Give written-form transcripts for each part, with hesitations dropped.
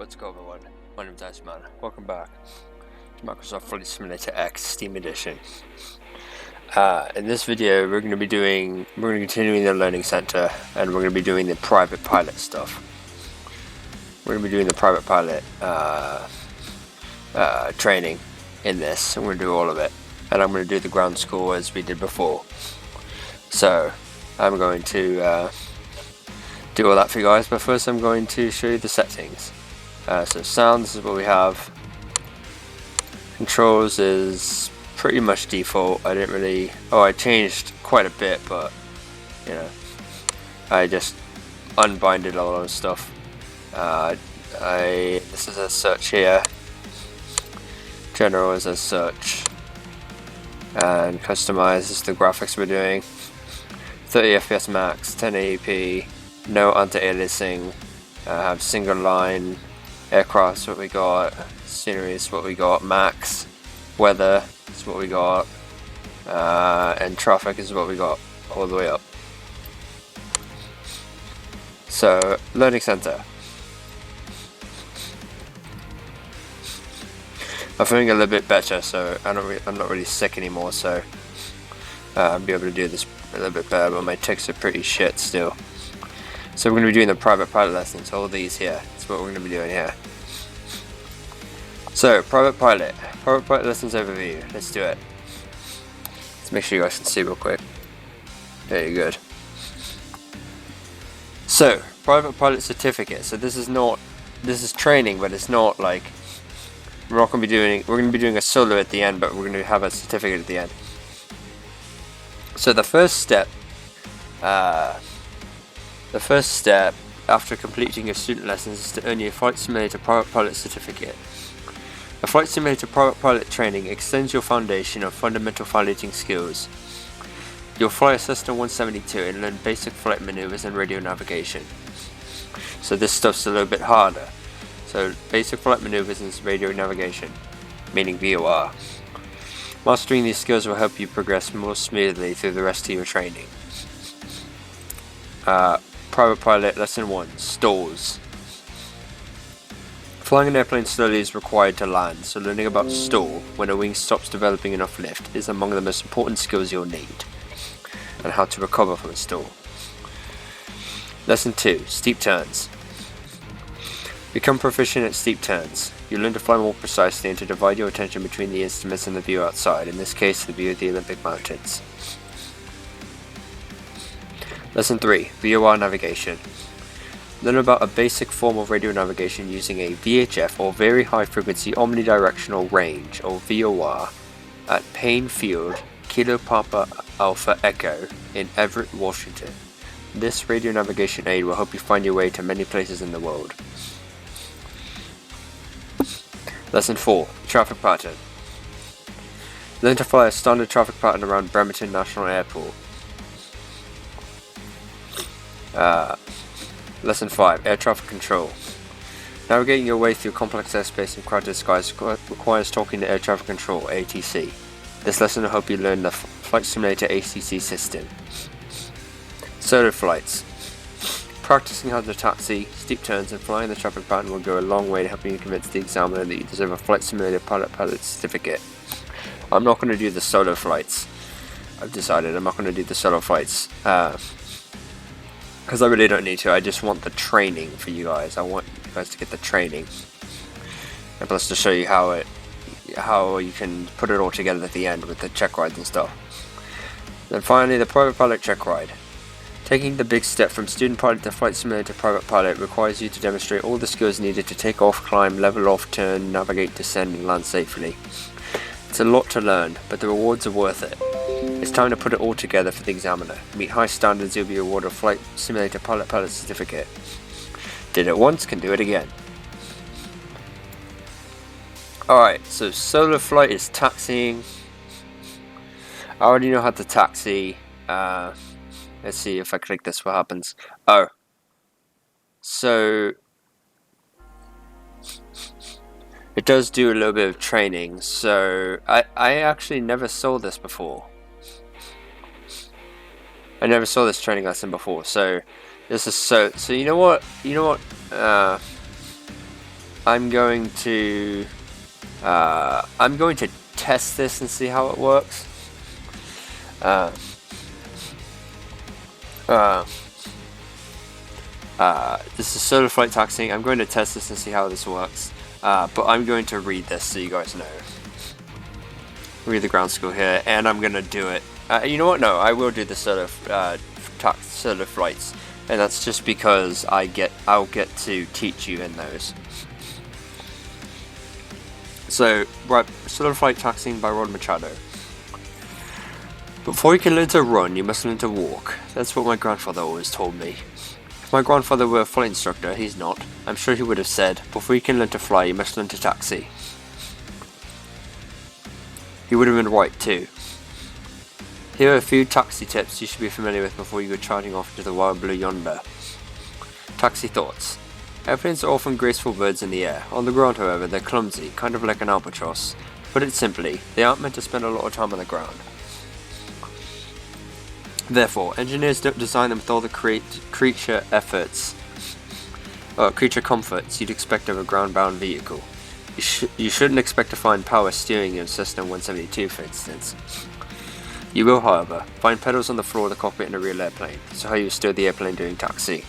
What's going on, everyone? My name's Iceman. Welcome back to Microsoft Flight Simulator X Steam Edition. In this video, we're going to be continuing the Learning Center, and we're going to be doing the private pilot stuff. We're going to be doing the private pilot training in this. I'm going to do all of it, and I'm going to do the ground school as we did before. So, I'm going to do all that for you guys, but first I'm going to show you the settings. So sounds is what we have. Controls is pretty much default. I didn't really... I changed quite a bit, but you know, I just unbinded a lot of stuff. This is a search here. General is a search, and customize is the graphics we're doing. 30 FPS max, 1080p, no anti-aliasing. Have single line. Aircraft is what we got, scenery is what we got, max, weather is what we got, and traffic is what we got all the way up. So, Learning Center. I'm feeling a little bit better, so I'm not really sick anymore, so I'll be able to do this a little bit better, but my tics are pretty shit still. So we're going to be doing the private pilot lessons, all these here. That's what we're going to be doing here. So, private pilot lessons overview. Let's do it. Let's make sure you guys can see real quick. There you go. So, private pilot certificate. So this is training, but it's not like we're going to be doing a solo at the end, but we're going to have a certificate at the end. So the first step after completing your student lessons is to earn your Flight Simulator Private Pilot Certificate. A Flight Simulator Private Pilot training extends your foundation of fundamental piloting skills. You'll fly a Cessna 172 and learn basic flight maneuvers and radio navigation. So this stuff's a little bit harder. So basic flight maneuvers and radio navigation, meaning VOR. Mastering these skills will help you progress more smoothly through the rest of your training. Private Pilot Lesson 1, Stalls. Flying an airplane slowly is required to land, so learning about stall, when a wing stops developing enough lift, is among the most important skills you'll need, and how to recover from a stall. Lesson 2, Steep Turns. Become proficient at steep turns. You'll learn to fly more precisely and to divide your attention between the instruments and the view outside, in this case the view of the Olympic Mountains. Lesson 3, VOR Navigation. Learn about a basic form of radio navigation using a VHF or Very High Frequency Omnidirectional Range, or VOR, at Payne Field, Kilo Papa Alpha Echo in Everett, Washington. This radio navigation aid will help you find your way to many places in the world. Lesson 4, Traffic Pattern. Learn to fly a standard traffic pattern around Bremerton National Airport. Lesson 5, Air Traffic Control. Navigating your way through complex airspace and crowded skies requires talking to Air Traffic Control, ATC. This lesson will help you learn the Flight Simulator ATC system. Solo flights. Practicing how to taxi, steep turns, and flying the traffic pattern will go a long way to helping you convince the examiner that you deserve a Flight Simulator Pilot Certificate. I'm not going to do the solo flights. I've decided I'm not going to do the solo flights. Because I really don't need to. I just want the training for you guys. I want you guys to get the training, and plus to show you how you can put it all together at the end with the check rides and stuff. Then finally, the private pilot check ride. Taking the big step from student pilot to Flight Simulator Private Pilot requires you to demonstrate all the skills needed to take off, climb, level off, turn, navigate, descend, and land safely. It's a lot to learn, but the rewards are worth it. It's time to put it all together for the examiner. Meet high standards, you'll be awarded a Flight Simulator Pilot Certificate. Did it once, can do it again. Alright, so solo flight is taxiing. I already know how to taxi. Let's see if I click this, what happens. Oh. So it does do a little bit of training. So I actually never saw this before. I never saw this training lesson before, so this is so you know what I'm going to test this and see how it works. This is solar flight taxiing. I'm going to test this and see how this works. But I'm going to read this so you guys know. Read the ground school here, and I'm going to do it. You know what? No, I will do the solar flights, and that's just because I'll get to teach you in those. So, right, solar flight taxiing by Rod Machado. Before you can learn to run, you must learn to walk. That's what my grandfather always told me. If my grandfather were a flight instructor, he's not, I'm sure he would have said, before you can learn to fly, you must learn to taxi. He would have been right too. Here are a few taxi tips you should be familiar with before you go charging off into the wild blue yonder. Taxi thoughts. Airplanes are often graceful birds in the air. On the ground, however, they're clumsy, kind of like an albatross. To put it simply, they aren't meant to spend a lot of time on the ground. Therefore, engineers don't design them with all the creature comforts you'd expect of a ground-bound vehicle. You shouldn't expect to find power steering in a Cessna 172, for instance. You will, however, find pedals on the floor of the cockpit in a real airplane, so how you steer the airplane during taxi.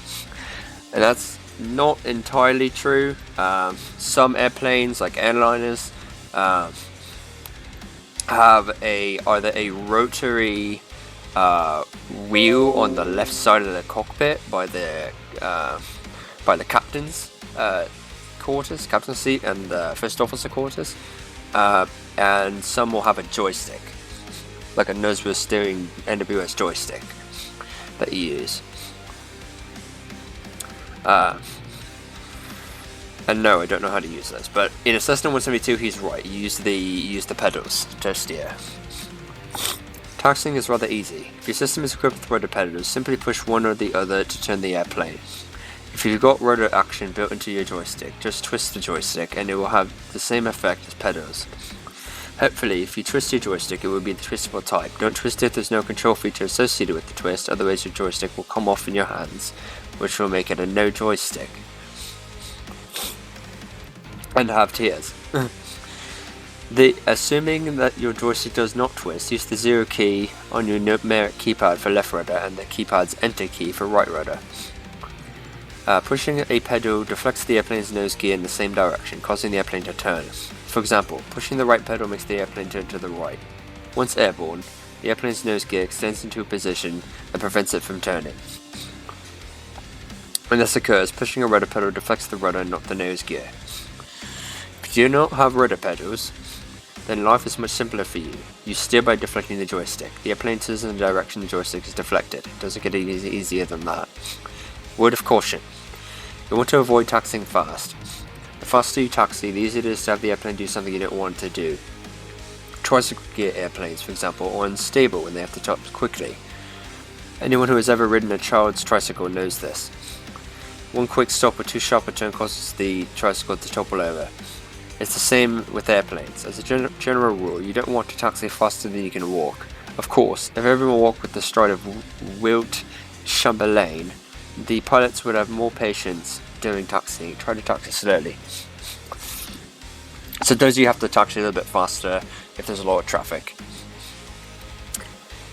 And that's not entirely true. Some airplanes, like airliners, have either a rotary wheel on the left side of the cockpit by the captain's quarters, captain's seat, and the first officer quarters, and some will have a joystick, like a nosebleed steering NWS joystick that you use. And no, I don't know how to use those, but in a Cessna 172, he's right. You use the pedals to steer. Taxiing is rather easy. If your system is equipped with rudder pedals, simply push one or the other to turn the airplane. If you've got rudder action built into your joystick, just twist the joystick and it will have the same effect as pedals. Hopefully, if you twist your joystick, it will be the twistable type. Don't twist it if there's no control feature associated with the twist, otherwise your joystick will come off in your hands, which will make it a no joystick. And have tears. Assuming that your joystick does not twist, use the 0 key on your numeric keypad for left rudder and the keypad's enter key for right rudder. Pushing a pedal deflects the airplane's nose gear in the same direction, causing the airplane to turn. For example, pushing the right pedal makes the airplane turn to the right. Once airborne, the airplane's nose gear extends into a position that prevents it from turning. When this occurs, pushing a rudder pedal deflects the rudder, not the nose gear. If you do not have rudder pedals, then life is much simpler for you. You steer by deflecting the joystick. The airplane turns in the direction the joystick is deflected. It doesn't get any easier than that. Word of caution. You want to avoid taxiing fast. The faster you taxi, the easier it is to have the airplane do something you don't want it to do. Tricycle gear airplanes, for example, are unstable when they have to top quickly. Anyone who has ever ridden a child's tricycle knows this. One quick stop or too sharp a turn causes the tricycle to topple over. It's the same with airplanes. As a general rule, you don't want to taxi faster than you can walk. Of course, if everyone walked with the stride of Wilt Chamberlain, the pilots would have more patience during taxiing. Try to taxi slowly. Sometimes you have to taxi a little bit faster if there's a lot of traffic.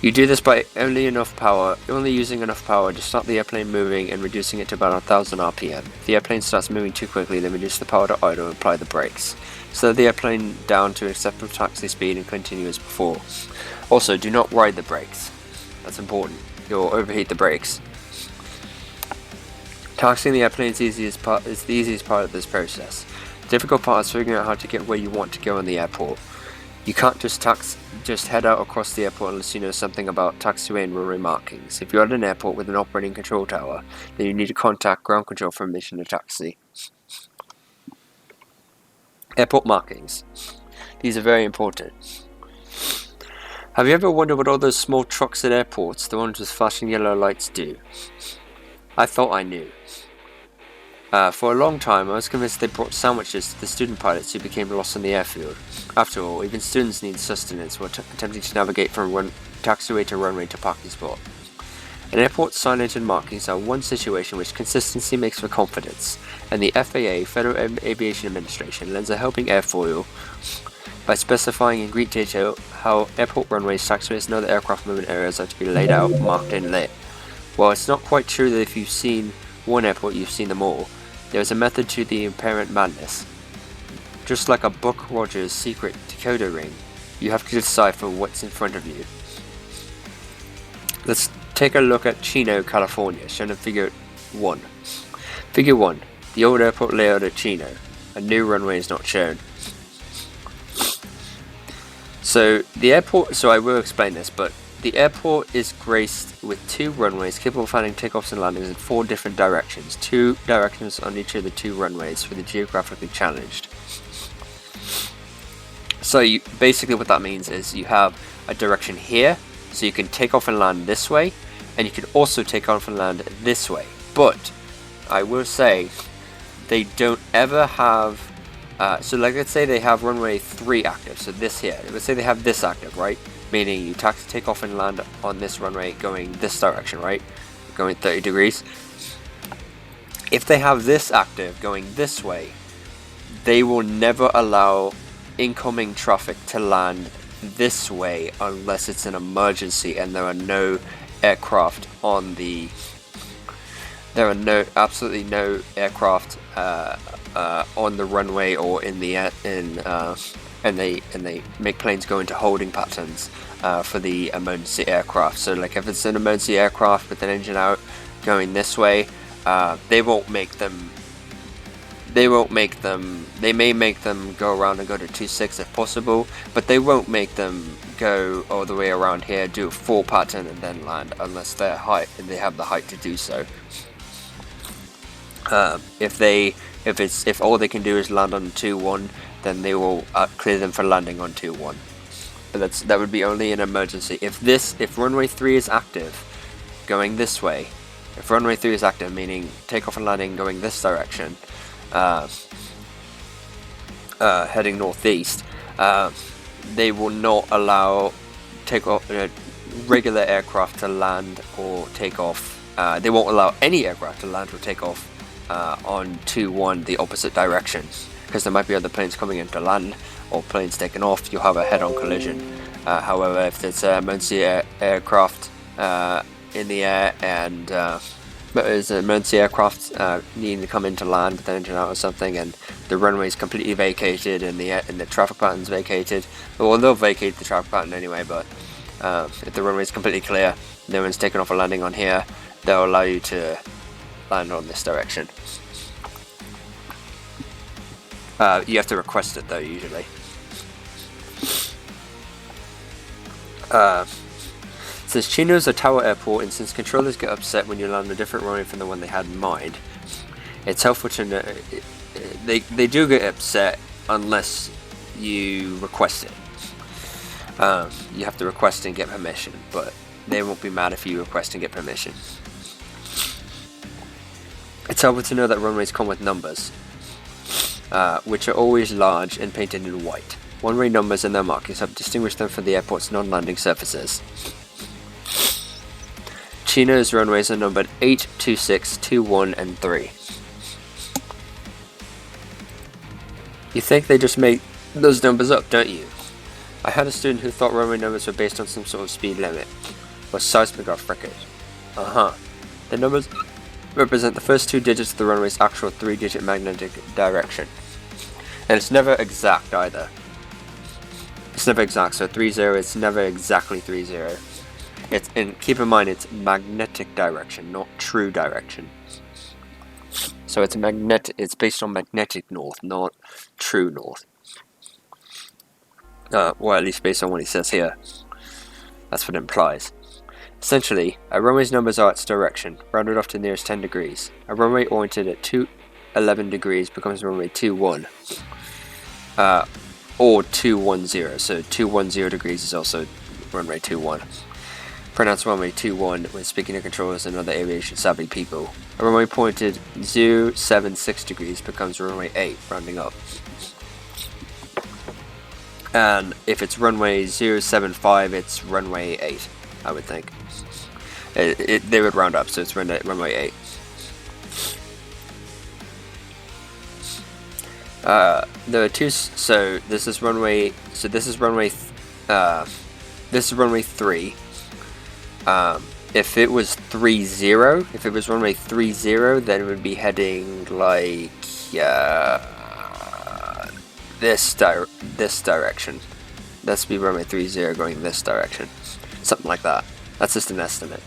You do this by only using enough power to start the airplane moving and reducing it to about 1000 RPM. If the airplane starts moving too quickly, then reduce the power to idle and apply the brakes. Slow the airplane down to acceptable taxi speed and continue as before. Also, do not ride the brakes. That's important. You'll overheat the brakes. Taxiing the airplane is the easiest part of this process. The difficult part is figuring out how to get where you want to go in the airport. You can't just head out across the airport unless you know something about taxiway and runway markings. If you're at an airport with an operating control tower, then you need to contact ground control for permission to taxi. Airport markings. These are very important. Have you ever wondered what all those small trucks at airports, the ones with flashing yellow lights, do? I thought I knew. For a long time, I was convinced they brought sandwiches to the student pilots who became lost in the airfield. After all, even students need sustenance while attempting to navigate from taxiway to runway to parking spot. An airport's signage and markings are one situation which consistency makes for confidence, and the FAA, Federal Aviation Administration, lends a helping airfoil by specifying in great detail how airport runways, taxiways, and other aircraft movement areas are to be laid out, marked, and lit. While it's not quite true that if you've seen one airport, you've seen them all, there is a method to the apparent madness. Just like a Buck Rogers secret decoder ring, you have to decipher what's in front of you. Let's take a look at Chino, California, shown in Figure 1. Figure 1. The old airport layout at Chino. A new runway is not shown. So I will explain this, but the airport is graced with 2 runways capable of handling takeoffs and landings in 4 different directions. 2 directions on each of the 2 runways for the geographically challenged. So basically what that means is you have a direction here, so you can take off and land this way, and you can also take off and land this way. But I will say they don't ever have so like let's say they have runway 3 active, so this here, let's say they have this active, right? Meaning you take off and land on this runway going this direction, right? Going 30 degrees. If they have this active going this way, they will never allow incoming traffic to land this way unless it's an emergency and there are no aircraft on the absolutely no aircraft on the runway or in the air, and they make planes go into holding patterns for the emergency aircraft. So like if it's an emergency aircraft with an engine out going this way, they may make them go around and go to 26 if possible, but they won't make them go all the way around here, do a full pattern and then land unless they have the height to do so. If all they can do is land on 2-1, then they will clear them for landing on 2-1. But that would be only an emergency. If runway 3 is active, going this way, if runway 3 is active, meaning takeoff and landing going this direction, heading northeast, they will not allow regular aircraft to land or take off. They won't allow any aircraft to land or take off on 2-1 the opposite direction, because there might be other planes coming in to land or planes taking off. You'll have a head-on collision. However, if there's an emergency aircraft in the air and but there's an emergency aircraft needing to come in to land with the engine out or something, and the runway is completely vacated and the traffic pattern's vacated, well, they'll vacate the traffic pattern anyway, but if the runway is completely clear, no one's taking off or landing on here, they'll allow you to land on this direction. You have to request it though, usually. Since Chino's a tower airport, and since controllers get upset when you land a different runway from the one they had in mind, it's helpful to know they do get upset unless you request it. You have to request and get permission, but they won't be mad if you request and get permission. It's helpful to know that runways come with numbers, which are always large and painted in white. One-way numbers and their markings help distinguish them from the airport's non-landing surfaces. Chino's runways are numbered 8, 26, 21, and 3. You think they just make those numbers up, don't you? I had a student who thought runway numbers were based on some sort of speed limit, or seismic record. The numbers represent the first 2 digits of the runway's actual 3-digit magnetic direction. And it's never exact either. It's never exact, so 30, it's never exactly 30. And keep in mind, it's magnetic direction, not true direction. So it's based on magnetic north, not true north. Or at least based on what he says here. That's what it implies. Essentially, a runway's numbers are its direction, rounded off to the nearest 10 degrees. A runway oriented at 211 degrees becomes runway 21. Or 210, so 210 degrees is also runway 21. Pronounce runway 21 when speaking to controllers and other aviation savvy people. A runway pointed 076 degrees becomes runway 8, rounding up. And if it's runway 075, it's runway 8, I would think. They would round up, so it's runway 8. There are two. So this is runway. So this is runway. This is runway 3. If it was 30, if it was runway 30, then it would be heading like this direction. That's be runway 30 going this direction, something like that. That's just an estimate.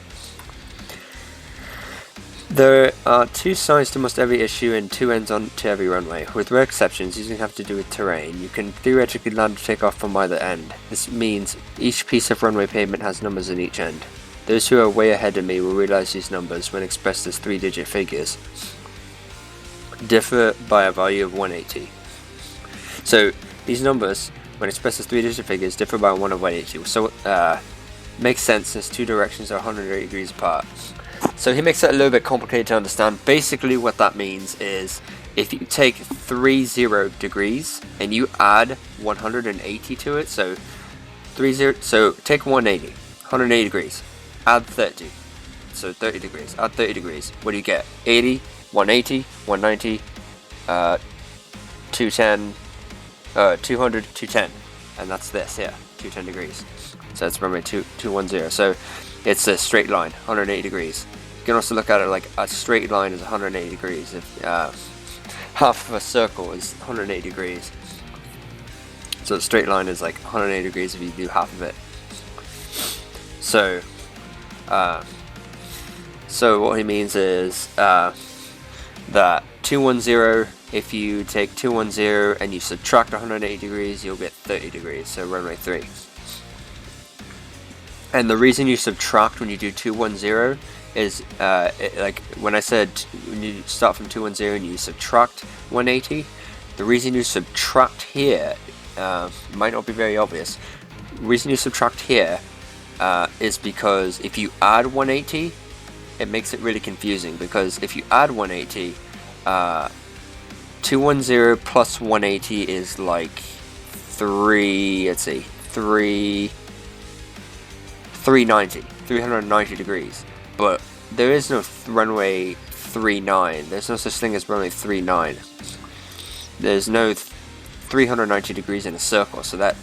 There are 2 sides to almost every issue and 2 ends on to every runway. With rare exceptions, these have to do with terrain. You can theoretically land or take off from either end. This means each piece of runway pavement has numbers in each end. Those who are way ahead of me will realize these numbers, when expressed as 3-digit figures, differ by a value of 180. So these numbers, when expressed as 3-digit figures, differ by 1 of 180. So makes sense since 2 directions are 180 degrees apart. So he makes it a little bit complicated to understand. Basically what that means is if you take 30 degrees and you add 180 to it, so take 180 degrees, add 30, so 30 degrees, add 30 degrees, what do you get? 80, 180, 190, 210, 200, 210, and that's this here, 210 degrees. So that's runway 210. So it's a straight line, 180 degrees. You can also look at it like a straight line is 180 degrees. If half of a circle is 180 degrees, so a straight line is like 180 degrees if you do half of it. So what he means is that 210. If you take 210 and you subtract 180 degrees, you'll get 30 degrees. So runway 3. And the reason you subtract when you do 210 is like when I said when you start from 210 and you subtract 180, the reason you subtract here might not be very obvious. The reason you subtract here is because if you add 180, it makes it really confusing, because if you add 180, 210 plus 180 is like 390 degrees, but there is no runway 39. There's no such thing as runway 39. There's no 390 degrees in a circle, so that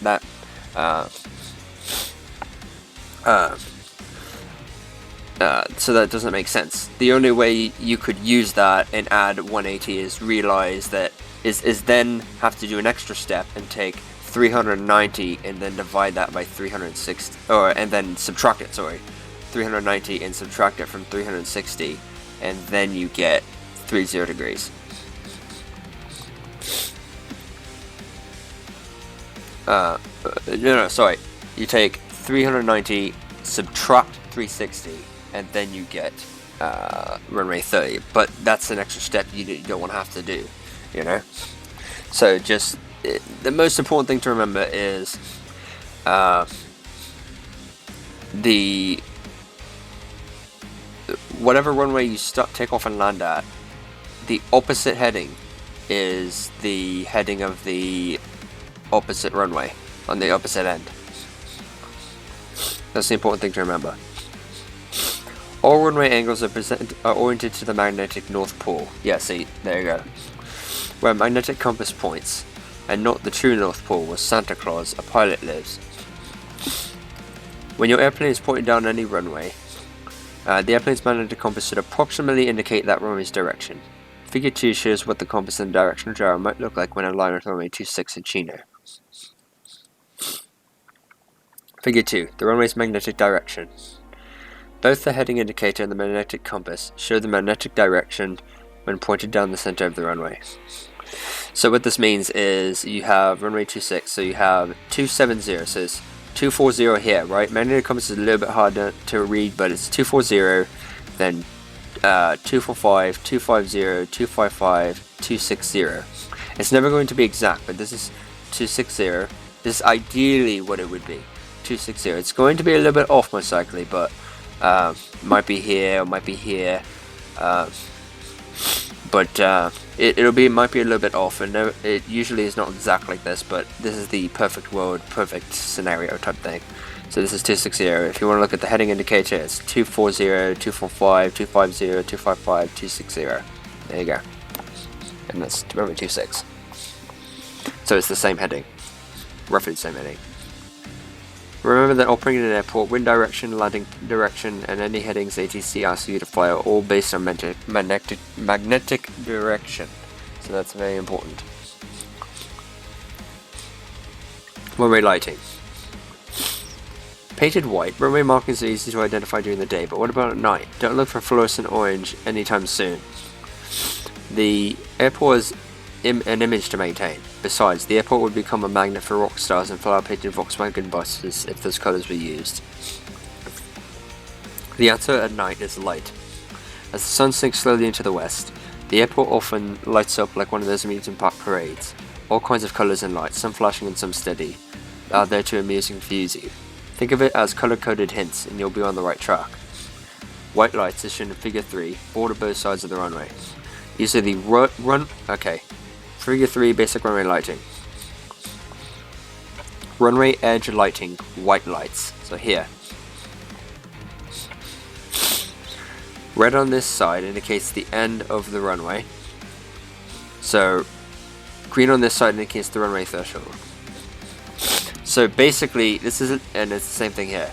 doesn't make sense. The only way you could use that and add 180 is realize that is then have to do an extra step and take 390 and then divide that by 360, and then subtract it, 390 and subtract it from 360, and then you get 30 degrees. You take 390, subtract 360, and then you get runway 30, but that's an extra step you don't want to have to do, you know. So just the most important thing to remember is whatever runway you take off and land at, the opposite heading is the heading of the opposite runway on the opposite end. That's the important thing to remember. All runway angles are oriented to the magnetic North Pole. Yeah, see, there you go. Where magnetic compass points, and not the true North Pole where Santa Claus, a pilot, lives. When your airplane is pointing down any runway, the airplane's magnetic compass should approximately indicate that runway's direction. Figure 2 shows what the compass and directional gyro might look like when aligned with runway 26 in Chino. Figure 2. The runway's magnetic direction. Both the heading indicator and the magnetic compass show the magnetic direction when pointed down the center of the runway. So what this means is you have runway 26, so you have 270, so it's 240 here, right? Magnetic compass is a little bit harder to read, but it's 240, then 245, 250, 255, 260. It's never going to be exact, but this is 260. This is ideally what it would be, 260. It's going to be a little bit off most likely, but might be here, or might be here, but it might be a little bit off, and it usually is not exact like this, but this is the perfect world, perfect scenario type thing. So this is 260. If you want to look at the heading indicator, it's 240, 245, 250, 255, 260. There you go. And that's runway 26. So it's the same heading. Roughly the same heading. Remember that operating in an airport, wind direction, landing direction, and any headings ATC asks you to fly are all based on magnetic direction. So that's very important. Runway lighting. Painted white, runway markings are easy to identify during the day, but what about at night? Don't look for fluorescent orange anytime soon. The airport is an image to maintain. Besides, the airport would become a magnet for rock stars and flower-painted Volkswagen buses if those colours were used. The answer at night is light. As the sun sinks slowly into the west, the airport often lights up like one of those amusement park parades. All kinds of colours and lights, some flashing and some steady, are there to amuse and confuse you. Think of it as colour-coded hints and you'll be on the right track. White lights, as shown in figure 3, border both sides of the runway. These are the figure 3 basic runway lighting. Runway edge lighting, white lights. So here. Red on this side indicates the end of the runway. So green on this side indicates the runway threshold. So basically, this is, and it's the same thing here.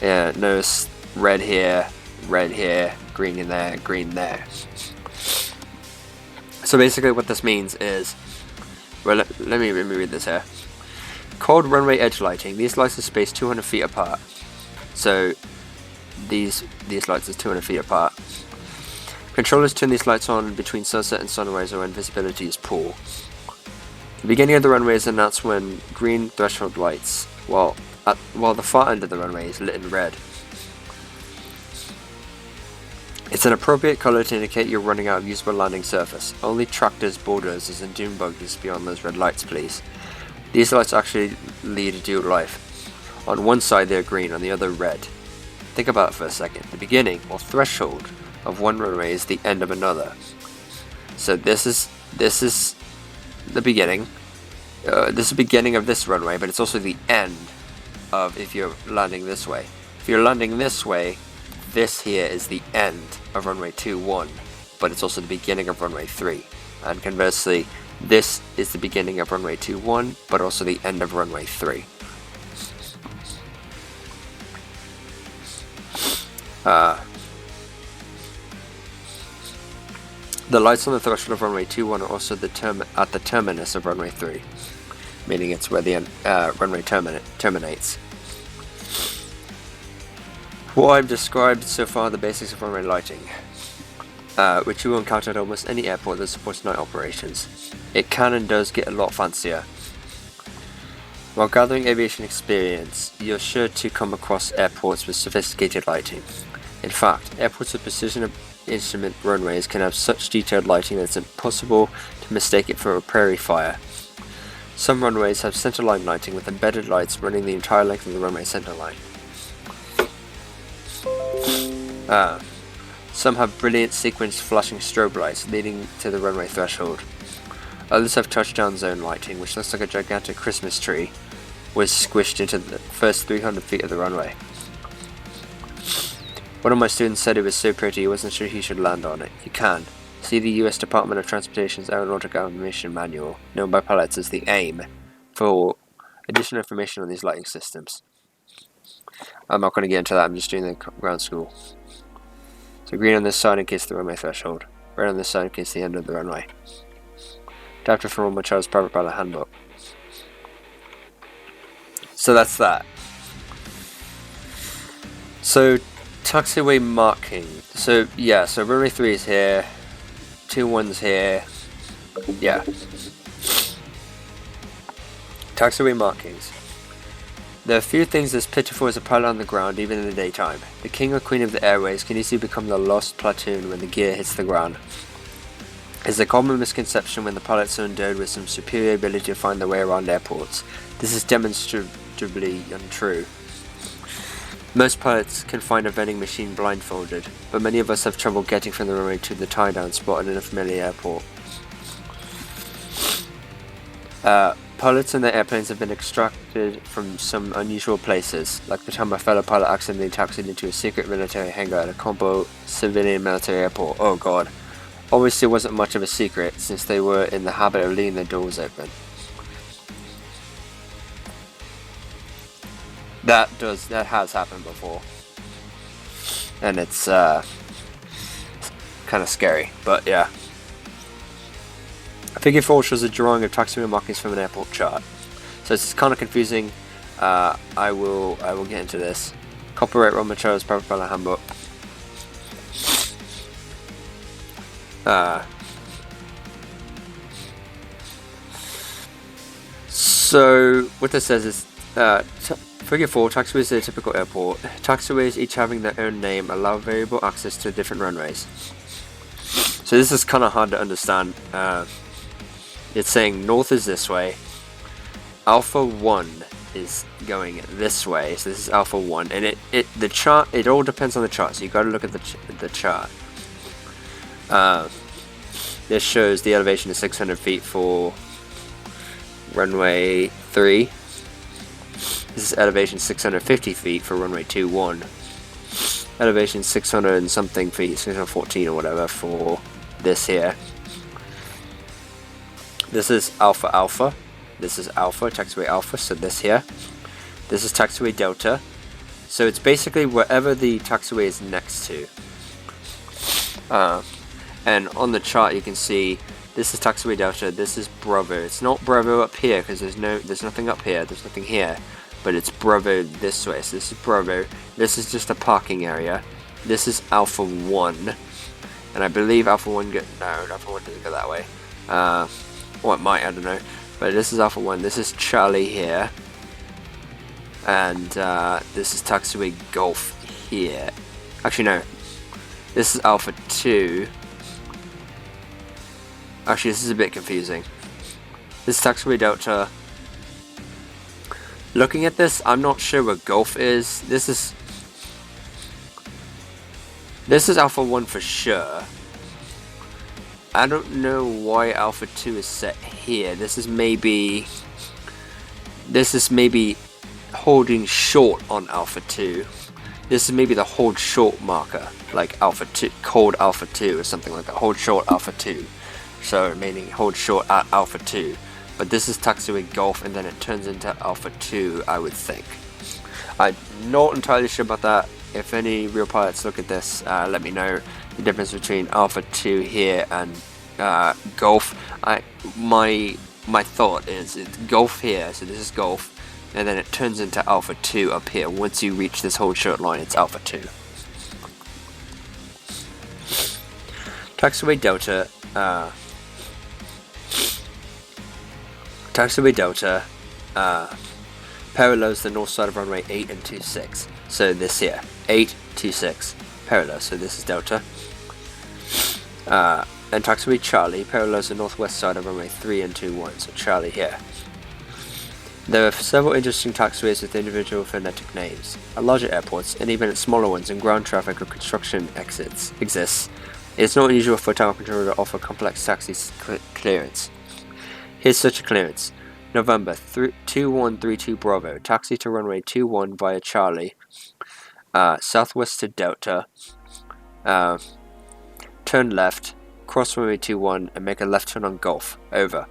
Yeah, notice red here, green in there, green there. So basically what this means is, well, let me read this here. Called runway edge lighting, these lights are spaced 200 feet apart. So these lights are 200 feet apart. Controllers turn these lights on between sunset and sunrise or when visibility is poor. The beginning of the runway is announced when green threshold lights, while the far end of the runway is lit in red. It's an appropriate colour to indicate you're running out of usable landing surface. Only tractors, bulldozers and dune buggies beyond those red lights, please. These lights actually lead a dual life. On one side they're green, on the other red. Think about it for a second. The beginning, or threshold, of one runway is the end of another. So this is the beginning. This is the beginning of this runway, but it's also the end of if you're landing this way. If you're landing this way, this here is the end of runway 21, but it's also the beginning of runway 3. And conversely, this is the beginning of runway 21, but also the end of runway 3. The lights on the threshold of runway 21 are also at the terminus of runway 3, meaning it's where the runway terminates. What I've described so far are the basics of runway lighting, which you will encounter at almost any airport that supports night operations. It can and does get a lot fancier. While gathering aviation experience, you're sure to come across airports with sophisticated lighting. In fact, airports with precision instrument runways can have such detailed lighting that it's impossible to mistake it for a prairie fire. Some runways have centerline lighting with embedded lights running the entire length of the runway centerline. Some have brilliant sequenced flashing strobe lights leading to the runway threshold. Others have touchdown zone lighting, which looks like a gigantic Christmas tree was squished into the first 300 feet of the runway. One of my students said it was so pretty he wasn't sure he should land on it. You can. See the US Department of Transportation's Aeronautic Automation Manual, known by pilots as the AIM, for additional information on these lighting systems. I'm not going to get into that, I'm just doing the ground school. So green on this side in case the runway threshold, red on this side in case the end of the runway. Adapted from Rod Machado's Private Pilot Handbook. So that's that. So taxiway marking. So yeah, so runway 3 is here, 21's here. Yeah. Taxiway markings. There are few things as pitiful as a pilot on the ground, even in the daytime. The king or queen of the airways can easily become the lost platoon when the gear hits the ground. It's a common misconception when the pilots are endowed with some superior ability to find their way around airports. This is demonstrably untrue. Most pilots can find a vending machine blindfolded, but many of us have trouble getting from the runway to the tie-down spot in an unfamiliar airport. pilots and their airplanes have been extracted from some unusual places, like the time a fellow pilot accidentally taxied into a secret military hangar at a combo civilian military airport. Oh god. Obviously it wasn't much of a secret, since they were in the habit of leaving their doors open. That has happened before. And it's kind of scary, but yeah. Figure 4 shows a drawing of taxiway markings from an airport chart. So it's kind of confusing. I will get into this. Copyright Rod Machado's Private Pilot Handbook. So what this says is Figure 4, taxiways are a typical airport. Taxiways, each having their own name, allow variable access to different runways. So this is kind of hard to understand. It's saying north is this way, Alpha 1 is going this way, so this is Alpha 1, and the chart, it all depends on the chart, so you got to look at the chart. This shows the elevation is 600 feet for runway 3. This is elevation 650 feet for runway 21. Elevation 600 and something feet, 614 or whatever for this here. This is Alpha Alpha. This is Alpha, taxiway Alpha, so this here. This is taxiway Delta. So it's basically wherever the taxiway is next to. And on the chart you can see this is taxiway Delta, this is Bravo. It's not Bravo up here because there's nothing up here, there's nothing here. But it's Bravo this way, so this is Bravo. This is just a parking area. This is Alpha 1. And I believe Alpha 1 Alpha 1 doesn't go that way. Or it might, I don't know. But this is Alpha 1, this is Charlie here. And this is taxiway Golf here. Actually no. This is Alpha 2. Actually this is a bit confusing. This is taxiway Delta. Looking at this, I'm not sure where Golf is. This is Alpha 1 for sure. I don't know why Alpha 2 is set here. This is maybe holding short on Alpha 2. This is maybe the hold short marker, like Alpha 2, cold Alpha 2 or something like that. Hold short Alpha 2. So meaning hold short at Alpha 2. But this is taxiway Golf and then it turns into Alpha 2, I would think. I'm not entirely sure about that. If any real pilots look at this, let me know the difference between Alpha 2 here and Golf. My thought is it's Golf here, so this is Golf, and then it turns into Alpha 2 up here. Once you reach this whole short line, it's Alpha 2. Taxiway Delta. Taxiway Delta parallels the north side of runway 8 and 26. So this here, 8, 26, parallel. So this is Delta. And taxiway Charlie parallels the northwest side of runway 3 and 21. So Charlie here. There are several interesting taxiways with individual phonetic names. At larger airports, and even at smaller ones in ground traffic or construction exists. It's not unusual for a tower controller to offer complex taxi clearance. Here's such a clearance. November 2132 Bravo, taxi to runway 21 via Charlie, southwest to Delta, turn left, cross runway 21 and make a left turn on Golf, over.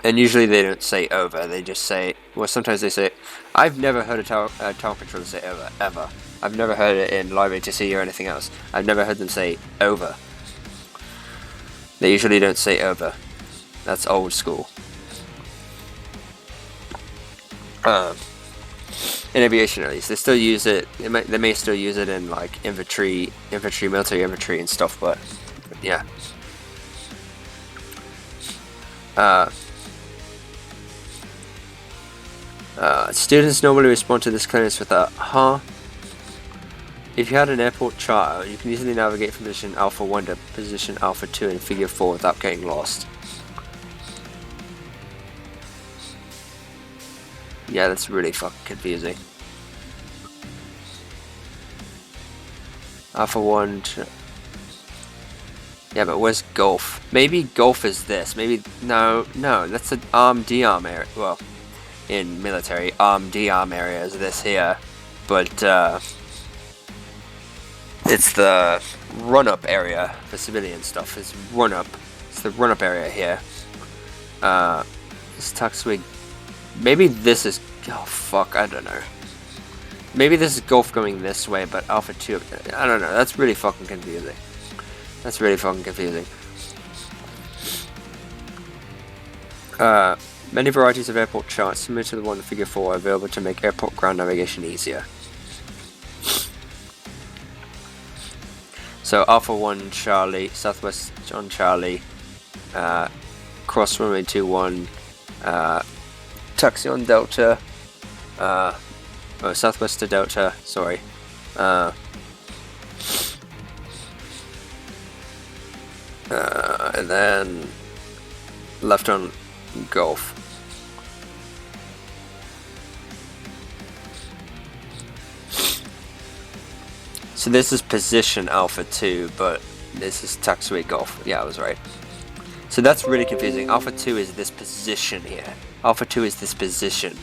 And usually they don't say over, they just say, well sometimes they say, I've never heard a tower controller say over, ever. I've never heard it in live ATC or anything else. I've never heard them say over. They usually don't say over. That's old school. In aviation at least, they still use it. They may still use it in like military infantry and stuff. But yeah. Students normally respond to this clearance with a huh. If you had an airport chart, you can easily navigate from position Alpha 1 to position Alpha 2 in Figure 4 without getting lost. Yeah, that's really fucking confusing. Alpha 1 to... Yeah, but where's Gulf? Maybe Gulf is this. Maybe no, that's an arm-de-arm area. Well, in military, arm-de-arm area is this here, but it's the run-up area for civilian stuff. It's run-up. It's the run-up area here. This taxiway. Maybe this is. Oh fuck! I don't know. Maybe this is Gulf going this way, but Alpha 2. I don't know. That's really fucking confusing. That's really fucking confusing. Many varieties of airport charts, similar to the one in Figure 4, are available to make airport ground navigation easier. So Alpha 1 Charlie, Southwest John Charlie, cross runway 21, taxi on Delta, Southwest to Delta, sorry. And then left on Gulf. So this is position Alpha 2, but this is taxiway Gulf. Yeah, I was right. So that's really confusing. Alpha 2 is this position here. Alpha 2 is this position,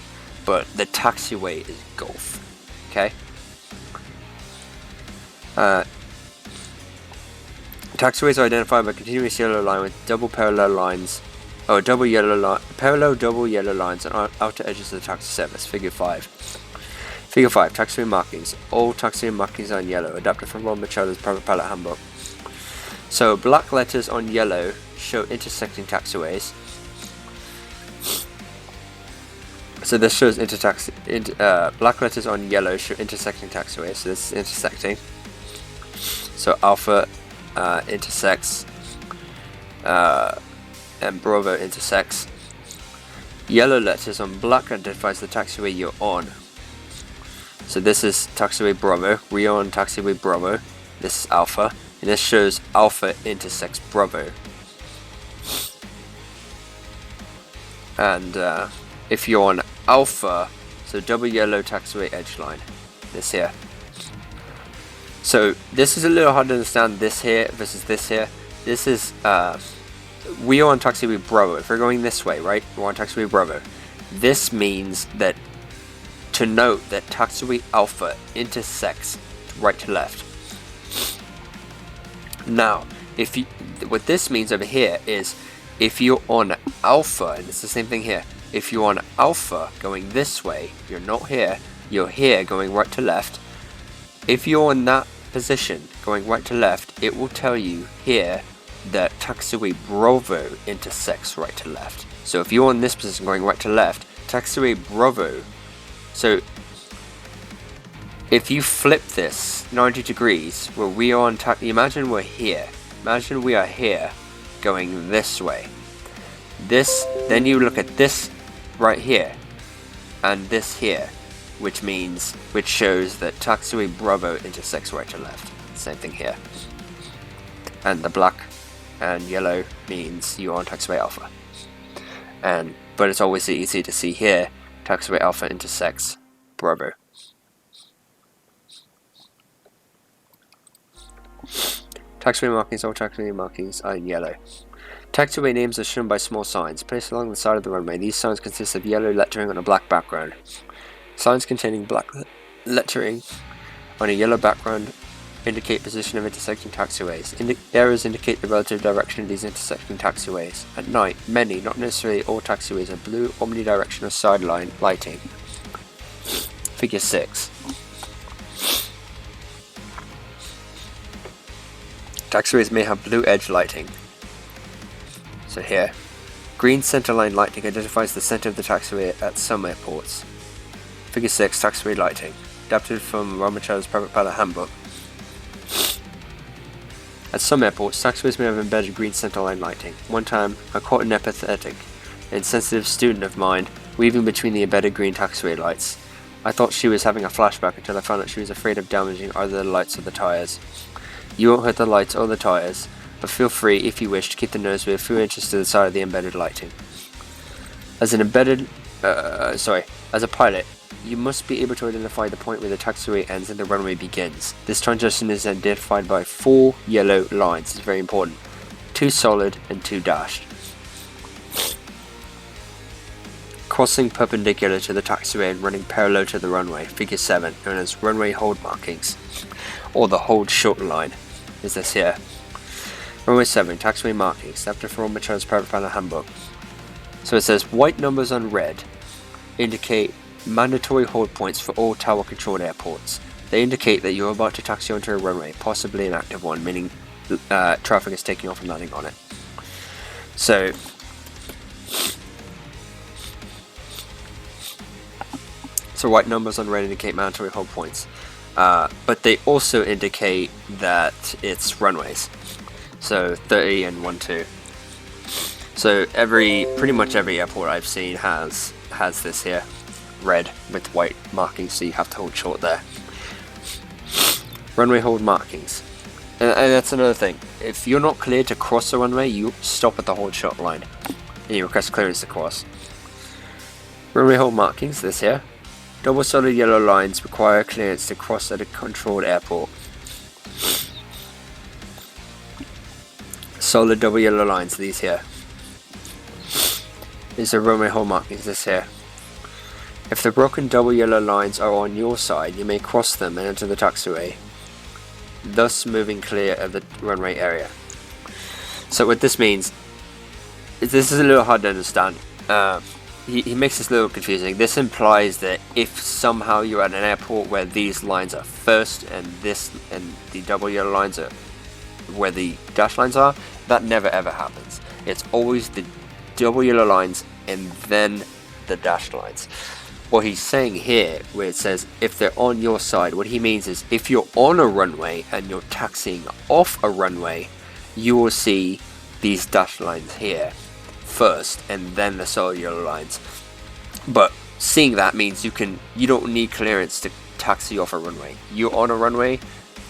but the taxiway is Gulf. Okay? Taxiways are identified by a continuous yellow line with double parallel lines, parallel double yellow lines on outer edges of the taxi service. Figure 5. Figure 5. Taxiway markings. All taxiway markings are in yellow, adapted from Rod Machado's private pilot handbook. So black letters on yellow show intersecting taxiways. So this shows black letters on yellow show intersecting taxiways. So this is intersecting. So Alpha intersects and Bravo intersects. Yellow letters on black identifies the taxiway you're on. So this is taxiway Bravo. We're on taxiway Bravo. This is Alpha, and this shows Alpha intersects Bravo. And if you're on Alpha, so double yellow taxiway edge line. This here. So this is a little hard to understand, this here versus this here. This is, we are on taxiway Bravo. If we're going this way, right? We're on taxiway Bravo. This means that, to note that taxiway Alpha intersects right to left. Now, what this means over here is, if you're on Alpha, and it's the same thing here, if you're on Alpha going this way, you're not here, you're here going right to left. If you're in that position going right to left, it will tell you here that taxiway Bravo intersects right to left. So if you're in this position going right to left, taxiway Bravo, so if you flip this 90 degrees, where we are on imagine we're here, imagine we are here going this way. Then you look at this right here and this here, which shows that taxiway Bravo intersects right to left. Same thing here. And the black and yellow means you're on taxiway Alpha. But it's always easy to see here, taxiway Alpha intersects Bravo. Taxiway markings, all taxiway markings are in yellow. Taxiway names are shown by small signs placed along the side of the runway. These signs consist of yellow lettering on a black background. Signs containing black lettering on a yellow background indicate position of intersecting taxiways. Arrows indicate the relative direction of these intersecting taxiways. At night, many, not necessarily all taxiways have blue omnidirectional sideline lighting. Figure 6. Taxiways may have blue edge lighting. So here, green centerline lighting identifies the center of the taxiway at some airports. Figure 6, taxiway lighting, adapted from Rod Machado's private pilot handbook. At some airports, taxiways may have embedded green centerline lighting. One time, I caught an empathetic and sensitive student of mine weaving between the embedded green taxiway lights. I thought she was having a flashback until I found out she was afraid of damaging either the lights or the tires. You won't hurt the lights or the tires, but feel free, if you wish, to keep the nose wheel a few inches to the side of the embedded lighting. As a pilot, you must be able to identify the point where the taxiway ends and the runway begins. This transition is identified by 4 yellow lines. It's very important. 2 solid and 2 dashed. Crossing perpendicular to the taxiway and running parallel to the runway, figure 7, known as runway hold markings, or the hold short line, is this here. Runway 7, taxiway markings, after Rod Machado's private pilot handbook. So it says white numbers on red indicate mandatory hold points for all tower controlled airports. They indicate that you're about to taxi onto a runway, possibly an active one, meaning traffic is taking off and landing on it. So white numbers on red indicate mandatory hold points, but they also indicate that it's runways. So 30 and 12. So pretty much every airport I've seen has this here, red with white markings, so you have to hold short there. Runway hold markings, and that's another thing. If you're not cleared to cross the runway, you stop at the hold short line, and you request clearance to cross. Runway hold markings, this here. Double solid yellow lines require clearance to cross at a controlled airport. Solid double yellow lines, these here. These are runway hold markings, this here. If the broken double yellow lines are on your side, you may cross them and enter the taxiway, thus moving clear of the runway area. So what this means, this is a little hard to understand. He makes this a little confusing. This implies that if somehow you're at an airport where these lines are first and the double yellow lines are where the dash lines are, that never ever happens. It's always the double yellow lines and then the dashed lines. What he's saying here, where it says if they're on your side, what he means is if you're on a runway and you're taxiing off a runway, you will see these dashed lines here first and then the solid yellow lines. But seeing that means you don't need clearance to taxi off a runway. You're on a runway,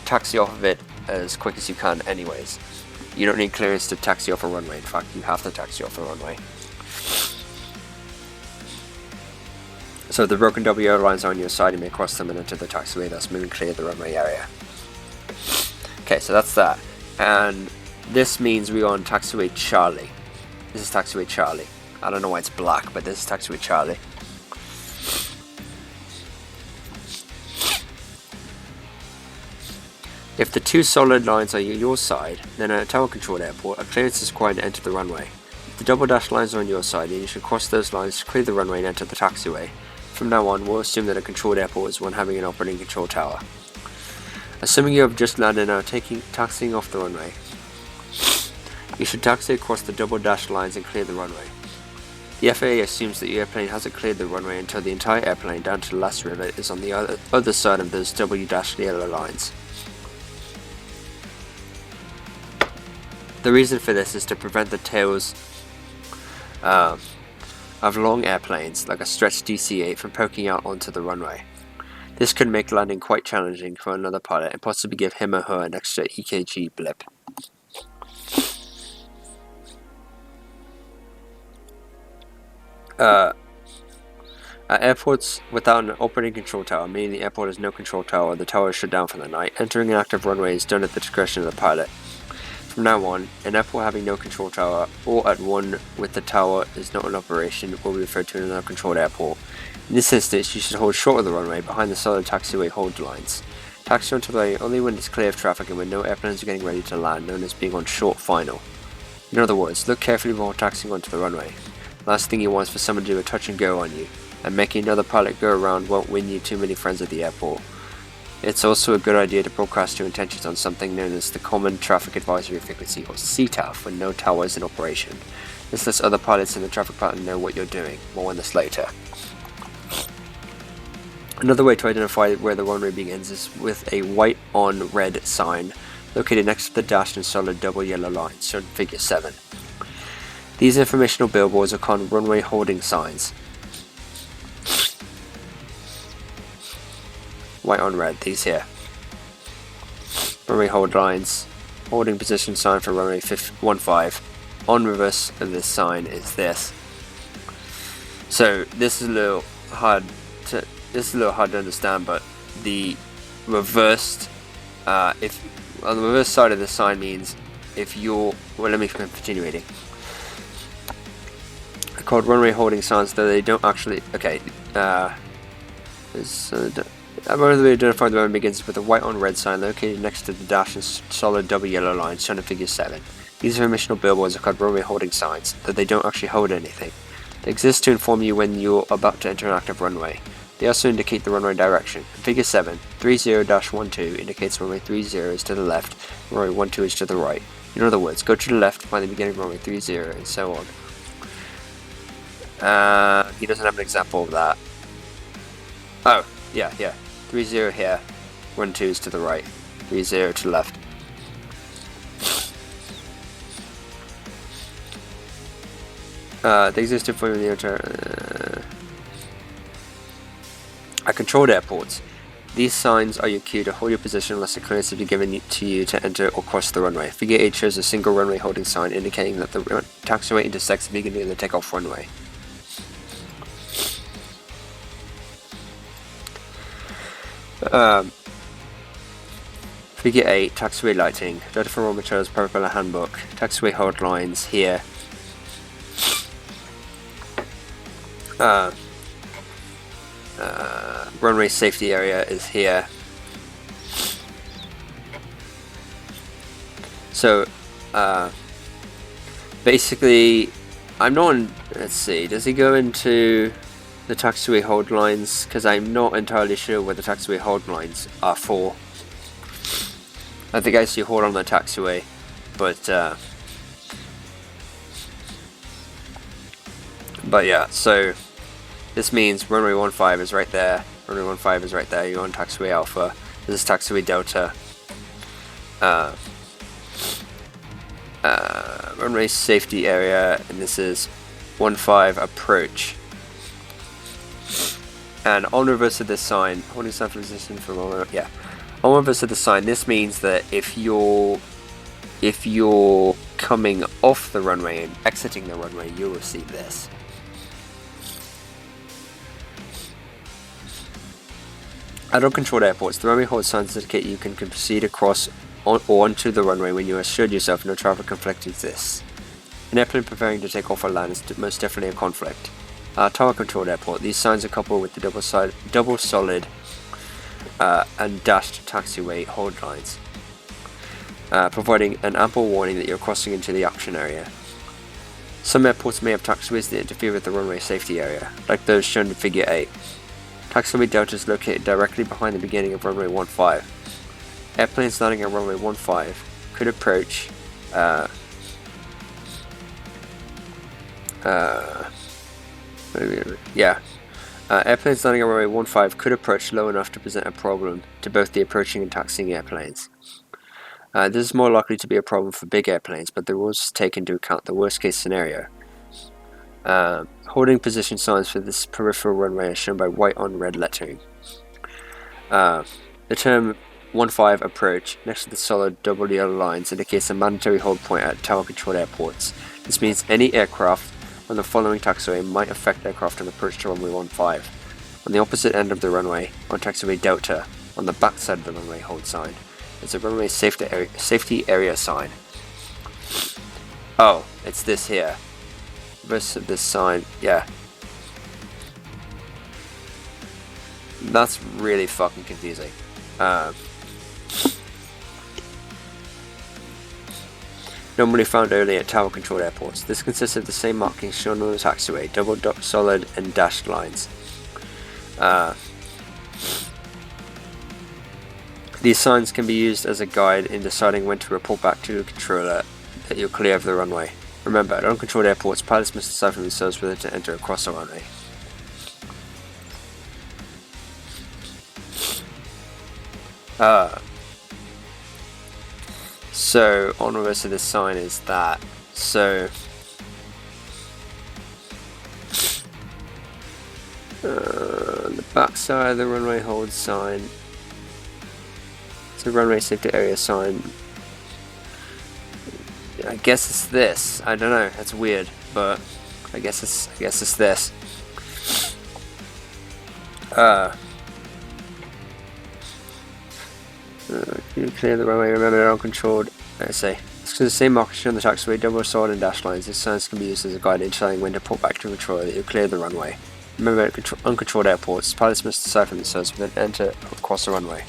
taxi off of it as quick as you can anyways. You don't need clearance to taxi off a runway. In fact, you have to taxi off a runway. So if the broken double yellow lines are on your side, you may cross them and enter the taxiway, thus moving clear of the runway area. Okay, so that's that. And this means we're on taxiway Charlie. This is taxiway Charlie. I don't know why it's black, but this is taxiway Charlie. If the 2 solid lines are on your side, then at a tower controlled airport, a clearance is required to enter the runway. If the double dash lines are on your side, then you should cross those lines to clear the runway and enter the taxiway. From now on, we'll assume that a controlled airport is one having an operating control tower. Assuming you have just landed and are taxiing off the runway, you should taxi across the double dash lines and clear the runway. The FAA assumes that your airplane hasn't cleared the runway until the entire airplane down to the last rivet is on the other side of those double dash yellow lines. The reason for this is to prevent the tails of long airplanes like a stretched DC-8 from poking out onto the runway. This could make landing quite challenging for another pilot and possibly give him or her an extra EKG blip. At airports without an operating control tower, meaning the airport has no control tower or the tower is shut down for the night, entering an active runway is done at the discretion of the pilot. From now on, an airport having no control tower or at one with the tower is not in operation will be referred to as an uncontrolled airport. In this instance, you should hold short of the runway behind the solid taxiway hold lines. Taxi onto the runway only when it's clear of traffic and when no airplanes are getting ready to land, known as being on short final. In other words, look carefully before taxiing onto the runway. Last thing you want is for someone to do a touch and go on you, and making another pilot go around won't win you too many friends at the airport. It's also a good idea to broadcast your intentions on something known as the Common Traffic Advisory Frequency, or CTAF, when no tower is in operation. This lets other pilots in the traffic pattern know what you're doing. More on this later. Another way to identify where the runway begins is with a white on red sign located next to the dashed and solid double yellow lines, shown in figure 7. These informational billboards are called runway holding signs. White on red, these here. Runway hold lines. Holding position sign for runway 15. On reverse of this sign is this. So this is a little hard to understand, but the reversed, if on the reverse side of the sign means if you're, well, let me continue reading. They're called runway holding signs, though they don't actually, okay, Another way to identify the runway begins with a white on red sign located next to the dash and solid double yellow line shown in figure 7. These informational billboards are called runway holding signs, though they don't actually hold anything. They exist to inform you when you're about to enter an active runway. They also indicate the runway direction. In figure 7, 30-12 indicates runway 30 is to the left, and runway 12 is to the right. In other words, go to the left to find the beginning of runway 30, and so on. He doesn't have an example of that. Oh, yeah. 30 here, 12 is to the right, 30 to the left. They exist for the at controlled airports. These signs are your cue to hold your position unless a clearance has been given to you to enter or cross the runway. Figure 8 shows a single runway holding sign indicating that the taxiway intersects the beginning of the takeoff runway. Figure 8, taxiway lighting. Data from Rod Machado's Propeller Handbook. Taxiway hold lines here. Runway safety area is here. So, basically, I'm not on, let's see, does he go into the taxiway hold lines? Because I'm not entirely sure where the taxiway hold lines are for. I think I see hold on the taxiway, but yeah, so this means runway 15 is right there, runway 15 is right there, you're on taxiway Alpha, this is taxiway Delta, runway safety area, and this is 15 approach. And on reverse of this sign, holding sign for position for a moment, yeah. On reverse of the sign, this means that if you're coming off the runway and exiting the runway, you'll receive this. At uncontrolled airports, the runway hold signs indicate you can proceed across or onto the runway when you assured yourself no traffic conflict exists. An airplane preparing to take off or land is most definitely a conflict. At tower controlled airport, these signs are coupled with the double solid and dashed taxiway hold lines, providing an ample warning that you're crossing into the action area. Some airports may have taxiways that interfere with the runway safety area, like those shown in figure 8. Taxiway Delta is located directly behind the beginning of runway 15. Airplanes landing at runway 15 could approach airplanes landing at runway 15 could approach low enough to present a problem to both the approaching and taxiing airplanes. This is more likely to be a problem for big airplanes, but the rules take into account the worst case scenario. Holding position signs for this peripheral runway are shown by white on red lettering. The term 15 approach next to the solid double yellow lines indicates a mandatory hold point at tower controlled airports. This means any aircraft on the following taxiway might affect aircraft on approach to runway 15. On the opposite end of the runway, on taxiway Delta, on the back side of the runway hold sign, is a runway safety area sign. Oh, it's this here. Rest of this sign, yeah. That's really fucking confusing. Normally found only at tower controlled airports. This consists of the same markings shown on the taxiway, double solid and dashed lines. These signs can be used as a guide in deciding when to report back to the controller that you're clear of the runway. Remember, at uncontrolled airports, pilots must decide for themselves whether to enter or cross the runway. So, on the reverse of this sign is that. So, the back side of the runway hold sign. It's a runway safety area sign. I guess it's this. I don't know. That's weird, but I guess it's this. You clear the runway. Remember, uncontrolled. Let's say It's the same markers on the taxiway, double solid and dash lines. These signs can be used as a guide in telling when to pull back to control that you clear the runway. Remember, at uncontrolled airports, pilots must decipher themselves and then enter across the runway.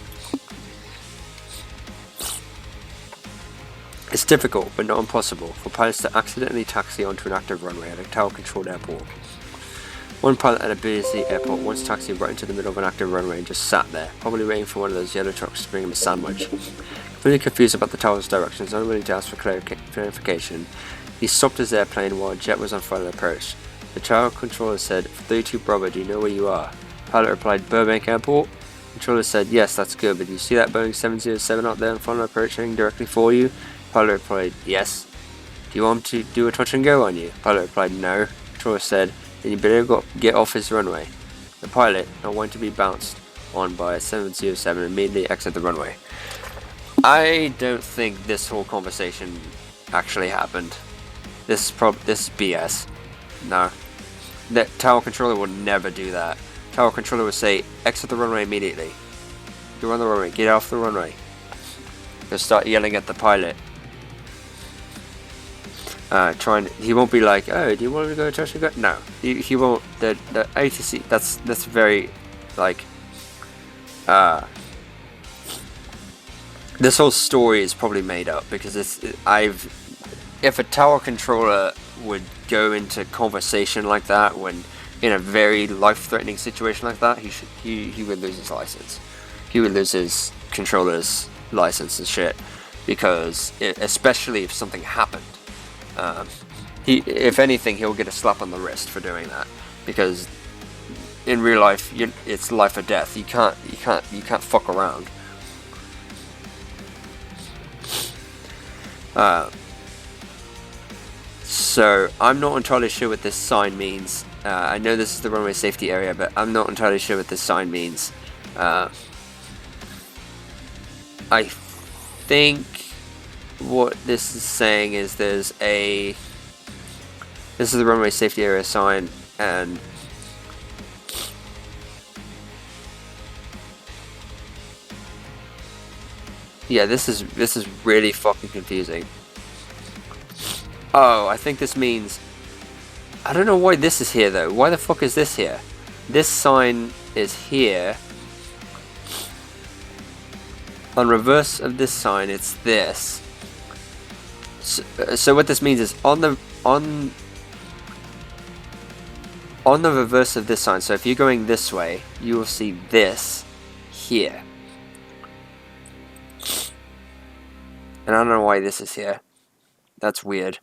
It's difficult, but not impossible, for pilots to accidentally taxi onto an active runway at a tower-controlled airport. One pilot at a busy airport once taxied right into the middle of an active runway and just sat there, probably waiting for one of those yellow trucks to bring him a sandwich. Completely confused about the tower's directions, unwilling to ask for clarification, he stopped his airplane while a jet was on final approach. The tower controller said, 32 Bravo, do you know where you are? Pilot replied, Burbank Airport? Controller said, yes, that's good, but do you see that Boeing 707 out there on final approach heading directly for you? Pilot replied, yes. Do you want to do a touch and go on you? Pilot replied, no. Controller said, then you better get off his runway. The pilot, not wanting to be bounced on by a 707, immediately exited the runway. I don't think this whole conversation actually happened. This is BS. No. The tower controller would never do that. Tower controller would say, exit the runway immediately. You're on the runway, get off the runway. They'll start yelling at the pilot. He won't be like, oh, do you want to go touch and go? No, he won't. The ATC, that's very, like, this whole story is probably made up because if a tower controller would go into conversation like that when in a very life-threatening situation like that, he would lose his license. He would lose his controller's license and shit, because especially if something happened. If anything, he'll get a slap on the wrist for doing that, because in real life, it's life or death. You can't fuck around. So I'm not entirely sure what this sign means. I know this is the runway safety area, but I'm not entirely sure what this sign means. I think what this is saying is this is the runway safety area sign, and yeah, this is really fucking confusing. Oh, I think this means, I don't know why this is here though. Why the fuck is this here? This sign is here. On reverse of this sign, it's this. So what this means is on the reverse of this sign. So if you're going this way, you will see this here. And I don't know why this is here. That's weird.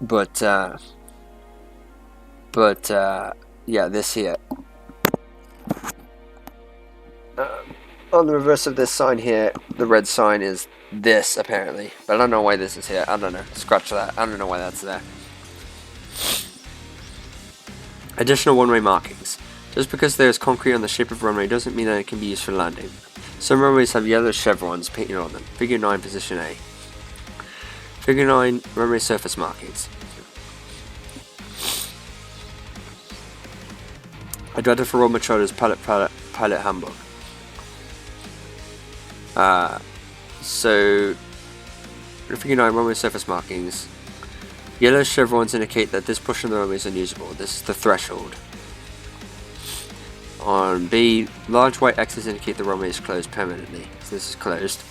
But yeah, this here. On the reverse of this sign here, the red sign is this, apparently. But I don't know why this is here. I don't know. Scratch that. I don't know why that's there. Additional one-way markings. Just because there is concrete on the shape of runway doesn't mean that it can be used for landing. Some runways have yellow chevrons painted on them. Figure 9, position A. Figure 9, runway surface markings. Adapted for Rod Machado's pilot handbook. So, figure 9, runway surface markings. Yellow chevrons indicate that this portion of the runway is unusable. This is the threshold. On B, large white X's indicate the runway is closed permanently. So this is closed.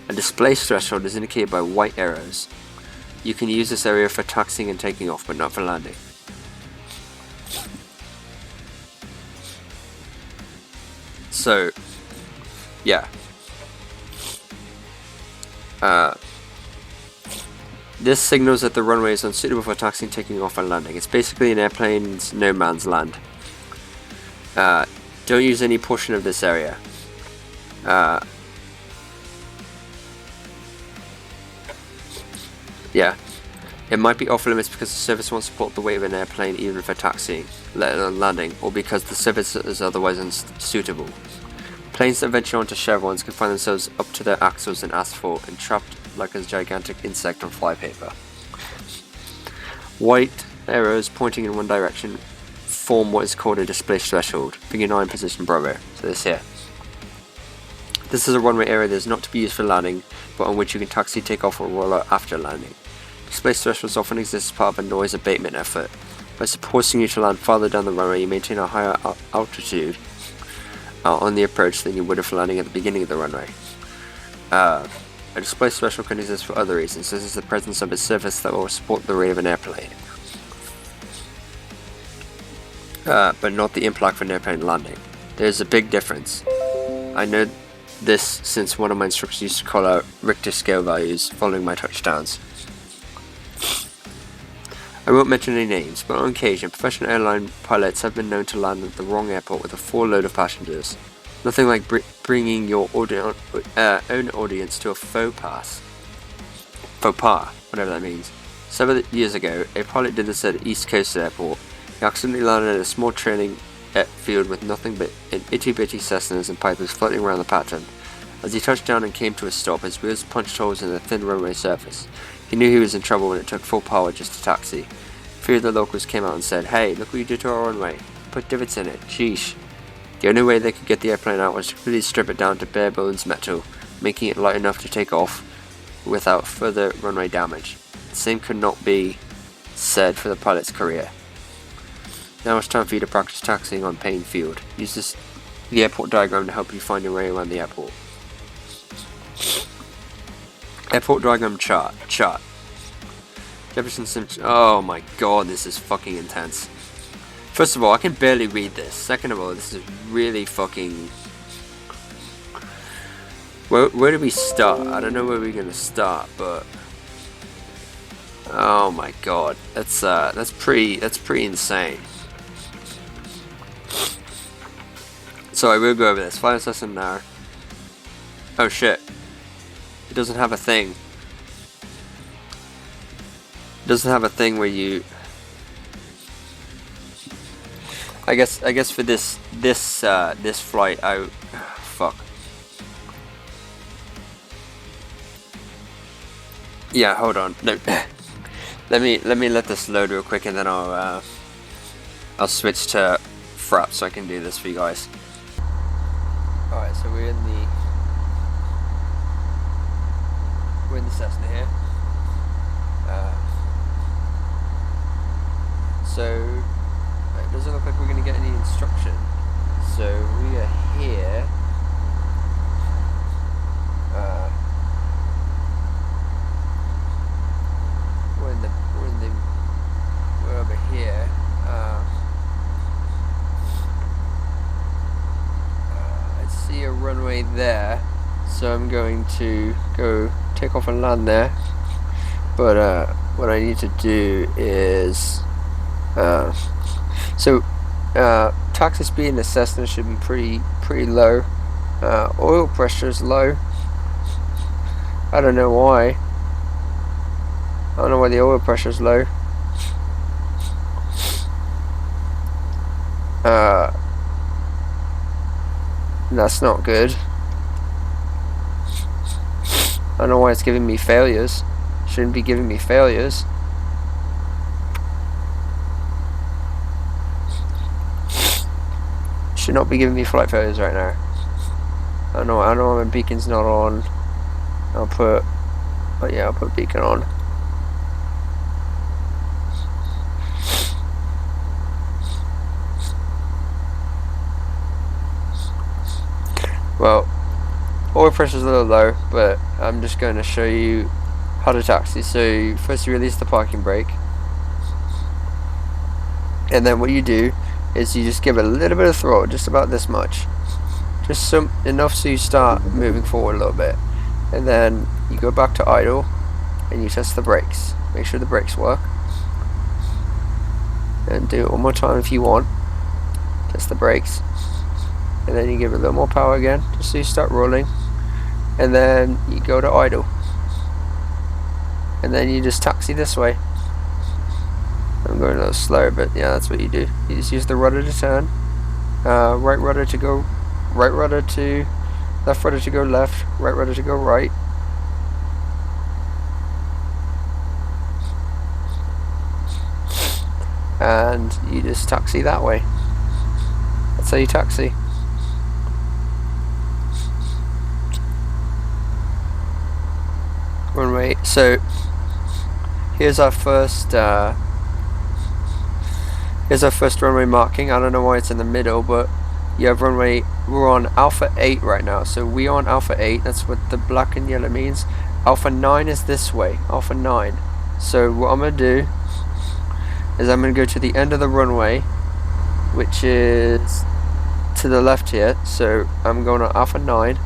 A displaced threshold is indicated by white arrows. You can use this area for taxiing and taking off, but not for landing. So, yeah. This signals that the runway is unsuitable for taxiing, taking off, and landing. It's basically an airplane's no man's land. Don't use any portion of this area. Yeah. It might be off limits because the surface won't support the weight of an airplane even for taxiing, let alone landing, or because the surface is otherwise unsuitable. Planes that venture onto chevrons can find themselves up to their axles in asphalt and trapped like a gigantic insect on flypaper. White arrows pointing in one direction form what is called a displaced threshold. Figure 9, position Bravo. So this here. This is a runway area that is not to be used for landing, but on which you can taxi, take off, or roll out after landing. Display thresholds often exist as part of a noise abatement effort. By forcing you to land farther down the runway, you maintain a higher altitude on the approach than you would if landing at the beginning of the runway. A display threshold can exist for other reasons, such as the presence of a surface that will support the rate of an airplane, but not the impact of an airplane landing. There's a big difference. I know this since one of my instructors used to call out Richter scale values following my touchdowns. I won't mention any names, but on occasion, professional airline pilots have been known to land at the wrong airport with a full load of passengers. Nothing like bringing your own audience to a faux pas, whatever that means. Several years ago, a pilot did this at East Coast Airport. He accidentally landed at a small training field with nothing but itty-bitty Cessnas and Pipers floating around the pattern. As he touched down and came to a stop, his wheels punched holes in the thin runway surface. He knew he was in trouble when it took full power just to taxi. A few of the locals came out and said, "Hey, look what you did to our runway. Put divots in it. Sheesh." The only way they could get the airplane out was to completely strip it down to bare bones metal, making it light enough to take off without further runway damage. The same could not be said for the pilot's career. Now it's time for you to practice taxiing on Payne Field. Use the airport diagram to help you find your way around the airport. Airport diagram chart. Jefferson Simpson. Oh my god, this is fucking intense. First of all, I can barely read this. Second of all, this is really fucking... Where do we start? I don't know where we're gonna start, but... Oh my god, that's pretty insane. So I will go over this. Flight assessment now. Oh shit. It doesn't have a thing. It doesn't have a thing where you... I guess for this flight, fuck. Yeah, hold on. No. let me let this load real quick, and then I'll switch to Frap so I can do this for you guys. Alright, so we're in the Cessna here. So it doesn't look like we're going to get any instruction. So we are here. We're over here. I see a runway there, so I'm going to go take off and land there. But what I need to do is taxi speed in the Cessna should be pretty low. Oil pressure is low. I don't know why. I don't know why the oil pressure is low. That's not good. I don't know why it's giving me failures. Shouldn't be giving me failures. Should not be giving me flight failures right now. I know my beacon's not on. I'll put beacon on. Well, oil pressure is a little low, but I'm just going to show you how to taxi. So first you release the parking brake, and then what you do is you just give it a little bit of throttle, just about this much, just enough so you start moving forward a little bit, and then you go back to idle and you test the brakes. Make sure the brakes work, and do it one more time if you want. Test the brakes, and then you give it a little more power again, just so you start rolling, and then you go to idle, and then you just taxi this way. I'm going a little slow, but yeah, that's what you do. You just use the rudder to turn, right rudder to go, right rudder to left, rudder to go left, right rudder to go right. And you just taxi that way. That's how you taxi. runway. So here's our first runway marking. I don't know why it's in the middle, but you have runway. We're on Alpha 8 right now, so we are on Alpha 8. That's what the black and yellow means. Alpha 9 is this way. Alpha 9. So what I'm gonna do is I'm gonna go to the end of the runway, which is to the left here. So I'm going on Alpha 9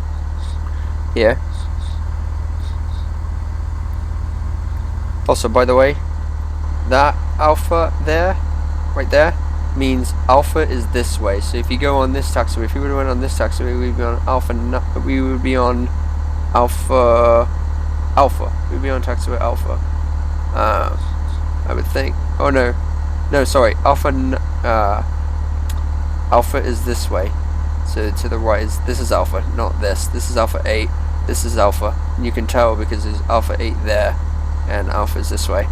here. Also, by the way, that Alpha there, right there, means Alpha is this way. So if you go on this taxiway, if you would have went on this taxiway, we'd be on Alpha. We would be on Alpha. We'd be on taxiway Alpha. I would think. Oh no, sorry. Alpha is this way. So to the right this is Alpha, not this. This is Alpha 8. This is Alpha. And you can tell because there's Alpha 8 there, and Alpha is this way.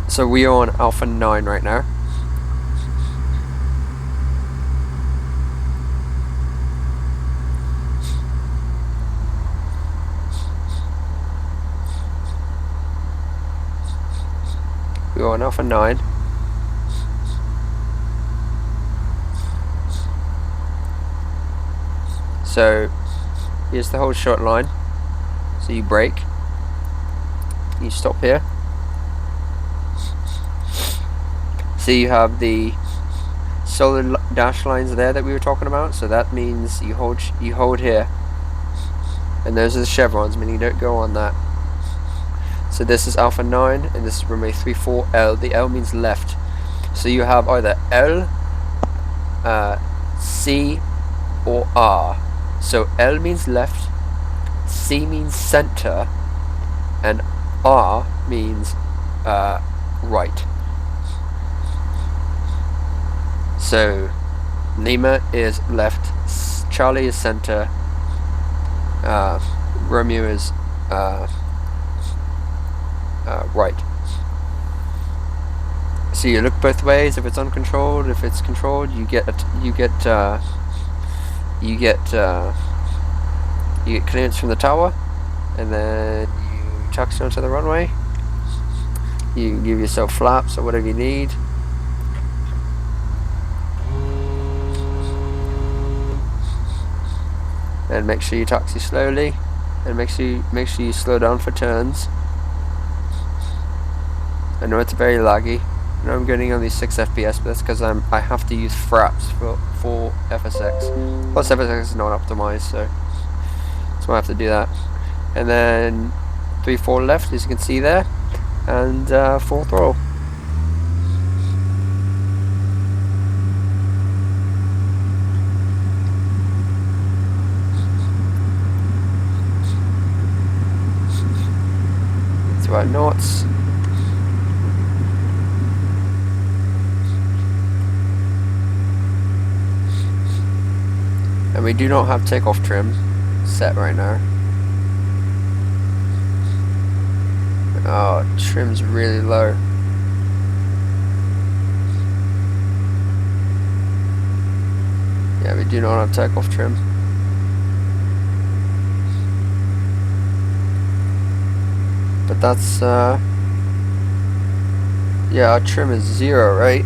So we are on Alpha 9 right now. We are on Alpha 9. So here's the whole short line. So you brake. You stop here. So you have the solid dash lines there that we were talking about. So that means you hold here, and those are the chevrons, meaning you don't go on that. So this is Alpha 9, and this is runway 34 L. The L means left. So you have either L, C, or R. So L means left, C means center, and R means right. So Lima is left, Charlie is center, Romeo is right. So you look both ways. If it's uncontrolled, if it's controlled, you get clearance from the tower, and then you taxi onto the runway. You give yourself flaps or whatever you need. And make sure you taxi slowly, and make sure you slow down for turns. I know it's very laggy. I know I'm getting only 6 FPS, but that's because I have to use fraps for FSX. Plus FSX is not optimized, so I have to do that. And then 3-4 left, as you can see there, and full throttle. Right knots. And we do not have takeoff trim set right now. Oh, trim's really low. Yeah, we do not have takeoff trim. But that's, yeah, our trim is 0, right?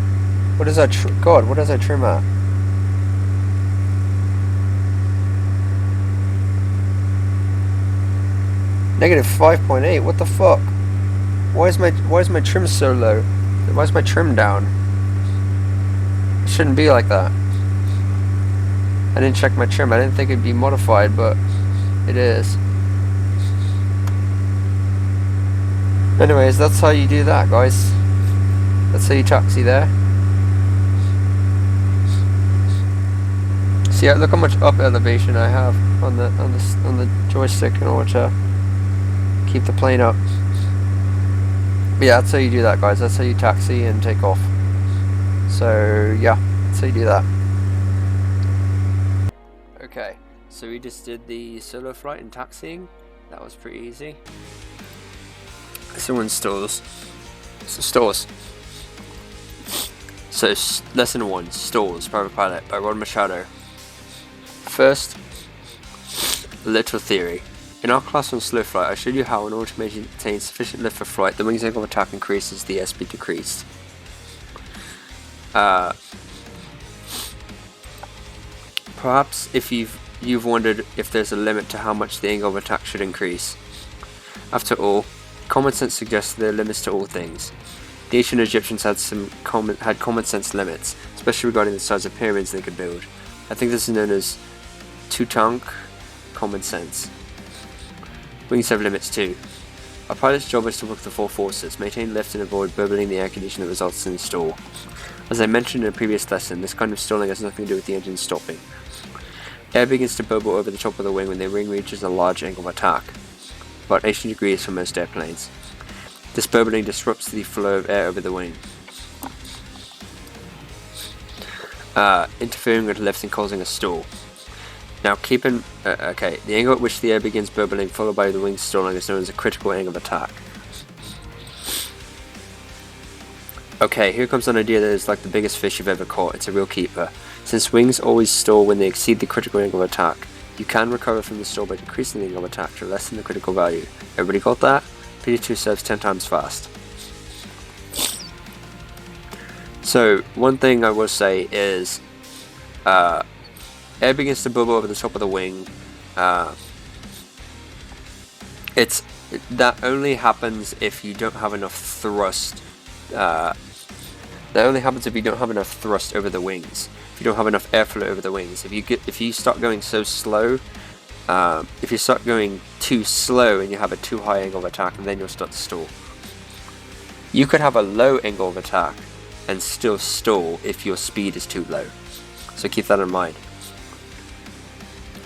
What is our God, what is our trim at? Negative 5.8, what the fuck? Why is my trim so low? Why is my trim down? It shouldn't be like that. I didn't check my trim. I didn't think it'd be modified, but it is. Anyways, that's how you do that, guys. That's how you taxi there. See, look how much up elevation I have on the joystick in order to keep the plane up. But yeah, that's how you do that, guys. That's how you taxi and take off. So yeah, that's how you do that. Okay, so we just did the solo flight and taxiing. That was pretty easy. So in stalls. So stalls. So lesson 1, Stalls, Private Pilot by Rod Machado. First, literal theory. In our class on slow flight, I showed you how in order to maintain sufficient lift for flight, the wing's angle of attack increases, the airspeed decreased. Perhaps if you've wondered if there's a limit to how much the angle of attack should increase. After all, common sense suggests there are limits to all things. The ancient Egyptians had common sense limits, especially regarding the size of pyramids they could build. I think this is known as Tutank common sense. Wings have limits too. A pilot's job is to work the four forces, maintain lift and avoid burbling the air condition that results in stall. As I mentioned in a previous lesson, this kind of stalling has nothing to do with the engine stopping. Air begins to burble over the top of the wing when the wing reaches a large angle of attack, about 80 degrees for most airplanes. This burbling disrupts the flow of air over the wing, interfering with lift and causing a stall. Now the angle at which the air begins burbling followed by the wing stalling is known as a critical angle of attack. Okay, here comes an idea that is like the biggest fish you've ever caught. It's a real keeper. Since wings always stall when they exceed the critical angle of attack, you can recover from the stall by decreasing the angle of attack to lessen the critical value. Everybody got that? PD2 serves 10 times fast. So, one thing I will say is, air begins to bubble over the top of the wing. That only happens if you don't have enough thrust. That only happens if you don't have enough thrust over the wings. If you don't have enough airflow over the wings. If you start going so slow, if you start going too slow and you have a too high angle of attack, then you'll start to stall. You could have a low angle of attack and still stall if your speed is too low. So keep that in mind.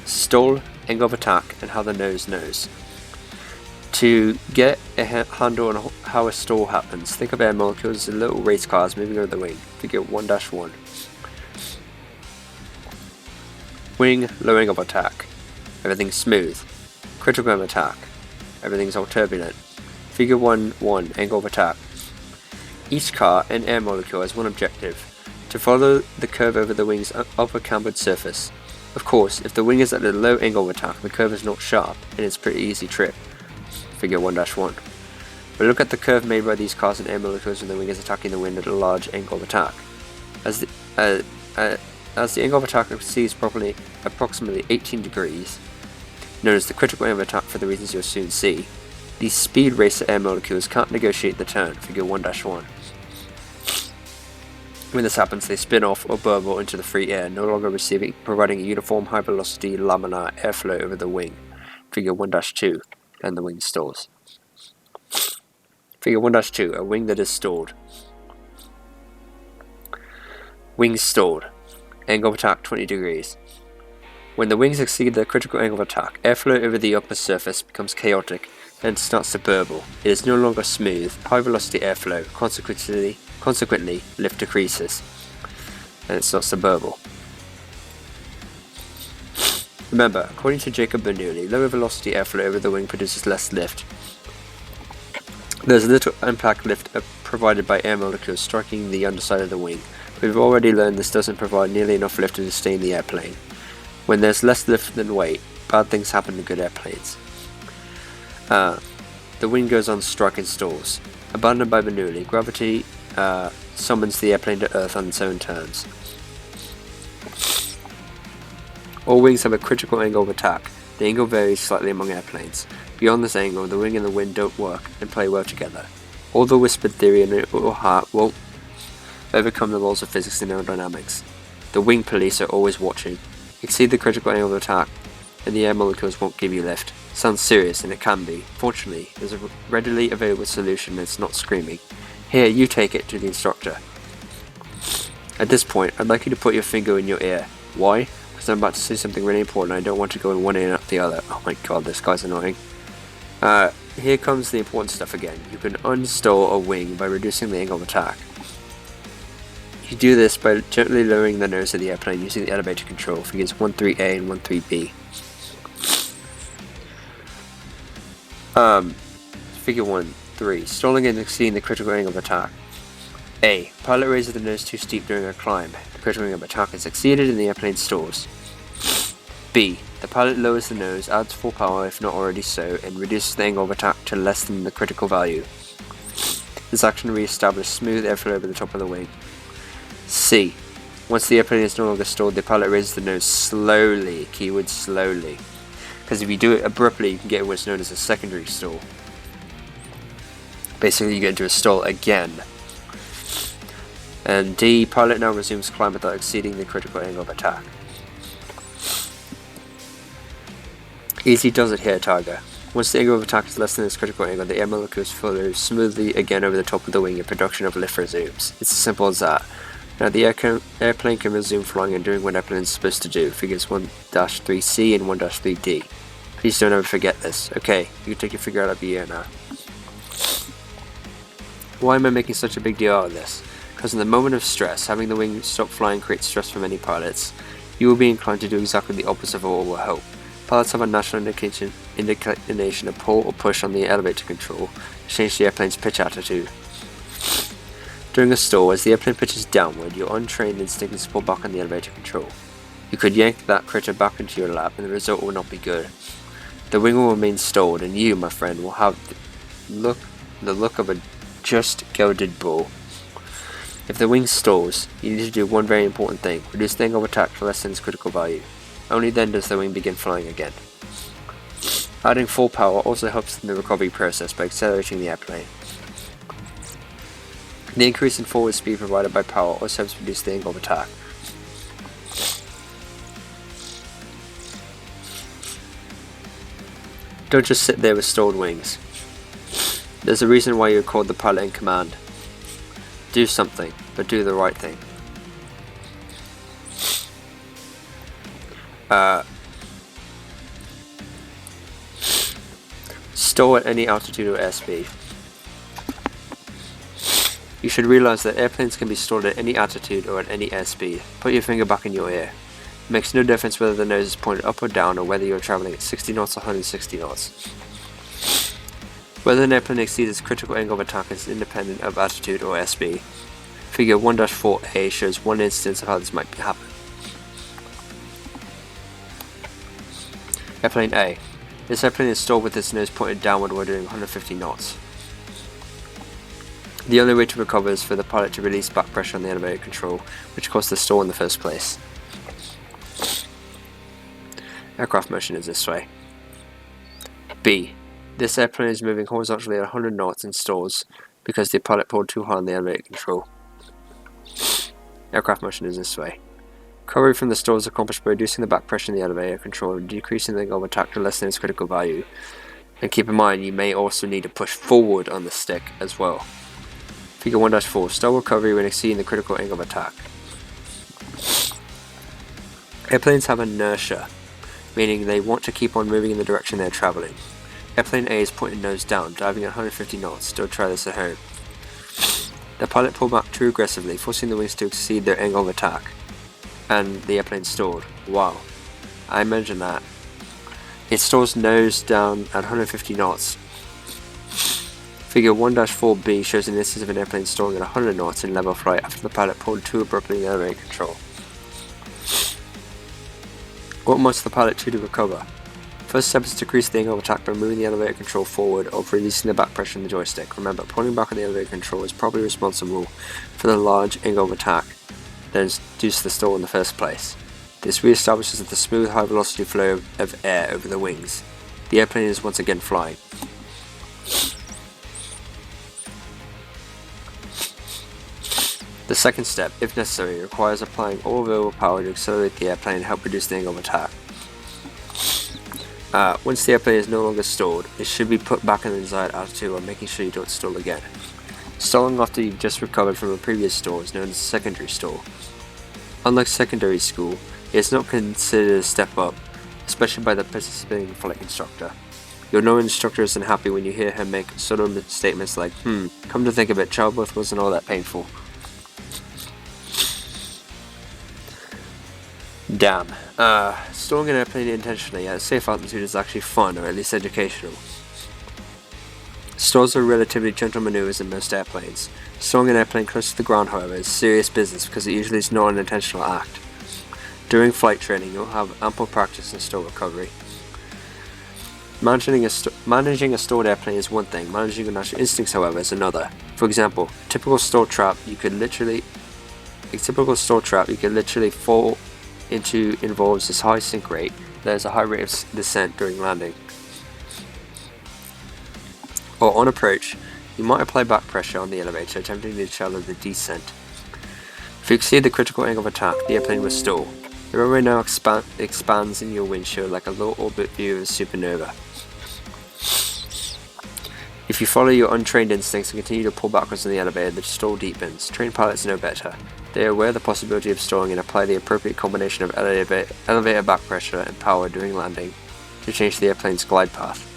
Stall, angle of attack, and how the nose knows. To get a handle on how a stall happens, think of air molecules as little race cars moving over the wing. Figure 1-1. Wing, low angle of attack. Everything's smooth. Critical angle of attack. Everything's all turbulent. Figure 1-1, angle of attack. Each car and air molecule has one objective: to follow the curve over the wing's upper cambered surface. Of course, if the wing is at a low angle of attack, the curve is not sharp, and it's a pretty easy trip. Figure 1-1. But look at the curve made by these cars and air molecules when the wing is attacking the wind at a large angle of attack. As the angle of attack exceeds approximately 18 degrees, known as the critical angle of attack for the reasons you'll soon see, these speed racer air molecules can't negotiate the turn. Figure 1-1. When this happens, they spin off or burble into the free air, no longer providing a uniform high-velocity laminar airflow over the wing. Figure 1-2, and the wing stalls. Figure 1-2, a wing that is stalled. Wings stalled. Angle of attack 20 degrees. When the wings exceed their critical angle of attack, airflow over the upper surface becomes chaotic and starts to burble. It is no longer smooth, high-velocity airflow, consequently, lift decreases, and it starts to burble. Remember, according to Jacob Bernoulli, lower velocity airflow over the wing produces less lift. There's little impact lift provided by air molecules striking the underside of the wing, but we've already learned this doesn't provide nearly enough lift to sustain the airplane. When there's less lift than weight, bad things happen to good airplanes. The wing goes on strike and stalls. Abandoned by Bernoulli, gravity summons the airplane to Earth on its own terms. All wings have a critical angle of attack. The angle varies slightly among airplanes. Beyond this angle, the wing and the wind don't work and play well together. All the whispered theory in your heart won't overcome the laws of physics and aerodynamics. The wing police are always watching. Exceed the critical angle of attack, and the air molecules won't give you lift. Sounds serious, and it can be. Fortunately, there's a readily available solution that's not screaming. Here, you take it to the instructor. At this point, I'd like you to put your finger in your ear. Why? Because I'm about to say something really important. I don't want to go in one ear and out the other. Oh my god, this guy's annoying. Here comes the important stuff again. You can unstall a wing by reducing the angle of attack. You do this by gently lowering the nose of the airplane using the elevator control, figures 13A and 13B. Figure 1-3. Stalling and exceeding the critical angle of attack. A. Pilot raises the nose too steep during a climb. The critical angle of attack is exceeded and the airplane stalls. B. The pilot lowers the nose, adds full power if not already so, and reduces the angle of attack to less than the critical value. This action re-establishes smooth airflow over the top of the wing. C. Once the airplane is no longer stalled, the pilot raises the nose slowly, keyword slowly, because if you do it abruptly you can get what's known as a secondary stall. Basically you get into a stall again. And D. Pilot now resumes climb without exceeding the critical angle of attack. Easy does it here, Tiger. Once the angle of attack is less than its critical angle, the air molecules flow smoothly again over the top of the wing and production of lift resumes. It's as simple as that. Now the airplane can resume flying and doing what airplane is supposed to do, figures 1-3C and 1-3D. Please don't ever forget this. Okay, you can take your figure out of your ear now. Why am I making such a big deal out of this? Because in the moment of stress, having the wing stop flying creates stress for many pilots. You will be inclined to do exactly the opposite of what will help. Pilots have a natural inclination to pull or push on the elevator control to change the airplane's pitch attitude. During a stall, as the airplane pitches downward, your untrained instinct is to pull back on the elevator control. You could yank that critter back into your lap and the result will not be good. The wing will remain stalled and you, my friend, will have the look of a just gelded bull. If the wing stalls, you need to do one very important thing: reduce the angle of attack to less than its critical value. Only then does the wing begin flying again. Adding full power also helps in the recovery process by accelerating the airplane. The increase in forward speed provided by power also helps reduce the angle of attack. Don't just sit there with stalled wings. There's a reason why you're called the pilot in command. Do something, but do the right thing. Stall at any altitude or airspeed. You should realize that airplanes can be stalled at any altitude or at any airspeed. Put your finger back in your ear. It makes no difference whether the nose is pointed up or down or whether you're traveling at 60 knots or 160 knots. Whether an airplane exceeds its critical angle of attack is independent of altitude or airspeed. Figure 1-4A shows one instance of how this might happen. Airplane A. This airplane is stalled with its nose pointed downward while doing 150 knots. The only way to recover is for the pilot to release back pressure on the elevator control, which caused the stall in the first place. Aircraft motion is this way. B. This airplane is moving horizontally at 100 knots and stalls because the pilot pulled too hard on the elevator control. Aircraft motion is this way. Recovery from the stall is accomplished by reducing the back pressure in the elevator control and decreasing the angle of attack to less than its critical value. And keep in mind, you may also need to push forward on the stick as well. Figure 1-4. Stall recovery when exceeding the critical angle of attack. Airplanes have inertia, meaning they want to keep on moving in the direction they're traveling. Airplane A is pointed nose down, diving at 150 knots. Don't try this at home. The pilot pulled back too aggressively, forcing the wings to exceed their angle of attack. And the airplane stalled. Wow. I imagine that. It stalls nose down at 150 knots. Figure 1-4B shows an instance of an airplane stalling at 100 knots in level flight after the pilot pulled too abruptly in the elevator control. What must the pilot do to recover? First step is to decrease the angle of attack by moving the elevator control forward or releasing the back pressure on the joystick. Remember, pulling back on the elevator control is probably responsible for the large angle of attack that induced the stall in the first place. This re-establishes the smooth high velocity flow of air over the wings. The airplane is once again flying. The second step, if necessary, requires applying all available power to accelerate the airplane and help reduce the angle of attack. Once the airplane is no longer stalled, it should be put back in the desired altitude while making sure you don't stall again. Stalling after you've just recovered from a previous stall is known as a secondary stall. Unlike secondary school, it is not considered a step up, especially by the participating flight instructor. You'll know an instructor isn't happy when you hear her make subtle statements like, come to think of it, childbirth wasn't all that painful. Damn. Stalling an airplane intentionally at a safe altitude is actually fun, or at least educational. Stalls are relatively gentle maneuvers in most airplanes. Stalling an airplane close to the ground, however, is serious business because it usually is not an intentional act. During flight training, you'll have ample practice in stall recovery. Managing a stalled airplane is one thing, managing your natural instincts, however, is another. For example, a typical stall trap you could literally fall into involves this high sink rate. There's a high rate of descent during landing. Or on approach, you might apply back pressure on the elevator, attempting to shallow the descent. If you exceed the critical angle of attack, the airplane will stall. The runway now expands in your windshield like a low orbit view of a supernova. If you follow your untrained instincts and continue to pull backwards in the elevator, the stall deepens. Trained pilots know better. They are aware of the possibility of stalling and apply the appropriate combination of elevator back pressure and power during landing to change the airplane's glide path.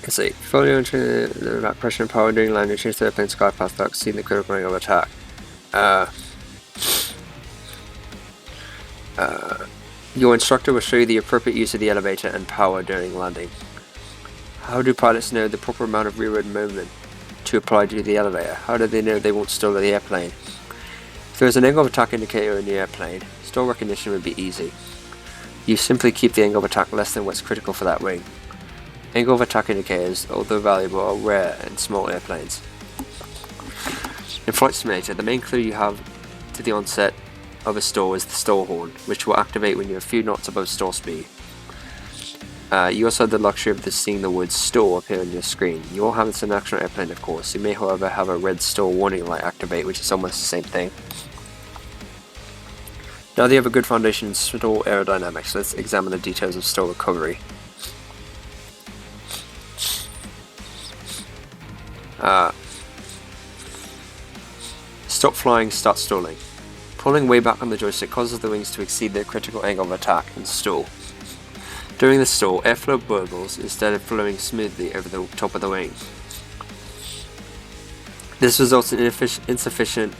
Let's see. Follow into the back pressure and power during landing, change the airplane's glide path without exceeding the critical angle of attack. Your instructor will show you the appropriate use of the elevator and power during landing. How do pilots know the proper amount of rearward movement to apply to the elevator? How do they know they won't stall the airplane? If there is an angle of attack indicator in the airplane, stall recognition would be easy. You simply keep the angle of attack less than what's critical for that wing. Angle of attack indicators, although valuable, are rare in small airplanes. In Flight Simulator, the main clue you have to the onset of a stall is the stall horn, which will activate when you're a few knots above stall speed. You also have the luxury of seeing the word stall appear on your screen. You won't have this in an actual airplane, of course. You may, however, have a red stall warning light activate, which is almost the same thing. Now that you have a good foundation in stall aerodynamics, let's examine the details of stall recovery. Stop flying, start stalling. Pulling way back on the joystick causes the wings to exceed their critical angle of attack and stall. During the stall, airflow burbles instead of flowing smoothly over the top of the wing. This results in insufficient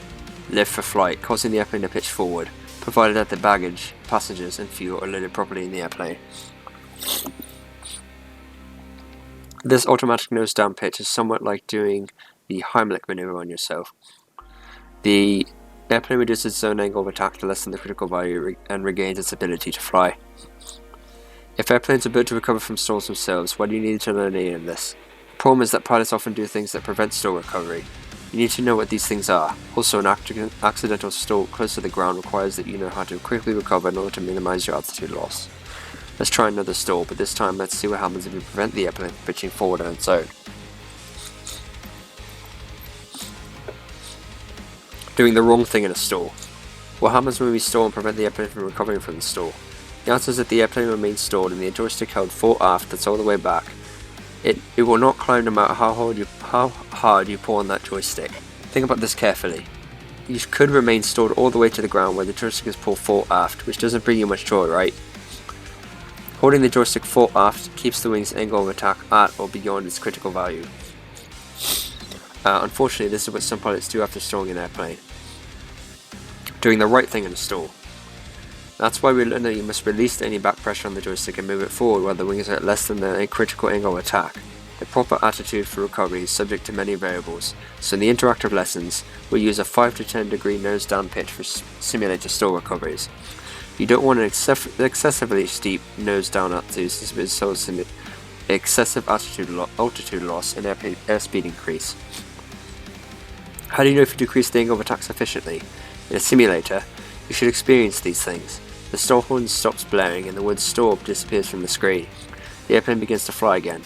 lift for flight, causing the airplane to pitch forward, provided that the baggage, passengers and fuel are loaded properly in the airplane. This automatic nose down pitch is somewhat like doing the Heimlich maneuver on yourself. The airplane reduces its own angle of attack to less than the critical value and regains its ability to fly. If airplanes are built to recover from stalls themselves, why do you need to learn any of this? The problem is that pilots often do things that prevent stall recovery. You need to know what these things are. Also, an accidental stall close to the ground requires that you know how to quickly recover in order to minimize your altitude loss. Let's try another stall, but this time let's see what happens if you prevent the airplane from pitching forward on its own. Doing the wrong thing in a stall. What happens when we stall and prevent the airplane from recovering from the stall? The answer is that the airplane remains stalled and the joystick held fore aft that's all the way back. It will not climb no matter how hard you pull on that joystick. Think about this carefully. You could remain stalled all the way to the ground where the joystick is pulled fore aft, which doesn't bring you much joy, right? Holding the joystick fore aft keeps the wing's angle of attack at or beyond its critical value. Unfortunately, this is what some pilots do after stalling an airplane. Doing the right thing in a stall. That's why we learn that you must release any back pressure on the joystick and move it forward while the wings are at less than the critical angle of attack. The proper attitude for recovery is subject to many variables, so in the interactive lessons, we'll use a 5 to 10 degree nose down pitch for simulator stall recoveries. You don't want an excessively steep nose down altitude since it results in excessive altitude loss and airspeed increase. How do you know if you decrease the angle of attack sufficiently? In a simulator, you should experience these things. The stall horn stops blaring and the word stall disappears from the screen. The airplane begins to fly again.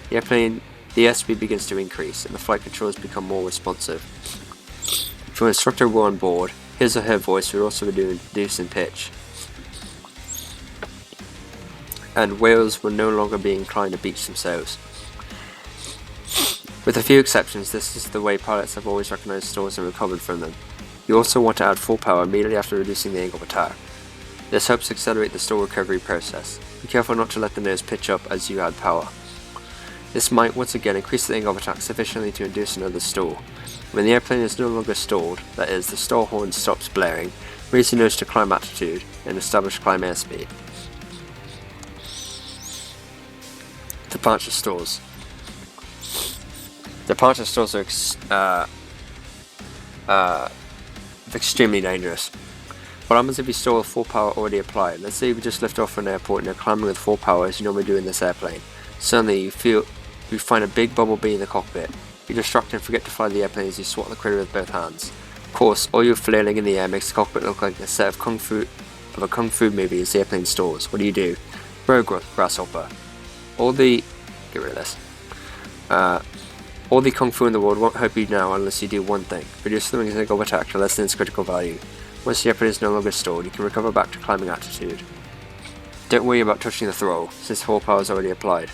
The airspeed begins to increase and the flight controls become more responsive. If your instructor were on board, his or her voice would also reduce in pitch. And whales will no longer be inclined to beach themselves. With a few exceptions, this is the way pilots have always recognized stalls and recovered from them. You also want to add full power immediately after reducing the angle of attack. This helps accelerate the stall recovery process. Be careful not to let the nose pitch up as you add power. This might once again increase the angle of attack sufficiently to induce another stall. When the airplane is no longer stalled, that is, the stall horn stops blaring, raise your nose to climb altitude, and establish climb airspeed. Departure stalls. Departure stalls are extremely dangerous. What happens if you stall with full power already applied? Let's say you just lift off from an airport and you're climbing with full power as you normally do in this airplane. Suddenly you find a big bumblebee in the cockpit. You distract and forget to fly the airplane as you swat the critter with both hands. Of course, all your flailing in the air makes the cockpit look like a set of a kung fu movie as the airplane stalls. What do? Rogue grasshopper. Get rid of this. All the kung fu in the world won't help you now unless you do one thing: reduce the wing's angle of attack to lessen its critical value. Once the airplane is no longer stalled, you can recover back to climbing altitude. Don't worry about touching the throttle, since full power is already applied.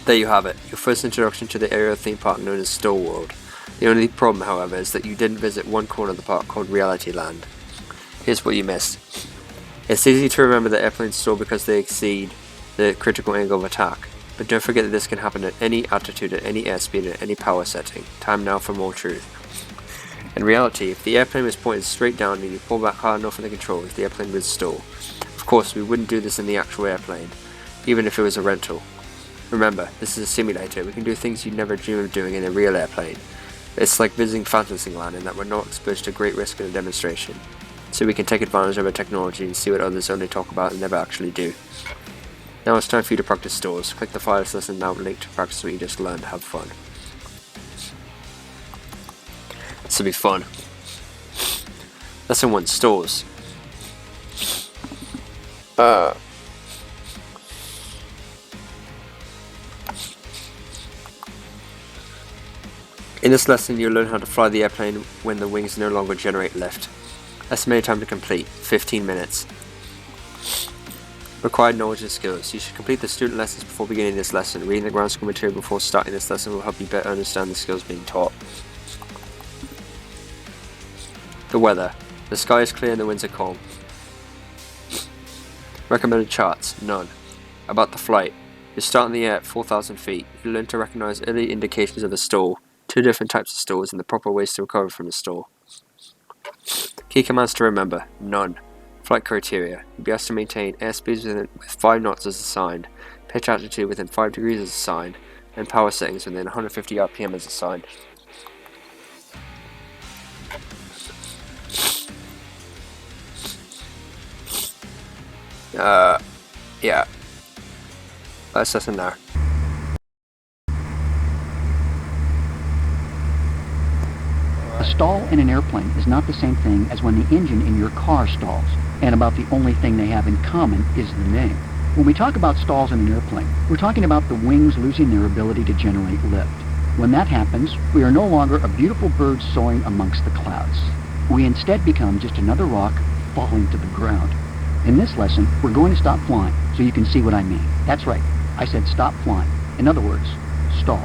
There you have it, your first introduction to the aerial theme park known as Stall World. The only problem, however, is that you didn't visit one corner of the park called Reality Land. Here's what you missed. It's easy to remember that airplanes stall because they exceed the critical angle of attack, but don't forget that this can happen at any altitude, at any airspeed, at any power setting. Time now for more truth. In reality, if the airplane was pointed straight down and you pull back hard enough on the controls, the airplane would stall. Of course, we wouldn't do this in the actual airplane, even if it was a rental. Remember, this is a simulator. We can do things you'd never dream of doing in a real airplane. It's like visiting Fantasyland in that we're not exposed to great risk in a demonstration, so we can take advantage of our technology and see what others only talk about and never actually do. Now it's time for you to practice stalls. Click the Fire Lesson now link to practice what you just learned. Have fun. This will be fun. Lesson 1, stalls. In this lesson you'll learn how to fly the airplane when the wings no longer generate lift. Estimated time to complete, 15 minutes. Required knowledge and skills. You should complete the student lessons before beginning this lesson. Reading the ground school material before starting this lesson will help you better understand the skills being taught. The weather. The sky is clear and the winds are calm. Recommended charts. None. About the flight. You start in the air at 4,000 feet. You learn to recognize early indications of a stall, 2 different types of stalls, and the proper ways to recover from a stall. Key commands to remember. None. Flight criteria. You'll be asked to maintain airspeeds with 5 knots as assigned, pitch altitude within 5 degrees as assigned, and power settings within 150 RPM as assigned. Yeah. Let's listen now. A stall in an airplane is not the same thing as when the engine in your car stalls, and about the only thing they have in common is the name. When we talk about stalls in an airplane, we're talking about the wings losing their ability to generate lift. When that happens, we are no longer a beautiful bird soaring amongst the clouds. We instead become just another rock falling to the ground. In this lesson, we're going to stop flying, so you can see what I mean. That's right, I said stop flying. In other words, stall.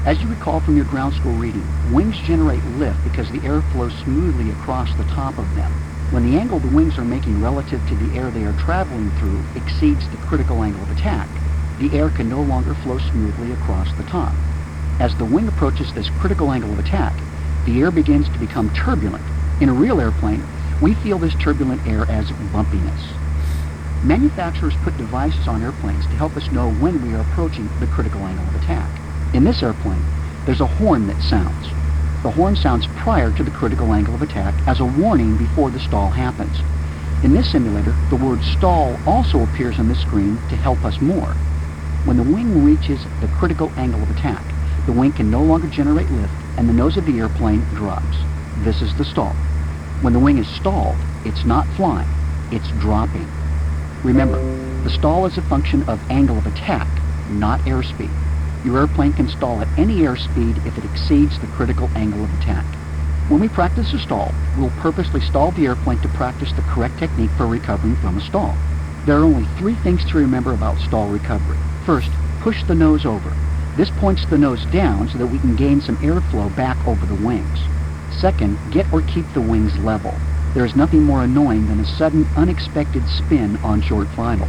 As you recall from your ground school reading, wings generate lift because the air flows smoothly across the top of them. When the angle the wings are making relative to the air they are traveling through exceeds the critical angle of attack, the air can no longer flow smoothly across the top. As the wing approaches this critical angle of attack, the air begins to become turbulent. In a real airplane, we feel this turbulent air as bumpiness. Manufacturers put devices on airplanes to help us know when we are approaching the critical angle of attack. In this airplane, there's a horn that sounds. The horn sounds prior to the critical angle of attack as a warning before the stall happens. In this simulator, the word stall also appears on the screen to help us more. When the wing reaches the critical angle of attack, the wing can no longer generate lift and the nose of the airplane drops. This is the stall. When the wing is stalled, it's not flying, it's dropping. Remember, the stall is a function of angle of attack, not airspeed. Your airplane can stall at any airspeed if it exceeds the critical angle of attack. When we practice a stall, we'll purposely stall the airplane to practice the correct technique for recovering from a stall. There are only 3 things to remember about stall recovery. First, push the nose over. This points the nose down so that we can gain some airflow back over the wings. Second, get or keep the wings level. There is nothing more annoying than a sudden, unexpected spin on short final.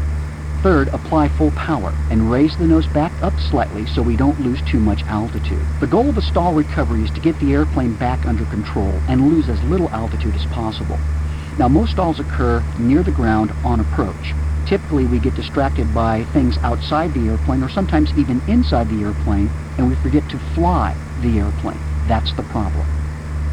Third, apply full power and raise the nose back up slightly so we don't lose too much altitude. The goal of a stall recovery is to get the airplane back under control and lose as little altitude as possible. Now, most stalls occur near the ground on approach. Typically, we get distracted by things outside the airplane or sometimes even inside the airplane, and we forget to fly the airplane. That's the problem.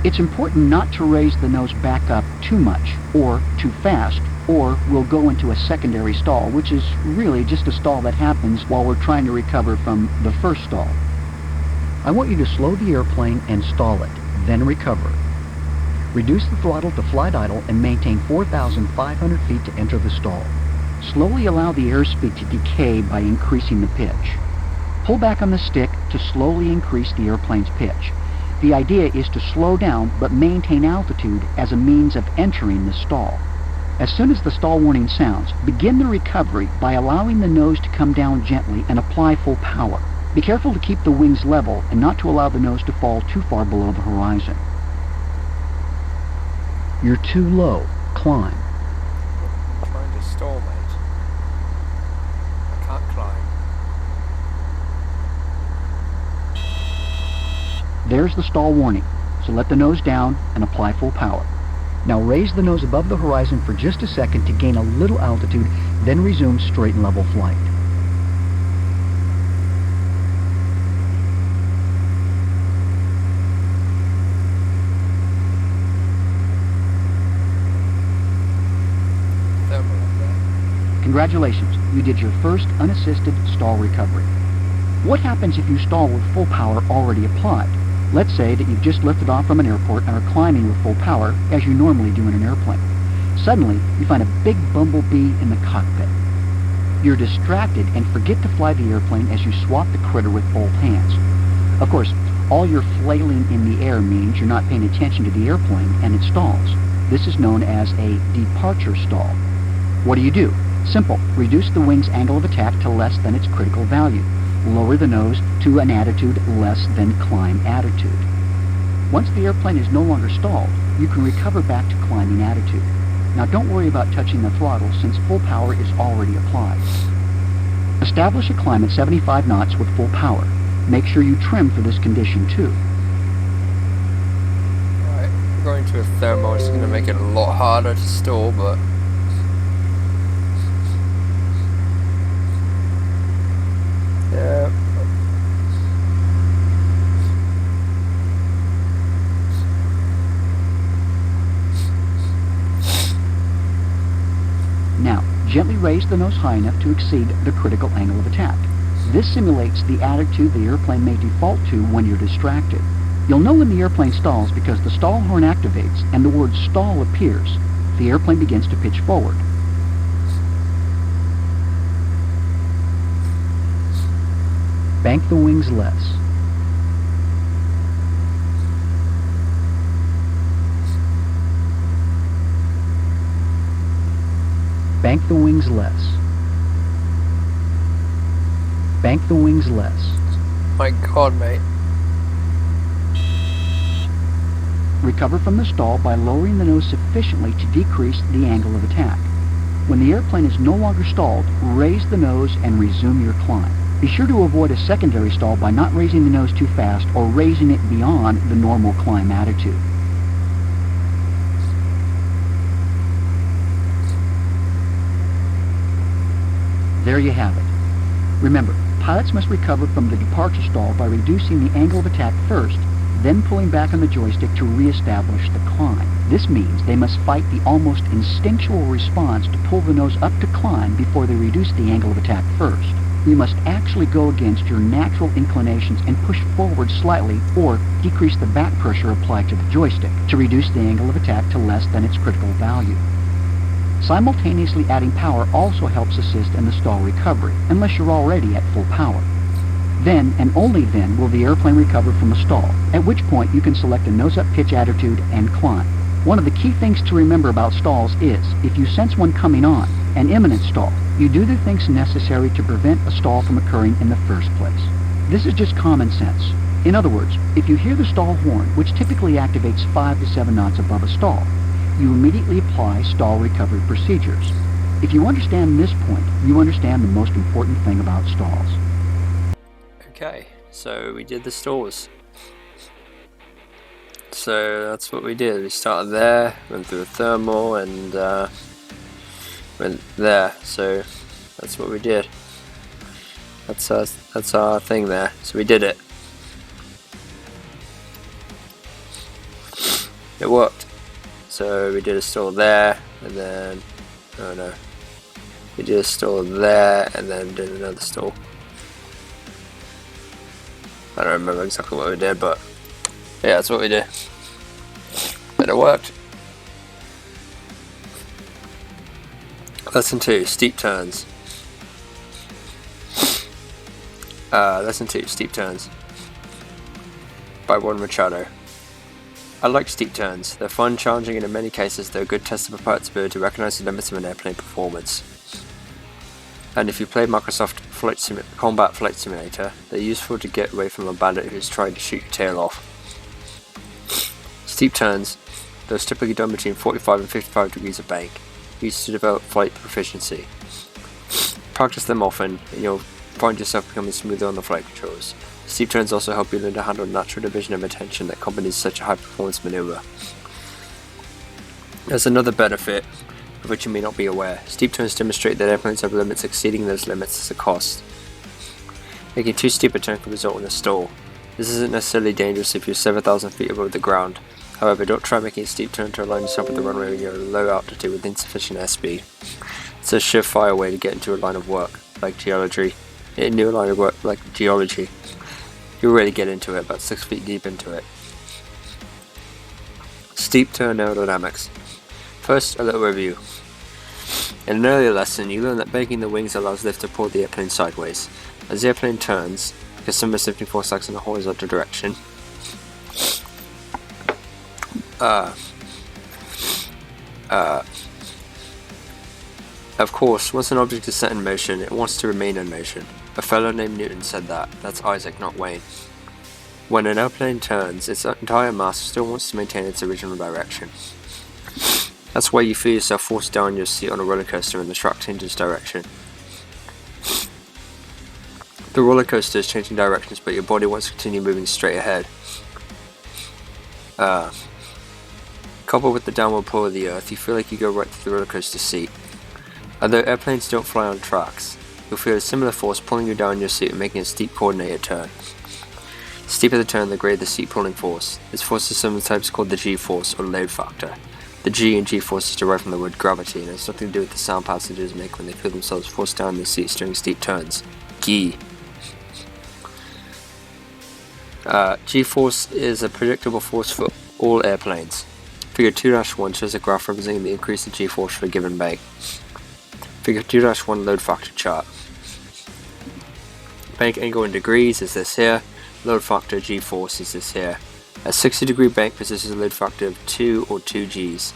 It's important not to raise the nose back up too much or too fast, or we'll go into a secondary stall, which is really just a stall that happens while we're trying to recover from the first stall. I want you to slow the airplane and stall it, then recover. Reduce the throttle to flight idle and maintain 4,500 feet to enter the stall. Slowly allow the airspeed to decay by increasing the pitch. Pull back on the stick to slowly increase the airplane's pitch. The idea is to slow down but maintain altitude as a means of entering the stall. As soon as the stall warning sounds, begin the recovery by allowing the nose to come down gently and apply full power. Be careful to keep the wings level and not to allow the nose to fall too far below the horizon. You're too low. Climb. I'm trying to stall, mate. I can't climb. There's the stall warning, so let the nose down and apply full power. Now raise the nose above the horizon for just a second to gain a little altitude, then resume straight and level flight. Congratulations, you did your first unassisted stall recovery. What happens if you stall with full power already applied? Let's say that you've just lifted off from an airport and are climbing with full power, as you normally do in an airplane. Suddenly, you find a big bumblebee in the cockpit. You're distracted and forget to fly the airplane as you swat the critter with both hands. Of course, all your flailing in the air means you're not paying attention to the airplane and it stalls. This is known as a departure stall. What do? Simple. Reduce the wing's angle of attack to less than its critical value. Lower the nose to an attitude less than climb attitude. Once the airplane is no longer stalled, you can recover back to climbing attitude. Now don't worry about touching the throttle since full power is already applied. Establish a climb at 75 knots with full power. Make sure you trim for this condition too. Right, going to a thermal is going to make it a lot harder to stall, but yeah. Now, gently raise the nose high enough to exceed the critical angle of attack. This simulates the attitude the airplane may default to when you're distracted. You'll know when the airplane stalls because the stall horn activates and the word stall appears. The airplane begins to pitch forward. Bank the wings less. Bank the wings less. Bank the wings less. My God, mate. Recover from the stall by lowering the nose sufficiently to decrease the angle of attack. When the airplane is no longer stalled, raise the nose and resume your climb. Be sure to avoid a secondary stall by not raising the nose too fast or raising it beyond the normal climb attitude. There you have it. Remember, pilots must recover from the departure stall by reducing the angle of attack first, then pulling back on the joystick to re-establish the climb. This means they must fight the almost instinctual response to pull the nose up to climb before they reduce the angle of attack first. You must actually go against your natural inclinations and push forward slightly or decrease the back pressure applied to the joystick to reduce the angle of attack to less than its critical value. Simultaneously adding power also helps assist in the stall recovery, unless you're already at full power. Then, and only then, will the airplane recover from a stall, at which point you can select a nose-up pitch attitude and climb. One of the key things to remember about stalls is, if you sense one coming on, an imminent stall, you do the things necessary to prevent a stall from occurring in the first place. This is just common sense. In other words, if you hear the stall horn, which typically activates 5 to 7 knots above a stall, you immediately apply stall recovery procedures. If you understand this point, you understand the most important thing about stalls. Okay, so we did the stalls. So that's what we did. We started there, went through a thermal, and went there. So that's what we did. That's our thing there. So we did it. It worked. So we did a stall there, and then oh no, we did a stall there, and then did another stall. I don't remember exactly what we did, but yeah, that's what we did. And it worked. Lesson 2, steep turns. Lesson 2, steep turns. By Rod Machado. I like steep turns. They're fun, challenging, and in many cases they're a good test of a pilot's ability to recognize the limits of an airplane performance. And if you play Microsoft Combat Flight Simulator, they're useful to get away from a bandit who's trying to shoot your tail off. Steep turns, those typically done between 45 and 55 degrees of bank, used to develop flight proficiency. Practice them often, and you'll find yourself becoming smoother on the flight controls. Steep turns also help you learn to handle natural division of attention that accompanies such a high-performance maneuver. There's another benefit, of which you may not be aware. Steep turns demonstrate that airplanes have limits exceeding those limits as a cost. Making too steep a turn can result in a stall. This isn't necessarily dangerous if you're 7,000 feet above the ground. However, don't try making a steep turn to align yourself with the runway when you're at a low altitude with insufficient airspeed. It's a surefire way to get into a line of work, like geology. You'll really get into it, about 6 feet deep into it. Steep turn aerodynamics. First, a little review. In an earlier lesson, you learned that banking the wings allows lift to pull the airplane sideways. As the airplane turns, because some lifting force acts in a horizontal direction, of course, once an object is set in motion, it wants to remain in motion. A fellow named Newton said that. That's Isaac, not Wayne. When an airplane turns, its entire mass still wants to maintain its original direction. That's why you feel yourself forced down your seat on a roller coaster in the shark changes direction. The roller coaster is changing directions, but your body wants to continue moving straight ahead. Coupled with the downward pull of the earth, you feel like you go right through the roller coaster seat. Although airplanes don't fly on tracks, you'll feel a similar force pulling you down your seat and making a steep coordinated turn. The steeper the turn, the greater the seat pulling force. This force is sometimes called the G-force or load factor. The G in G-force is derived from the word gravity and has nothing to do with the sound passengers make when they feel themselves forced down their seats during steep turns. G. G-force is a predictable force for all airplanes. Figure 2-1 shows a graph representing the increase in G-force for a given bank. Figure 2-1 load factor chart. Bank angle in degrees is this here. Load factor G-force is this here. A 60-degree bank possesses a load factor of 2 or 2 Gs.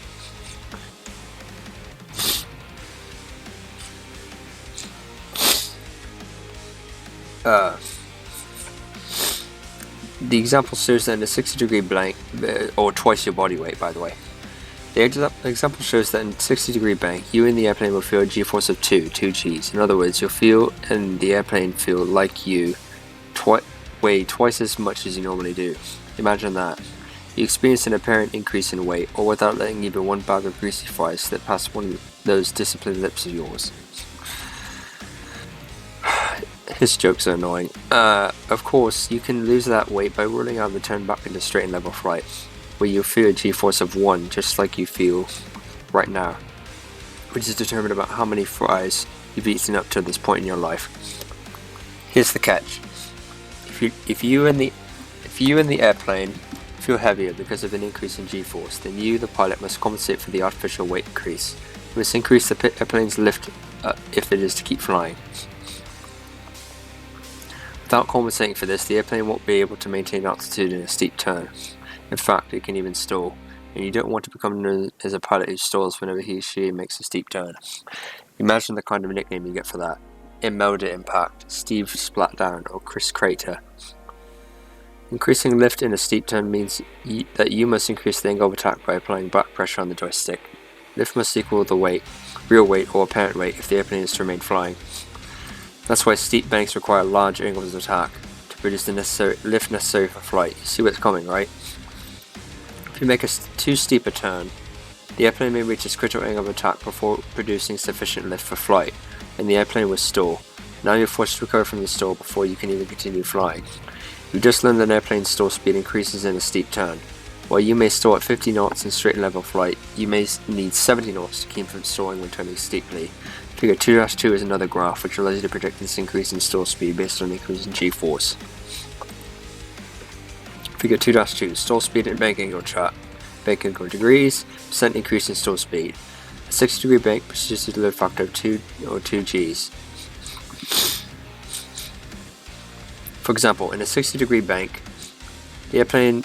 The example shows that in a 60-degree bank, or twice your body weight, by the way. The example shows that in a 60-degree bank, you and the airplane will feel a G-force of 2 Gs. In other words, you'll feel and the airplane feel like you weigh twice as much as you normally do. Imagine that. You experience an apparent increase in weight, all without letting even one bag of greasy fries slip past one of those disciplined lips of yours. His jokes are annoying. Of course, you can lose that weight by rolling out of the turn back into straight and level flight, where you'll feel a G-force of 1, just like you feel right now, which is determined about how many fries you've eaten up to this point in your life. Here's the catch. If you and the airplane feel heavier because of an increase in G-force, then you, the pilot, must compensate for the artificial weight increase. You must increase the airplane's lift if it is to keep flying. Without compensating for this, the airplane won't be able to maintain altitude in a steep turn. In fact, it can even stall, and you don't want to become known as a pilot who stalls whenever he or she makes a steep turn. Imagine the kind of nickname you get for that. Imelda Impact, Steve Splatdown, or Chris Crater. Increasing lift in a steep turn means that you must increase the angle of attack by applying back pressure on the joystick. Lift must equal the weight. real weight or apparent weight if the airplane is to remain flying. That's why steep banks require large angles of attack to produce the necessary lift necessary for flight. You see what's coming, right? If you make a too steep a turn, the airplane may reach its critical angle of attack before producing sufficient lift for flight, and the airplane will stall. Now you're forced to recover from the stall before you can even continue flying. You just learned that an airplane's stall speed increases in a steep turn. While you may stall at 50 knots in straight and level flight, you may need 70 knots to keep from stalling when turning steeply. Figure 2-2 is another graph which allows you to predict this increase in stall speed based on the increase in g-force. Figure 2-2, stall speed and bank angle chart. Bank angle degrees, percent increase in stall speed. A 60-degree bank produces a load factor of 2 Gs. For example, in a 60-degree bank, the airplane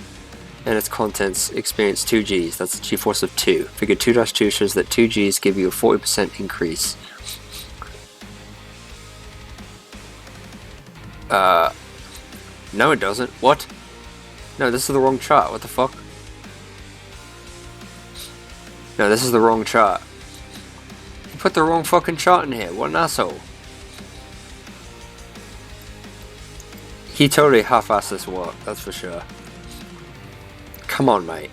and its contents experience 2 Gs, that's a g-force of 2. Figure 2-2 shows that 2 Gs give you a 40% increase. No it doesn't. What? No, this is the wrong chart. What the fuck? No, this is the wrong chart. You put the wrong fucking chart in here. What an asshole. He totally half-assed this work, that's for sure. Come on, mate.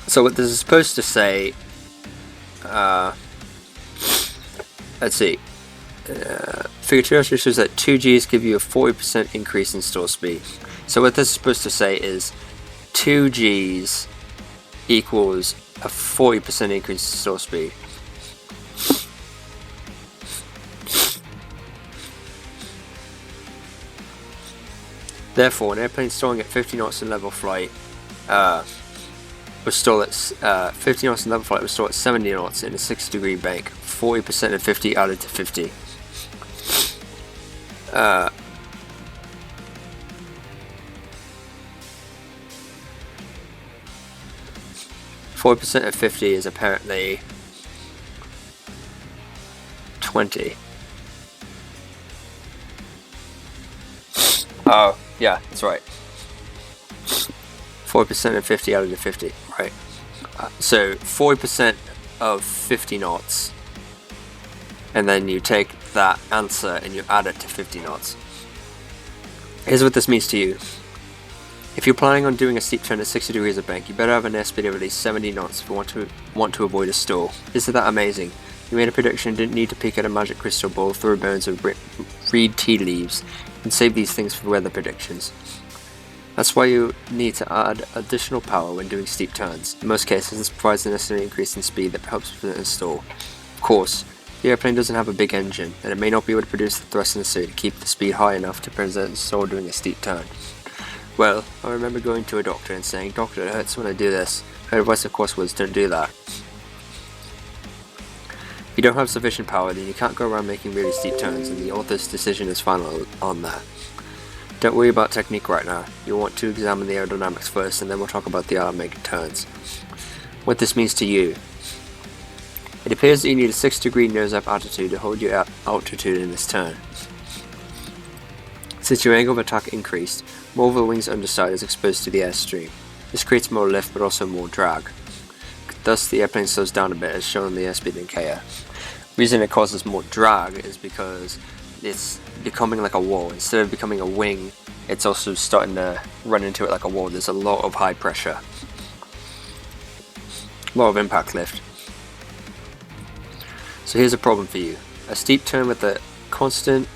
So what this is supposed to say, let's see. Figure 2 shows that 2 Gs give you a 40% increase in stall speed. So what this is supposed to say is 2 Gs equals a 40% increase in stall speed. Therefore, an airplane stalling at 50 knots in level flight was stall at 50 knots in level flight was stall at 70 knots in a 60-degree bank. 40% of 50 added to 50. 40% of 50 is apparently 20. Oh, yeah, that's right. 40% of 50 added to 50, right. So 40% of 50 knots, and then you take that answer and you add it to 50 knots. Here's what this means to you. If you're planning on doing a steep turn at 60 degrees of bank, you better have an airspeed of at least 70 knots if you want to avoid a stall. Isn't that amazing? You made a prediction, didn't need to peek at a magic crystal ball, throw bones, or read tea leaves, and save these things for weather predictions. That's why you need to add additional power when doing steep turns. In most cases, this provides the necessary increase in speed that helps prevent a stall. Of course, the airplane doesn't have a big engine, and it may not be able to produce the thrust necessary to keep the speed high enough to prevent a stall during a steep turn. Well, I remember going to a doctor and saying, "Doctor, it hurts when I do this." Her advice of course was, "Don't do that." If you don't have sufficient power, then you can't go around making really steep turns, and the author's decision is final on that. Don't worry about technique right now. You'll want to examine the aerodynamics first, and then we'll talk about the art of making turns. What this means to you. It appears that you need a 6-degree nose-up attitude to hold your altitude in this turn. Since your angle of attack increased, more of the wing's underside is exposed to the airstream. This creates more lift but also more drag. Thus the airplane slows down a bit as shown in the airspeed indicator. The reason it causes more drag is because it's becoming like a wall. Instead of becoming a wing, it's also starting to run into it like a wall. There's a lot of high pressure. A lot of impact lift. So here's a problem for you. A steep turn with a constant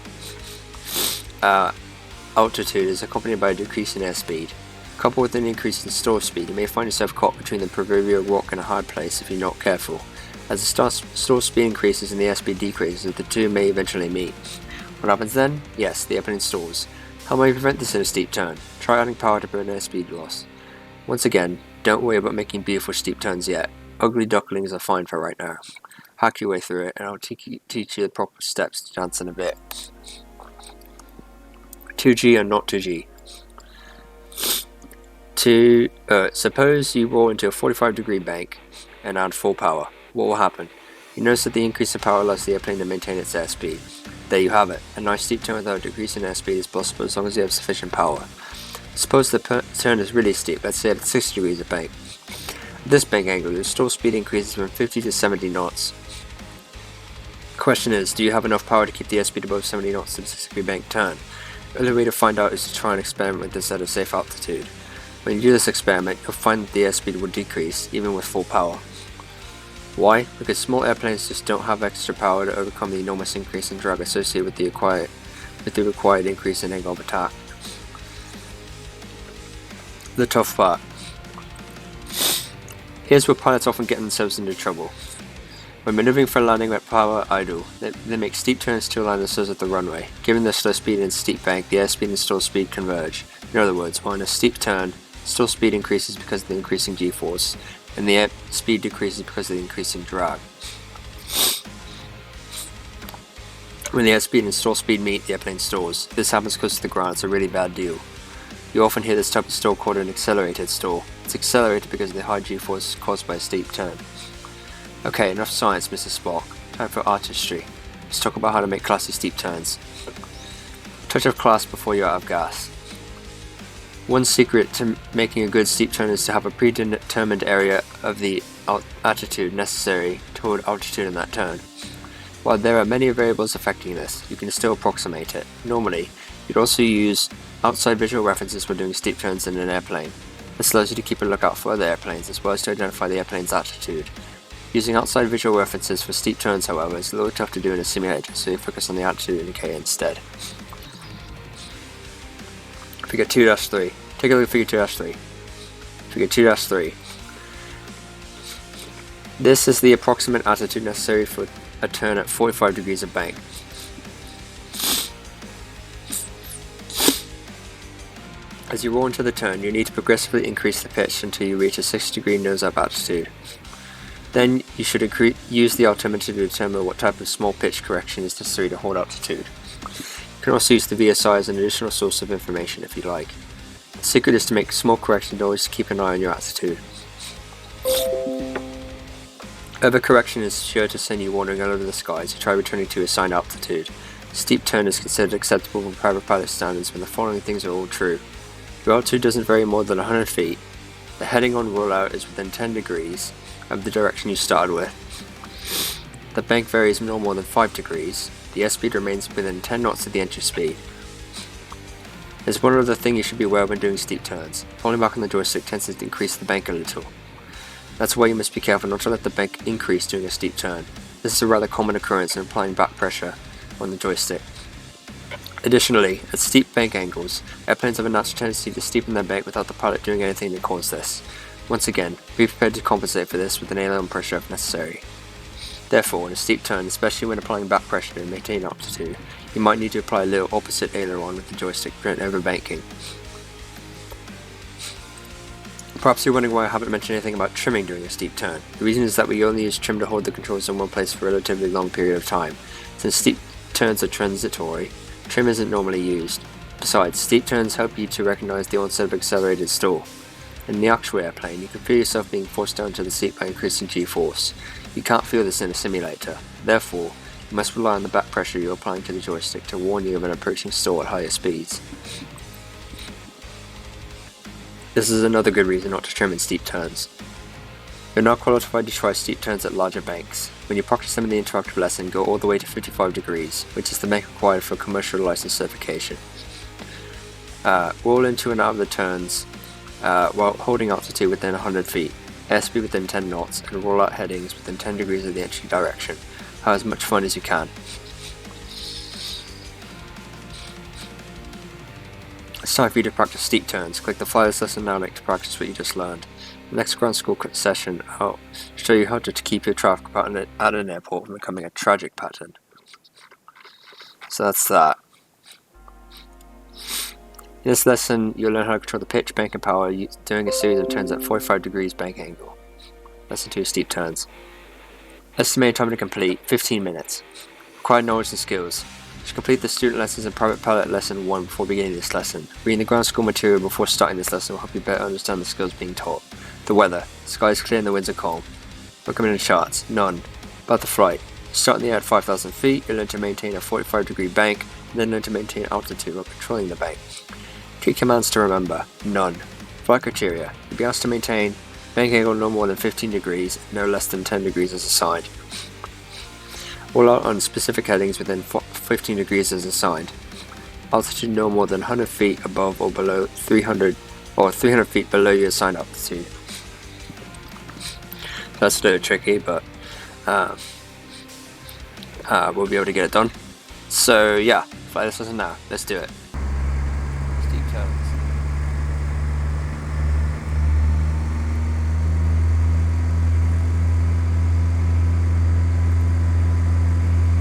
altitude is accompanied by a decrease in airspeed. Coupled with an increase in stall speed, you may find yourself caught between the proverbial rock and a hard place if you're not careful. As the stall speed increases and the airspeed decreases, the two may eventually meet. What happens then? Yes, the airplane stalls. How may you prevent this in a steep turn? Try adding power to prevent airspeed loss. Once again, don't worry about making beautiful steep turns yet. Ugly ducklings are fine for right now. Hack your way through it, and I'll teach you the proper steps to dance in a bit. 2G or not 2G. Suppose you roll into a 45-degree bank and add full power. What will happen? You notice that the increase of power allows the airplane to maintain its airspeed. There you have it. A nice steep turn without a decrease in airspeed is possible as long as you have sufficient power. Suppose the turn is really steep, let's say at 60 degrees of bank. At this bank angle, your stall speed increases from 50 to 70 knots. The question is, do you have enough power to keep the airspeed above 70 knots to the 60-degree bank turn? The only way to find out is to try and experiment with this at a safe altitude. When you do this experiment, you'll find that the airspeed will decrease, even with full power. Why? Because small airplanes just don't have extra power to overcome the enormous increase in drag associated with the required increase in angle of attack. The tough part. Here's where pilots often get themselves into trouble. When maneuvering for landing with power idle, they make steep turns to align themselves with the runway. Given the slow speed and steep bank, the airspeed and stall speed converge. In other words, while in a steep turn, stall speed increases because of the increasing g-force, and the airspeed decreases because of the increasing drag. When the airspeed and stall speed meet, the airplane stalls. This happens close to the ground, it's a really bad deal. You often hear this type of stall called an accelerated stall. It's accelerated because of the high g-force caused by a steep turn. Okay, enough science, Mr. Spock. Time for artistry. Let's talk about how to make classy steep turns. Touch of class before you're out of gas. One secret to making a good steep turn is to have a predetermined area of the attitude necessary to hold altitude in that turn. While there are many variables affecting this, you can still approximate it. Normally, you'd also use outside visual references for doing steep turns in an airplane. This allows you to keep a lookout for other airplanes as well as to identify the airplane's attitude. Using outside visual references for steep turns, however, is a little tough to do in a simulator, so you focus on the attitude indicator instead. Figure 2-3. Take a look at Figure 2-3. Figure 2-3. This is the approximate attitude necessary for a turn at 45 degrees of bank. As you roll into the turn, you need to progressively increase the pitch until you reach a 60-degree nose-up attitude. Then you should use the altimeter to determine what type of small pitch correction is necessary to hold altitude. You can also use the VSI as an additional source of information if you like. The secret is to make small corrections and always keep an eye on your attitude. Overcorrection is sure to send you wandering all over the sky, so try returning to assigned altitude. Steep turn is considered acceptable from private pilot standards when the following things are all true. Your altitude doesn't vary more than 100 feet. The heading on rollout is within 10 degrees of the direction you started with. The bank varies no more than 5 degrees. The airspeed remains within 10 knots of the entry speed. There's one other thing you should be aware of when doing steep turns. Holding back on the joystick tends to increase the bank a little. That's why you must be careful not to let the bank increase during a steep turn. This is a rather common occurrence in applying back pressure on the joystick. Additionally, at steep bank angles, airplanes have a natural tendency to steepen their bank without the pilot doing anything to cause this. Once again, be prepared to compensate for this with an aileron pressure if necessary. Therefore, in a steep turn, especially when applying back pressure to maintain altitude, you might need to apply a little opposite aileron with the joystick to prevent overbanking. Perhaps you're wondering why I haven't mentioned anything about trimming during a steep turn. The reason is that we only use trim to hold the controls in one place for a relatively long period of time. Since steep turns are transitory, trim isn't normally used. Besides, steep turns help you to recognize the onset of accelerated stall. In the actual airplane, you can feel yourself being forced down to the seat by increasing g-force. You can't feel this in a simulator. Therefore, you must rely on the back pressure you're applying to the joystick to warn you of an approaching stall at higher speeds. This is another good reason not to trim in steep turns. You're now qualified to try steep turns at larger banks. When you practice them in the interactive lesson, go all the way to 55 degrees, which is the bank required for commercial license certification. Roll into and out of the turns while holding altitude within 100 feet, airspeed within 10 knots, and roll out headings within 10 degrees of the entry direction. Have as much fun as you can. It's time for you to practice steep turns. Click the Flyers Lesson Now link to practice what you just learned. The next ground school session, I'll show you how to keep your traffic pattern at an airport from becoming a tragic pattern. So that's that. In this lesson, you'll learn how to control the pitch, bank, and power doing a series of turns at 45 degrees bank angle. Lesson 2, steep turns. Estimated time to complete, 15 minutes. Required knowledge and skills. You should complete the student lessons in private pilot lesson 1 before beginning this lesson. Reading the ground school material before starting this lesson will help you better understand the skills being taught. The weather. The sky is clear and the winds are calm. Recommended charts. None. About the flight. Start in the air at 5,000 feet, you'll learn to maintain a 45 degree bank, and then learn to maintain altitude while controlling the bank. Key commands to remember. None. Flight criteria. You'll be asked to maintain Bank angle no more than 15 degrees, no less than 10 degrees as assigned. All out on specific headings within 15 degrees as assigned. Altitude no more than 100 feet above or below 300 feet below your assigned altitude. That's a little tricky, but we'll be able to get it done. So yeah, fly this lesson now. Let's do it. Steep turns.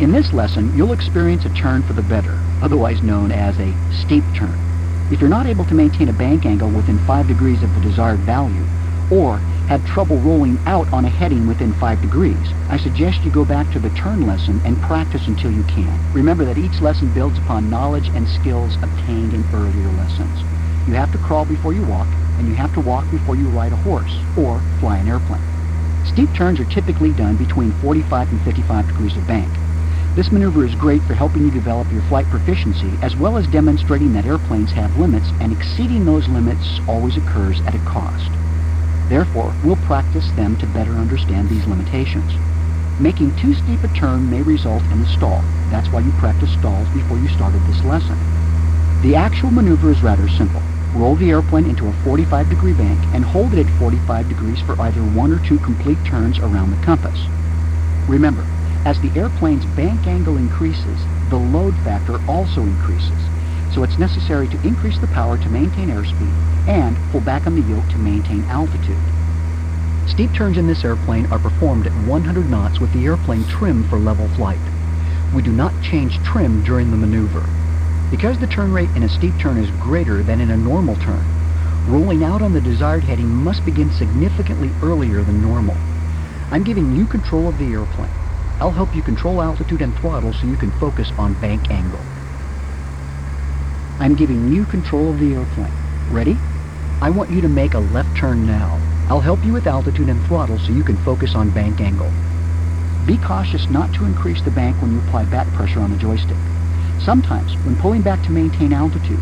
In this lesson, you'll experience a turn for the better, otherwise known as a steep turn. If you're not able to maintain a bank angle within 5 degrees of the desired value, or have trouble rolling out on a heading within 5 degrees, I suggest you go back to the turn lesson and practice until you can. Remember that each lesson builds upon knowledge and skills obtained in earlier lessons. You have to crawl before you walk, and you have to walk before you ride a horse, or fly an airplane. Steep turns are typically done between 45 and 55 degrees of bank. This maneuver is great for helping you develop your flight proficiency, as well as demonstrating that airplanes have limits, and exceeding those limits always occurs at a cost. Therefore, we'll practice them to better understand these limitations. Making too steep a turn may result in a stall. That's why you practice stalls before you started this lesson. The actual maneuver is rather simple. Roll the airplane into a 45-degree bank and hold it at 45 degrees for either 1 or 2 complete turns around the compass. Remember, as the airplane's bank angle increases, the load factor also increases, so it's necessary to increase the power to maintain airspeed and pull back on the yoke to maintain altitude. Steep turns in this airplane are performed at 100 knots with the airplane trimmed for level flight. We do not change trim during the maneuver. Because the turn rate in a steep turn is greater than in a normal turn, rolling out on the desired heading must begin significantly earlier than normal. I'm giving you control of the airplane. I'll help you control altitude and throttle so you can focus on bank angle. I'm giving you control of the airplane. Ready? I want you to make a left turn now. I'll help you with altitude and throttle so you can focus on bank angle. Be cautious not to increase the bank when you apply back pressure on the joystick. Sometimes, when pulling back to maintain altitude,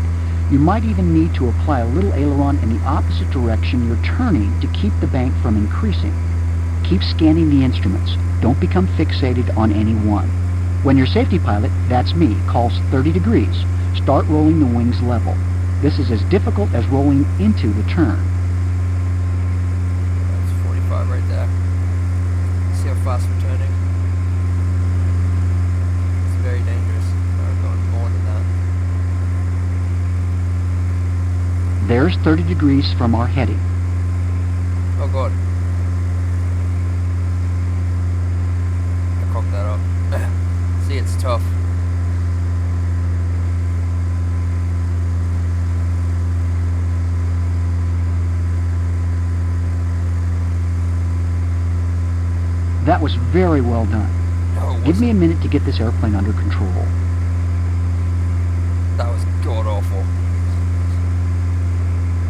you might even need to apply a little aileron in the opposite direction you're turning to keep the bank from increasing. Keep scanning the instruments. Don't become fixated on any one. When your safety pilot, that's me, calls 30 degrees, start rolling the wings level. This is as difficult as rolling into the turn. That's 45 right there. See how fast we're turning? It's very dangerous. I'm going more than that. There's 30 degrees from our heading. Oh god. I cocked that up. See, it's tough. That was very well done. No, it Give me a wasn't. minute to get this airplane under control. That was god awful.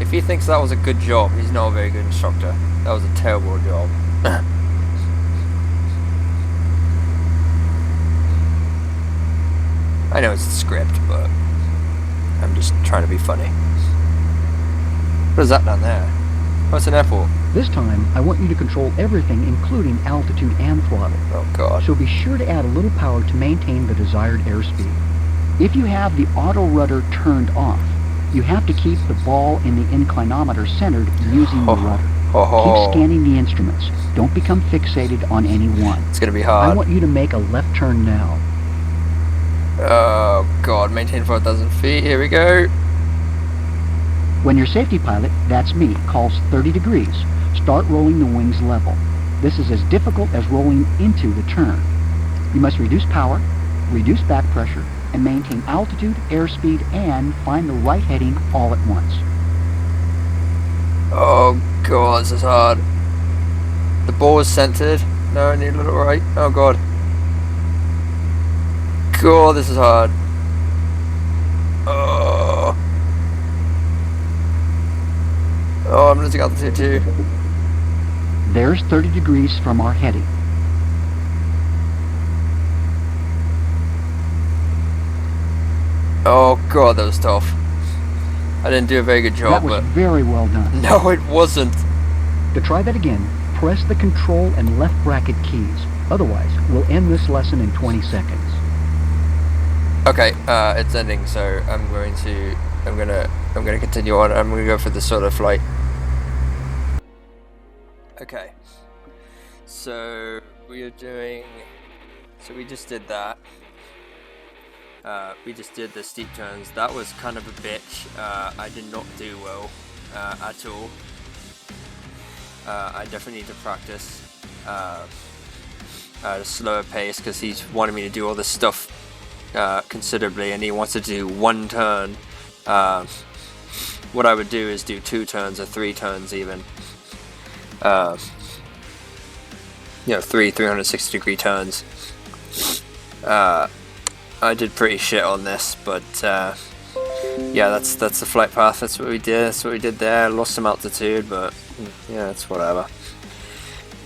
If he thinks that was a good job, he's not a very good instructor. That was a terrible job. I know it's a script, but I'm just trying to be funny. What is that down there? Oh, it's an airport. This time, I want you to control everything, including altitude and throttle. Oh god. So be sure to add a little power to maintain the desired airspeed. If you have the auto rudder turned off, you have to keep the ball in the inclinometer centered using the rudder. Keep scanning the instruments. Don't become fixated on any one. It's gonna be hard. I want you to make a left turn now. Oh god, maintain 4,000 feet, here we go. When your safety pilot, that's me, calls 30 degrees, start rolling the wings level. This is as difficult as rolling into the turn. You must reduce power, reduce back pressure, and maintain altitude, airspeed, and find the right heading all at once. Oh god, this is hard. The ball is centered. No, I need a little right. Oh god. God, this is hard. Oh. Oh, I'm losing altitude too. There's 30 degrees from our heading. Oh god, that was tough. I didn't do a very good job, That was but very well done. no, it wasn't. To try that again, press the control and left bracket keys. Otherwise, we'll end this lesson in 20 seconds. Okay, it's ending, so I'm gonna continue on. I'm gonna go for the solo flight. Okay, so we just did that. We just did the steep turns. That was kind of a bitch. I did not do well at all. I definitely need to practice at a slower pace, because he's wanted me to do all this stuff considerably, and he wants to do one turn. What I would do is do 2 turns or 3 turns even. 360 degree turns. I did pretty shit on this, but yeah, that's the flight path. That's what we did. That's what we did there. Lost some altitude, but yeah, it's whatever.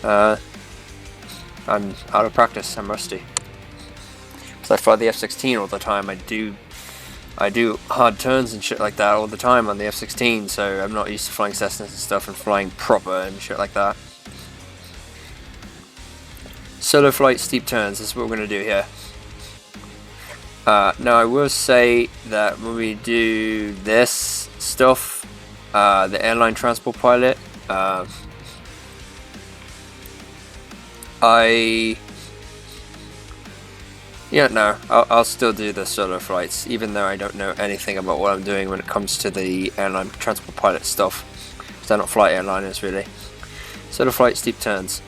I'm out of practice. I'm rusty. Because I fly the F-16 all the time. I do hard turns and shit like that all the time on the F-16, so I'm not used to flying Cessnas and stuff and flying proper and shit like that. Solo flight, steep turns. This is what we're going to do here. Now I will say that when we do this stuff, the airline transport pilot, I'll still do the solo flights, even though I don't know anything about what I'm doing when it comes to the airline transport pilot stuff, because I don't fly airliners really. Solo flight, steep turns.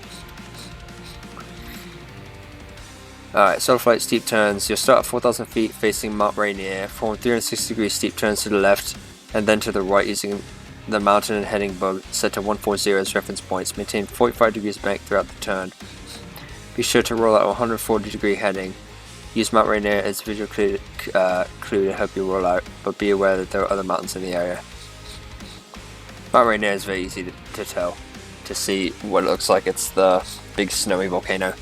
Alright, solo flight, steep turns. You'll start at 4,000 feet facing Mount Rainier, form 360 degree steep turns to the left and then to the right using the mountain and heading bug set to 140 as reference points. Maintain 45 degrees bank throughout the turn. Be sure to roll out a 140 degree heading. Use Mount Rainier as visual clue to help you roll out, but be aware that there are other mountains in the area. Mount Rainier is very easy to tell, to see what it looks like. It's the big snowy volcano.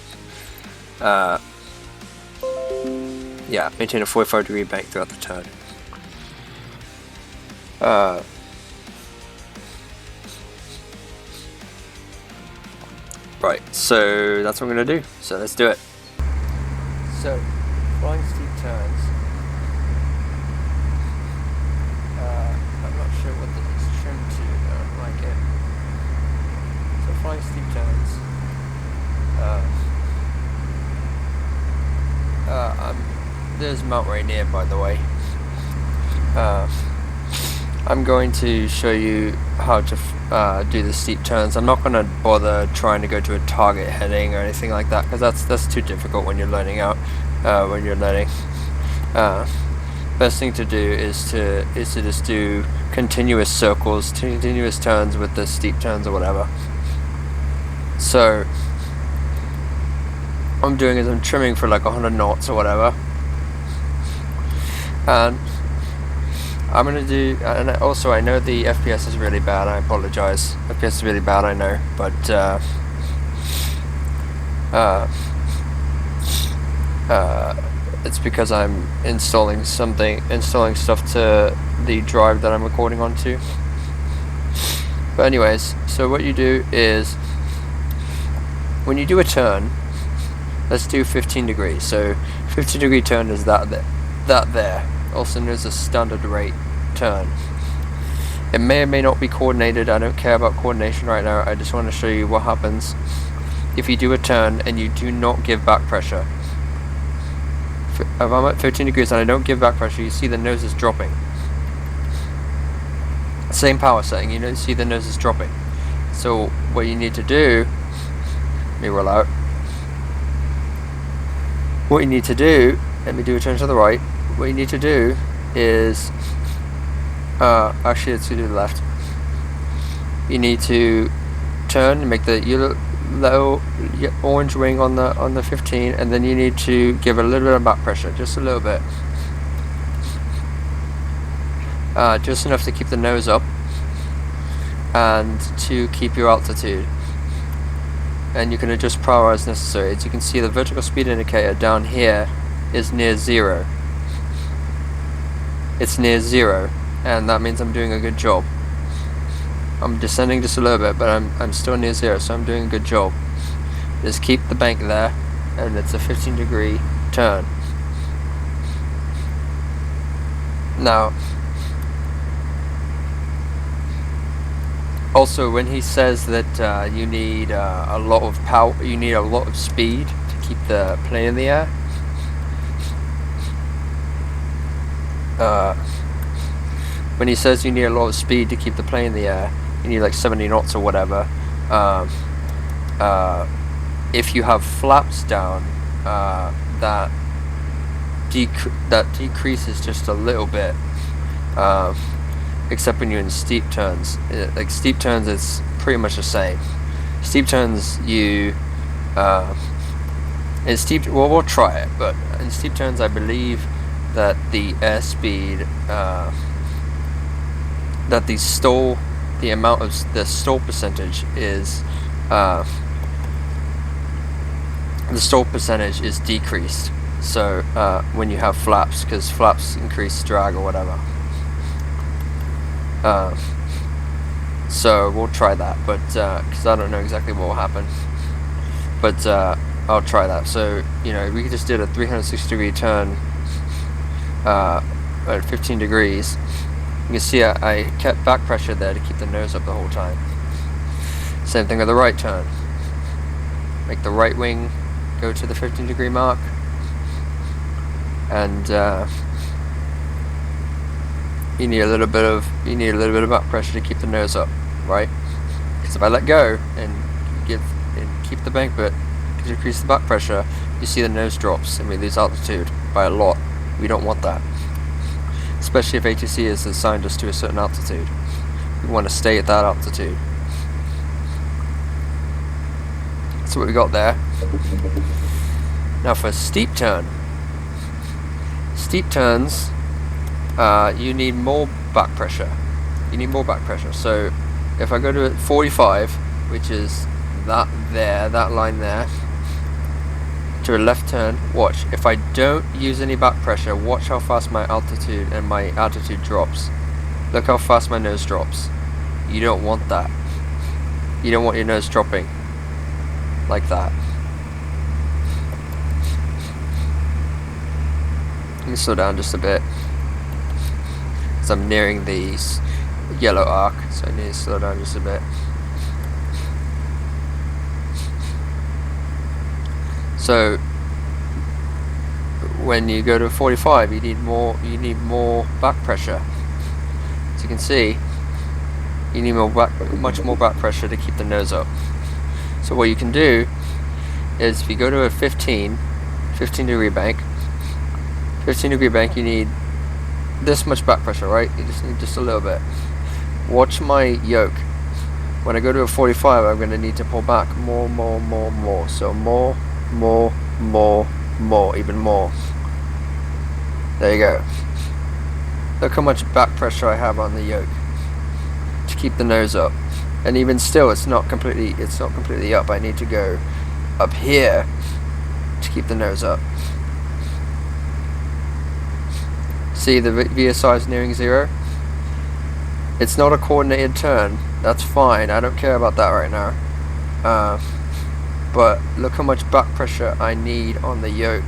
Yeah, maintain a 45 degree bank throughout the turn. Right, so that's what I'm going to do. So let's do it. So, flying steep turns. I'm not sure what this is trimmed to. I don't like it. So flying steep turns. There's Mount Rainier, by the way. I'm going to show you how to do the steep turns. I'm not going to bother trying to go to a target heading or anything like that, because that's too difficult when you're learning out. Best thing to do is to just do continuous circles, continuous turns with the steep turns or whatever. So what I'm doing is I'm trimming for like 100 knots or whatever, and I'm gonna do, and also I know the FPS is really bad, I apologize. FPS is really bad, I know, but it's because I'm installing stuff to the drive that I'm recording onto. But anyways, so what you do is, when you do a turn, let's do 15 degrees. So 15 degree turn is that there. Also known as a standard rate turn. It may or may not be coordinated. I don't care about coordination right now. I just want to show you what happens if you do a turn and you do not give back pressure. If I'm at 15 degrees and I don't give back pressure, you see the nose is dropping. Same power setting, you don't see the nose is dropping. So what you need to do, let me roll out. What you need to do, let me do a turn to the right. What you need to do is, actually let's do the left. You need to turn and make the little orange ring on the 15, and then you need to give a little bit of back pressure, just a little bit. Just enough to keep the nose up and to keep your altitude. And you can adjust power as necessary. As you can see, the vertical speed indicator down here is near 0. It's near 0, and that means I'm doing a good job. I'm descending just a little bit, but I'm still near zero, so I'm doing a good job. Just keep the bank there, and it's a 15-degree turn. Now, also when he says that you need a lot of power, you need a lot of speed to keep the plane in the air. When he says you need a lot of speed to keep the plane in the air, you need like 70 knots or whatever. If you have flaps down, that decreases just a little bit. Except when you're in steep turns. Like steep turns, it's pretty much the same. Steep turns, in steep. Well, we'll try it, but in steep turns, I believe that the airspeed, that the stall percentage is, decreased. So when you have flaps, because flaps increase drag or whatever. So we'll try that, but because I don't know exactly what will happen, but I'll try that. So we just did a 360-degree turn at 15 degrees. You can see I kept back pressure there to keep the nose up the whole time. Same thing with the right turn. Make the right wing go to the 15-degree mark, and you need a little bit of back pressure to keep the nose up, right? Because if I let go and keep the bank bit, decrease the back pressure, you see the nose drops and we lose altitude by a lot. We don't want that, especially if ATC has assigned us to a certain altitude. We want to stay at that altitude. That's what we got there. Now for a steep turn. Steep turns, you need more back pressure. So if I go to 45, which is that line there, to a left turn, watch. If I don't use any back pressure, watch how fast my altitude drops. Look how fast my nose drops. You don't want that. You don't want your nose dropping like that. Let me slow down just a bit, because I'm nearing the yellow arc, so I need to slow down just a bit. So when you go to 45, you need more back pressure. As you can see, you need much more back pressure to keep the nose up. So what you can do is, if you go to a 15-degree bank, you need this much back pressure, right? You just need just a little bit. Watch my yoke. When I go to a 45, I'm going to need to pull back more. So more, even more. There you go. Look how much back pressure I have on the yoke to keep the nose up. And even still, it's not completely up. I need to go up here to keep the nose up. See, the VSI is nearing zero. It's not a coordinated turn. That's fine. I don't care about that right now. But look how much back pressure I need on the yoke.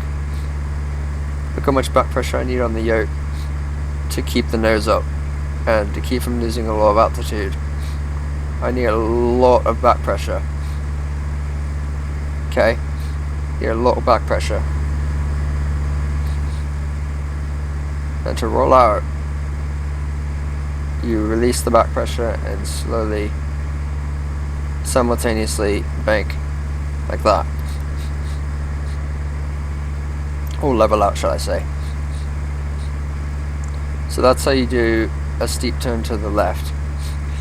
Look how much back pressure I need on the yoke to keep the nose up and to keep from losing a lot of altitude. I need a lot of back pressure. Okay? Need a lot of back pressure. And to roll out, you release the back pressure and slowly, simultaneously bank like that. Or level out, shall I say. So that's how you do a steep turn to the left.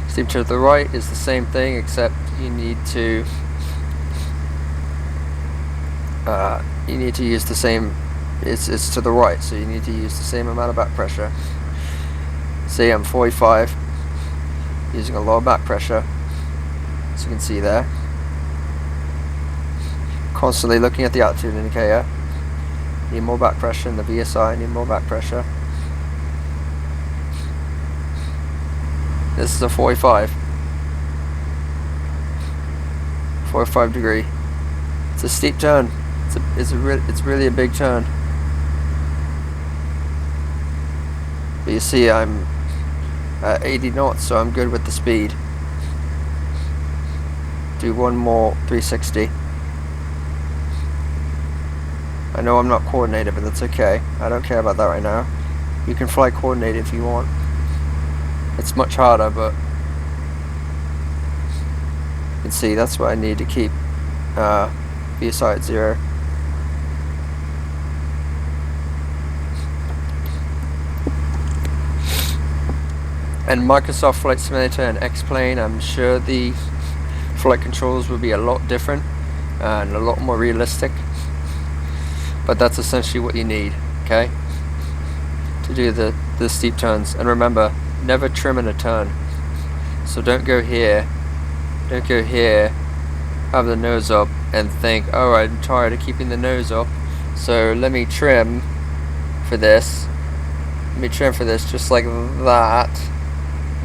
Steep turn to the right is the same thing, except you need to use the same. It's to the right, so you need to use the same amount of back pressure. See, I'm 45, using a lot of back pressure, as you can see there. Constantly looking at the altitude indicator. Need more back pressure in the VSI, need more back pressure. This is a 45. 45 degree. It's a steep turn. It's really a big turn. But you see, I'm at 80 knots, so I'm good with the speed. Do one more 360. I know I'm not coordinated, but that's okay. I don't care about that right now. You can fly coordinated if you want. It's much harder, but you can see that's what I need to keep VSI at 0. And Microsoft Flight Simulator and X-Plane, I'm sure the flight controls will be a lot different and a lot more realistic, but that's essentially what you need, okay, to do the steep turns. And remember, never trim in a turn. So don't go here, have the nose up and think, oh, I'm tired of keeping the nose up, so let me trim for this. Let me trim for this, just like that.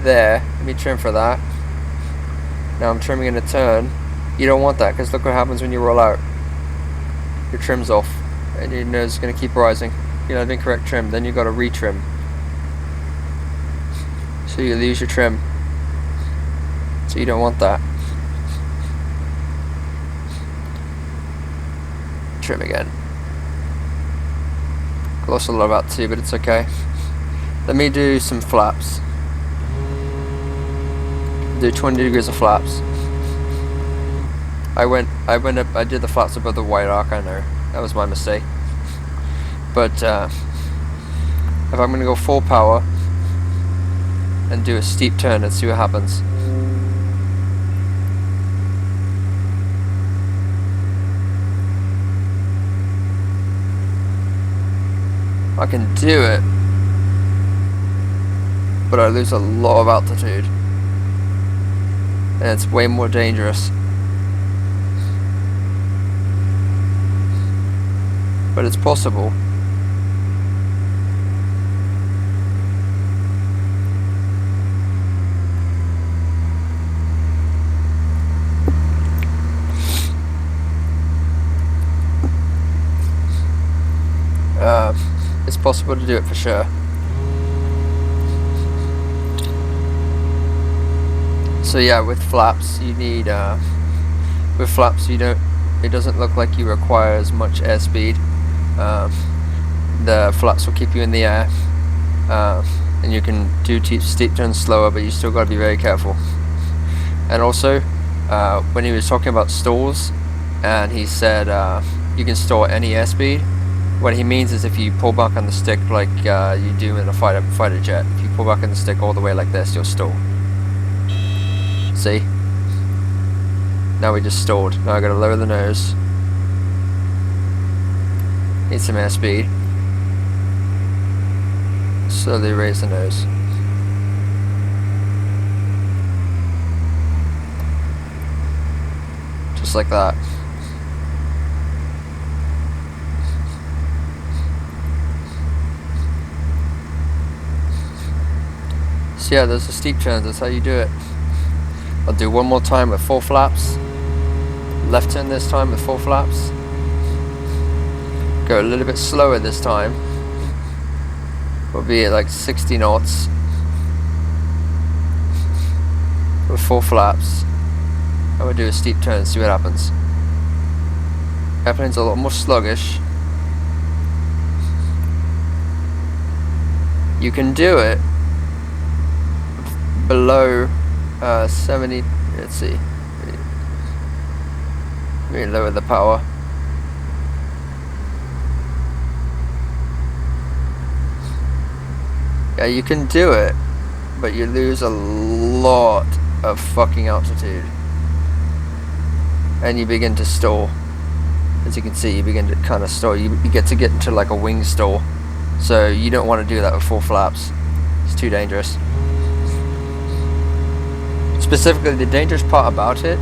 There, let me trim for that. Now I'm trimming in a turn. You don't want that, because look what happens when you roll out. Your trim's off, and your nose is going to keep rising. You know, incorrect trim, then you've got to retrim. So you lose your trim. So you don't want that. Trim again. Lost a lot about 2, but it's okay. Let me do some flaps. Do 20 degrees of flaps. I went up, I did the flaps above the white arc, I know. That was my mistake. But if I'm gonna go full power and do a steep turn and see what happens. I can do it, but I lose a lot of altitude. And it's way more dangerous. But it's possible. It's possible to do it for sure. So yeah, with flaps you need with flaps it doesn't look like you require as much airspeed. The flaps will keep you in the air, and you can do steep turns slower, but you still got to be very careful. And also, when he was talking about stalls, and he said you can stall at any airspeed, what he means is if you pull back on the stick like you do in a fighter jet. If you pull back on the stick all the way like this, you'll stall. See? Now we just stalled. Now I gotta lower the nose. Need some airspeed. Slowly raise the nose. Just like that. So yeah, there's the steep turns, that's how you do it. I'll do one more time with full flaps. Left turn this time with full flaps. Go a little bit slower this time. We'll be at like 60 knots. With full flaps. And we'll do a steep turn, see what happens. Airplane's a lot more sluggish. You can do it below 70, let's see. Let me lower the power. Yeah, you can do it, but you lose a lot of fucking altitude. And you begin to stall. As you can see, you begin to kind of stall. You get into like a wing stall. So you don't want to do that with full flaps. It's too dangerous. Specifically, the dangerous part about it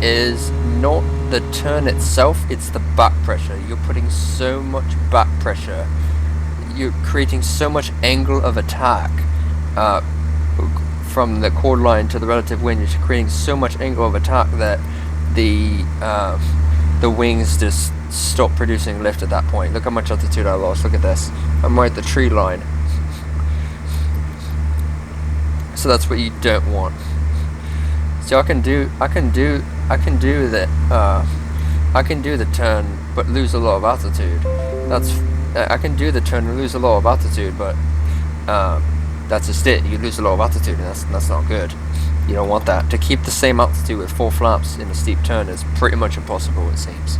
is not the turn itself, it's the back pressure. You're putting so much back pressure. You're creating so much angle of attack from the chord line to the relative wind. You're creating so much angle of attack that the wings just stop producing lift at that point. Look how much altitude I lost. Look at this. I'm right at the tree line. So that's what you don't want. So I can do the turn but lose a lot of altitude. I can do the turn and lose a lot of altitude, but that's just it. You lose a lot of altitude, and that's not good. You don't want that. To keep the same altitude with 4 flaps in a steep turn is pretty much impossible, it seems.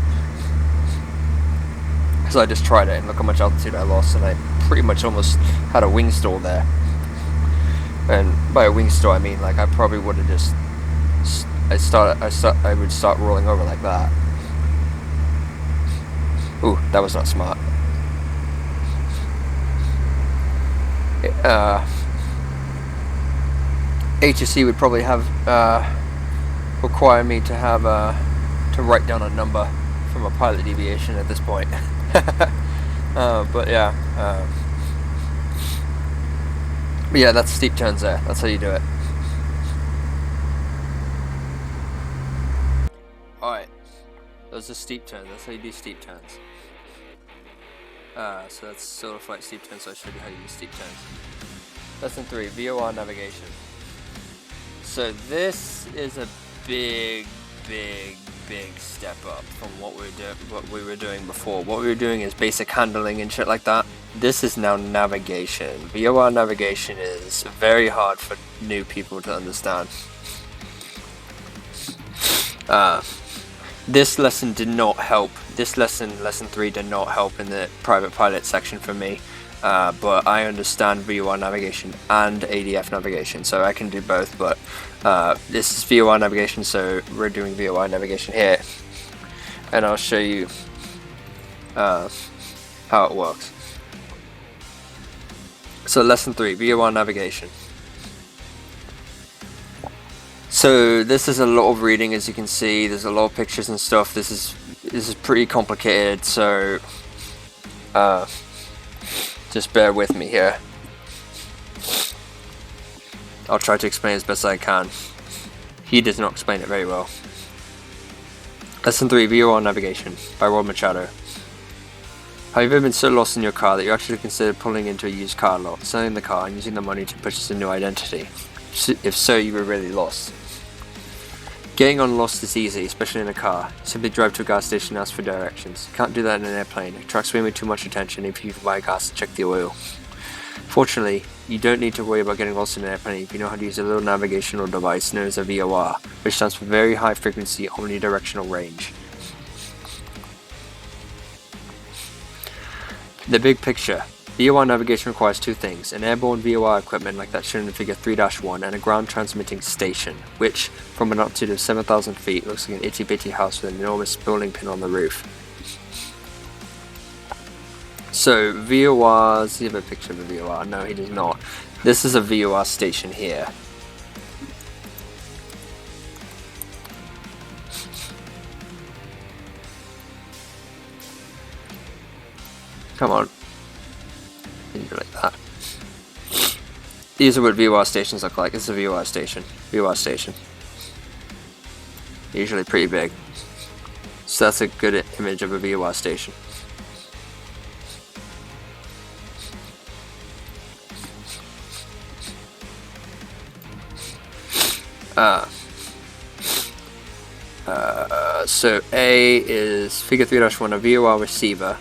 So I just tried it, and look how much altitude I lost, and I pretty much almost had a wing stall there. And by a wing stall, I mean like I probably would have just I would start rolling over like that. Ooh, that was not smart. HSC would probably have require me to have to write down a number from a pilot deviation at this point. But yeah, that's steep turns there. That's how you do it. Alright, those are steep turns. That's how you do steep turns. So that's sort of like steep turns, so I showed you how you use steep turns. Lesson 3, VOR navigation. So this is a big step up from what we were doing before. What we were doing is basic handling and shit like that. This is now navigation. VOR navigation is very hard for new people to understand. This lesson did not help. This lesson 3, did not help in the private pilot section for me. But I understand VOR navigation and ADF navigation, so I can do both. But this is VOR navigation, so we're doing VOR navigation here, and I'll show you how it works. So lesson 3, VOR navigation. So this is a lot of reading, as you can see. There's a lot of pictures and stuff. This is pretty complicated, so just bear with me here. I'll try to explain as best I can. He does not explain it very well. Lesson 3, VOR navigation by Rod Machado. Have you ever been so lost in your car that you actually considered pulling into a used car lot, selling the car, and using the money to purchase a new identity? If so, you were really lost. Getting on lost is easy, especially in a car. Simply drive to a gas station and ask for directions. You can't do that in an airplane. It attracts way too much attention if you buy gas to check the oil. Fortunately, you don't need to worry about getting lost in an airplane if you know how to use a little navigational device known as a VOR, which stands for Very High Frequency Omnidirectional Range. The big picture. VOR navigation requires 2 things, an airborne VOR equipment like that shown in figure 3-1 and a ground transmitting station, which, from an altitude of 7,000 feet, looks like an itty bitty house with an enormous bowling pin on the roof. So VOR, does he have a picture of a VOR? No, he does not. This is a VOR station here. Come on. Like that. These are what VOR stations look like. This is a VOR station. VOR station. Usually pretty big. So that's a good image of a VOR station. So A is figure 3-1, a VOR receiver.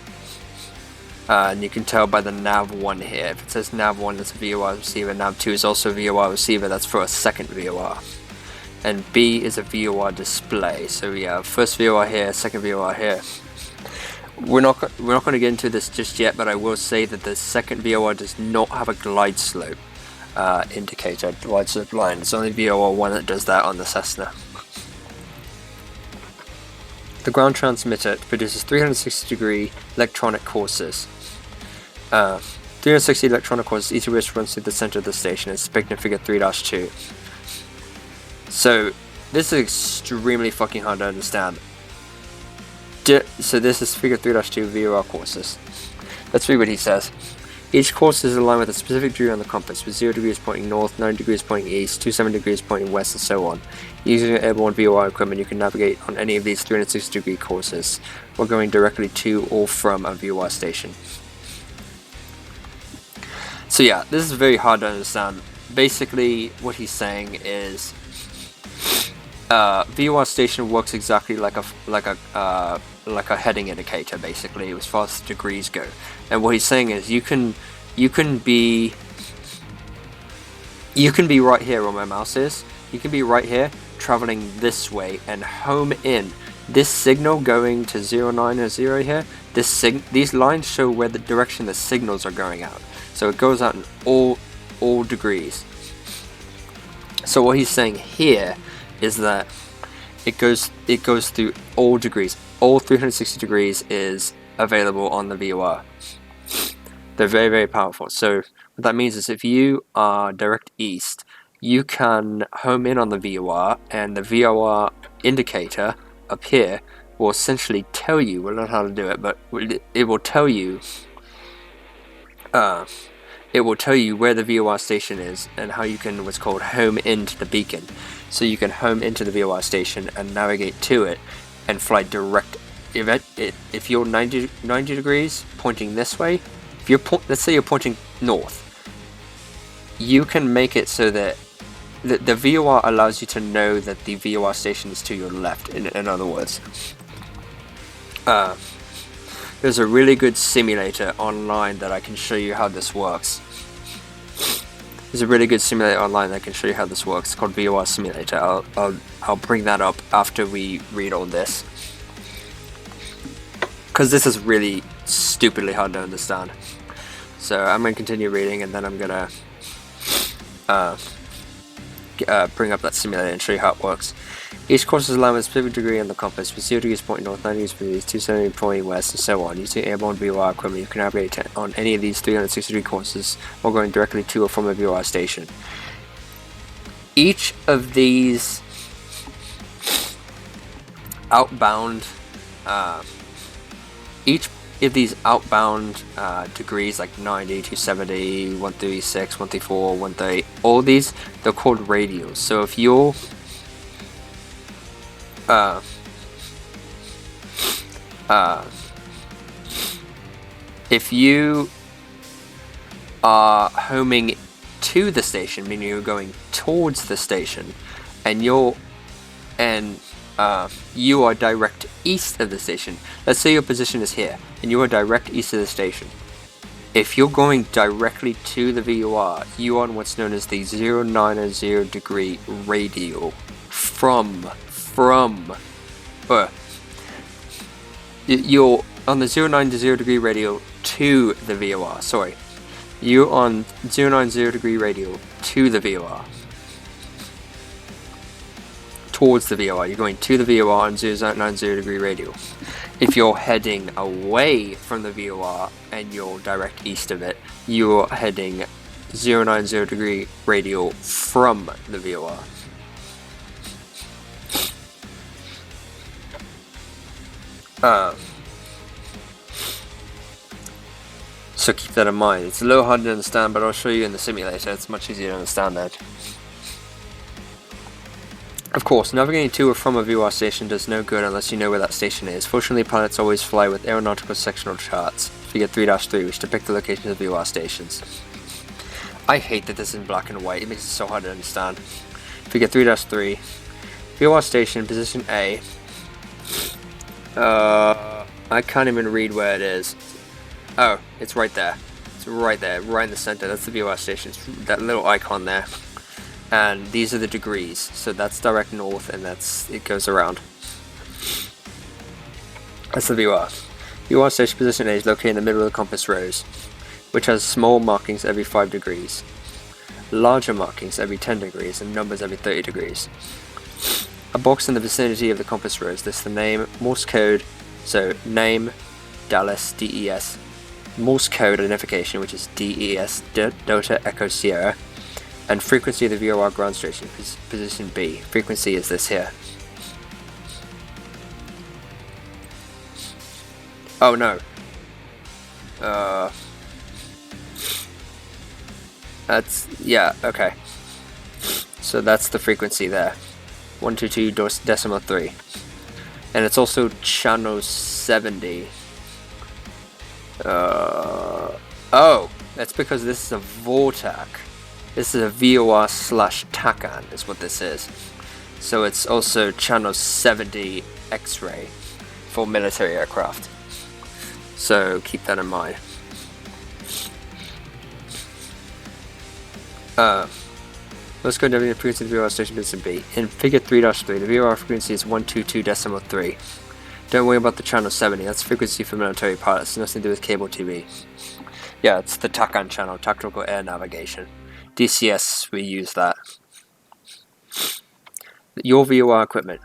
And you can tell by the nav1 here. If it says nav1, that's a VOR receiver. Nav2 is also a VOR receiver. That's for a second VOR. And B is a VOR display. So we have first VOR here, second VOR here. We're not going to get into this just yet, but I will say that the second VOR does not have a glide slope indicator, glide slope line. It's only VOR 1 that does that on the Cessna. The ground transmitter produces 360-degree electronic courses. 360 electronic courses, each of which runs through the center of the station. It's depicted in figure 3-2. So this is extremely fucking hard to understand. So this is figure 3-2 VOR courses. Let's read what he says. Each course is aligned with a specific degree on the compass, with 0 degrees pointing north, 9 degrees pointing east, 27 degrees pointing west, and so on. Using your airborne VOR equipment, you can navigate on any of these 360-degree courses, or going directly to or from a VOR station. So yeah, this is very hard to understand. Basically, what he's saying is, VOR station works exactly like a heading indicator, basically, as far as degrees go. And what he's saying is, you can be right here where my mouse is. You can be right here, traveling this way, and home in. This signal going to 09 or 0 here. These lines show where the direction the signals are going out. So it goes out in all degrees. So what he's saying here is that it goes through all degrees. All 360 degrees is available on the VOR. They're very, very powerful. So what that means is if you are direct east, you can home in on the VOR, and the VOR indicator up here will essentially tell you, well, not how to do it, but it will tell you where the VOR station is and how you can what's called home into the beacon. So you can home into the VOR station and navigate to it and fly direct. If you're 90 degrees pointing this way, if you're let's say you're pointing north, you can make it so that the VOR allows you to know that the VOR station is to your left. In other words, there's a really good simulator online that I can show you how this works. There's a really good simulator online that can show you how this works. It's called VOR Simulator. I'll bring that up after we read all this, because this is really stupidly hard to understand. So I'm going to continue reading, and then I'm going to bring up that simulator and show you how it works. Each course is aligned with a specific degree on the compass, with 0 degrees pointing north, 9 degrees pointing east, 270 pointing west, and so on. Using airborne VOR equipment, you can navigate on any of these 360-degree courses, or going directly to or from a VOR station. Each of these outbound degrees, like 90, 270, 136, 134, 130, all these, they're called radials. So if you're if you are homing to the station, meaning you're going towards the station, and you are direct east of the station. Let's say your position is here, and you are direct east of the station. If you're going directly to the VOR, you are on what's known as the 090 degree radial you're on the 090 degree radial to the VOR. Sorry, you're on 090 degree radial to the VOR. Towards the VOR, you're going to the VOR on 090 degree radial. If you're heading away from the VOR and you're direct east of it, you're heading 090 degree radial from the VOR. So keep that in mind. It's a little hard to understand, but I'll show you in the simulator. It's much easier to understand that. Of course, navigating to or from a VOR station does no good unless you know where that station is. Fortunately, pilots always fly with aeronautical sectional charts. Figure 3-3, which depict the locations of VOR stations. I hate that this is in black and white. It makes it so hard to understand. Figure 3-3. VOR station, position A. I can't even read where it is. Oh, it's right there. It's right there, right in the center. That's the VOR station. It's that little icon there. And these are the degrees. So that's direct north, and it goes around. That's the VOR. VOR station position A is located in the middle of the compass rose, which has small markings every 5 degrees, larger markings every 10 degrees, and numbers every 30 degrees. A box in the vicinity of the compass rose lists the name, Morse code, so name, Dallas, DES, Morse code identification, which is DES, Delta Echo Sierra, and frequency of the VOR ground station, position B. Frequency is this here. Oh no. Yeah, okay. So that's the frequency there. 122.3. And it's also channel 70. Oh, that's because this is a VORTAC. This is a VOR slash TACAN is what this is. So it's also channel 70 X-ray for military aircraft. So keep that in mind. Let's go down the frequency of the VOR station bits and B. In figure 3-3, the VOR frequency is 122.3. Don't worry about the channel 70, that's frequency for military pilots, nothing to do with cable TV. Yeah, it's the TACAN channel, Tactical Air Navigation. DCS, we use that. Your VOR equipment.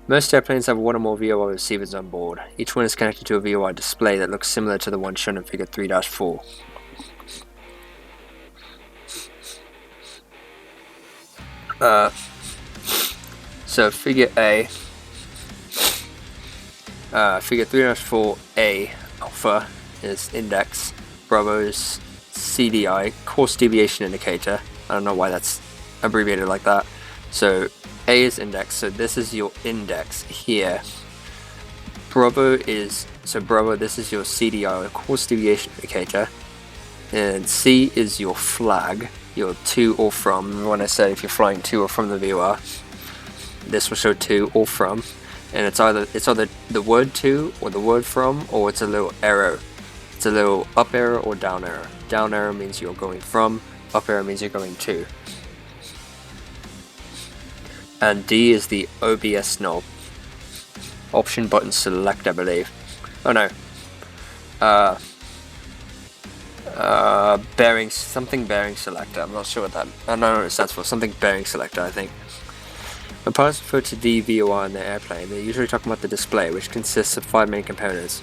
Most airplanes have one or more VOR receivers on board. Each one is connected to a VOR display that looks similar to the one shown in figure 3-4. So figure A, figure 3-4A alpha is index, Bravo's CDI, course deviation indicator. I don't know why that's abbreviated like that. So A is index, so this is your index here. Bravo, this is your CDI, course deviation indicator. And C is your flag, your to or from. Remember when I said if you're flying to or from the VOR, this will show to or from. And it's either the word to or the word from, or it's a little arrow. It's a little up arrow or down arrow. Down arrow means you're going from, up arrow means you're going to. And D is the OBS knob. Option button select, I believe. Oh no. Bearing selector. I'm not sure what that. I don't know what it stands for. Something bearing selector, I think. When pilots refer to DVOR in their airplane, they're usually talking about the display, which consists of 5 main components.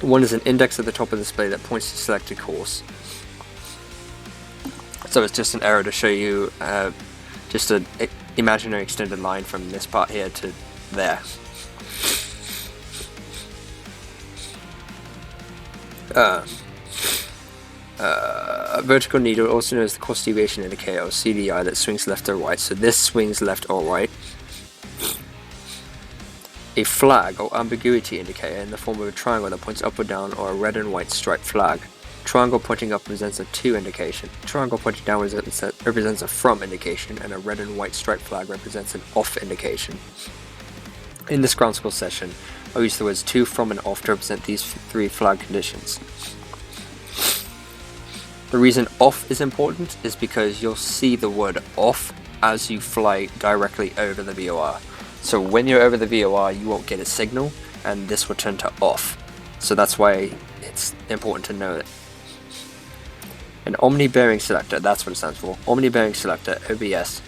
One is an index at the top of the display that points to selected course. So it's just an arrow to show you just an imaginary extended line from this part here to there. Vertical needle, also known as the course deviation indicator or CDI, that swings left or right. So this swings left or right. A flag or ambiguity indicator in the form of a triangle that points up or down, or a red and white striped flag. Triangle pointing up represents a to indication. Triangle pointing down represents a from indication, and a red and white striped flag represents an off indication. In this ground school session, I'll use the words to, from, and off to represent these 3 flag conditions. The reason off is important is because you'll see the word off as you fly directly over the VOR. So when you're over the VOR, you won't get a signal, and this will turn to off. So that's why it's important to know it. An Omni Bearing Selector, that's what it stands for. Omni Bearing Selector, OBS.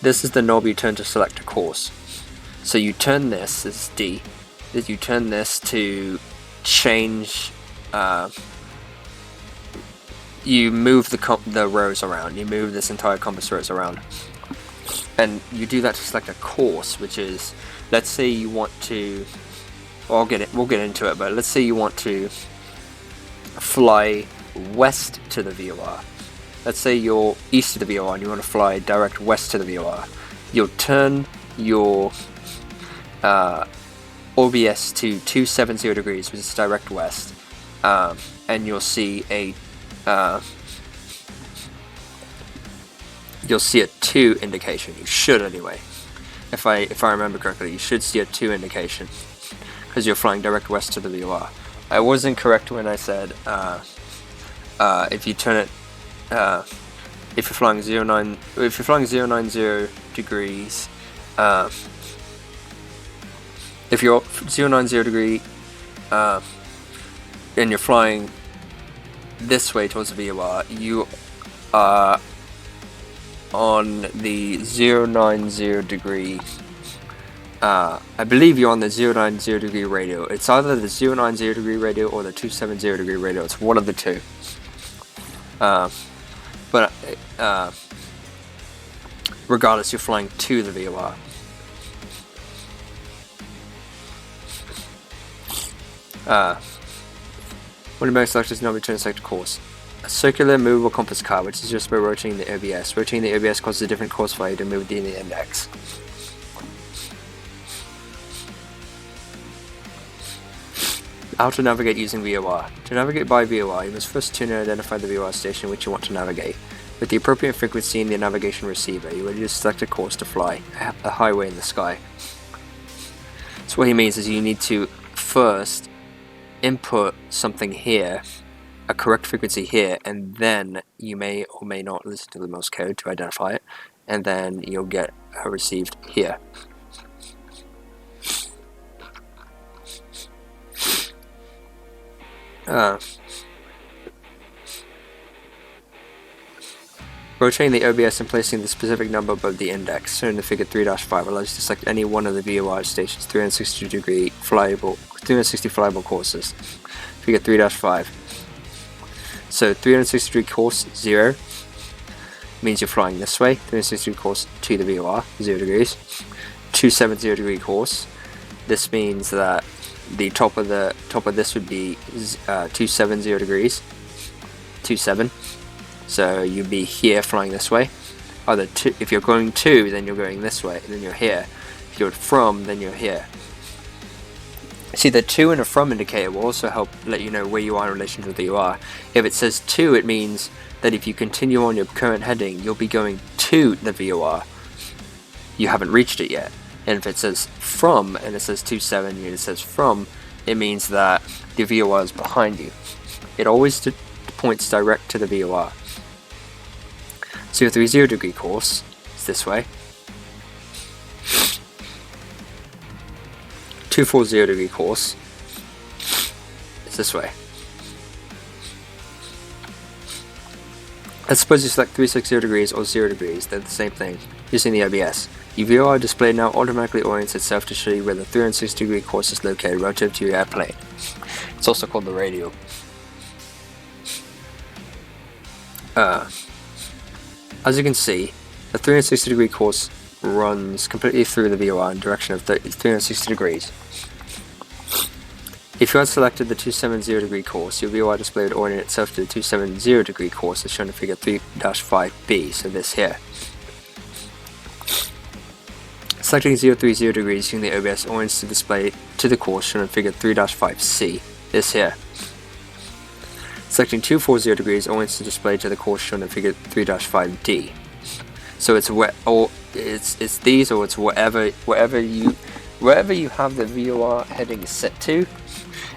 This is the knob you turn to select a course. So you turn this is D. You turn this to change. You move the rows around. You move this entire compass rows around, and you do that to select a course, which is, let's say you want to. Well, we'll get into it, but let's say you want to fly west to the VOR. Let's say you're east of the VOR and you want to fly direct west to the VOR. You'll turn your OBS to 270 degrees, which is direct west, and you'll see a 2 indication. You should anyway. If I remember correctly, you should see a 2 indication because you're flying direct west to the VOR. I was incorrect when I said if you turn it. If you're flying 090 degrees, if you're 090 degree and you're flying this way towards the VOR, you are on the 090 degree. I believe you're on the 090 degree radio. It's either the 090 degree radio or the 270 degree radio. It's one of the two. But regardless, you're flying to the VOR. When the bearing selected is now return selected course. A circular movable compass car, which is just by rotating the OBS. Rotating the OBS causes a different course value to move the index. How to navigate using VOR. To navigate by VOR, you must first tune and identify the VOR station which you want to navigate. With the appropriate frequency in the navigation receiver, you will just select a course to fly, a highway in the sky. So what he means is you need to first input something here, a correct frequency here, and then you may or may not listen to the Morse code to identify it, and then you'll get a received here. Rotating the OBS and placing the specific number above the index, shown in the figure 3-5, allows you to select any one of the VOR station's 360 flyable courses. Figure 3-5. So 360 degree course 0 means you're flying this way. 360 degree course to the VOR 0 degrees. 270 degree course. This means that the top of this would be 270 degrees. 27. So you'd be here flying this way. Either if you're going to, then you're going this way, then you're here. If you're from, then you're here. See, the to and a from indicator will also help let you know where you are in relation to the VOR. If it says to, it means that if you continue on your current heading, you'll be going to the VOR. You haven't reached it yet. And if it says from, and it says 27, and it says from, it means that the VOR is behind you. It always points direct to the VOR. 030 degree course is this way. 240 degree course is this way. Let's suppose you select 360 degrees or 0 degrees, they're the same thing, using the OBS. Your VOR display now automatically orients itself to show you where the 360 degree course is located relative to your airplane. It's also called the radial. As you can see, the 360 degree course runs completely through the VOR in direction of 360 degrees. If you had selected the 270 degree course, your VOR display would orient itself to the 270 degree course as shown in figure 3-5b, so this here. Selecting 030 degrees using the OBS orients the display to the course shown in figure 3-5c, this here. Selecting 240 degrees orients the display to the course shown in figure 3-5d. So it's it's these, or it's wherever you have the VOR heading set to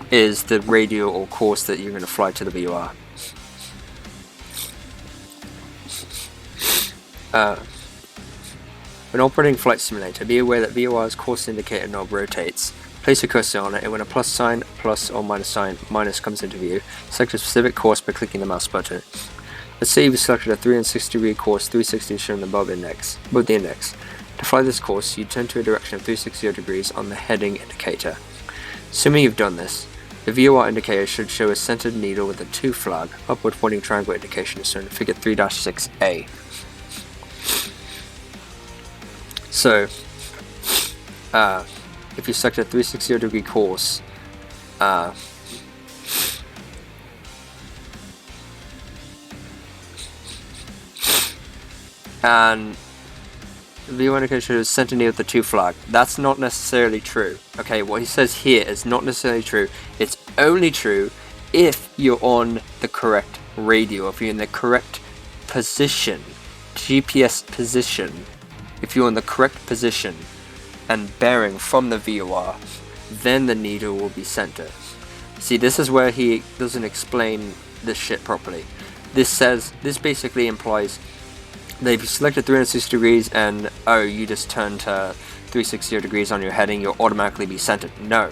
is the radial or course that you're going to fly to the VOR. When operating Flight Simulator, be aware that VOR's course indicator knob rotates. Place your cursor on it, and when a plus sign, plus or minus sign, minus comes into view, select a specific course by clicking the mouse button. Let's say you've selected a 360 degree course, 360 is shown above the index. To fly this course, you turn to a direction of 360 degrees on the heading indicator. Assuming you've done this, the VOR indicator should show a centered needle with a to flag, upward pointing triangle indication is shown in figure 3-6a. So, if you select a 360 degree course, and the VOR indicator shows center needle with the to flag. That's not necessarily true. Okay, what he says here is not necessarily true. It's only true if you're on the correct radio, if you're in the correct position, GPS position. If you're in the correct position and bearing from the VOR, then the needle will be centered. See, this is where he doesn't explain this shit properly. This basically implies that if you selected 360 degrees and you just turn to 360 degrees on your heading, you'll automatically be centered. No,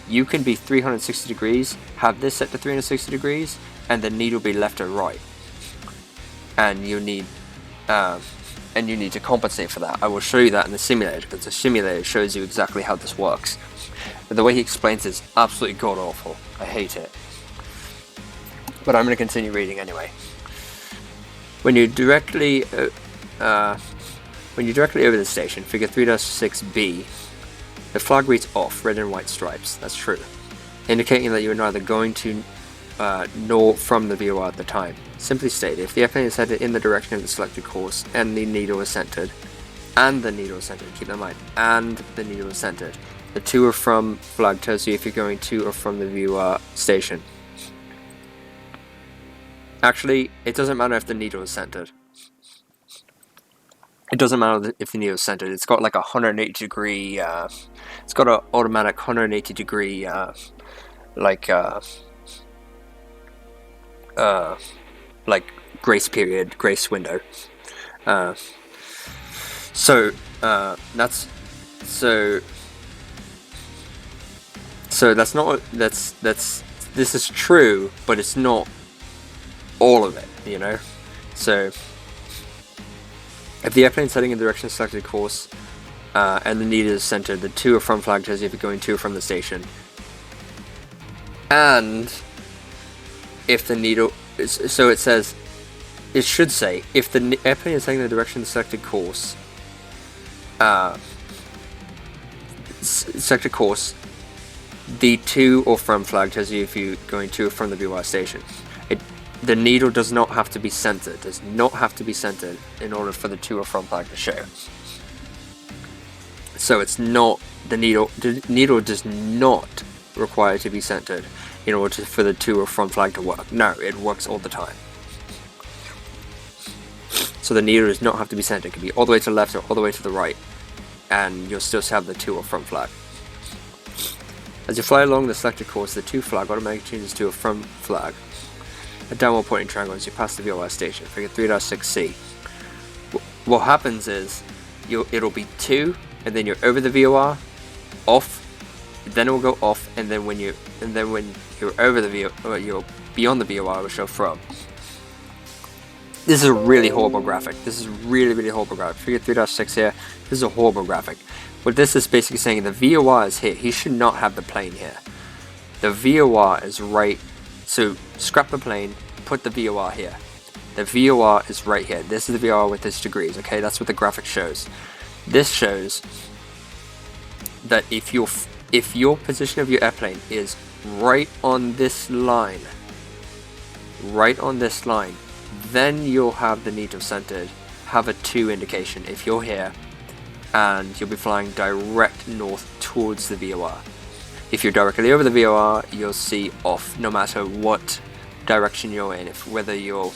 you can be 360 degrees, have this set to 360 degrees, and the needle be left or right. And you need to compensate for that. I will show you that in the simulator, because the simulator shows you exactly how this works. But the way he explains it is absolutely god awful. I hate it. But I'm going to continue reading anyway. When you're directly over the station, figure 3-6b, the flag reads off, red and white stripes. That's true, indicating that you are neither going to nor from the VOR at the time. Simply stated, if the airplane is headed in the direction of the selected course and the needle is centered, keep that in mind, and the needle is centered, the to or from flag tells you if you're going to or from the VOR station. Actually, it doesn't matter if the needle is centered. It doesn't matter if the needle is centered. It's got like a 180 degree, it's got an automatic 180 degree, like grace period, grace window. So that's not, this is true, but it's not all of it, you know. So if the airplane is heading in the direction of selected course and the needle is centered, the to or from flag tells you if you're going to or from the station. And if the needle, so it says, it should say, if the airplane is heading in the direction of the selected course, the to or from flag tells you if you're going to or from the VOR station. The needle does not have to be centered. Does not have to be centered in order for the to or from flag to show. So it's not the needle. The needle does not require to be centered in order for the to or from flag to work. No, it works all the time. So the needle does not have to be centered. It can be all the way to the left or all the way to the right, and you'll still have the to or from flag. As you fly along the selected course, the to flag automatically changes to a from flag. A downward pointing triangle as you pass the VOR station. Figure 3-6C. What happens is it'll be 2, and then you're over the VOR, off, then it will go off, and then when you're over the VOR, you're beyond the VOR, it will show from. This is a really horrible graphic. This is really horrible graphic. Figure 3-6 here. This is a horrible graphic. What this is basically saying, the VOR is here. He should not have the plane here. The VOR is right. So scrap the plane, put the VOR here. The VOR is right here. This is the VOR with its degrees, okay? That's what the graphic shows. This shows that if your position of your airplane is right on this line, then you'll have the needle centered, have a 2 indication if you're here, and you'll be flying direct north towards the VOR. If you're directly over the VOR, you'll see off, no matter what direction you're in. Whether you're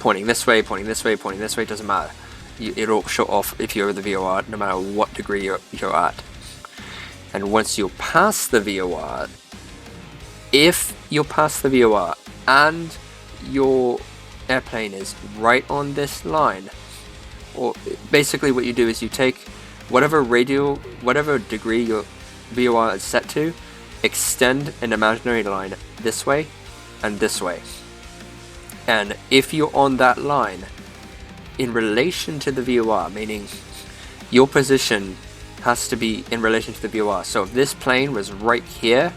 pointing this way, doesn't matter. It'll show off if you're over the VOR, no matter what degree you're at. And once you pass the VOR, if you pass the VOR and your airplane is right on this line, or basically what you do is you take whatever degree your VOR is set to, extend an imaginary line this way and this way. And if you're on that line in relation to the VOR, meaning your position has to be in relation to the VOR. So if this plane was right here,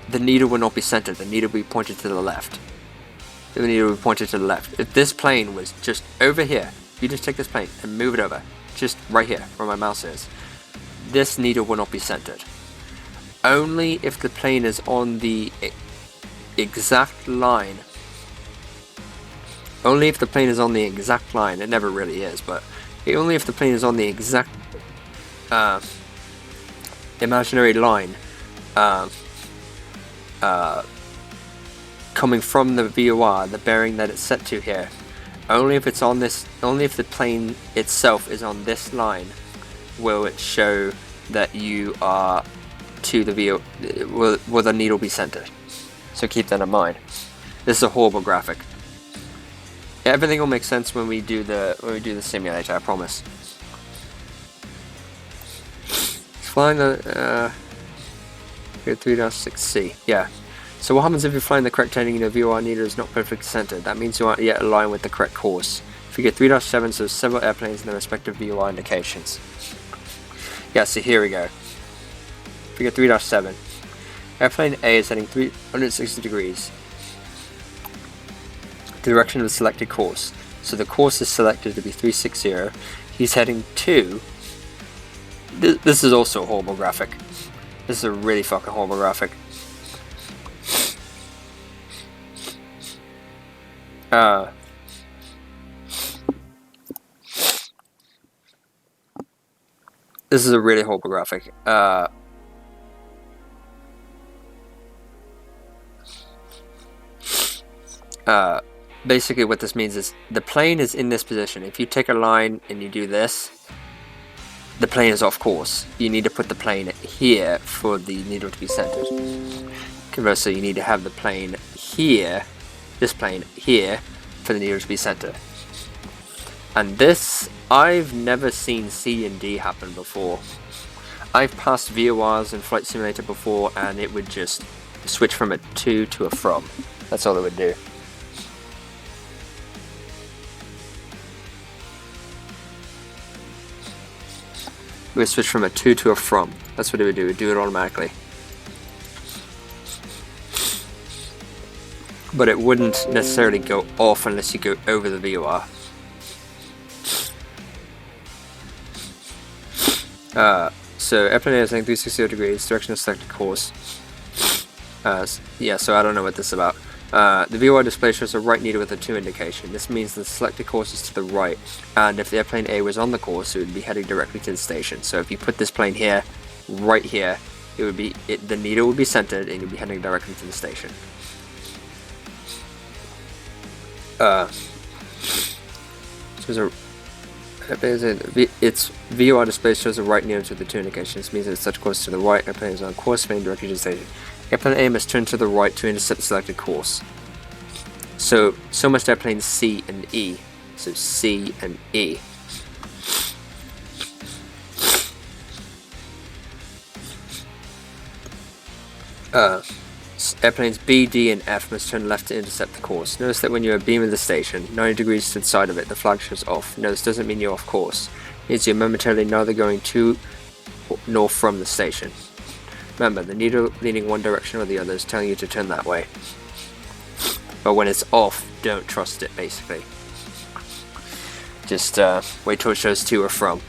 the needle will not be centered. The needle will be pointed to the left. The needle will be pointed to the left. If this plane was just over here, you just take this plane and move it over, just right here where my mouse is, this needle will not be centered. Only if the plane is on the exact line. Only if the plane is on the exact line. It never really is, but only if the plane is on the exact imaginary line coming from the VOR, the bearing that it's set to here. Only if the plane itself is on this line will it show that you are to the VOR, will the needle be centered. So keep that in mind. This is a horrible graphic. Everything will make sense when we do the simulator, I promise. Flying the 3-6C, yeah. So what happens if you're flying the correct heading and the VOR needle is not perfectly centered? That means you aren't yet aligned with the correct course. Figure 3-7 shows several airplanes and their respective VOR indications. Yeah, so here we go. Figure 3-7. Airplane A is heading 360 degrees. The direction of the selected course. So the course is selected to be 360. He's heading to... This is also a horrible graphic. This is a really fucking horrible graphic. This is a really horrible graphic. Basically what this means is the plane is in this position. If you take a line and you do this, the plane is off course. You need to put the plane here for the needle to be centered. Conversely, you need to have the plane here, this plane here, for the needle to be centered. And this, I've never seen C and D happen before. I've passed VORs in Flight Simulator before, and it would just switch from a to a from. That's all it would do. It would switch from a to a from. That's what it would do. It would do it automatically. But it wouldn't necessarily go off unless you go over the VOR. So airplane is saying 360 degrees, direction of selected course. Yeah, so I don't know what this is about. The VOR display shows a right needle with a 2 indication. This means the selected course is to the right, and if the airplane A was on the course, it would be heading directly to the station. So if you put this plane here, right here, it would be the needle would be centered, and you'd be heading directly to the station. Its VOR display shows a right needle to the 2 indications. This means that it's such course to the right, airplane is on course, heading directly to the station. Airplane A must turn to the right to intercept the selected course. So must airplanes C and E. So C and E. Airplanes B, D, and F must turn left to intercept the course. Notice that when you are beaming the station, 90 degrees to the side of it, the flag shows off. No, this doesn't mean you're off course. It means you're momentarily neither going to nor from the station. Remember, the needle leaning one direction or the other is telling you to turn that way. But when it's off, don't trust it, basically. Just wait till it shows to or from.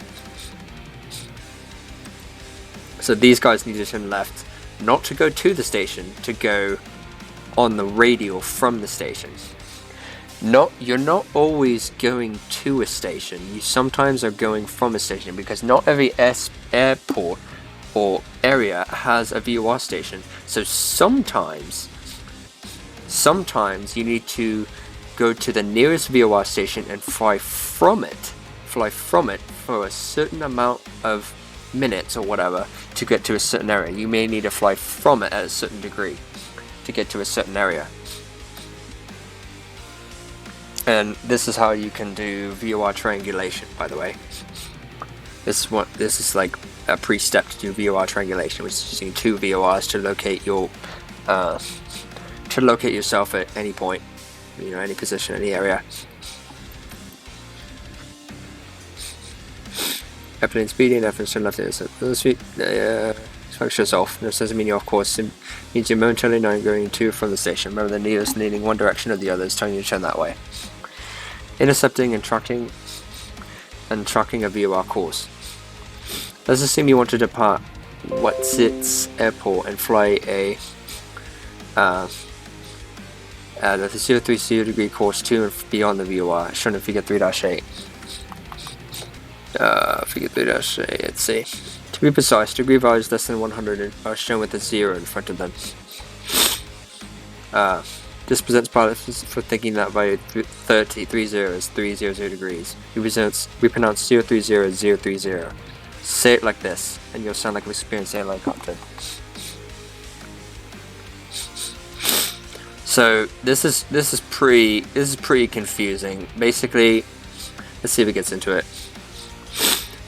So these guys need to turn left, not to go to the station, to go on the radial from the station. You're not always going to a station. You sometimes are going from a station, because not every airport or area has a VOR station. So sometimes you need to go to the nearest VOR station and fly from it for a certain amount of minutes or whatever to get to a certain area. You may need to fly from it at a certain degree to get to a certain area. And this is how you can do VOR triangulation, by the way. This is like a pre-step to do VOR triangulation, which is using 2 VORs to locate yourself at any point, any position, any area. Airplane speed and F and turn left is shows off. No, it doesn't mean you're off course. It means you're momentarily not going to from the station. Remember, the needle is leaning one direction or the other, is telling you to turn that way. Intercepting and tracking a VOR course. Let's assume you want to depart What's-its airport and fly the 030 degree course to and beyond the VOR, shown in figure 3-8. Figure 3-8, let's see. To be precise, degree values less than 100 are shown with a 0 in front of them. This presents pilots for thinking that value 30 is 300 degrees. We pronounce 030 as 030. Say it like this, and you'll sound like an experienced air helicopter. So this is pretty confusing. Basically, let's see if it gets into it.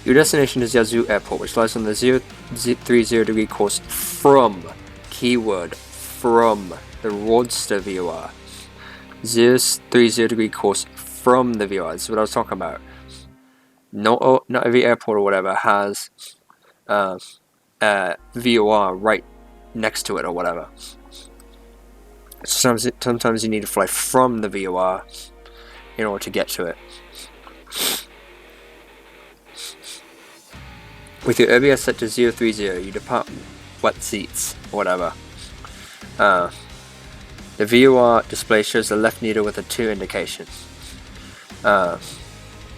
Your destination is Yazoo Airport, which lies on the 030 degree course from, keyword, from the Roadster VOR. 030 degree course from the VOR. This is what I was talking about. Not every airport or whatever has VOR right next to it or whatever. Sometimes you need to fly from the VOR in order to get to it. With your OBS set to 030, you depart wet seats or whatever. The VOR display shows the left needle with a 2 indication. A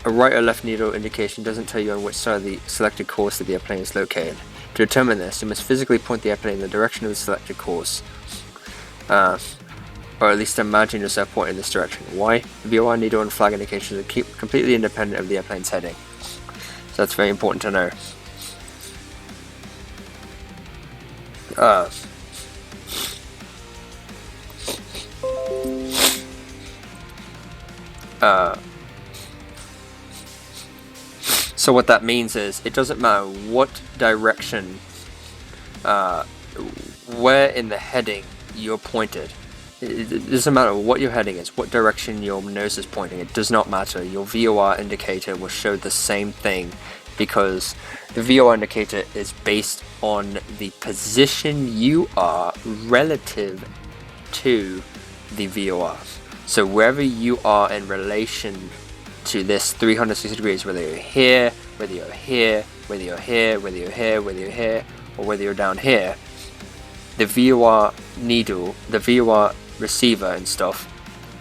right or left needle indication doesn't tell you on which side of the selected course that the airplane is located. To determine this, you must physically point the airplane in the direction of the selected course. Or at least imagine yourself pointing in this direction. Why? The VOR needle and flag indications are completely independent of the airplane's heading. So that's very important to know. So what that means is, it doesn't matter what direction, where in the heading you're pointed. It doesn't matter what your heading is, what direction your nose is pointing, it does not matter. Your VOR indicator will show the same thing, because the VOR indicator is based on the position you are relative to the VOR. So wherever you are in relation to this 360 degrees, whether you're here, whether you're here, whether you're here, whether you're here, whether you're here, or whether you're down here, the VOR needle, the VOR receiver and stuff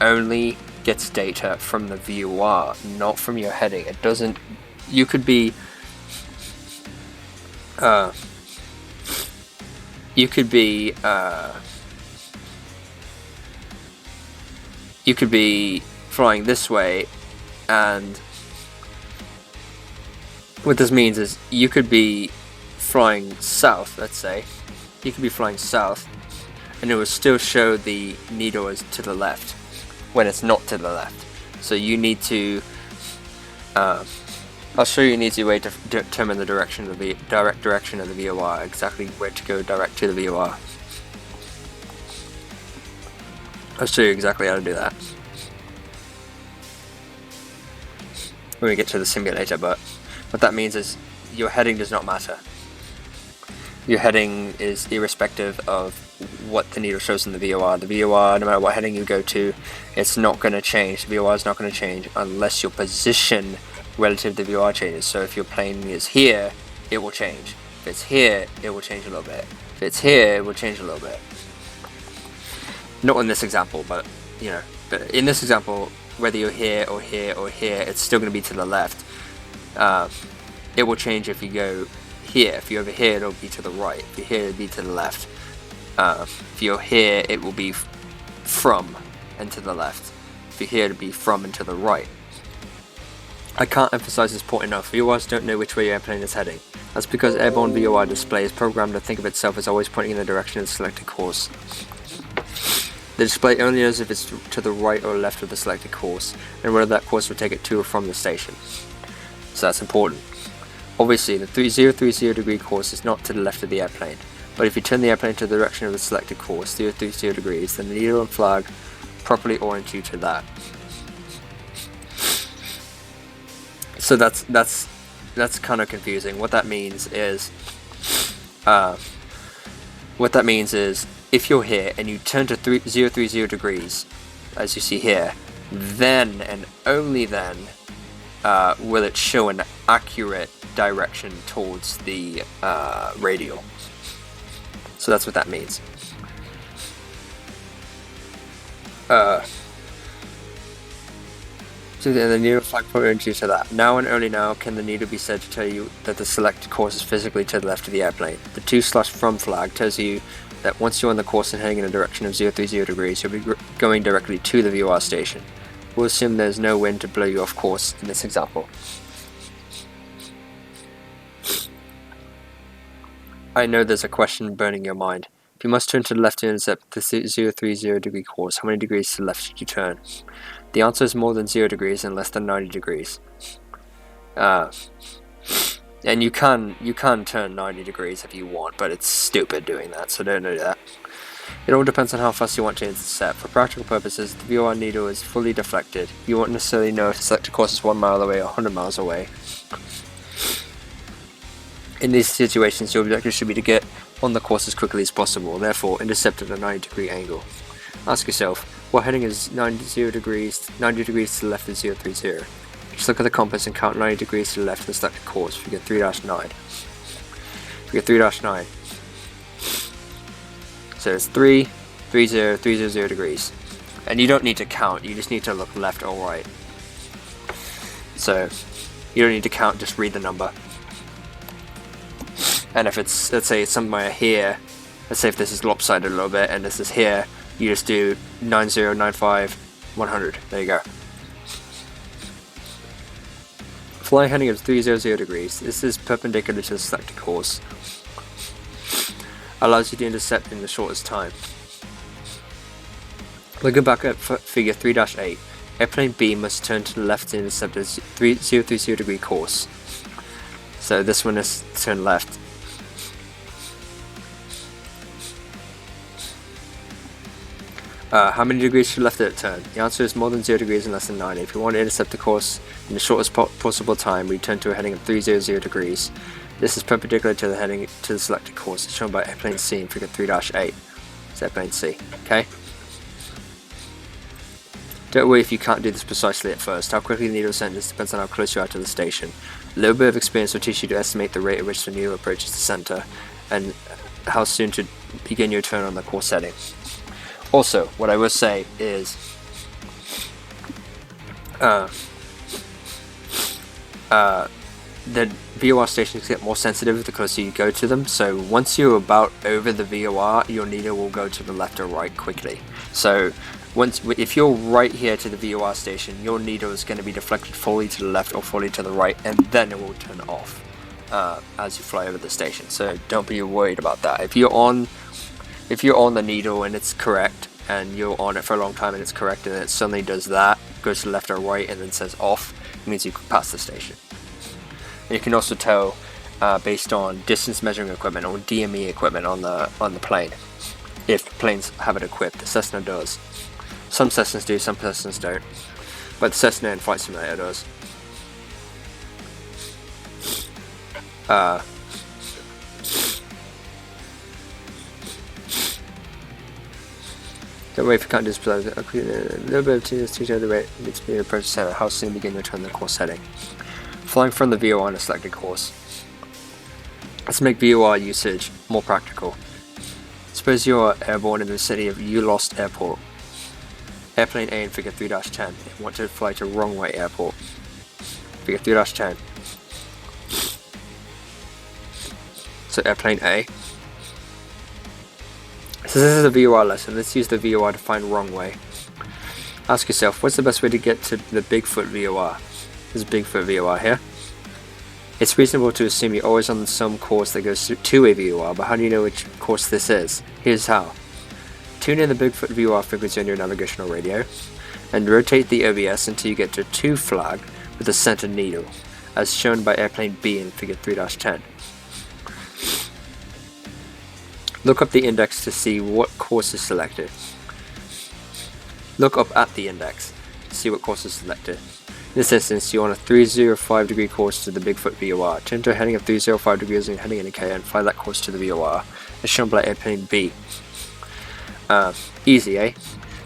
only gets data from the VOR, not from your heading. It doesn't, you could be flying this way, and what this means is you could be flying south, let's say. You could be flying south, and it will still show the needle as to the left when it's not to the left. So you need to, I'll show you an easy way to determine the direction of the direct direction of the VOR, exactly where to go direct to the VOR. I'll show you exactly how to do that when we get to the simulator, but what that means is your heading does not matter. Your heading is irrespective of what the needle shows in the VOR. The VOR, no matter what heading you go to, it's not going to change. The VOR is not going to change unless your position relative to the VOR changes. So if your plane is here, it will change. If it's here, it will change a little bit. If it's here, it will change a little bit. Not in this example, but you know, but in this example, whether you're here or here or here, it's still going to be to the left. It will change if you go here. If you're over here, it'll be to the right. If you're here, it'll be to the left. If you're here, it will be from and to the left. If you're here, it'll be from and to the right. I can't emphasize this point enough. VORs don't know which way your airplane is heading. That's because airborne VOR display is programmed to think of itself as always pointing in the direction of the selected course. The display only knows if it's to the right or left of the selected course, and whether that course will take it to or from the station. So that's important. Obviously, the 030 degree course is not to the left of the airplane, but if you turn the airplane to the direction of the selected course, 030 degrees, then the needle and flag properly orient you to that. So that's kind of confusing. What that means is, if you're here and you turn to 030 degrees, as you see here, then and only then will it show an accurate direction towards the radial. So that's what that means. So the needle flag points you to that. Now and only now can the needle be said to tell you that the selected course is physically to the left of the airplane. The 2/from flag tells you that once you're on the course and heading in a direction of 030 degrees, you'll be going directly to the VOR station. We'll assume there's no wind to blow you off course in this example. I know there's a question burning your mind. If you must turn to the left to intercept the 030 degree course, how many degrees to the left should you turn? The answer is more than 0 degrees and less than 90 degrees. And you can turn 90 degrees if you want, but it's stupid doing that, so don't do that. It all depends on how fast you want to intercept. For practical purposes, the VOR needle is fully deflected. You won't necessarily know if the selected course is 1 mile away or 100 miles away. In these situations, your objective should be to get on the course as quickly as possible, therefore intercept at a 90 degree angle. Ask yourself, what heading is 90 degrees to the left of 030? Just look at the compass and count 90 degrees to the left of the selected course, figure 3-9. Figure 3-9. So it's 3, 300 degrees. And you don't need to count, you just need to look left or right. So you don't need to count, just read the number. And if it's, let's say it's somewhere here, let's say if this is lopsided a little bit and this is here, you just do 90, 95, 100. There you go. Flying heading of 300 degrees. This is perpendicular to the selected course. Allows you to intercept in the shortest time. Looking back at figure 3-8, airplane B must turn to the left to intercept a 030 degree course. So this one is turn left. How many degrees to left did it turn? The answer is more than 0 degrees and less than 9. If you want to intercept the course in the shortest possible time, we turn to a heading of 300 degrees. This is perpendicular to the heading to the selected course, shown by airplane C in figure 3-8. It's airplane C. Okay. Don't worry if you can't do this precisely at first. How quickly the needle centers depends on how close you are to the station. A little bit of experience will teach you to estimate the rate at which the needle approaches the center, and how soon to begin your turn on the course setting. Also, what I will say is, the VOR stations get more sensitive the closer you go to them, so once you're about over the VOR, your needle will go to the left or right quickly. So if you're right here to the VOR station, your needle is going to be deflected fully to the left or fully to the right, and then it will turn off as you fly over the station. So don't be worried about that. If you're on the needle and it's correct, and you're on it for a long time and it's correct, and it suddenly does that, goes to left or right, and then says off, it means you can pass the station. And you can also tell based on distance measuring equipment or DME equipment on the plane, if planes have it equipped. The Cessna does. Some Cessnas do, some Cessnas don't. But the Cessna in Flight Simulator does. Don't worry if you can't just a little bit of teach the rate needs to be approach the center. How soon begin your turn the course heading? Flying from the VOR on a selected course. Let's make VOR usage more practical. Suppose you are airborne in the city of Ulost Airport. Airplane A in figure 3-10 and want to fly to Wrong Way Airport. Figure 3-10. So airplane A. So this is a VOR lesson. Let's use the VOR to find wrong way. Ask yourself, what's the best way to get to the Bigfoot VOR? There's a Bigfoot VOR here. It's reasonable to assume you're always on some course that goes to a VOR, but how do you know which course this is? Here's how. Tune in the Bigfoot VOR frequency on your navigational radio, and rotate the OBS until you get to 2 flag with the center needle, as shown by airplane B in figure 3-10. Look up the index to see what course is selected. Look up at the index to see what course is selected. In this instance, you're on a 305 degree course to the Bigfoot VOR. Turn to a heading of 305 degrees in heading indicator and fly that course to the VOR, as shown by airplane B. Easy, eh?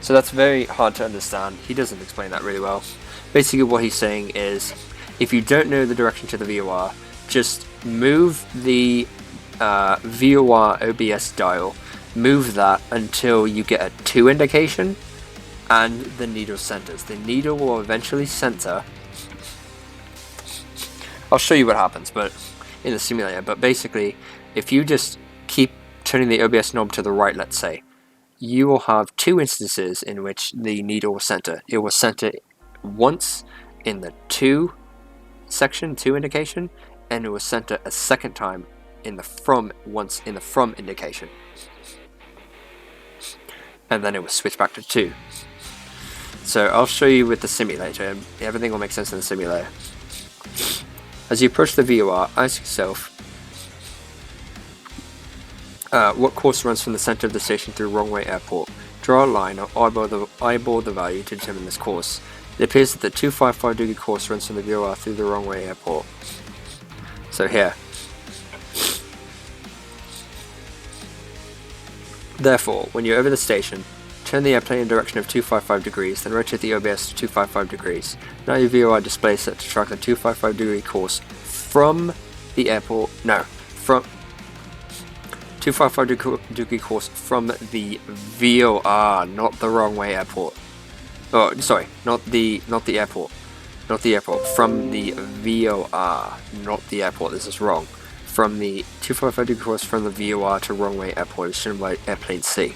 So that's very hard to understand. He doesn't explain that really well. Basically what he's saying is, if you don't know the direction to the VOR, just move the VOR OBS dial, move that until you get a 2 indication and the needle centers. The needle will eventually center. I'll show you what happens but in the simulator, but basically if you just keep turning the OBS knob to the right, let's say, you will have 2 instances in which the needle will center. It will center once in the 2 section, 2 indication, and it will center a second time in the from indication, and then it will switch back to 2. So I'll show you with the simulator. Everything will make sense in the simulator. As you approach the VOR, ask yourself what course runs from the center of the station through Wrong Way Airport. Draw a line or eyeball the value to determine this course. It appears that the 255 degree course runs from the VOR through the Wrong Way Airport. So here. Therefore, when you're over the station, turn the airplane in the direction of 255 degrees, then rotate the OBS to 255 degrees. Now your VOR display is set to track the 255 degree course from the airport, 255 degree course from the VOR, not the wrong way airport. Oh, sorry, not the airport. Not the airport. From the VOR, not the airport. This is wrong. From the 255 degree course from the VOR to wrong way airport is shown by airplane C.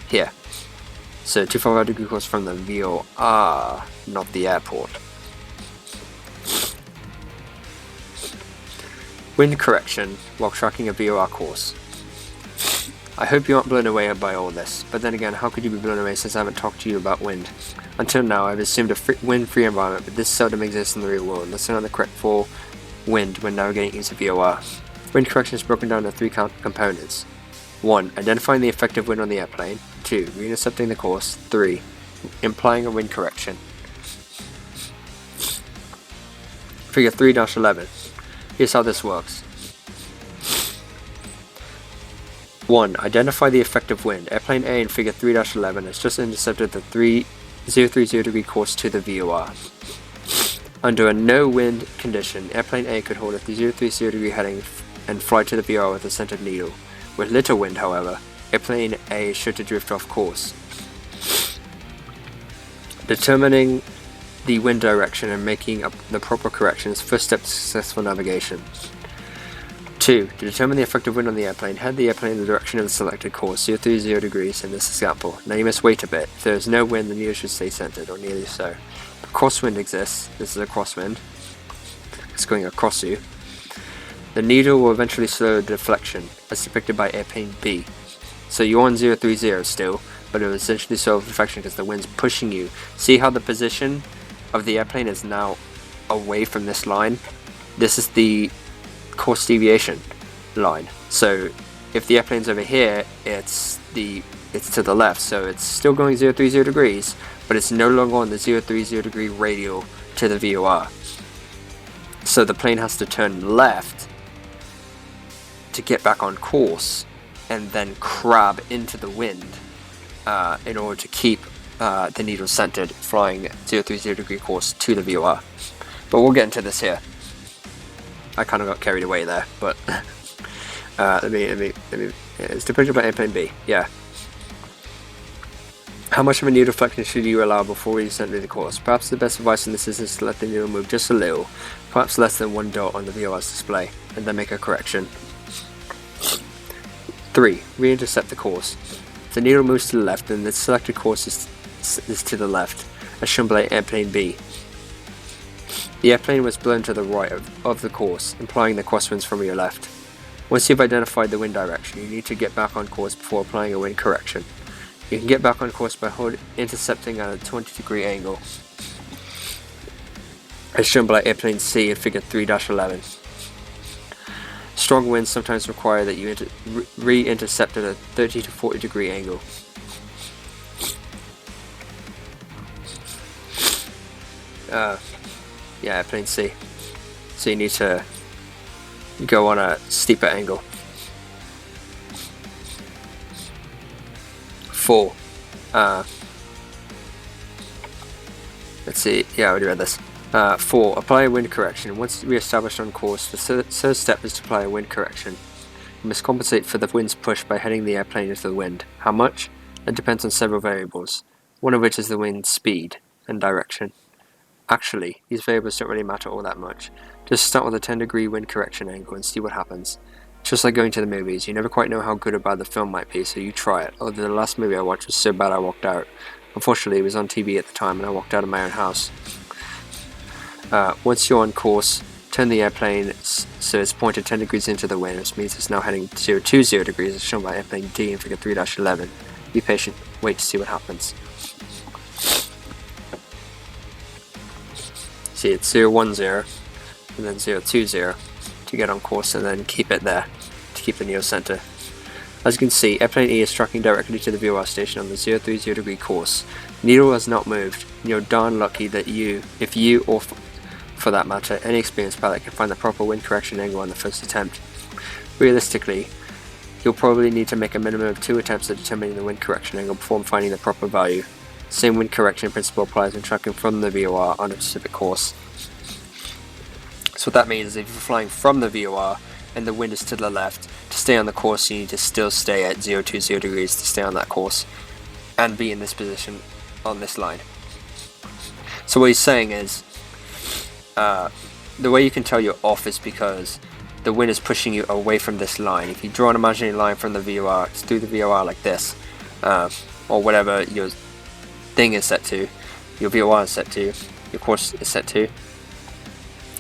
Here. So 255 degree course from the VOR, not the airport. Wind correction while tracking a VOR course. I hope you aren't blown away by all this, but then again, how could you be blown away since I haven't talked to you about wind? Until now, I've assumed a wind-free environment, but this seldom exists in the real world. Let's learn the correct for wind when navigating using VOR. Wind correction is broken down into three components. 1. Identifying the effective wind on the airplane. 2. Re-intercepting the course. 3. Implying a wind correction. Figure 3-11. Here's how this works. 1. Identify the effective wind. Airplane A in figure 3-11 has just intercepted the 030 degree course to the VOR. Under a no wind condition, airplane A could hold a 030 degree heading and fly to the VOR with a centered needle. With little wind, however, airplane A is sure to drift off course. Determining the wind direction and making the proper corrections, first step to successful navigation. 2. To determine the effective wind on the airplane, head the airplane in the direction of the selected course, 030 degrees in this example. Now you must wait a bit. If there is no wind, the needle should stay centered, or nearly so. If a crosswind exists, this is a crosswind, it's going across you, the needle will eventually slow the deflection, as depicted by airplane B. So you're on 030 still, but it will essentially slow the deflection because the wind's pushing you. See how the position of the airplane is now away from this line? This is the course deviation line. So if the airplane's over here, it's to the left, so it's still going 030 degrees, but it's no longer on the 030 degree radial to the VOR. So the plane has to turn left to get back on course and then crab into the wind in order to keep the needle centered, flying 030 degree course to the VOR. But we'll get into this here. I kind of got carried away there, but let me. It's depicted by airplane B. Yeah. How much of a needle deflection should you allow before you center the course? Perhaps the best advice in this is to let the needle move just a little, perhaps less than one dot on the VOR's display, and then make a correction. 3. Re-intercept the course. If the needle moves to the left, then the selected course is to the left, as shown by airplane B. The airplane was blown to the right of the course, implying the crosswinds from your left. Once you've identified the wind direction, you need to get back on course before applying a wind correction. You can get back on course by intercepting at a 20 degree angle, as shown by airplane C in figure 3-11. Strong winds sometimes require that you re-intercept at a 30 to 40 degree angle. Yeah, airplane C. So you need to go on a steeper angle. 4. Let's see. Yeah, I already read this. 4. Apply a wind correction. Once re-established on course, the third step is to apply a wind correction. You must compensate for the wind's push by heading the airplane into the wind. How much? That depends on several variables, one of which is the wind's speed and direction. Actually, these variables don't really matter all that much. Just start with a 10 degree wind correction angle and see what happens. Just like going to the movies, you never quite know how good or bad the film might be, so you try it. Although the last movie I watched was so bad I walked out. Unfortunately, it was on TV at the time and I walked out of my own house. Once you're on course, turn the airplane so it's pointed 10 degrees into the wind, which means it's now heading 020 degrees as shown by airplane D in figure 3-11. Be patient, wait to see what happens. See, it's 010 and then 020 to get on course, and then keep it there to keep the neo center. As you can see, airplane E is tracking directly to the VOR station on the 030 degree course. The needle has not moved, and you're darn lucky that if you, or for that matter, any experienced pilot can find the proper wind correction angle on the first attempt. Realistically, you'll probably need to make a minimum of 2 attempts at determining the wind correction angle before finding the proper value. Same wind correction principle applies when tracking from the VOR on a specific course. So what that means is if you're flying from the VOR and the wind is to the left, to stay on the course you need to still stay at 020 degrees to stay on that course and be in this position on this line. So what he's saying is, the way you can tell you're off is because the wind is pushing you away from this line. If you draw an imaginary line from the VOR, it's through the VOR like this, or whatever your thing is set to, your VOR is set to, your course is set to.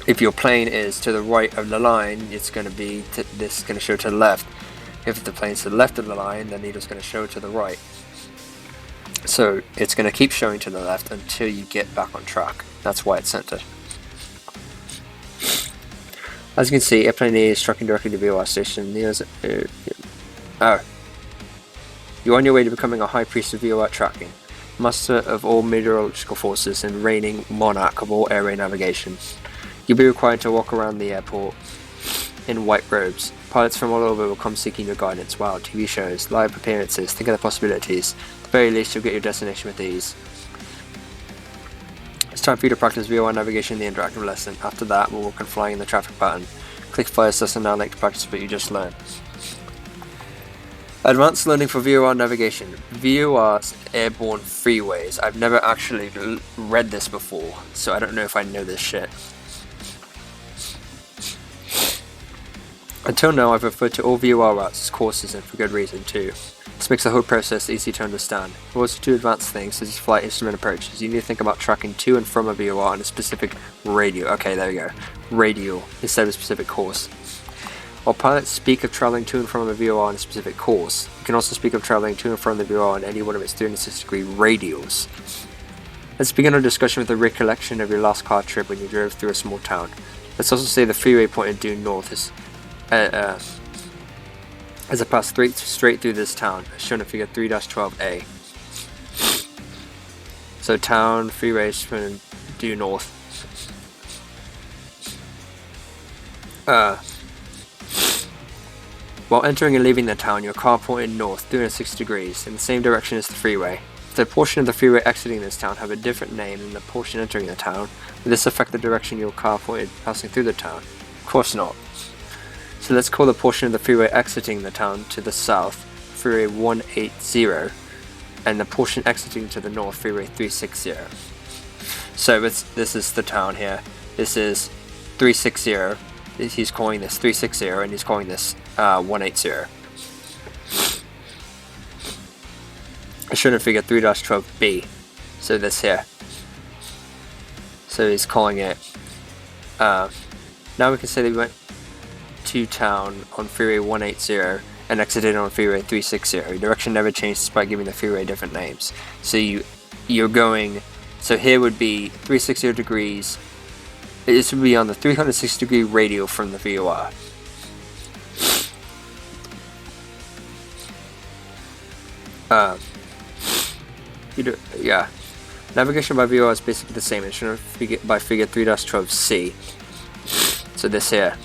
If your plane is to the right of the line, it's going to be this is going to show to the left. If the plane is to the left of the line, the needle's going to show to the right. So it's going to keep showing to the left until you get back on track. That's why it's centered. As you can see, airplane A is tracking directly to VOR station. You're on your way to becoming a high priest of VOR tracking, master of all meteorological forces and reigning monarch of all airway navigation. You'll be required to walk around the airport in white robes. Pilots from all over will come seeking your guidance. Wow, TV shows, live appearances, think of the possibilities. At the very least, you'll get your destination with ease. It's time for you to practice VOR navigation in the interactive lesson. After that, we'll work on flying in the traffic pattern. Click Fire Lesson now to practice what you just learned. Advanced learning for VOR navigation. VOR's airborne freeways. I've never actually read this before, so I don't know if I know this shit. Until now, I've referred to all VOR routes as courses, and for good reason too. This makes the whole process easy to understand. In order to do advanced things such as flight instrument approaches, you need to think about tracking to and from a VOR on a specific radio. Okay, there we go. Radio instead of a specific course. While pilots speak of traveling to and from a VOR on a specific course, you can also speak of traveling to and from the VOR on any one of its 360-degree radials. Let's begin our discussion with a recollection of your last car trip when you drove through a small town. Let's also say the freeway pointed due north is as it passed straight through this town, as shown in figure 3-12A. So town, freeway due north. While entering and leaving the town, your car pointed north 360 degrees in the same direction as the freeway. If the portion of the freeway exiting this town have a different name than the portion entering the town, will this affect the direction your car pointed passing through the town? Of course not. So let's call the portion of the freeway exiting the town to the south, Freeway 180, and the portion exiting to the north, Freeway 360. So this is the town here. This is 360. He's calling this 360, and he's calling this 180. I should have figured 3-12B. So this here. So he's calling it. Now we can say that we went to town on Freeway 180 and exited on Freeway 360. Your direction never changed despite giving the freeway different names. So you're going. So here would be 360 degrees. This would be on the 360 degree radial from the VOR. Yeah. Navigation by VOR is basically the same. It's shown by figure 3-12C. So this here.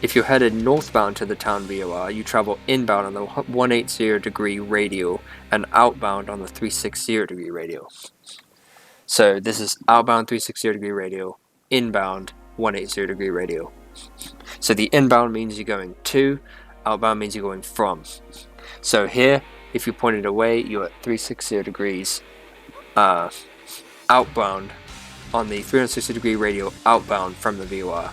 If you're headed northbound to the town VOR, you travel inbound on the 180 degree radial and outbound on the 360 degree radial. So this is outbound 360 degree radial, inbound 180 degree radial. So the inbound means you're going to, outbound means you're going from. So here, if you pointed away, you're at 360 degrees outbound on the 360 degree radial, outbound from the VOR.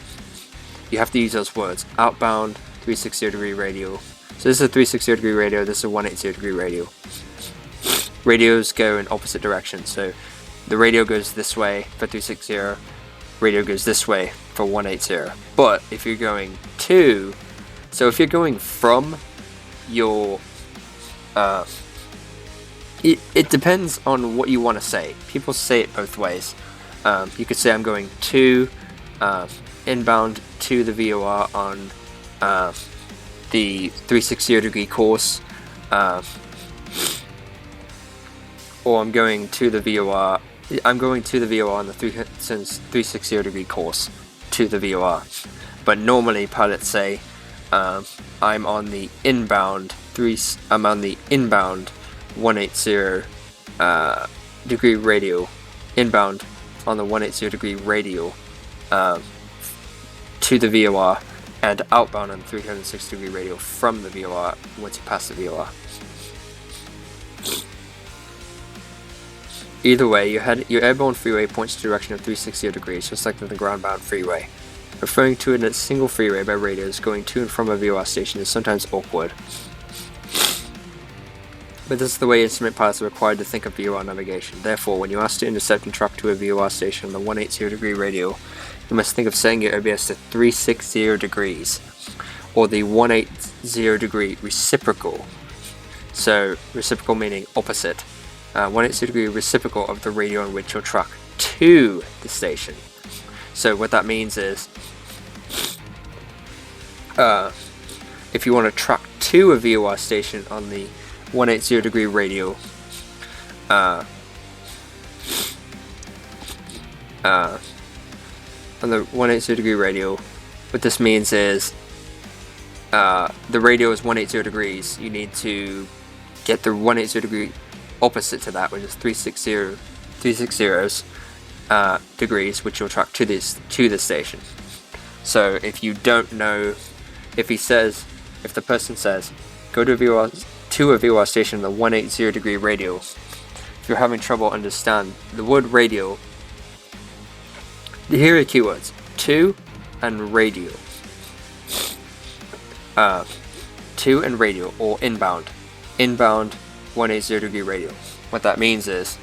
You have to use those words, outbound 360 degree radial. So this is a 360 degree radial, this is a 180 degree radial. Radios go in opposite directions, so the radio goes this way for 360, radio goes this way for 180. But if you're going to, so if you're going from your, it depends on what you want to say. People say it both ways. You could say I'm going to, inbound to the VOR on the 360 degree course, or I'm going to the VOR. I'm going to the VOR on the 360 degree course to the VOR. But normally pilots say I'm on the inbound 180 degree radial, inbound on the 180 degree radial to the VOR, and outbound on 360 degree radio from the VOR once you pass the VOR. Either way, your airborne freeway points to the direction of 360 degrees, just like the ground-bound freeway. Referring to it as a single freeway by radios going to and from a VOR station is sometimes awkward. But this is the way instrument pilots are required to think of VOR navigation. Therefore, when you're asked to intercept and track to a VOR station on the 180 degree radio, you must think of setting your OBS to 360 degrees, or the 180 degree reciprocal. So, reciprocal meaning opposite. 180 degree reciprocal of the radio on which you'll track to the station. So what that means is, if you want to track to a VOR station on the 180 degree radio, on the 180 degree radio, what this means is, the radio is 180 degrees. You need to get the 180 degree opposite to that, which is 360 degrees, which you'll track to the station. So if you don't know, if the person says, go to a VOR station on the 180 degree radio, if you're having trouble understand the word radio, here are the keywords: to and radio. To and radio, or inbound. 180 degree radio. What that means is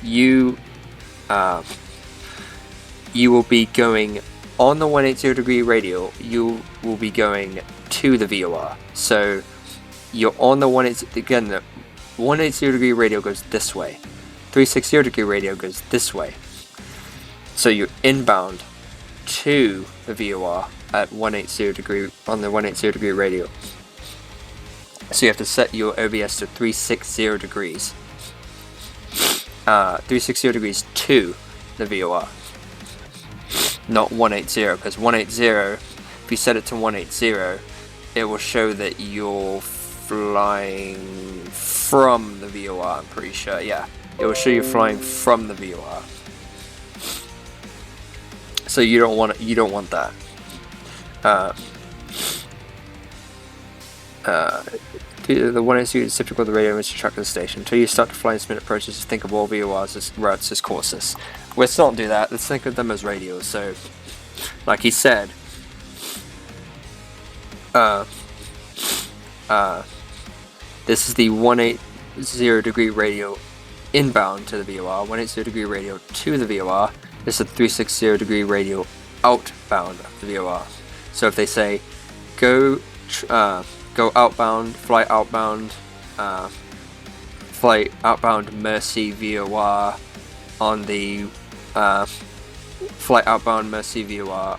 you will be going on the 180 degree radio, you will be going to the VOR. So you're on the 180, again, the 180 degree radio goes this way, 360 degree radio goes this way. So you're inbound to the VOR at 180 degree, on the 180 degree radio. So you have to set your OBS to 360 degrees. 360 degrees to the VOR. Not 180, because 180, if you set it to 180, it will show that you're flying from the VOR, I'm pretty sure, yeah. It will show you flying from the VOR. So you don't want that. The 180 is typical of the radio which you track to the station. Until you start to fly instrument approaches, just think of all VORs as routes as courses. Let's not do that. Let's think of them as radios. So, like he said, this is the 180 degree radio inbound to the VOR, 180 degree radio to the VOR. This is a 360 degree radio outbound of the VOR. So if they say go outbound, fly outbound Mercy VOR on the flight outbound Mercy VOR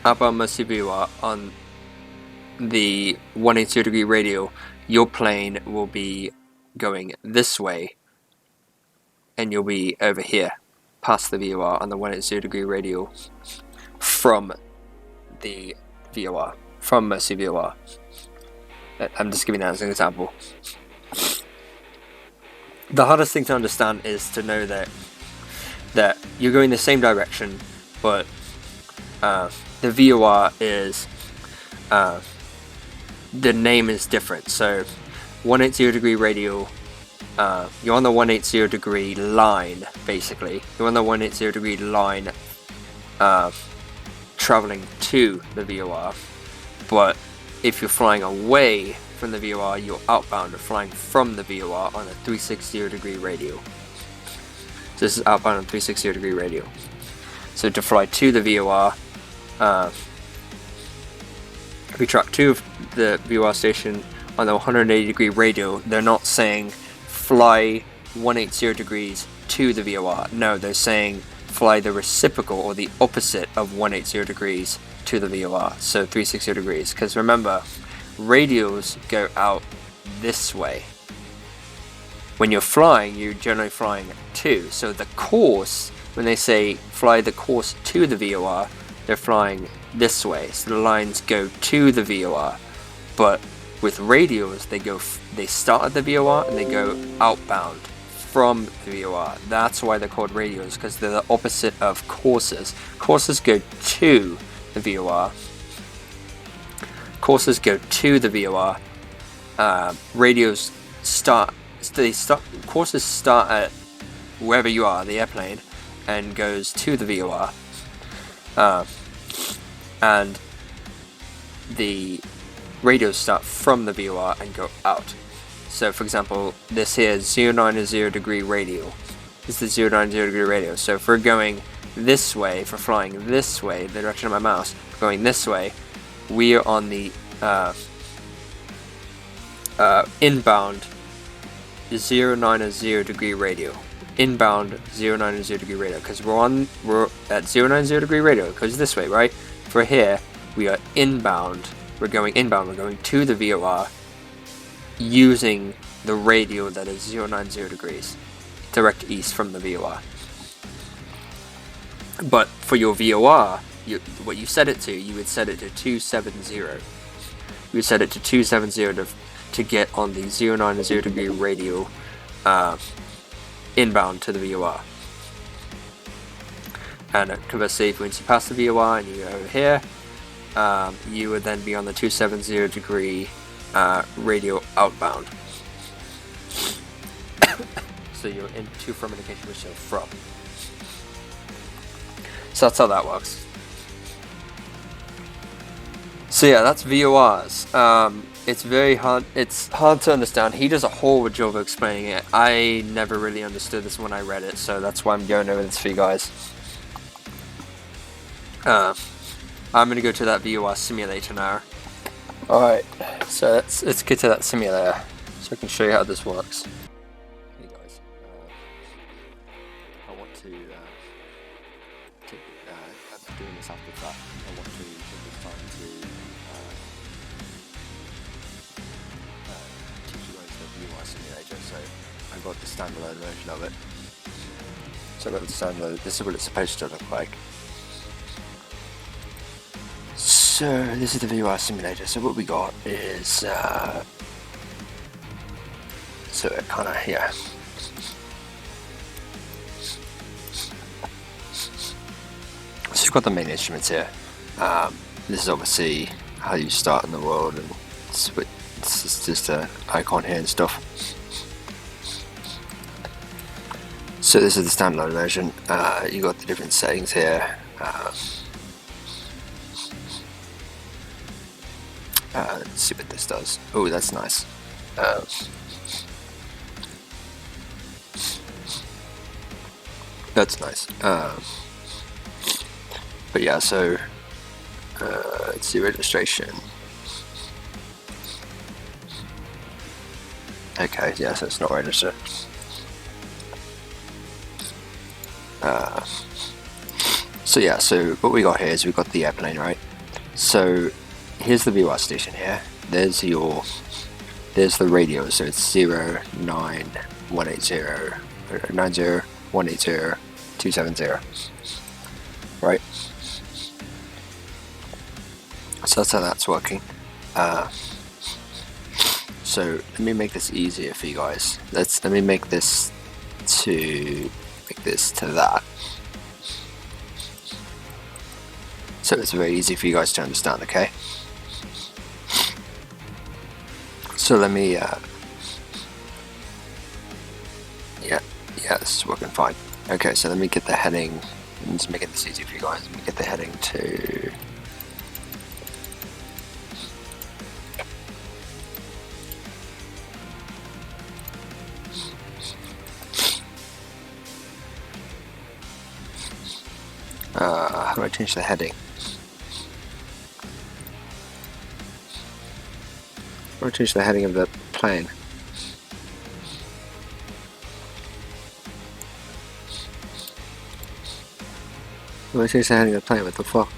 outbound Mercy VOR on the 180 degree radio, your plane will be going this way and you'll be over here past the VOR on the 180 degree radio from the VOR, from Mercy VOR. I'm just giving that as an example. The hardest thing to understand is to know that you're going the same direction, but the VOR is the name is different. So 180 degree radio, you're on the 180 degree line, basically. You're on the 180 degree line traveling to the VOR, but if you're flying away from the VOR, you're outbound, or flying from the VOR on a 360 degree radio. So this is outbound on 360 degree radio. So to fly to the VOR, if you track to the VOR station on the 180 degree radio, they're not saying fly 180 degrees to the VOR. No, they're saying fly the reciprocal, or the opposite of 180 degrees to the VOR, so 360 degrees, because remember, radios go out this way. When you're flying, you're generally flying to, so the course, when they say fly the course to the VOR, they're flying this way, so the lines go to the VOR. But with radios, they start at the VOR and they go outbound from the VOR. That's why they're called radios, because they're the opposite of courses. Courses go to the VOR. Courses go to the VOR. Radios start. Courses start at wherever you are, the airplane, and goes to the VOR. And the radios start from the VOR and go out. So for example, this here is 090 degree radio. This is the 090 degree radio. So if we're going this way, if we're flying this way, the direction of my mouse, going this way, we are on the inbound 090 degree radio. Inbound 090 degree radio, because we're at 090 degree radio. It goes this way, right? For here, we are inbound. We're going inbound. We're going to the VOR using the radio that is 090 degrees, direct east from the VOR. But for your VOR, what you set it to, you would set it to 270. You would set it to 270 to get on the 090 degree radio inbound to the VOR. And conversely, once you pass the VOR and you go over here, you would then be on the 270 degree radio outbound. So you're in to from indication which you're from. So that's how that works. So yeah, that's VORs. It's very hard. It's hard to understand. He does a horrible job of explaining it. I never really understood this when I read it, so that's why I'm going over this for you guys. I'm gonna go to that VOR simulator now. Alright, so let's get to that simulator so I can show you how this works. Hey guys, I want to I'm doing this after that. I want to take this time to teach you guys the VOR simulator. So I got the standalone version of it. So I got the standalone. This is what it's supposed to look like. So this is the VOR simulator. So what we got is so it kind of So you've got the main instruments here. This is obviously how you start in the world, and it's just an icon here and stuff. So this is the standalone version. You got the different settings here. Let's see what this does. Oh, that's nice. That's nice. But yeah, so let's see, registration. Okay, yeah, so it's not registered. So yeah, so what we got here is we've got the airplane, right? So here's the VOR station here. There's the radio, so it's 09180 270, right? So that's how that's working. So let me make this easier for you guys. Let me make this to that. So it's very easy for you guys to understand, okay? So let me, yeah, this is working fine. Okay, so let me get the heading. I'm just making this easy for you guys. Let me get the heading to. How do I change the heading? How do I change the heading of the plane? How do I change the heading of the plane? What the fuck?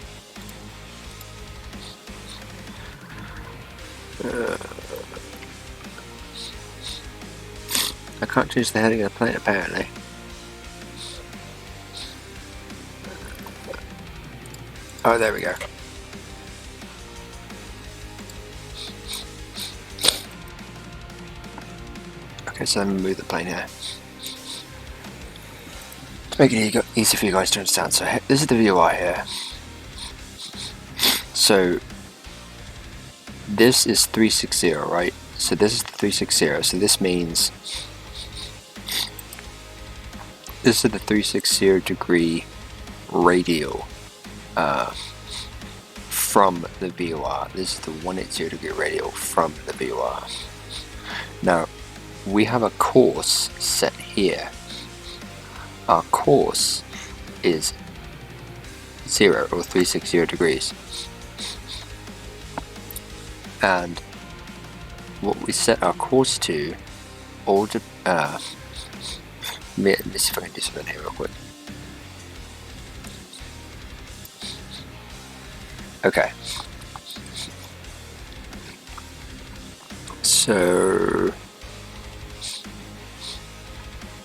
I can't change the heading of the plane apparently. Oh, there we go. Okay, so let me move the plane here. make it easy for you guys to understand. So this is the VOI here. So this is 360, right? So this is the 360. So this means this is the 360 degree radial from the VOR. This is the 180 degree radial from the VOR. Now we have a course set here. Our course is 0 or 360 degrees, and what we set our course to, let me see if I can do something here real quick. Okay, so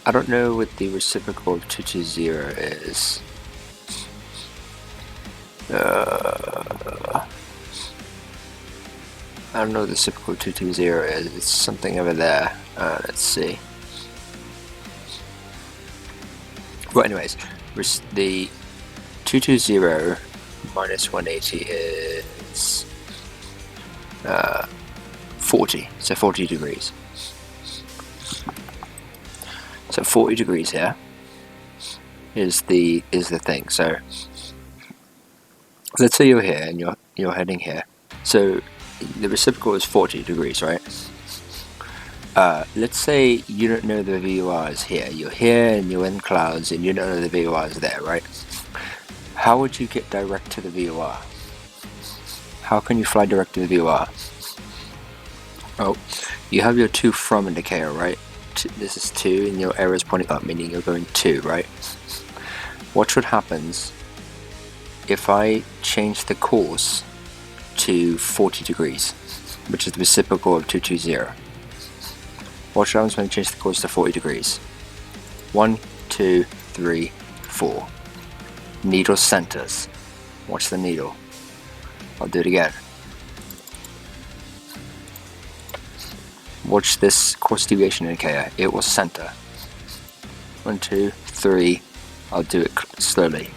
I don't know what the reciprocal of 220 is. I don't know what the reciprocal of 220 is. It's something over there. Let's see. Well, anyways, the 220 minus 180 is 40. So 40 degrees. So 40 degrees here is the thing. So let's say you're here and you're heading here. So the reciprocal is 40 degrees, right? Let's say you don't know the VOR is here. You're here and you're in clouds and you don't know the VOR is there, right? How would you get direct to the VOR? How can you fly direct to the VOR? Oh, you have your 2 from indicator, right? This is 2 and your arrow is pointing up, meaning you're going 2, right? Watch what happens if I change the course to 40 degrees, which is the reciprocal of 220. Watch what happens when I change the course to 40 degrees. 1, 2, 3, 4. Needle centers. Watch the needle. I'll do it again. Watch this course deviation indicator. It will center. 1, 2, 3. I'll do it slowly.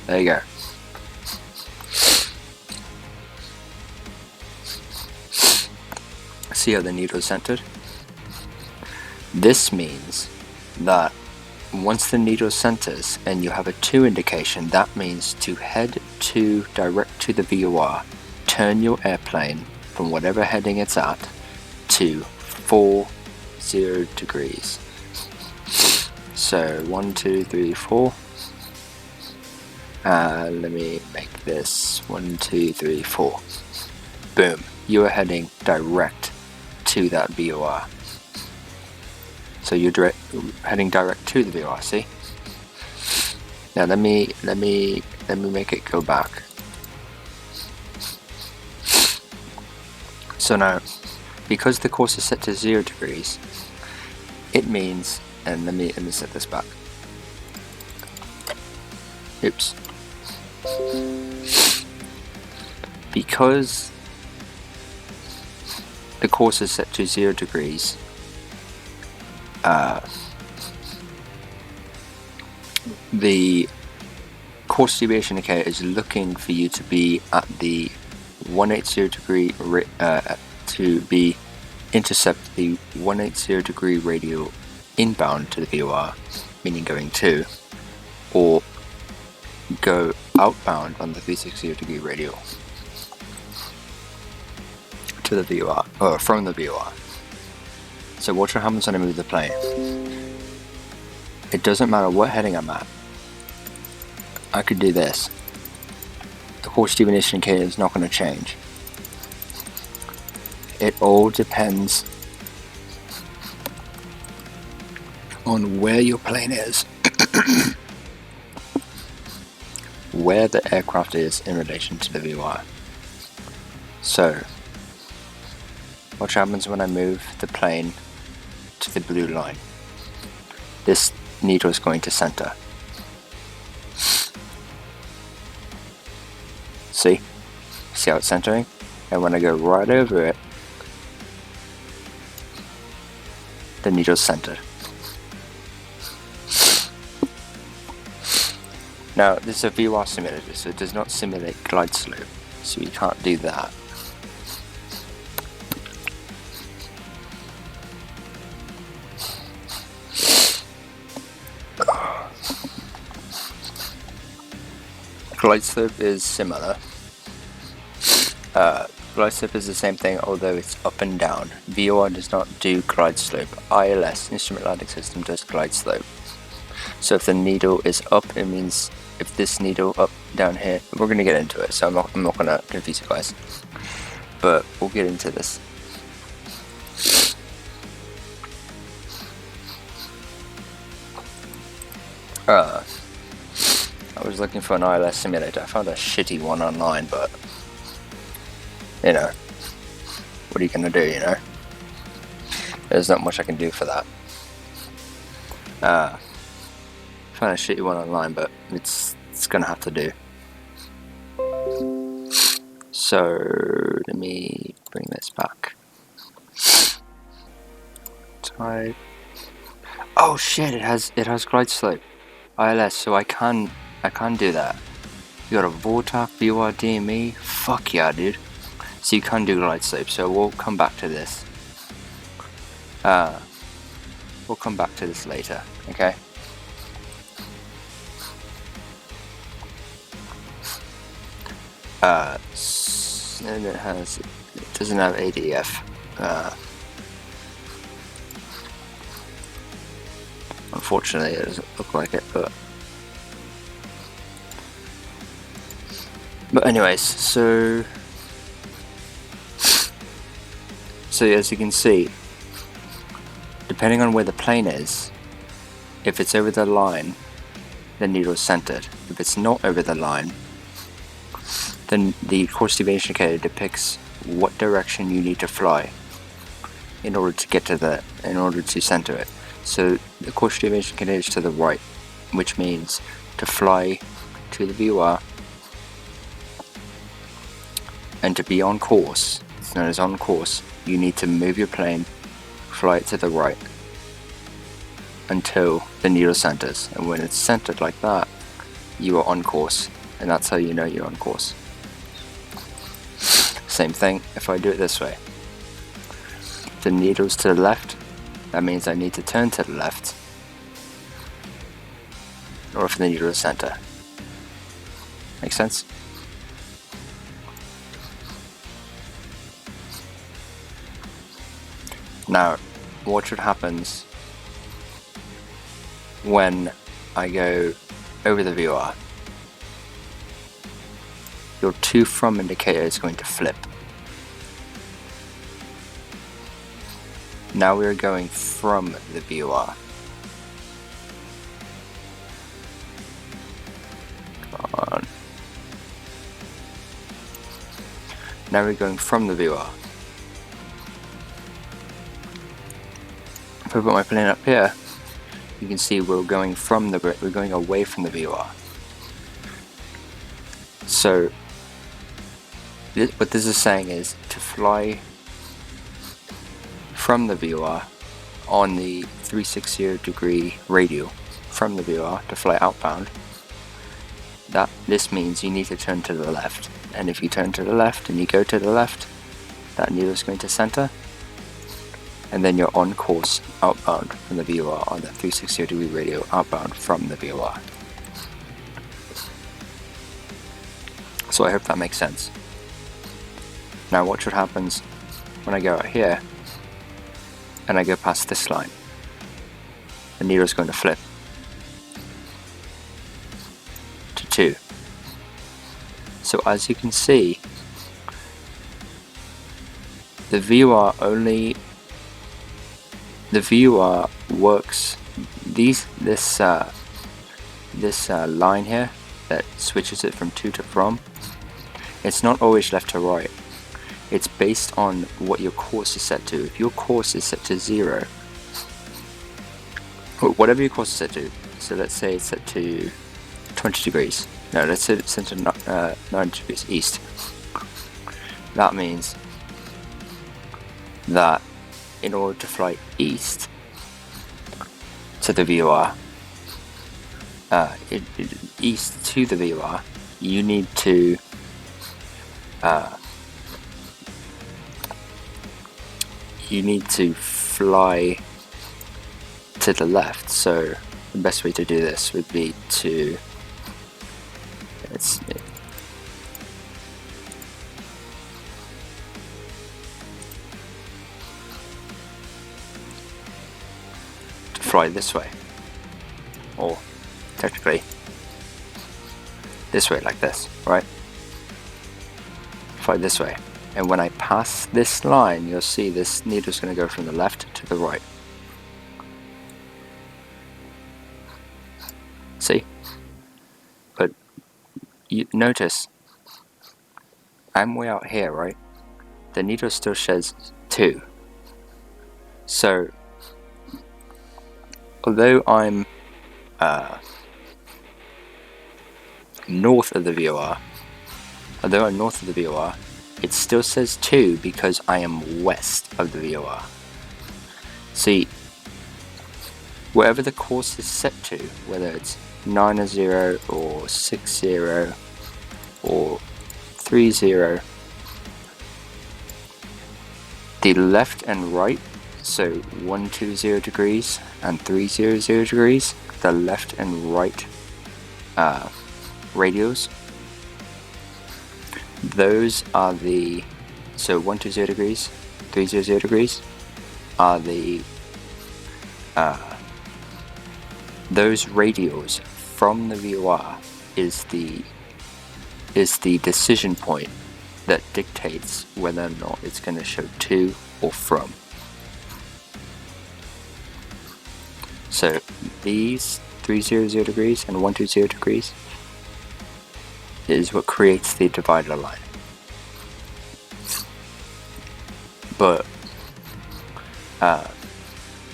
There you go. See how the needle is centered? This means that once the needle centers and you have a 2 indication, that means to head to direct to the VOR, turn your airplane from whatever heading it's at to 40 degrees. So 1, 2, 3, 4. Let me make this 1, 2, 3, 4. Boom. You are heading direct to that VOR. So you're heading direct to the VOR. See? Now let me make it go back. So now, because the course is set to 0 degrees, it means, and let me set this back. Oops. Because the course is set to 0 degrees, the course deviation indicator is looking for you to be at the 180 degree to be intercept the 180 degree radial inbound to the VOR, meaning going to, or go outbound on the 360 degree radial to the VOR, or from the VOR. So watch what happens when I move the plane. It doesn't matter what heading I'm at. I could do this. The course deviation indicator is not going to change. It all depends on where your plane is, where the aircraft is in relation to the VOR. So, watch what happens when I move the plane to the blue line. This needle is going to center. See? See how it's centering? And when I go right over it, the needle's centered. Now, this is a VR simulator, so it does not simulate glide slope, so you can't do that. Glide slope is similar. Glide slope is the same thing, although it's up and down. VOR does not do glide slope. ILS, Instrument Landing System, does glide slope. So if the needle is up, it means if this needle up down here, we're going to get into it, so I'm not going to confuse you guys. But we'll get into this. I was looking for an ILS simulator. I found a shitty one online, but you know, what are you gonna do, you know? There's not much I can do for that. Found a shitty one online, but it's gonna have to do. So let me bring this back. Type. Oh shit! It has glide slope. ILS, so I can do that. You got a Vortac, VR, DME. Fuck yeah, dude. So you can do glide slope. So we'll come back to this. We'll come back to this later. Okay. And it doesn't have ADF. Unfortunately, it doesn't look like it, but anyways, so as you can see, depending on where the plane is, if it's over the line, the needle is centered. If it's not over the line, then the course deviation indicator depicts what direction you need to fly in order to center it. So the course deviation indicator is to the right, which means to fly to the VOR and to be on course, it's known as on course, you need to move your plane, fly it to the right until the needle centers, and when it's centered like that, you are on course, and that's how you know you're on course. Same thing if I do it this way. If the needle's to the left, that means I need to turn to the left, or if the needle is center. Make sense? Now, watch what happens when I go over the VOR. Your to from indicator is going to flip. Now we're going from the VOR. Come on. Now we're going from the VOR. If I put my plane up here, you can see we're going away from the VOR. So what this is saying is to fly from the VOR on the 360-degree radial from the VOR to fly outbound. This means you need to turn to the left, and if you turn to the left and you go to the left, that needle is going to center, and then you're on course outbound from the VOR on the 360-degree radial outbound from the VOR. So I hope that makes sense. Now watch what happens when I go out here and I go past this line. The needle is going to flip to 2. So as you can see, the VOR works. This line here that switches it from to from. It's not always left to right. It's based on what your course is set to. If your course is set to 0, or whatever your course is set to, so let's say it's set to 20 degrees. No, let's say it's set to 90 degrees east. That means that in order to fly east to the VOR, east to the VOR, you need to fly to the left. So the best way to do this would be to fly this way, or technically this way, like this, right? Fly this way, and when I pass this line, you'll see this needle's going to go from the left to the right. See? But you notice I'm way out here, right? The needle still says 2. So although I'm north of the VOR, it still says 2 because I am west of the VOR. See, wherever the course is set to, whether it's 9-0 or 6-0 or 3-0, the left and right, so 120 degrees and 300 degrees, the left and right radials, those are the, so 120 degrees, 300 degrees are the those radials from the VOR is the decision point that dictates whether or not it's going to show to or from. So these 300 degrees and 120 degrees is what creates the divider line. But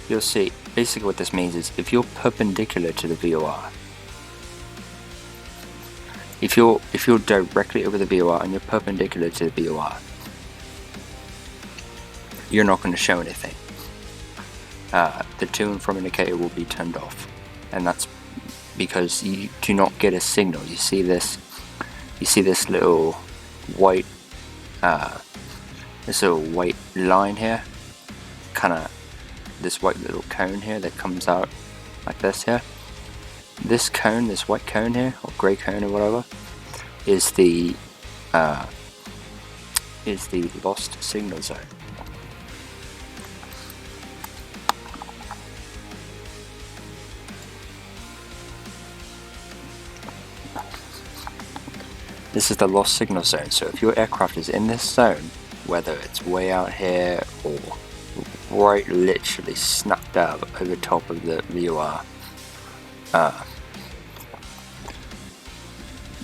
you'll see, basically what this means is if you're perpendicular to the VOR, if you're directly over the VOR and you're perpendicular to the VOR, you're not going to show anything. The to and from indicator will be turned off, and that's because you do not get a signal. You see this little white line here, kind of this white little cone here that comes out like this here. This cone, this white cone here, or grey cone or whatever, is the lost signal zone. This is the lost signal zone. So if your aircraft is in this zone, whether it's way out here or right literally smack dab over top of the VOR,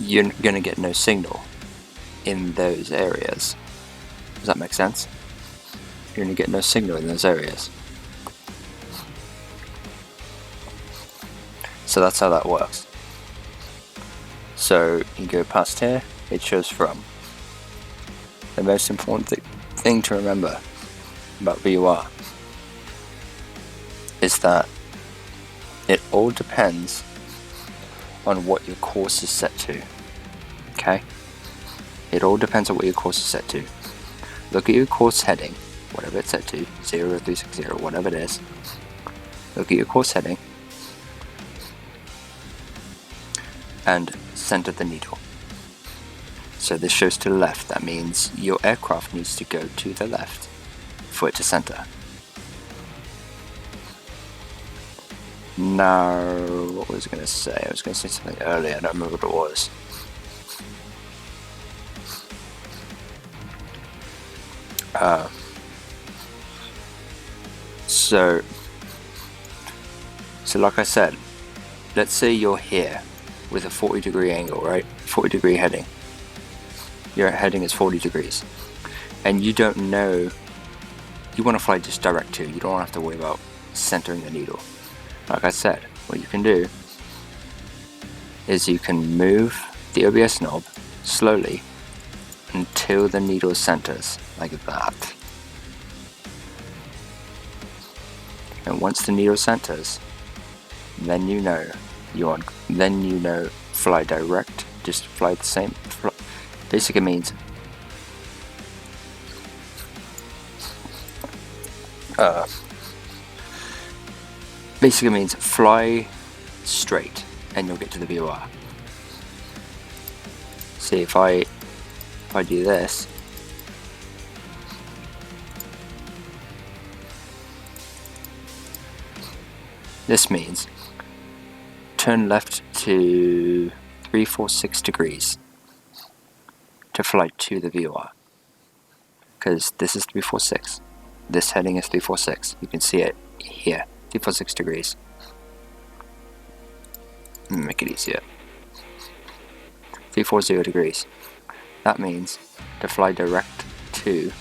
you're going to get no signal in those areas. Does that make sense? You're going to get no signal in those areas. So that's how that works. So you go past here, it shows from. The most important thing to remember about VOR is that it all depends on what your course is set to. Okay? It all depends on what your course is set to. Look at your course heading, whatever it's set to, 0360, whatever it is. Look at your course heading and center the needle. So this shows to the left. That means your aircraft needs to go to the left for it to center. Now, what was I going to say? I was going to say something earlier. I don't remember what it was. So like I said, let's say you're here with a 40-degree angle, right? 40-degree heading. Your heading is 40 degrees. And you don't know, you want to fly just direct to, you don't have to worry about centering the needle. Like I said, what you can do is you can move the OBS knob slowly until the needle centers, like that. And once the needle centers, then you know you're on then you know fly direct, just fly the same. Basically means fly straight and you'll get to the VOR. See, if I do this, this means turn left to 346 degrees to fly to the VOR, because this is 346. This heading is 346. You can see it here, 346 degrees. Make it easier. 340 degrees. That means to fly direct to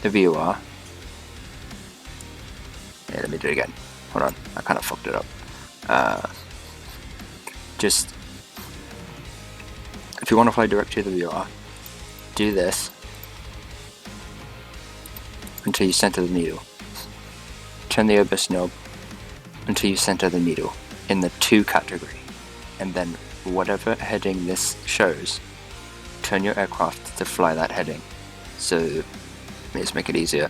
the VOR. Yeah, let me do it again. Hold on, I kind of fucked it up. Just, if you want to fly direct to the VOR, do this until you center the needle. Turn the OBS knob until you center the needle in the 2 category, and then whatever heading this shows, turn your aircraft to fly that heading. So let's make it easier.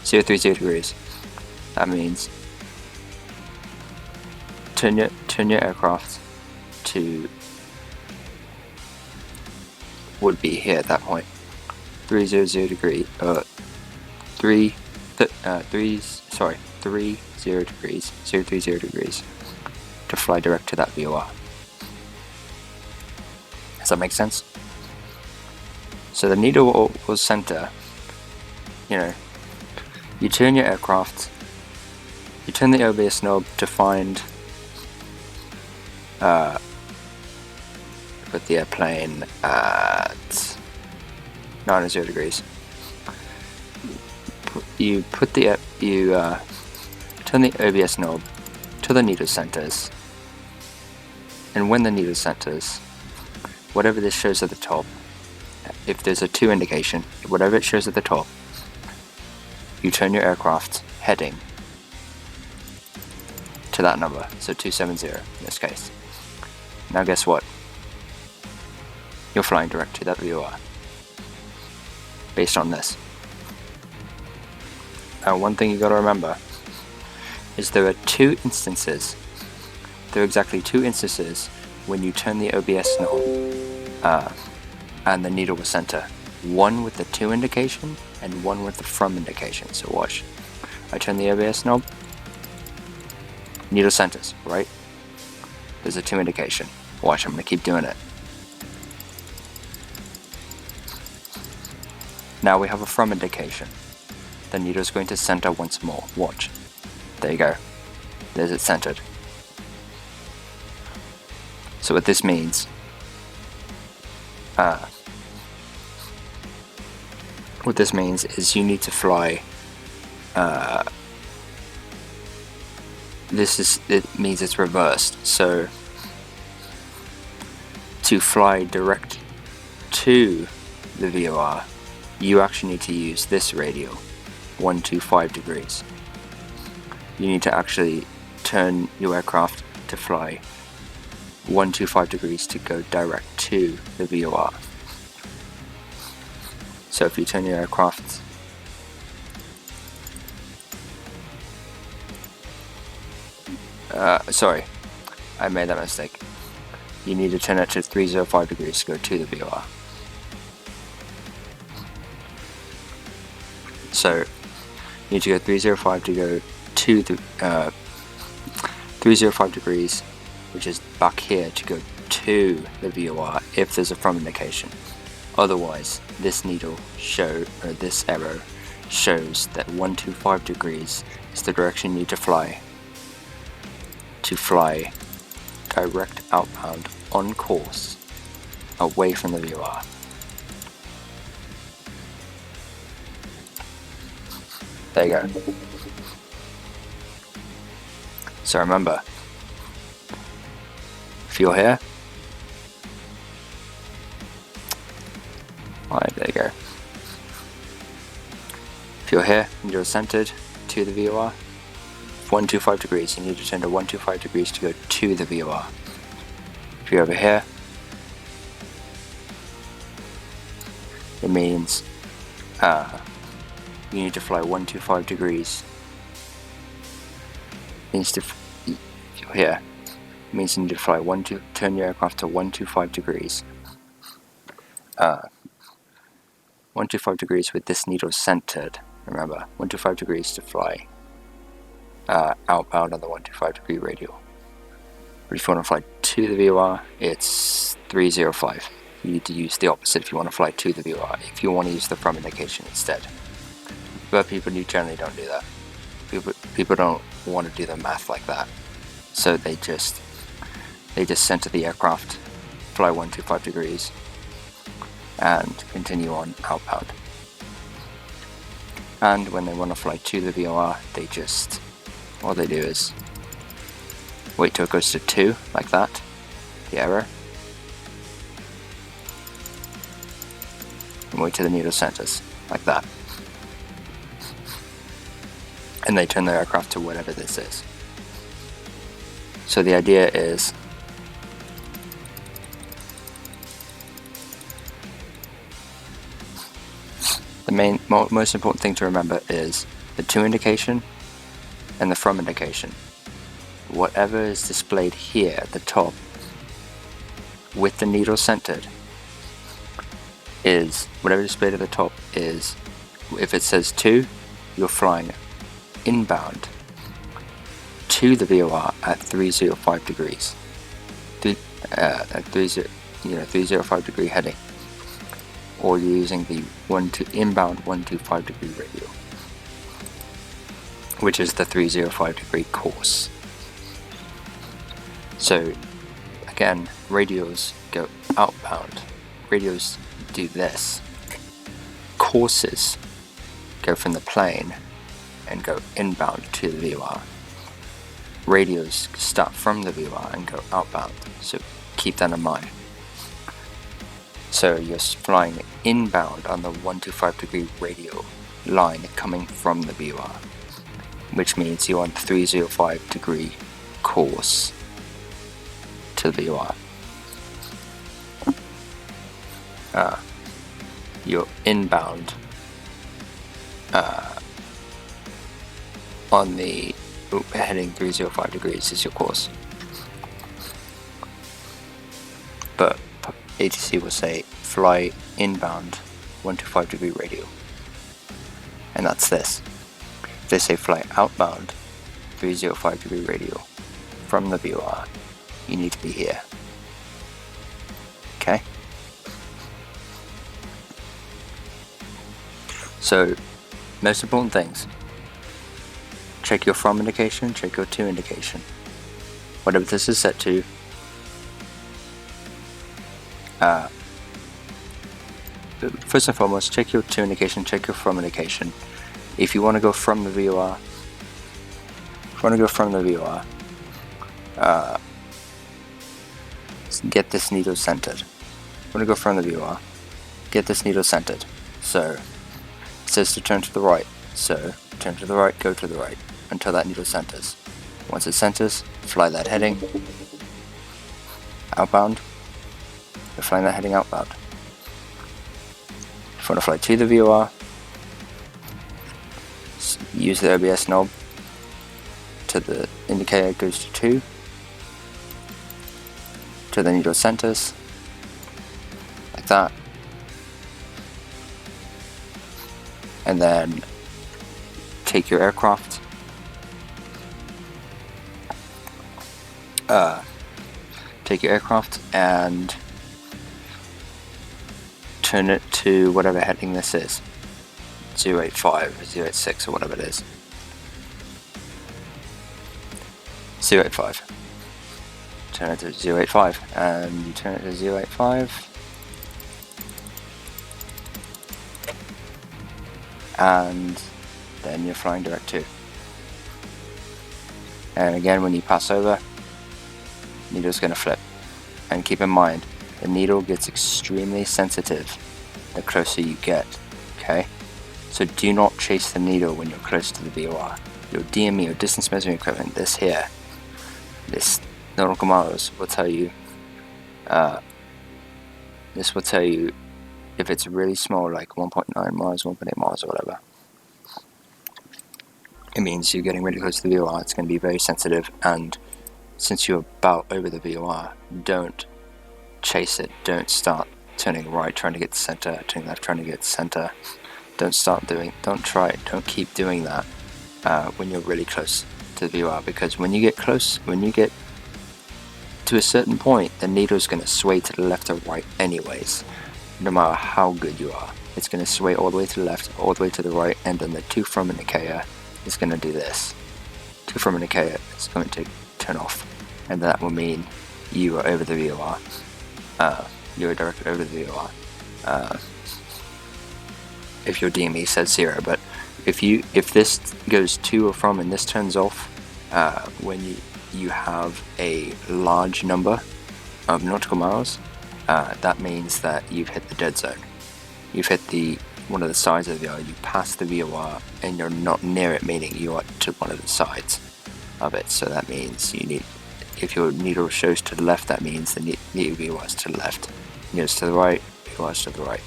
030 degrees. That means turn your aircraft to, would be here at that point, 300 degree, 30 degrees, 030 degrees, to fly direct to that VOR. Does that make sense? So the needle will center, you know, you turn your aircraft, you turn the OBS knob to find, put the airplane at 900 degrees. You turn the OBS knob to the needle centers, and when the needle centers, whatever this shows at the top, if there's a 2 indication, whatever it shows at the top, you turn your aircraft heading to that number, so 270 in this case. Now guess what? You're flying direct to that VOR based on this. Now, one thing you got to remember is there are 2 instances. There are exactly 2 instances when you turn the OBS knob and the needle will center. One with the to indication and one with the from indication. So watch. I turn the OBS knob, needle centers, right? There's a to indication. Watch, I'm going to keep doing it. Now we have a from indication. The needle is going to center once more. Watch. There you go. There's it centered. So what this means, is you need to fly, it means it's reversed. So to fly direct to the VOR, you actually need to use this radial, 125 degrees. You need to actually turn your aircraft to fly 125 degrees to go direct to the VOR. So if you turn your aircraft sorry, I made that mistake. You need to turn it to 305 degrees to go to the VOR. So you need to go 305 to go to the 305 degrees, which is back here, to go to the VOR if there's a from indication. Otherwise, this needle this arrow shows that 125 degrees is the direction you need to fly direct outbound on course away from the VOR. There you go. So remember, if you're here, alright, there you go. If you're here and you're centered to the VOR, 125 degrees, you need to turn to 125 degrees to go to the VOR. If you're over here, it means you need to fly 125 degrees. If you're here, it means you need to fly turn your aircraft to 125 degrees. 125 degrees with this needle centered. Remember, 125 degrees to fly outbound on the 125 degree radial. But if you want to fly to the VOR, it's 305. You need to use the opposite if you want to fly to the VOR, if you want to use the from indication instead. But people generally don't do that. People don't want to do the math like that. So they just center the aircraft, fly 125 degrees, and continue on outbound. And when they want to fly to the VOR, all they do is wait till it goes to 2, like that, the error, and wait till the needle centers, like that. And they turn their aircraft to whatever this is. So the idea is the most important thing to remember is the to indication and the from indication. Whatever is displayed here at the top with the needle centered is whatever displayed at the top is, if it says to, you're flying inbound to the VOR at 305 degrees. At 305 degree heading. Or you're using the inbound 125 degree radial, which is the 305 degree course. So again, radials go outbound. Radials do this. Courses go from the plane and go inbound to the VOR. Radials start from the VOR and go outbound. So keep that in mind. So you're flying inbound on the 125 degree radial line coming from the VOR, which means you're on 305 degree course to the VOR. You're inbound on the heading 305 degrees is your course. But ATC will say fly inbound 125 degree radial, and that's this. If they say fly outbound 305 degree radial from the VOR, you need to be here. Okay? So, most important things. Check your from indication, check your to indication. Whatever this is set to, first and foremost, check your to indication, check your from indication. If you want to go from the VOR, get this needle centered. Want to go from the VOR, get this needle centered. So it says to turn to the right. So turn to the right, go to the right until that needle centers. Once it centers, fly that heading outbound. You're flying that heading outbound. If you want to fly to the VOR, use the OBS knob to the indicator goes to 2, to the needle centers, like that, and then take your aircraft, and turn it to whatever heading this is, 085 or 086 or whatever it is. 085. Turn it to 085, and you turn it to 085, and then you're flying direct to. And again, when you pass over, the needle's going to flip. And keep in mind, the needle gets extremely sensitive the closer you get, okay? So do not chase the needle when you're close to the VOR. your DME or distance measuring equipment, this here, this nautical miles will tell you, this will tell you if it's really small, like 1.9 miles, 1.8 miles or whatever. It means you're getting really close to the VOR. It's going to be very sensitive, and since you're about over the VOR, don't chase it. Don't start turning right, trying to get to center, turning left, trying to get to center. Don't keep doing that when you're really close to the VOR, because when you get to a certain point, the needle's going to sway to the left or right anyways, no matter how good you are. It's going to sway all the way to the left, all the way to the right, and then the tooth from indicator is going to do this. Tooth from indicator is going to turn off, and that will mean you are over the VOR. You're directly over the VOR. If your DME says 0, but if this goes to or from and this turns off when you have a large number of nautical miles, that means that you've hit the dead zone. You've hit one of the sides of the VOR, you passed the VOR and you're not near it, meaning you are to one of the sides of it. So that means if your needle shows to the left, that means the needle VOR is to the left. Needles to the right, VOR is to the right.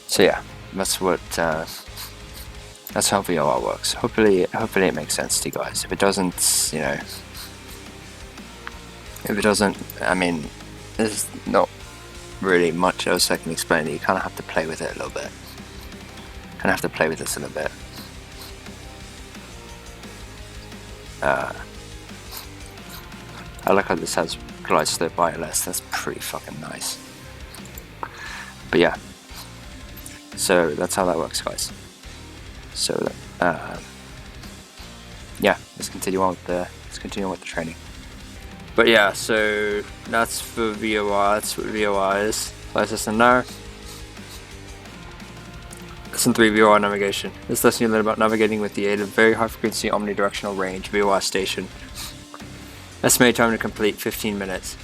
So yeah, that's how VOR works. Hopefully it makes sense to you guys. If it doesn't, I mean, there's not really much else I can explain. You kind of have to play with it a little bit. Kind of have to play with this a little bit. I like how this has glide slope ILS. That's pretty fucking nice. But yeah, so that's how that works, guys. So yeah, let's continue on with the training. But yeah, so that's for VOR. That's what VOR is. Let's listen now. Lesson 3, VOR navigation. This lesson you learn about navigating with the aid of very high frequency omnidirectional range VOR station. Estimated time to complete 15 minutes.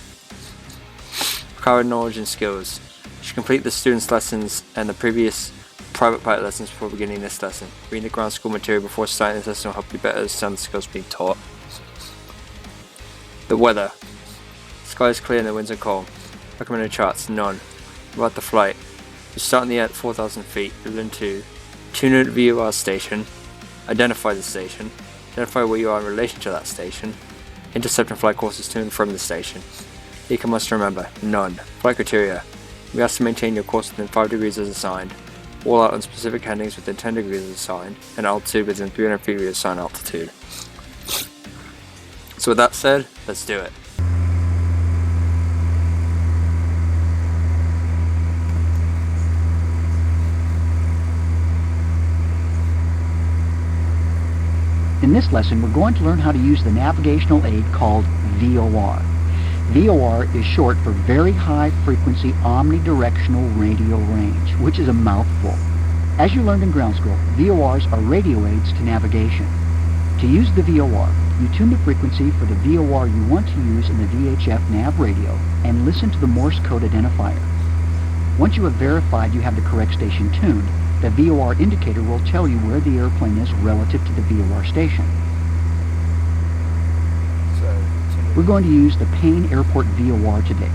Required knowledge and skills. You should complete the student's lessons and the previous private pilot lessons before beginning this lesson. Reading the ground school material before starting this lesson will help you better understand the skills being taught. The weather. The sky is clear and the winds are calm. Recommended charts, none. About the flight. You start in the air at 4,000 feet, within 2. Tune in at VOR station. Identify the station. Identify where you are in relation to that station. Intercept and flight courses to and from the station. You must remember, none. Flight criteria. We ask to maintain your course within 5 degrees as assigned. All out on specific headings within 10 degrees as assigned. And altitude within 300 feet of your assigned altitude. So with that said, let's do it. In this lesson, we're going to learn how to use the navigational aid called VOR. VOR is short for Very High Frequency Omnidirectional Radio Range, which is a mouthful. As you learned in ground school, VORs are radio aids to navigation. To use the VOR, you tune the frequency for the VOR you want to use in the VHF nav radio and listen to the Morse code identifier. Once you have verified you have the correct station tuned, the VOR indicator will tell you where the airplane is relative to the VOR station. We're going to use the Payne Airport VOR today.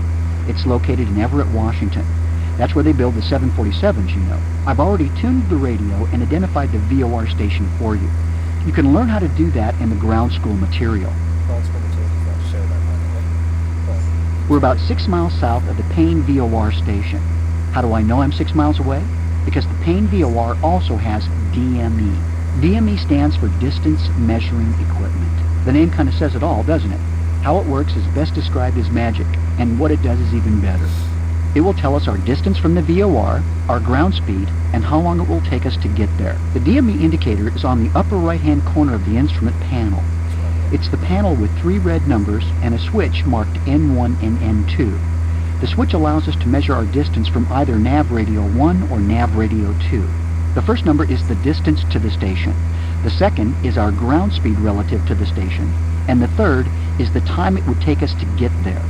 It's located in Everett, Washington. That's where they build the 747s, you know. I've already tuned the radio and identified the VOR station for you. You can learn how to do that in the ground school material. We're about 6 miles south of the Payne VOR station. How do I know I'm 6 miles away? Because the Payne VOR also has DME. DME stands for Distance Measuring Equipment. The name kind of says it all, doesn't it? How it works is best described as magic, and what it does is even better. It will tell us our distance from the VOR, our ground speed, and how long it will take us to get there. The DME indicator is on the upper right-hand corner of the instrument panel. It's the panel with 3 red numbers and a switch marked N1 and N2. The switch allows us to measure our distance from either nav radio 1 or nav radio 2. The first number is the distance to the station. The second is our ground speed relative to the station. And the third is the time it would take us to get there.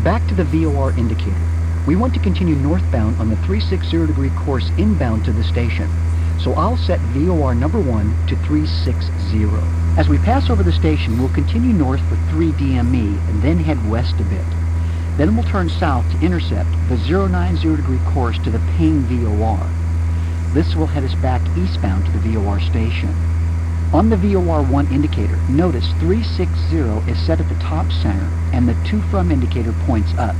Back to the VOR indicator. We want to continue northbound on the 360 degree course inbound to the station. So I'll set VOR number 1 to 360. As we pass over the station, we'll continue north for 3 DME and then head west a bit. Then we'll turn south to intercept the 090 degree course to the Payne VOR. This will head us back eastbound to the VOR station. On the VOR1 indicator, notice 360 is set at the top center and the to from indicator points up.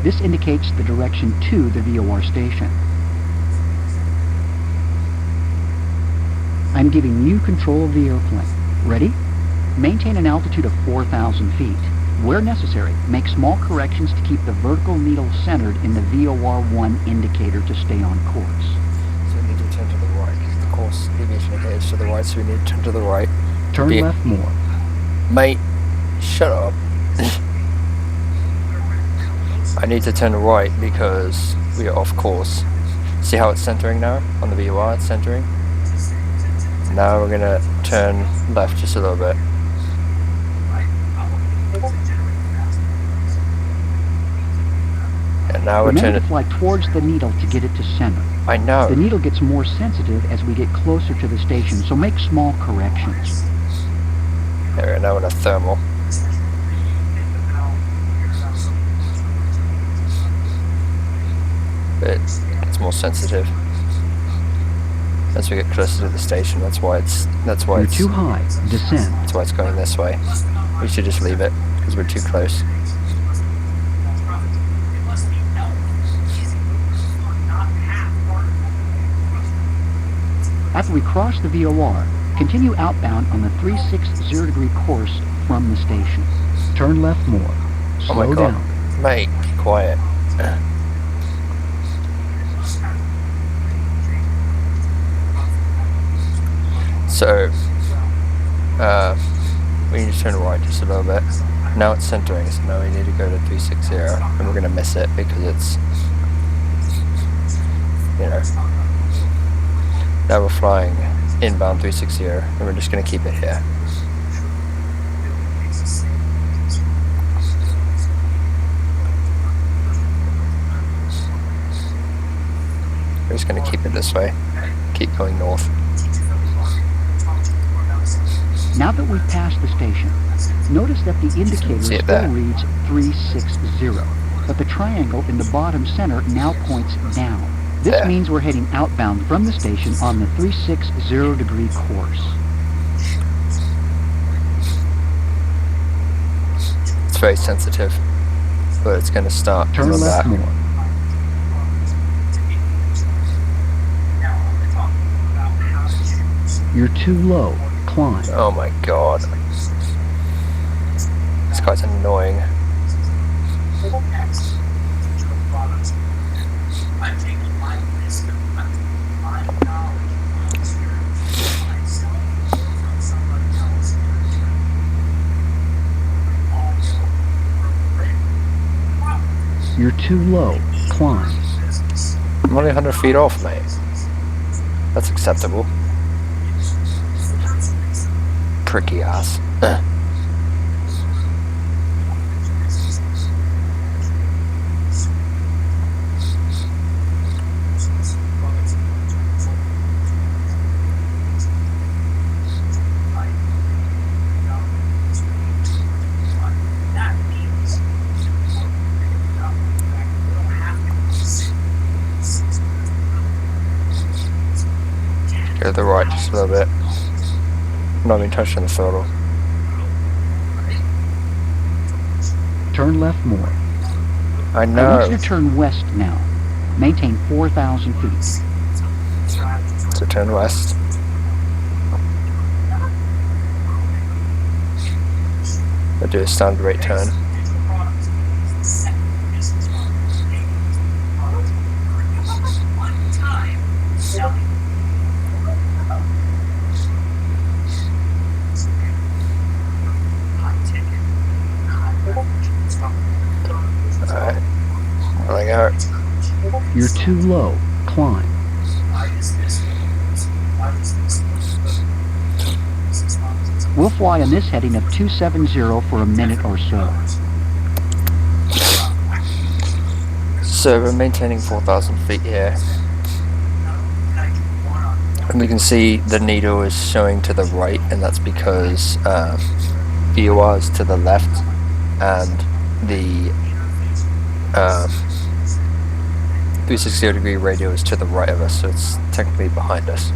This indicates the direction to the VOR station. I'm giving you control of the airplane. Ready? Maintain an altitude of 4,000 feet. Where necessary, make small corrections to keep the vertical needle centered in the VOR1 indicator to stay on course. So we need to turn to the right. The course deviation indicator is to the right, so we need to turn to the right. Turn left more. Mate, shut up. I need to turn right because we are off course. See how it's centering now? On the VOR, it's centering. Now we're gonna turn left just a little bit. And now we're Remember turning. to fly towards the needle to get it to center. I know. The needle gets more sensitive as we get closer to the station, so make small corrections. There we are now in a thermal. But it's more sensitive as we get closer to the station. That's why You're it's too high. Descend. that's why it's going this way. We should just leave it because we're too close. After we cross the VOR, continue outbound on the 360 degree course from the station. Turn left more. Oh my Slow god. down. Mate, be quiet. So, we need to turn right just a little bit. Now it's centering, so now we need to go to 360, and we're going to miss it because it's, you know, now we're flying inbound 360, and we're just going to keep it here. We're just going to keep it this way, keep going north. Now that we've passed the station, notice that the indicator See it still there. reads 360, but the triangle in the bottom center now points down. This There. means we're heading outbound from the station on the 360 degree course. It's very sensitive, but it's going to start Turn coming left back. more. You're too low. Climb. Oh my god. This guy's annoying. You're too low. Climb. I'm only 100 feet off, mate. That's acceptable. Tricky ass. Go to the right just a little bit. I'm not even touching the throttle. Turn left more. I I want know. you to turn west now. Maintain 4,000 feet. So turn west. I'll do a standard rate turn. Alright. There we go. You're too low. Climb. We'll fly on this heading of 270 for a minute or so. So we're maintaining 4,000 feet here. And we can see the needle is showing to the right, and that's because VOR is to the left, and the 360-degree radio is to the right of us, so it's technically behind us.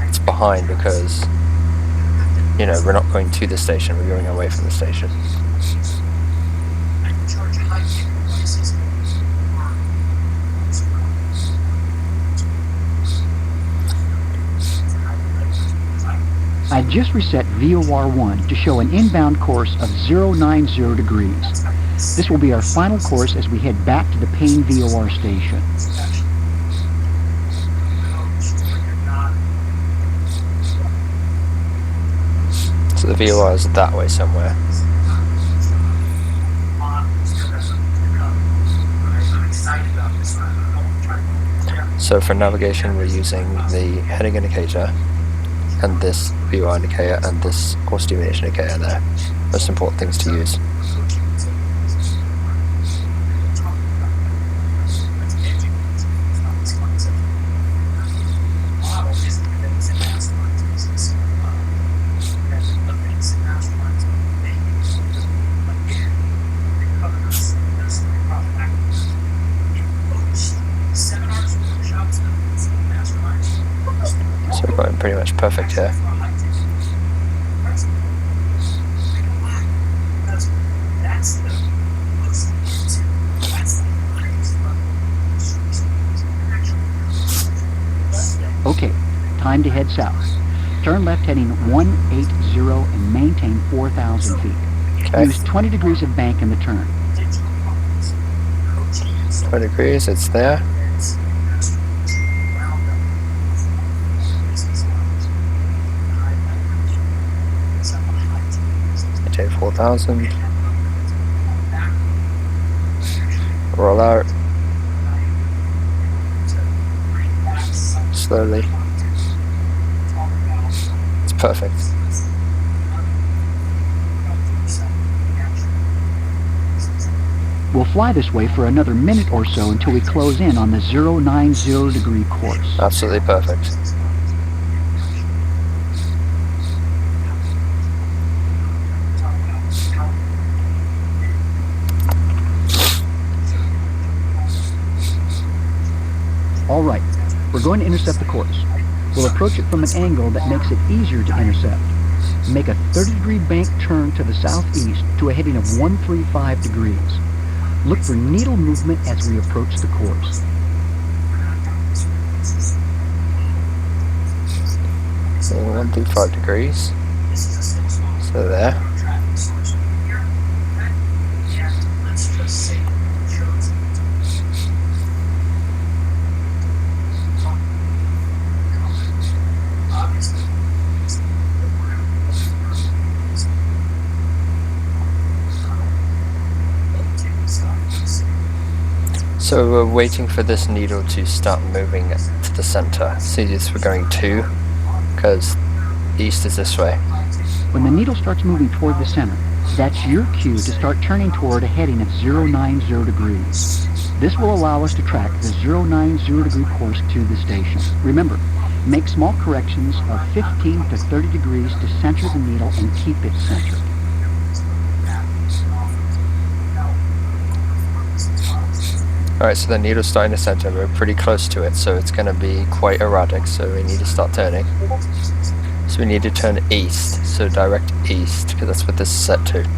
It's behind because, you know, we're not going to the station, we're going away from the station. I just reset VOR1 to show an inbound course of 090 degrees. This will be our final course as we head back to the Payne VOR station. So the VOR is that way somewhere. So for navigation we're using the heading indicator and this VOR indicator and this course deviation indicator there. Most important things to use. So we're going pretty much perfect here. Okay, time to head south. Turn left heading 180 and maintain 4,000 feet. Okay. Use 20 degrees of bank in the turn. 20 degrees, it's there. Maintain 4,000. Roll out. Slowly. It's perfect. We'll fly this way for another minute or so until we close in on the 090 degree course. Absolutely perfect. All right, we're going to intercept the course. We'll approach it from an angle that makes it easier to intercept. Make a 30-degree bank turn to the southeast to a heading of 135 degrees. Look for needle movement as we approach the course. So 135 degrees. So there. So we're waiting for this needle to start moving to the center. See this, we're going 2, because east is this way. When the needle starts moving toward the center, that's your cue to start turning toward a heading of 090 degrees. This will allow us to track the 090 degree course to the station. Remember, make small corrections of 15 to 30 degrees to center the needle and keep it centered. Alright, so the needle's starting to center, we're pretty close to it, so it's going to be quite erratic, so we need to start turning. So we need to turn east, so direct east, because that's what this is set to.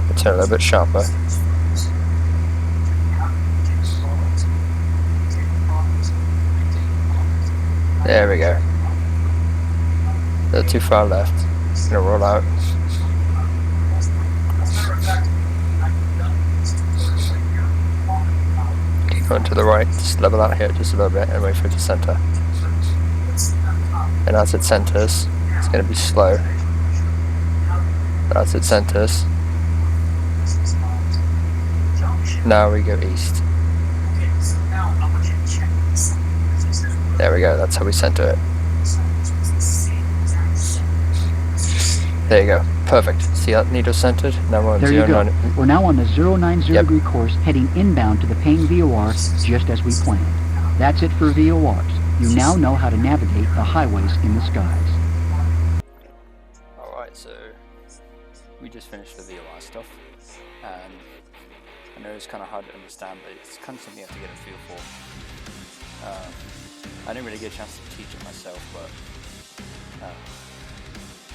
We'll turn a little bit sharper. There we go. A little too far left. Gonna roll out. Keep going to the right, just level out here just a little bit and wait for it to center. And as it centers, it's gonna be slow. But as it centers, now we go east. There we go, that's how we center it. There you go, Perfect. See that needle centered? Now we're on There you go. 09. We're now on the 090 Yep. degree course heading inbound to the paying VOR just as we planned. That's it for VORs. You now know how to navigate the highways in the skies. Alright, so we just finished the VOR stuff. And I know it's kind of hard to understand, but it's kind of something you have to get a feel for. I didn't really get a chance to teach it myself, but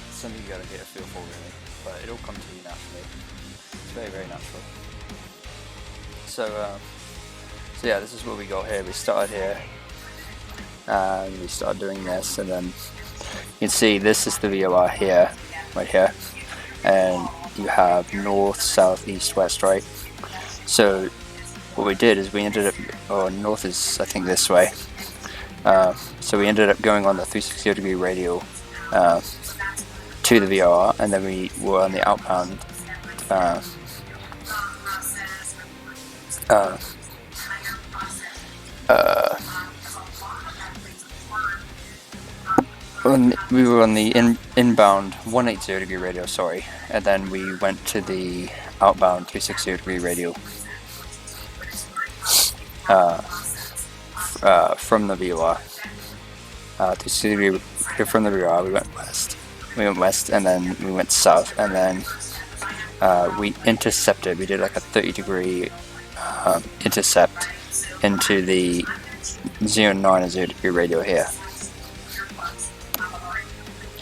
it's something you gotta get a feel for, really. But it'll come to you naturally. It's very, very natural. So yeah, this is what we got here. We started here, and we started doing this, and then you can see this is the VOR here, right here, and you have north, south, east, west, right? So what we did is we ended up, north is I think this way, so we ended up going on the 360 degree radial to the VOR, and then we were on the outbound we were on the inbound 180 degree radial, sorry, and then we went to the outbound 360 degree radial from the VOR. 360 degree from the VOR, we went west, and then we went south, and then we intercepted. We did like a 30 degree intercept into the 090 degree radial here.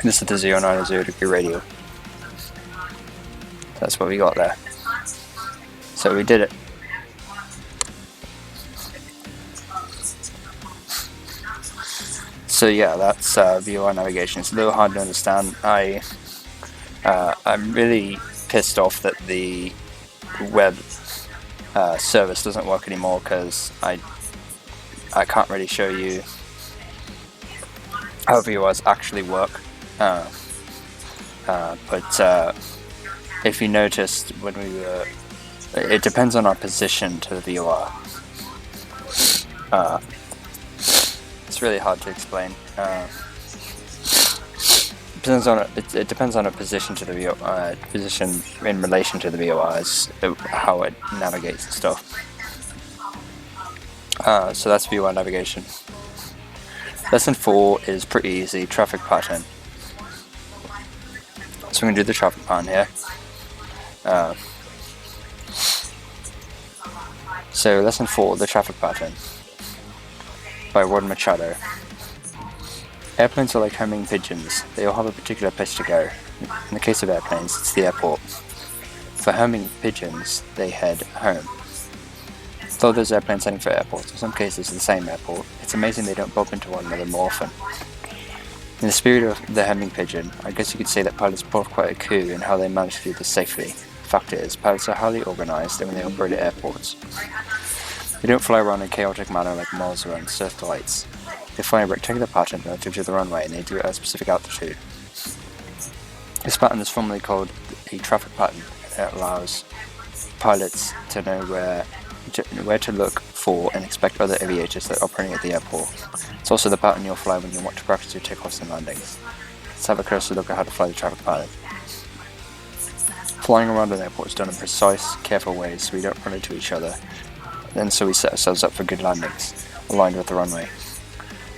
This is the 090 degree radial. That's what we got there. So we did it. So yeah, that's VOR navigation. It's a little hard to understand. I'm really pissed off that the web service doesn't work anymore, because I can't really show you how VORs actually work. But if you noticed when we were, it depends on our position to the VOR. It's really hard to explain. It depends on a position to the VOR, position in relation to the VOR, is how it navigates and stuff. So that's VOR navigation. Lesson 4 is pretty easy, traffic pattern. So we're going to do the traffic pattern here. So lesson 4, the traffic pattern, by Rod Machado. Airplanes are like homing pigeons. They all have a particular place to go. In the case of airplanes, it's the airport. For homing pigeons, they head home. Though there's airplanes heading for airports, in some cases the same airport, it's amazing they don't bump into one another more often. In the spirit of the homing pigeon, I guess you could say that pilots pull off quite a coup in how they manage to do this safely. The fact is, pilots are highly organised when they operate at airports. They don't fly around in a chaotic manner like miles around surf lights. They fly a rectangular pattern relative to the runway, and they do it at a specific altitude. This pattern is formally called a traffic pattern, and it allows pilots to know where to look for and expect other aviators that are operating at the airport. It's also the pattern you'll fly when you want to practice your takeoffs and landings. Let's have a closer look at how to fly the traffic pattern. Flying around an airport is done in precise, careful ways so we don't run into each other, and so we set ourselves up for good landings, aligned with the runway.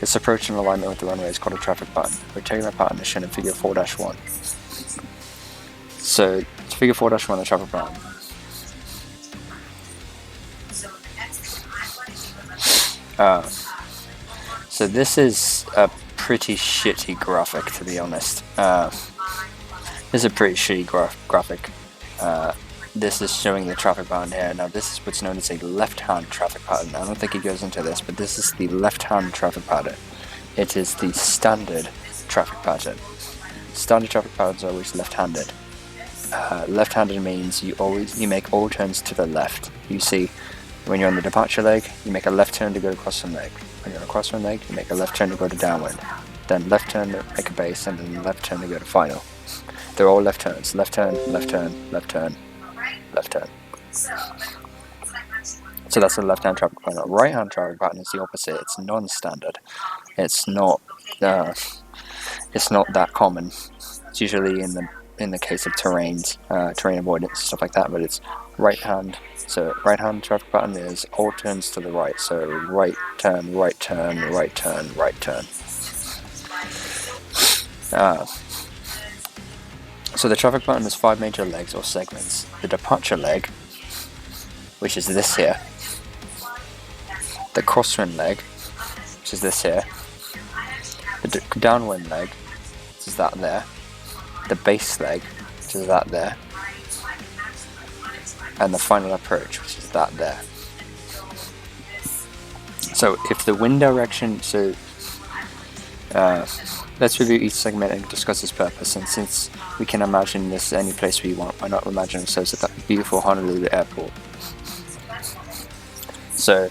This approach in alignment with the runway is called a traffic pattern. We're taking that pattern is shown in figure 4-1. So, figure 4-1, the traffic pattern. So this is a pretty shitty graphic, to be honest. This is a pretty shitty graphic. This is showing the traffic pattern here. Now this is what's known as a left-hand traffic pattern. I don't think it goes into this, but this is the left-hand traffic pattern. It is the standard traffic pattern. Standard traffic patterns are always left-handed. Left-handed means you make all turns to the left. You see, when you're on the departure leg, you make a left turn to go to crosswind leg. When you're on a crosswind leg, you make a left turn to go to downwind. Then left turn to make a base, and then left turn to go to final. They're all left turns. Left turn, left turn, left turn, left turn. So that's the left-hand traffic pattern. Right-hand traffic pattern is the opposite. It's non-standard. It's not that common. It's usually in the in the case of terrains, terrain avoidance, stuff like that, but it's right hand. So right hand traffic pattern is all turns to the right. So right turn, right turn, right turn, right turn. So the traffic pattern has 5 major legs or segments. The departure leg, which is this here. The crosswind leg, which is this here. The downwind leg, which is that there. The base leg, which is that there. And the final approach, which is that there. So if the wind direction, let's review each segment and discuss its purpose. And since we can imagine this any place we want, why not imagine ourselves at that beautiful Honolulu airport? So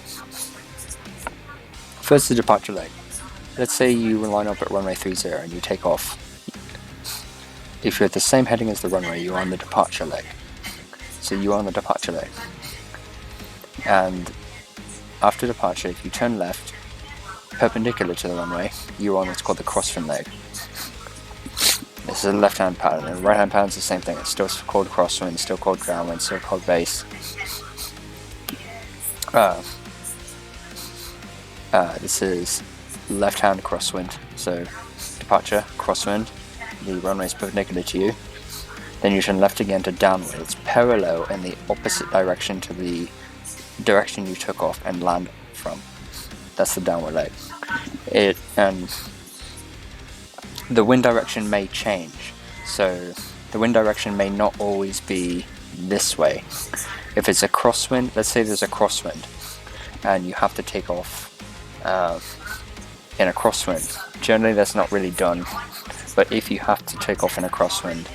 first, the departure leg. Let's say you line up at runway 30 and you take off. If you're at the same heading as the runway, you're on the departure leg. So you're on the departure leg. And after departure, if you turn left, perpendicular to the runway, you're on what's called the crosswind leg. This is a left-hand pattern, and right-hand pattern is the same thing. It's still called crosswind, still called groundwind, still called base. This is left-hand crosswind, so departure, crosswind, the runway is perpendicular to you. Then you turn left again to downwind. It's parallel in the opposite direction to the direction you took off and land from. That's the downward leg. And the wind direction may change. So the wind direction may not always be this way. If it's a crosswind, let's say there's a crosswind and you have to take off in a crosswind. Generally that's not really done, but if you have to take off in a crosswind,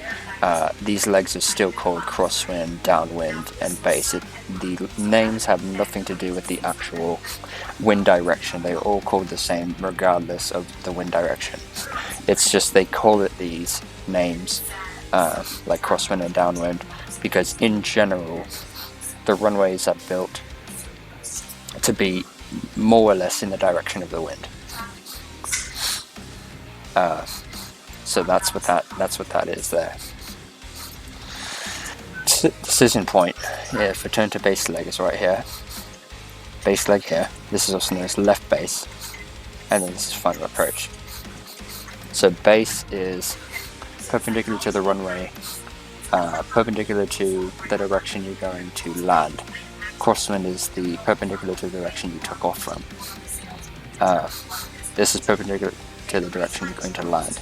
these legs are still called crosswind, downwind, and base. The names have nothing to do with the actual wind direction. They're all called the same regardless of the wind direction. It's just they call it these names, like crosswind and downwind, because in general the runways are built to be more or less in the direction of the wind. So that's what that is there. Decision point for turn to base leg is right here. Base leg here. This is also known as left base, and then this is final approach. So base is perpendicular to the runway, perpendicular to the direction you're going to land. Crosswind is the perpendicular to the direction you took off from. This is perpendicular to the direction you're going to land.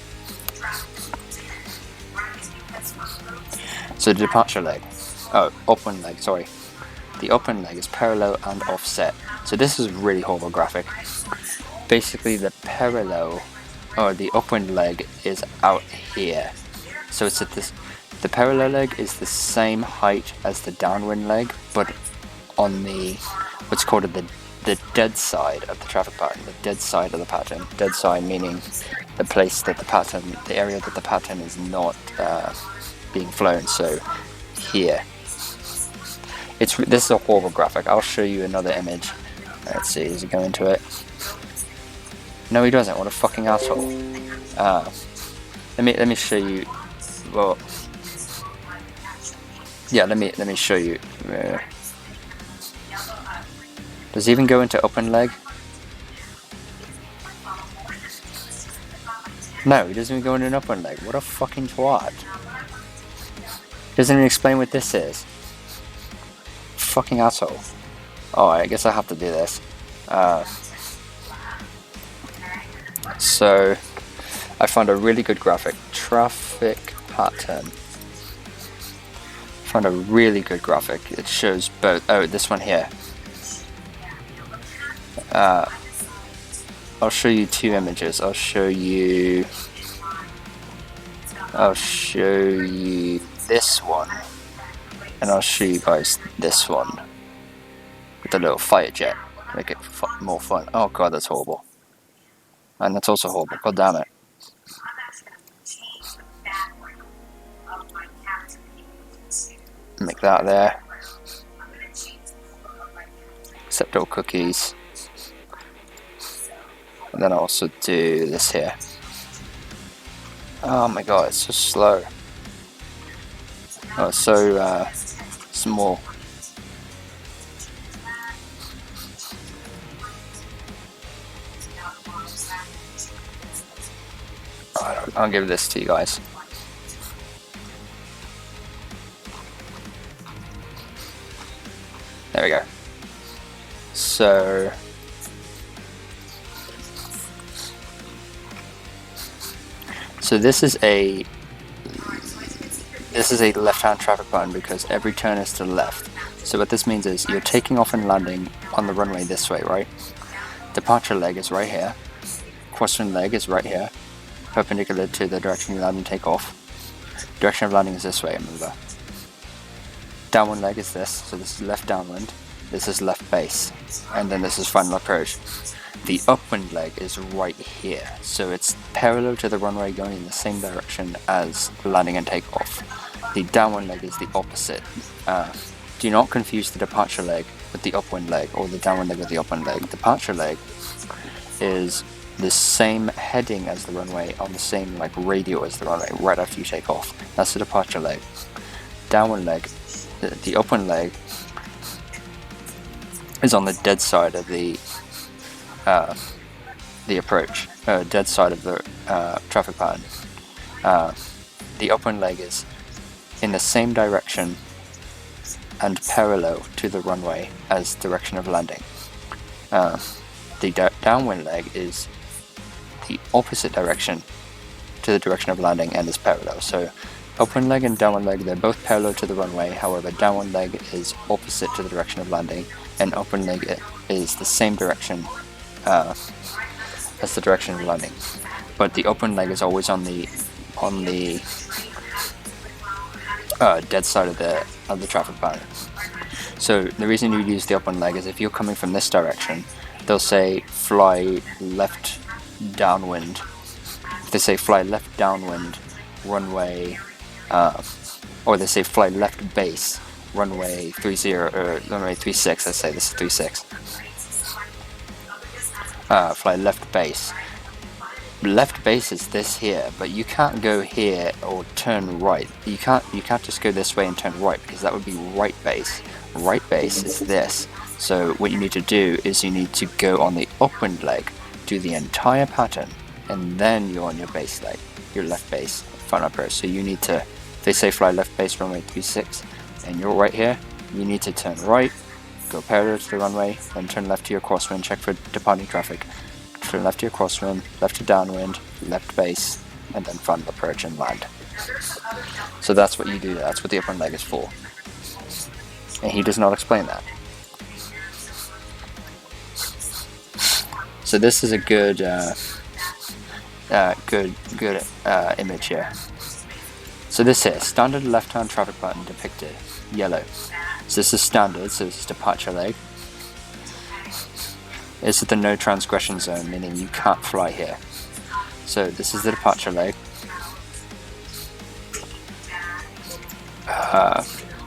So the departure leg, upwind leg, sorry. The upwind leg is parallel and offset. So this is really horrible graphic. Basically the parallel, or the upwind leg is out here. So it's at this, the parallel leg is the same height as the downwind leg, but on the, what's called the dead side of the traffic pattern, the dead side of the pattern. Dead side meaning the place that the pattern, the area that the pattern is not being flown, so here. This is a horrible graphic. I'll show you another image. Let's see, does he go into it? No, he doesn't. What a fucking asshole. Let me show you. Well, yeah, let me show you. Does he even go into open leg? No, he doesn't even go into an open leg. What a fucking twat. Doesn't even explain what this is. Fucking asshole. Oh, I guess I have to do this. So, I found a really good graphic. Traffic pattern. Found a really good graphic. It shows both. Oh, this one here. I'll show you two images. I'll show you this one, and I'll show you guys this one with the little fighter jet. Make it more fun. Oh god, that's horrible. And that's also horrible. God damn it. Make that there. Accept all cookies. And then I'll also do this here. Oh my god, it's so slow. Oh, so small. I'll give this to you guys. There we go. So this is a left-hand traffic button because every turn is to the left. So what this means is you're taking off and landing on the runway this way, right? Departure leg is right here. Crosswind leg is right here, perpendicular to the direction you land and take off. Direction of landing is this way, remember. Downwind leg is this, so this is left downwind. This is left base, and then this is final approach. The upwind leg is right here, so it's parallel to the runway going in the same direction as landing and takeoff. The downwind leg is the opposite. Do not confuse the departure leg with the upwind leg, or the downwind leg with the upwind leg. Departure leg is the same heading as the runway on the same radial as the runway right after you take off. That's the departure leg. Downwind leg, the upwind leg, is on the dead side of the approach, dead side of the traffic pattern. The upwind leg is in the same direction and parallel to the runway as direction of landing. The downwind leg is the opposite direction to the direction of landing and is parallel. So upwind leg and downwind leg, they're both parallel to the runway, however downwind leg is opposite to the direction of landing, and upwind leg is the same direction as the direction of landing. But the upwind leg is always on the dead side of the traffic pattern. So the reason you use the upwind leg is if you're coming from this direction, they'll say fly left downwind. If they say fly left downwind, runway, or they say fly left base, runway 30 or runway 36. Let's say this is 36. Fly left base. Left base is this here, but you can't go here or turn right. You can't just go this way and turn right, because that would be right base. Right base is this. So what you need to do is you need to go on the upwind leg, do the entire pattern, and then you're on your base leg, your left base, final approach. So you need to, if they say fly left base runway 36, and you're right here, you need to turn right, go parallel to the runway, then turn left to your crosswind, check for departing traffic, turn left to your crosswind, left to downwind, left base, and then final approach and land. So that's what you do, that's what the upwind leg is for. And he does not explain that. So this is a good image here. So this here, standard left-hand traffic button depicted, yellow. So this is standard, so this is departure leg. This is the no transgression zone, meaning you can't fly here. So this is the departure leg.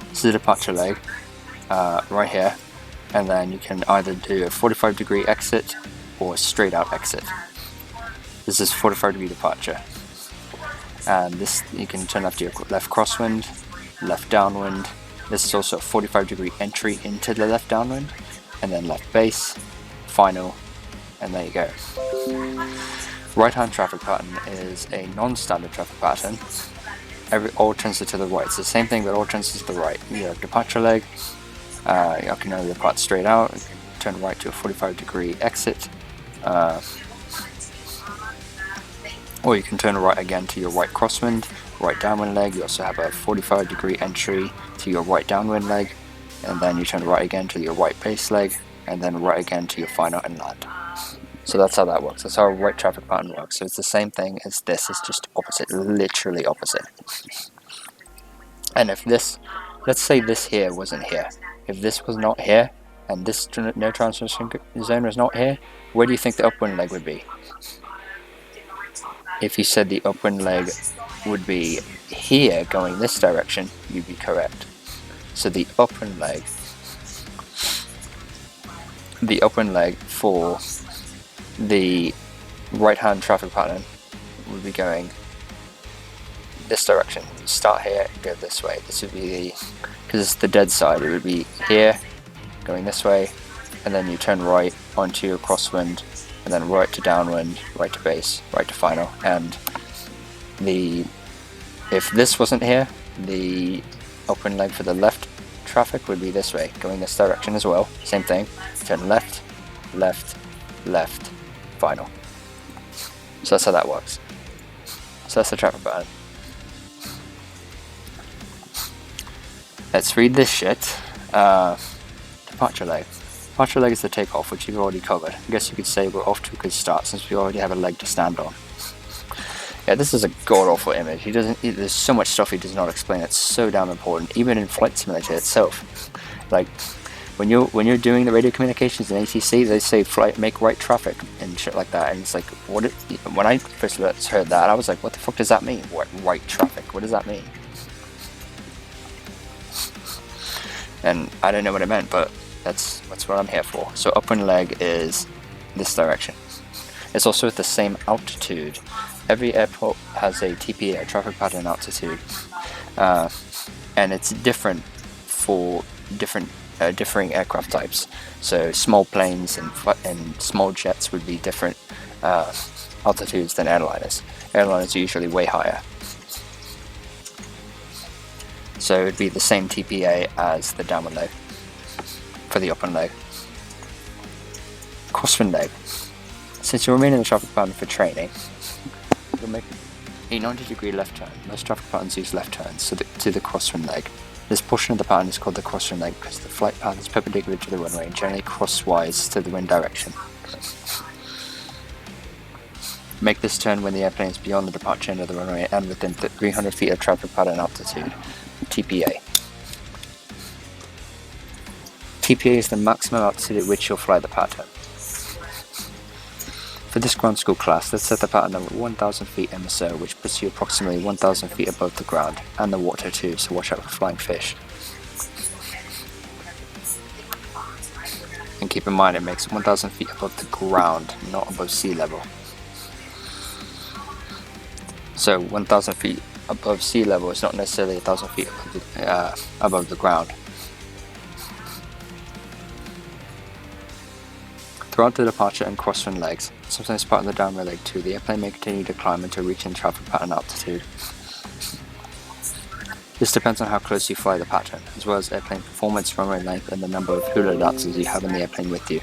This is the departure leg, right here. And then you can either do a 45-degree exit or a straight out exit. This is 45-degree departure. And this, you can turn left to your left crosswind, left downwind. This is also a 45-degree entry into the left downwind, and then left base, final, and there you go. Right-hand traffic pattern is a non-standard traffic pattern. All turns to the right. It's the same thing, but all turns to the right. You have departure leg. You can either depart straight out, you can turn right to a 45-degree exit, or you can turn right again to your right crosswind, right downwind leg. You also have a 45-degree entry to your right downwind leg, and then you turn right again to your right base leg, and then right again to your final and land. So that's how that works. That's how a right traffic pattern works. So it's the same thing as this, it's just opposite, literally opposite. And if this, let's say this here wasn't here. If this was not here, and this no transmission zone was not here, where do you think the upwind leg would be? If you said the upwind leg would be here going this direction, you'd be correct. So the upwind leg for the right hand traffic pattern would be going this direction. You start here and go this way. This would be because it's the dead side, it would be here, going this way, and then you turn right onto your crosswind, and then right to downwind, right to base, right to final. And if this wasn't here, the open leg for the left traffic would be this way, going this direction as well. Same thing, turn left, left, left, final. So that's how that works. So that's the traffic pattern. Let's read this shit. Departure leg. Departure leg is the takeoff, which you've already covered. I guess you could say we're off to a good start since we already have a leg to stand on. Yeah, this is a god-awful image. There's so much stuff he does not explain. It's so damn important, even in Flight Simulator itself. Like, when you're doing the radio communications in ATC, they say make right traffic and shit like that, and it's like, when I first heard that, I was like, what the fuck does that mean? What right traffic? What does that mean? And I don't know what it meant, but that's what I'm here for. So upwind leg is this direction. It's also at the same altitude. Every airport has a TPA, a traffic pattern altitude, and it's different for differing aircraft types. So small planes and small jets would be different altitudes than airliners. Airliners are usually way higher. So it would be the same TPA as the downwind leg for the upwind leg. Crosswind leg. Since you remain in the traffic pattern for training, you'll make a 90-degree left turn. Most traffic patterns use left turns to the crosswind leg. This portion of the pattern is called the crosswind leg because the flight path is perpendicular to the runway and generally crosswise to the wind direction. Make this turn when the airplane is beyond the departure end of the runway and within 300 feet of traffic pattern altitude. TPA. TPA is the maximum altitude at which you'll fly the pattern. For this ground school class, let's set the pattern at 1,000 feet MSO, which puts you approximately 1,000 feet above the ground, and the water too, so watch out for flying fish. And keep in mind it makes 1,000 feet above the ground, not above sea level. So 1,000 feet above sea level is not necessarily 1,000 feet above the ground. Throughout the departure and crosswind legs, sometimes part of the downwind leg too, the airplane may continue to climb until reaching traffic pattern altitude. This depends on how close you fly the pattern, as well as airplane performance, runway length, and the number of hula dancers you have in the airplane with you.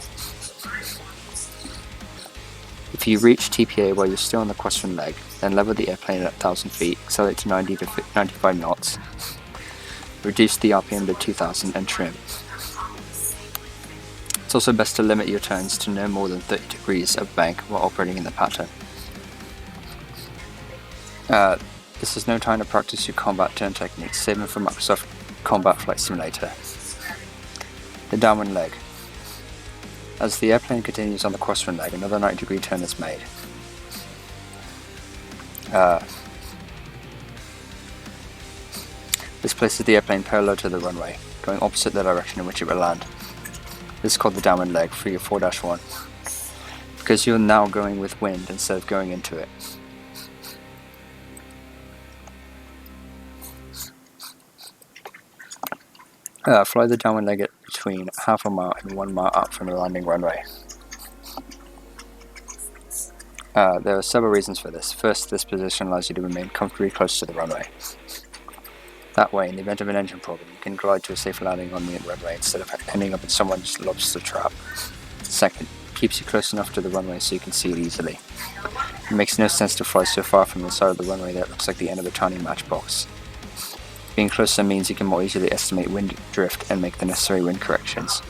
If you reach TPA while you're still on the crosswind leg, then level the airplane at 1,000 feet, accelerate to 90 to 95 knots, reduce the RPM to 2,000 and trim. It's also best to limit your turns to no more than 30 degrees of bank while operating in the pattern. This is no time to practice your combat turn techniques, save them for Microsoft Combat Flight Simulator. The downwind leg. As the airplane continues on the crosswind leg, another 90-degree turn is made. This places the airplane parallel to the runway, going opposite the direction in which it will land. This is called the downwind leg for your 4-1, because you're now going with wind instead of going into it. Fly the downwind leg at between half a mile and 1 mile out from the landing runway. There are several reasons for this. First, this position allows you to remain comfortably close to the runway. That way, in the event of an engine problem, you can glide to a safe landing on the runway instead of ending up in someone's lobster trap. Second, it keeps you close enough to the runway so you can see it easily. It makes no sense to fly so far from the side of the runway that it looks like the end of a tiny matchbox. Being closer means you can more easily estimate wind drift and make the necessary wind corrections.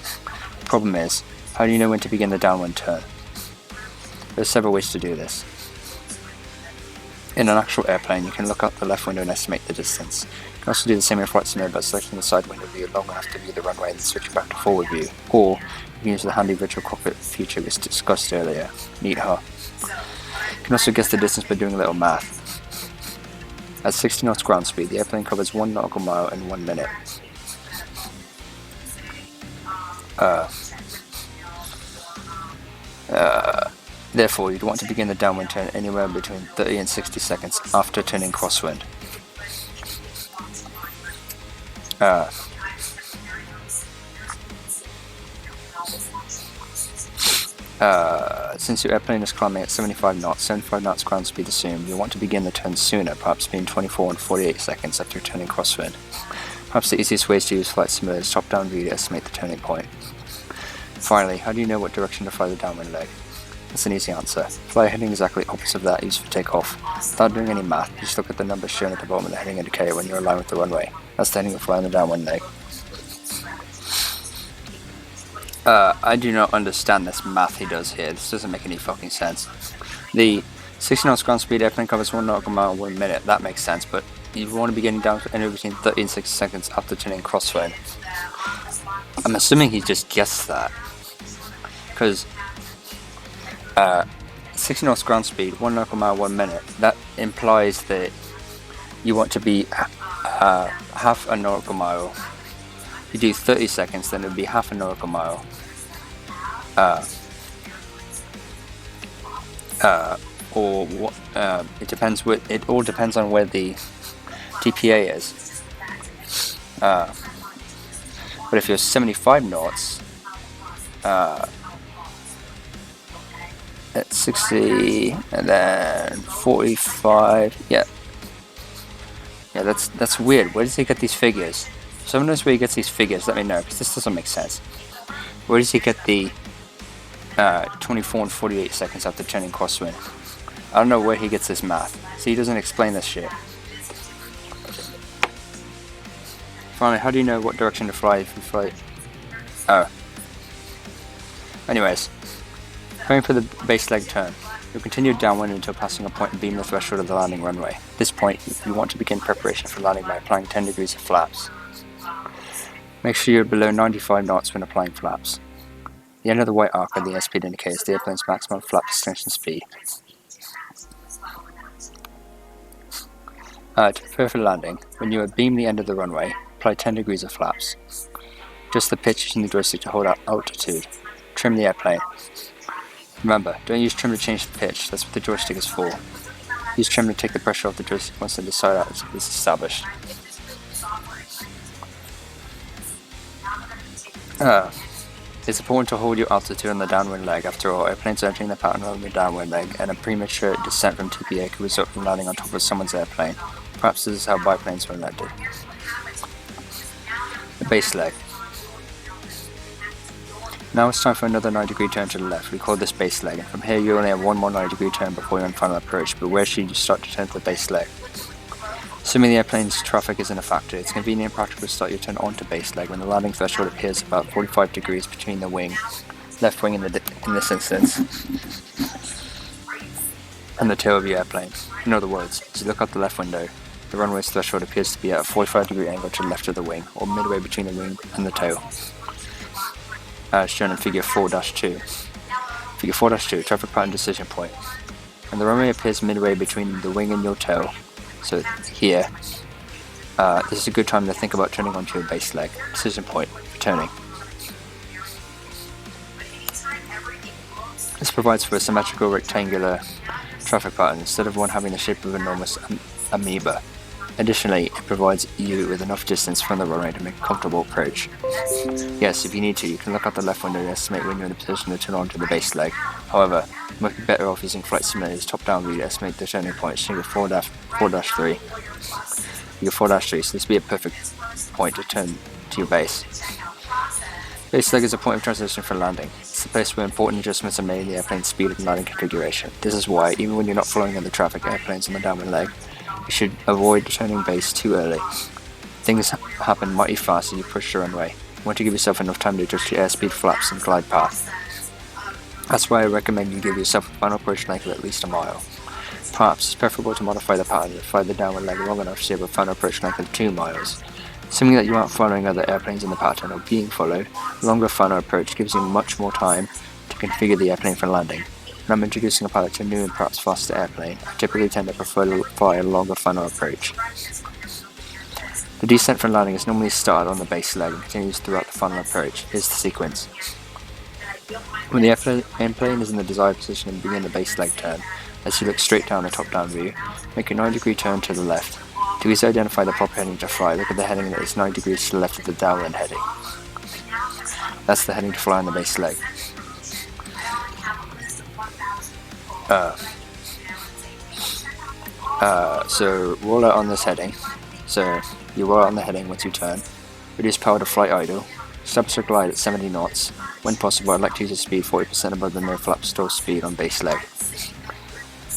The problem is, how do you know when to begin the downwind turn? There are several ways to do this. In an actual airplane, you can look out the left window and estimate the distance. You can also do the same in Flight Simulator by selecting the side window view long enough to view the runway and then switch back to forward view. Or, you can use the handy virtual cockpit feature we discussed earlier. Neat, huh? You can also guess the distance by doing a little math. At 60 knots ground speed, the airplane covers 1 nautical mile in 1 minute. Therefore, you'd want to begin the downwind turn anywhere between 30 and 60 seconds after turning crosswind. Uh, Since your airplane is climbing at 75 knots ground speed assumed, you'll want to begin the turn sooner, perhaps between 24 and 48 seconds after turning crosswind. Perhaps the easiest way is to use flight simulators top-down view to estimate the turning point. Finally, how do you know what direction to fly the downwind leg? That's an easy answer. Fly a heading exactly opposite of that used for takeoff. Without doing any math, just look at the numbers shown at the bottom of the heading indicator when you're aligned with the runway. That's the heading of flying the downwind leg. I do not understand this math he does here. This doesn't make any fucking sense. The 60 knots ground speed airplane covers 1 nautical mile in 1 minute. That makes sense, but you want to be getting down to anywhere between 30 and 60 seconds after turning crosswind. I'm assuming he just guessed that. Because 60 knots ground speed, 1 nautical mile 1 minute, that implies that you want to be half a nautical mile. If you do 30 seconds, then it would be half a nautical mile. Or what? It depends. It all depends on where the TPA is. But if you're 75 knots, at 60 and then 45, yeah, that's weird. Where does he get these figures? If someone knows where he gets these figures, let me know, because this doesn't make sense. Where does he get the 24 and 48 seconds after turning crosswind? I don't know where he gets this math. See, he doesn't explain this shit. Finally, how do you know what direction to fly if you fly? Oh. Anyways, going for the base leg turn. You'll continue downwind until passing a point and beam the threshold of the landing runway. At this point, you want to begin preparation for landing by applying 10 degrees of flaps. Make sure you're below 95 knots when applying flaps. The end of the white arc on the airspeed indicates the airplane's maximum flap extension speed. To prepare for landing, when you beam the end of the runway, apply 10 degrees of flaps. Adjust the pitch using the joystick to hold out altitude. Trim the airplane. Remember, don't use trim to change the pitch, that's what the joystick is for. Use trim to take the pressure off the joystick once the desired altitude is established. It's important to hold your altitude on the downwind leg. After all, airplanes entering the pattern on the downwind leg, and a premature descent from TPA could result from landing on top of someone's airplane. Perhaps this is how biplanes were invented. The base leg. Now it's time for another 9-degree turn to the left. We call this base leg, and from here you only have one more 9-degree turn before you're on final approach, but where should you start to turn to the base leg? Assuming the airplane's traffic isn't a factor, it's convenient and practical to start your turn onto base leg when the landing threshold appears about 45 degrees between the wing, left wing in this instance, and the tail of your airplane. In other words, as you look out the left window, the runway's threshold appears to be at a 45-degree angle to the left of the wing, or midway between the wing and the tail. As shown in Figure 4-2. Figure 4-2, traffic pattern decision point. And the runway appears midway between the wing and your tail. So here, this is a good time to think about turning onto your base leg. Decision point for turning. This provides for a symmetrical rectangular traffic pattern instead of one having the shape of an enormous amoeba. Additionally, it provides you with enough distance from the runway to make a comfortable approach. Yes, if you need to, you can look out the left window to estimate when you're in a position to turn onto the base leg. However, you might be better off using flight simulators top-down view to estimate the turning point, Figure 4-3. Figure 4-3, so this would be a perfect point to turn to your base. Base leg is a point of transition for landing. It's the place where important adjustments are made in the airplane's speed and landing configuration. This is why, even when you're not following other traffic airplanes on the downwind leg, you should avoid turning base too early. Things happen mighty fast as you push the runway. You want to give yourself enough time to adjust your airspeed, flaps, and glide path. That's why I recommend you give yourself a final approach length of at least a mile. Perhaps it's preferable to modify the pattern and fly the downwind leg long enough so you have a final approach length of 2 miles. Assuming that you aren't following other airplanes in the pattern or being followed, a longer final approach gives you much more time to configure the airplane for landing. When I'm introducing a pilot to a new and perhaps faster airplane, I typically tend to prefer to fly a longer final approach. The descent for landing is normally started on the base leg and continues throughout the final approach. Here's the sequence. When the airplane is in the desired position and begin the base leg turn, as you look straight down the top-down view, make a 9-degree turn to the left. Do To easily identify the proper heading to fly, look at the heading that is 9 degrees to the left of the downwind heading. That's the heading to fly on the base leg. So roll out on this heading. So you roll out on the heading once you turn. Reduce power to flight idle. Establish a glide at 70 knots. When possible, I'd like to use a speed 40% above the no flap stall speed on base leg.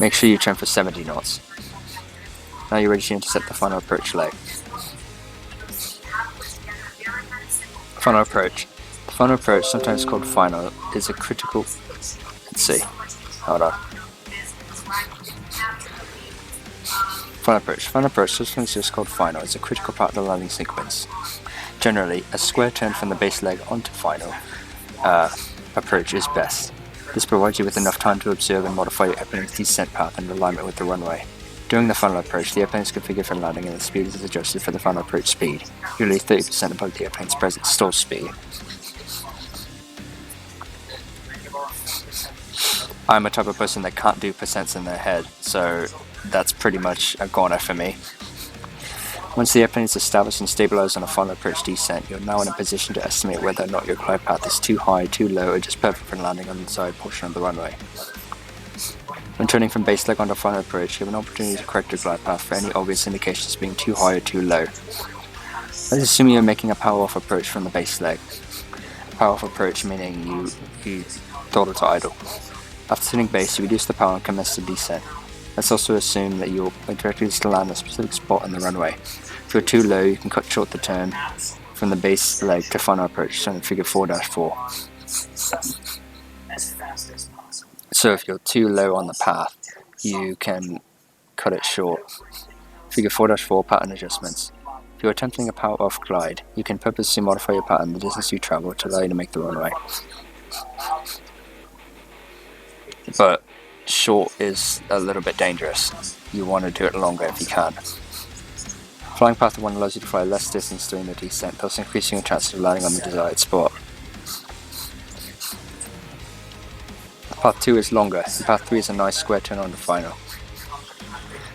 Make sure you turn for 70 knots. Now you're ready to intercept the final approach leg. Final approach. The final approach, sometimes called final, is a critical... Let's see. Hold on. Final approach. Final approach, sometimes just called final, is a critical part of the landing sequence. Generally, a square turn from the base leg onto final approach is best. This provides you with enough time to observe and modify your airplane's descent path in alignment with the runway. During the final approach, the airplane is configured for landing and the speed is adjusted for the final approach speed, usually 30% above the airplane's present stall speed. I'm a type of person that can't do percents in their head, so that's pretty much a goner for me. Once the airplane is established and stabilized on a final approach descent, you're now in a position to estimate whether or not your glide path is too high, too low, or just perfect for landing on the side portion of the runway. When turning from base leg onto final approach, you have an opportunity to correct your glide path for any obvious indications being too high or too low. Let's assume you're making a power-off approach from the base leg. Power-off approach meaning you throttle to idle. After setting base, you reduce the power and commence the descent. Let's also assume that you're directly to land a specific spot on the runway. If you're too low, you can cut short the turn from the base leg to final approach, shown in figure 4-4. So if you're too low on the path, you can cut it short. Figure 4-4, pattern adjustments. If you're attempting a power-off glide, you can purposely modify your pattern the distance you travel to allow you to make the runway. But short is a little bit dangerous. You want to do it longer if you can. Flying path 1 allows you to fly less distance during the descent, thus increasing your chances of landing on the desired spot. Path 2 is longer, and path 3 is a nice square turn onto final.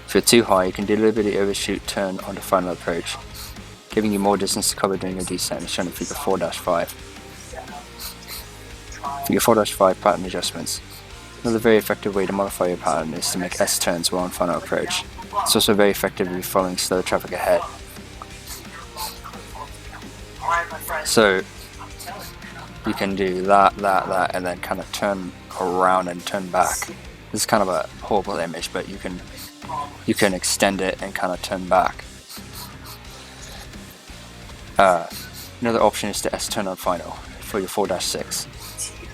If you're too high, you can deliberately overshoot turn onto final approach, giving you more distance to cover during your descent, as shown in figure 4-5. Figure 4-5, pattern adjustments. Another very effective way to modify your pattern is to make S-turns while on final approach. It's also very effective if you're following slow traffic ahead. So you can do that, and then kind of turn around and turn back. This is kind of a horrible image, but you can extend it and kind of turn back. Another option is to S-turn on final for your 4-6.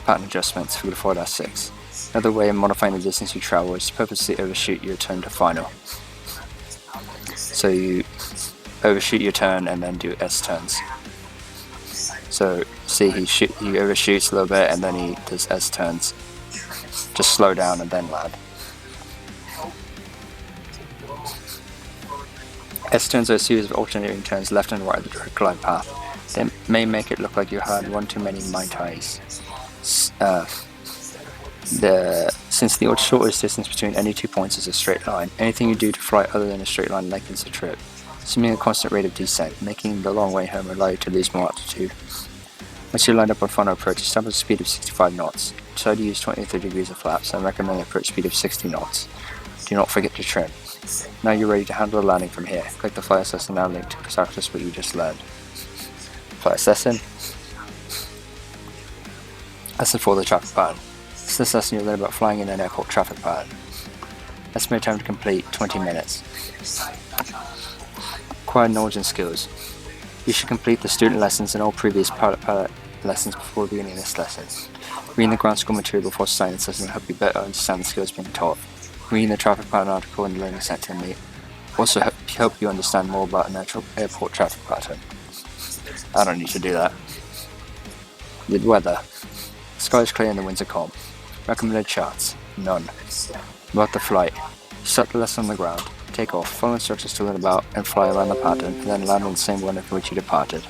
Pattern adjustments for your 4-6. Another way of modifying the distance you travel is to purposely overshoot your turn to final. So you overshoot your turn and then do S-turns. So see, he overshoots a little bit and then he does S-turns. Just slow down and then land. S-turns are a series of alternating turns left and right of the direct glide path. They may make it look like you had one too many Mai Tais. Since the shortest distance between any 2 points is a straight line, anything you do to fly other than a straight line lengthens the trip, assuming a constant rate of descent, making the long way home allow you to lose more altitude. Once you're lined up on final approach, establish a speed of 65 knots. Try to use 20 to 30 degrees of flaps and recommend an approach speed of 60 knots. Do not forget to trim. Now you're ready to handle the landing from here. Click the Flight Assessor Now link to practice what you just learned. Flight Assessing. Lesson for the traffic pattern. This lesson you'll learn about flying in an airport traffic pattern. Estimated time to complete 20 minutes. Acquired knowledge and skills. You should complete the student lessons and all previous pilot lessons before beginning this lesson. Reading the ground school material before starting this lesson will help you better understand the skills being taught. Reading the traffic pattern article in the learning center will also help you understand more about an actual airport traffic pattern. I don't need to do that. The weather. The sky is clear and the winds are calm. Recommended charts. None. About the flight. Start the lesson on the ground. Take off. Follow instructions to learn about and fly around the pattern, and then land on the same one from which you departed.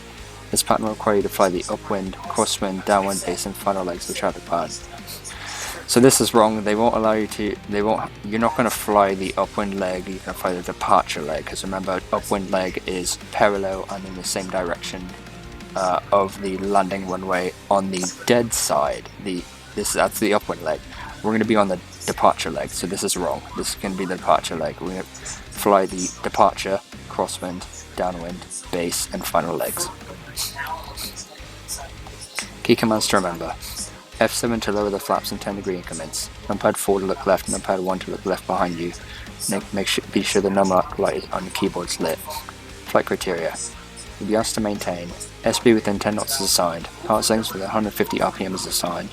This pattern will require you to fly the upwind, crosswind, downwind base, and final legs of the traffic pattern. So this is wrong. They won't allow you to. You're not going to fly the upwind leg. You're going to fly the departure leg. Because remember, upwind leg is parallel and in the same direction of the landing runway on the dead side. That's the upwind leg. We're going to be on the departure leg. So this is wrong. This is going to be the departure leg. We're going to fly the departure, crosswind, downwind, base, and final legs. Key commands to remember. F7 to lower the flaps in 10-degree increments. Numpad 4 to look left, numpad 1 to look left behind you. Be sure the number light on your keyboard's lit. Flight criteria. You'll be asked to maintain. SB within 10 knots is assigned. Power settings within 150 RPM is assigned.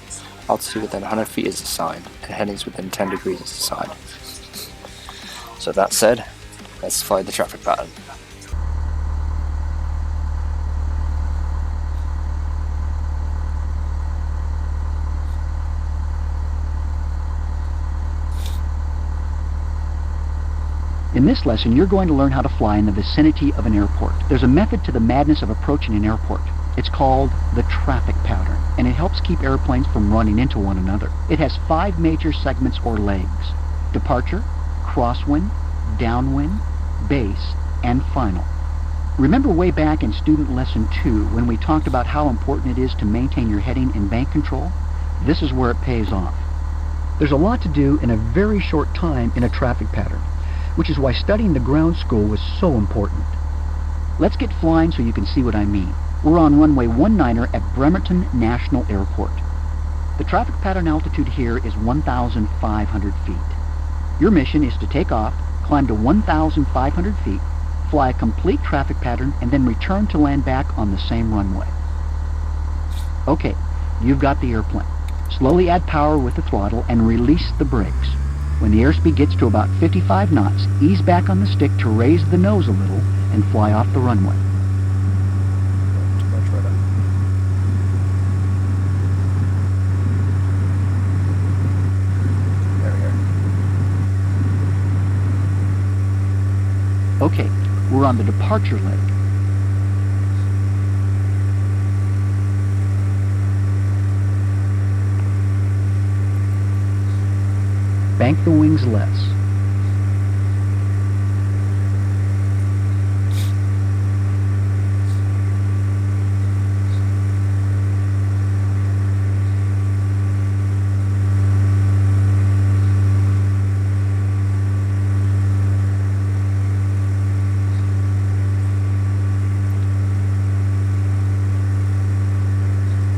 Altitude within 100 feet is assigned. And headings within 10 degrees is assigned. So that said, let's fly the traffic pattern. In this lesson, you're going to learn how to fly in the vicinity of an airport. There's a method to the madness of approaching an airport. It's called the traffic pattern, and it helps keep airplanes from running into one another. It has 5 major segments or legs: departure, crosswind, downwind, base, and final. Remember way back in student lesson 2 when we talked about how important it is to maintain your heading in bank control? This is where it pays off. There's a lot to do in a very short time in a traffic pattern, which is why studying the ground school was so important. Let's get flying so you can see what I mean. We're on runway 19er at Bremerton National Airport. The traffic pattern altitude here is 1,500 feet. Your mission is to take off, climb to 1,500 feet, fly a complete traffic pattern, and then return to land back on the same runway. Okay, you've got the airplane. Slowly add power with the throttle and release the brakes. When the airspeed gets to about 55 knots, ease back on the stick to raise the nose a little and fly off the runway. Too much rudder. There we go. Okay, we're on the departure leg. Bank the wings less.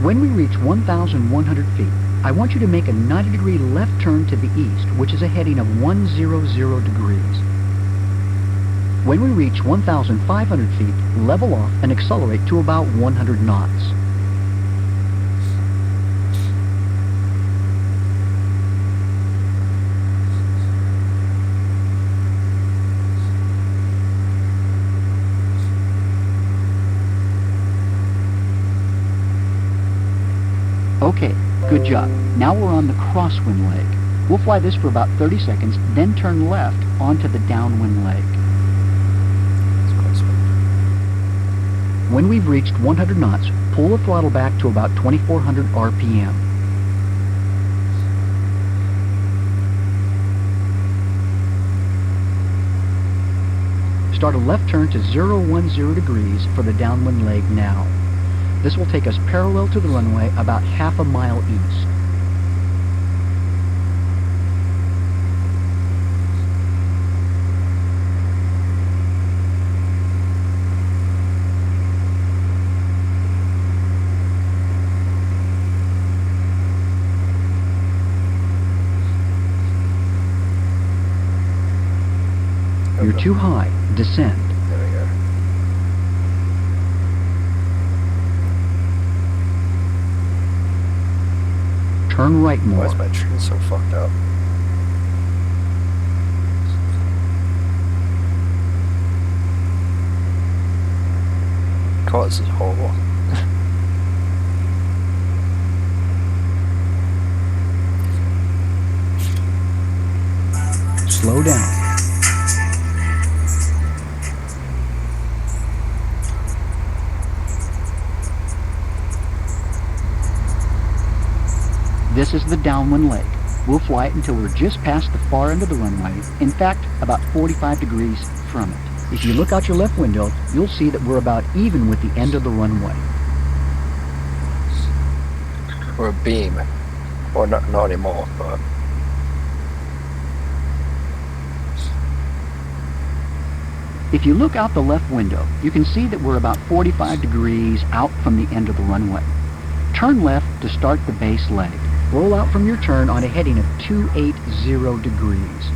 When we reach 1,100 feet, I want you to make a 90-degree left turn to the east, which is a heading of 100 degrees. When we reach 1,500 feet, level off and accelerate to about 100 knots. Okay, good job. Now we're on the crosswind leg. We'll fly this for about 30 seconds, then turn left onto the downwind leg. When we've reached 100 knots, pull the throttle back to about 2,400 RPM. Start a left turn to 010 degrees for the downwind leg now. This will take us parallel to the runway about half a mile east. You're too high. Descend. There we go. Turn right Why more. is my tree so fucked up? God, this is horrible. Slow down. This is the downwind leg. We'll fly it until we're just past the far end of the runway, in fact, about 45 degrees from it. If you look out your left window, you'll see that we're about even with the end of the runway. Or a beam. Or not anymore, but... If you look out the left window, you can see that we're about 45 degrees out from the end of the runway. Turn left to start the base leg. Roll out from your turn on a heading of 280 degrees.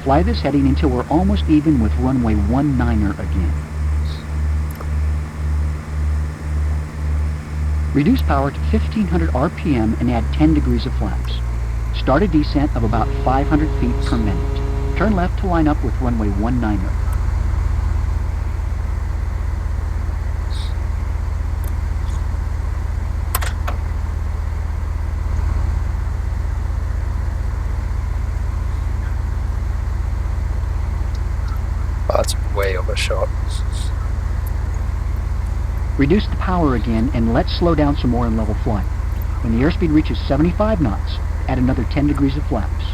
Fly this heading until we're almost even with runway 19er again. Reduce power to 1500 RPM and add 10 degrees of flaps. Start a descent of about 500 feet per minute. Turn left to line up with runway 19er. That's way overshot. Reduce the power again and let's slow down some more in level flight. When the airspeed reaches 75 knots, add another 10 degrees of flaps.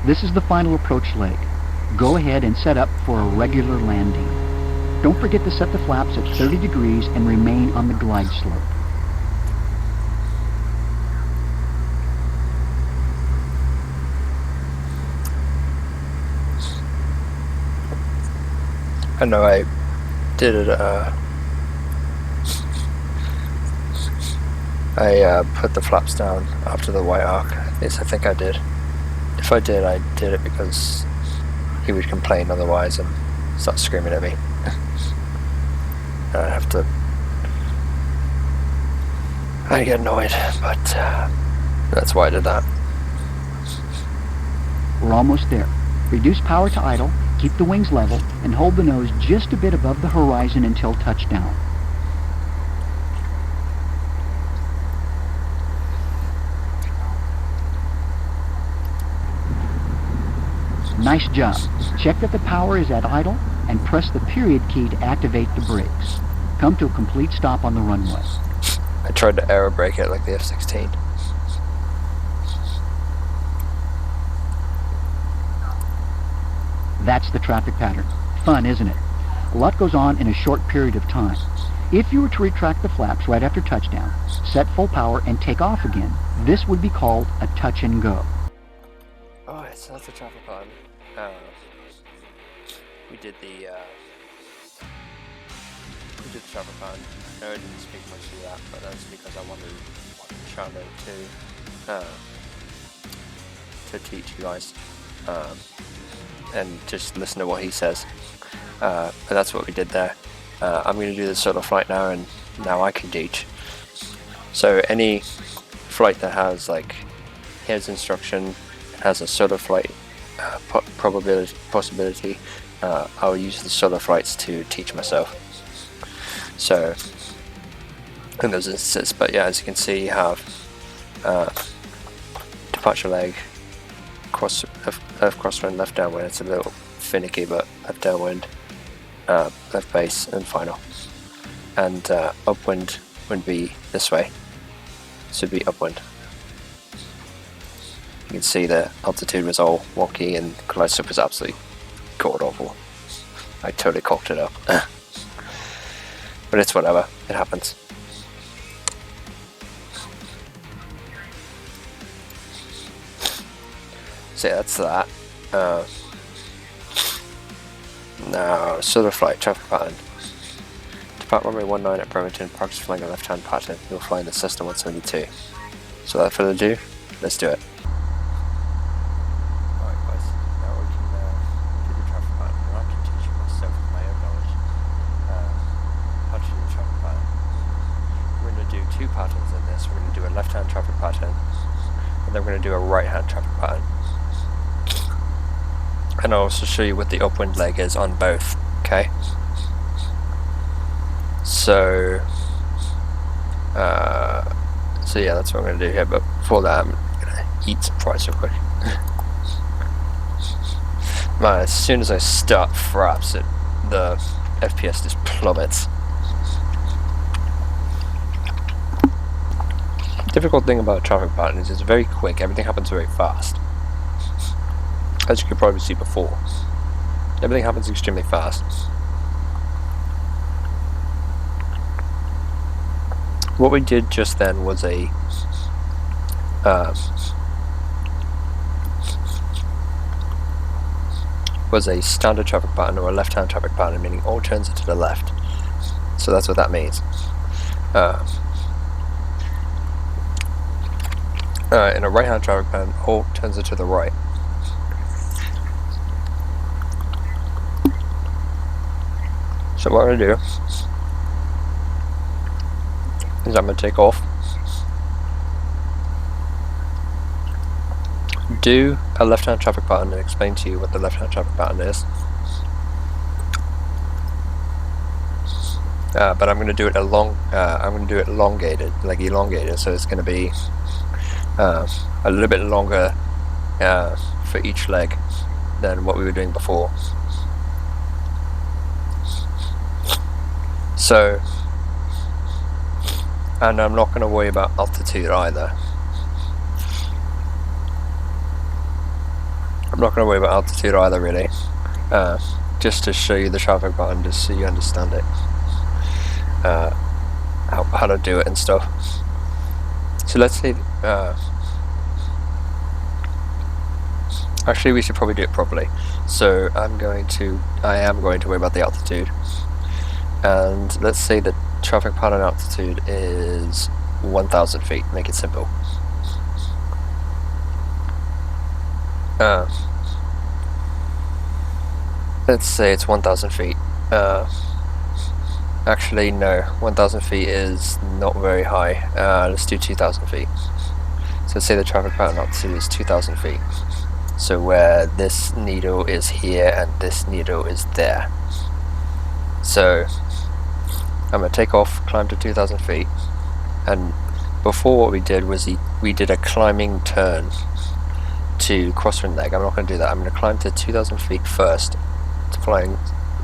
This is the final approach leg. Go ahead and set up for a regular landing. Don't forget to set the flaps at 30 degrees and remain on the glide slope. I know I did it, I put the flaps down after the white arc. Yes, I think I did. If I did, I did it because he would complain otherwise and start screaming at me. And I'd have to... I'd get annoyed, but that's why I did that. We're almost there. Reduce power to idle, keep the wings level, and hold the nose just a bit above the horizon until touchdown. Nice job. Check that the power is at idle and press the period key to activate the brakes. Come to a complete stop on the runway. I tried to aero brake it like the F-16. That's the traffic pattern. Fun, isn't it? A lot goes on in a short period of time. If you were to retract the flaps right after touchdown, set full power, and take off again, this would be called a touch and go. Alright, so that's the traffic pattern. We did the traffic pattern. No, I didn't speak much to that, but that's because I wanted Machado to teach you guys. And just listen to what he says. But that's what we did there. I'm going to do this solo flight now, and now I can teach. So any flight that has like here's instruction, has a solo flight possibility, I'll use the solo flights to teach myself. So in those instances, but yeah, as you can see, you have departure leg, left crosswind, left downwind. It's a little finicky, but left downwind, left base, and final. And upwind would be this way. This would be upwind. You can see the altitude was all wonky and glide slope was absolutely god awful. I totally cocked it up. But it's whatever, it happens. So yeah, that's that. Now, solar flight traffic pattern. Depart runway 19 at Bremerton, practice flying a left-hand pattern. You'll fly in the Cessna 172. So without further ado, let's do it. Alright guys, now we can do the traffic pattern. I can teach you myself with my own knowledge how to do the traffic pattern. We're going to do two patterns in this. We're going to do a left-hand traffic pattern, and then we're going to do a right-hand traffic pattern. And I'll also show you what the upwind leg is on both, okay? So, so yeah, that's what I'm going to do here. But before that, I'm going to eat some fries real quick. Man, as soon as I start fraps, the FPS just plummets. The difficult thing about traffic pattern is it's very quick. Everything happens very fast. As you could probably see before, everything happens extremely fast. What we did just then was a standard traffic pattern, or a left-hand traffic pattern, meaning all turns are to the left. So that's what that means. In a right-hand traffic pattern, all turns are to the right. So what I'm going to do is I'm going to take off, do a left-hand traffic pattern, and explain to you what the left-hand traffic pattern is. But I'm going to do it elongated, like elongated. So it's going to be a little bit longer for each leg than what we were doing before. So, and I'm not going to worry about altitude either. Really. Just to show you the traffic pattern, just so you understand it. How to do it and stuff. So let's say, actually we should probably do it properly. So I am going to worry about the altitude. And let's say the traffic pattern altitude is 1,000 feet, make it simple. Let's say it's 1,000 feet. Actually, no, 1,000 feet is not very high. Let's do 2,000 feet. So let's say the traffic pattern altitude is 2,000 feet. So where this needle is here and this needle is there. So I'm going to take off, climb to 2,000 feet. And before, what we did was we did a climbing turn to crosswind leg. I'm not going to do that. I'm going to climb to 2,000 feet first, to flying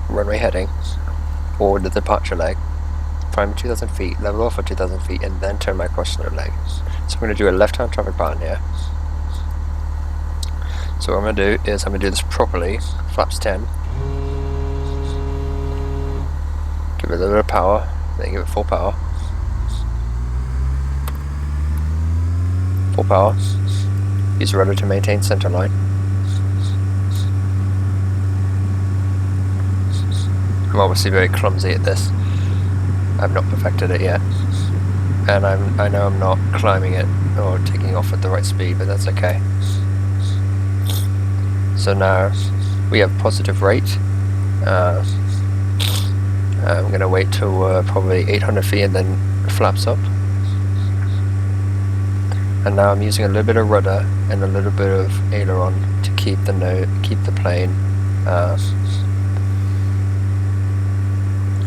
runway heading, or the departure leg, climb 2,000 feet, level off at 2,000 feet, and then turn my crosswind leg. So I'm going to do a left-hand traffic pattern here. So what I'm going to do is I'm going to do this properly. Flaps 10. Give it a little bit of power, then give it full power. Full power. Use rudder to maintain center line. I'm obviously very clumsy at this. I've not perfected it yet. And I know I'm not climbing it or taking off at the right speed, but that's okay. So now we have positive rate. I'm going to wait till probably 800 feet and then flaps up. And now I'm using a little bit of rudder and a little bit of aileron to keep the plane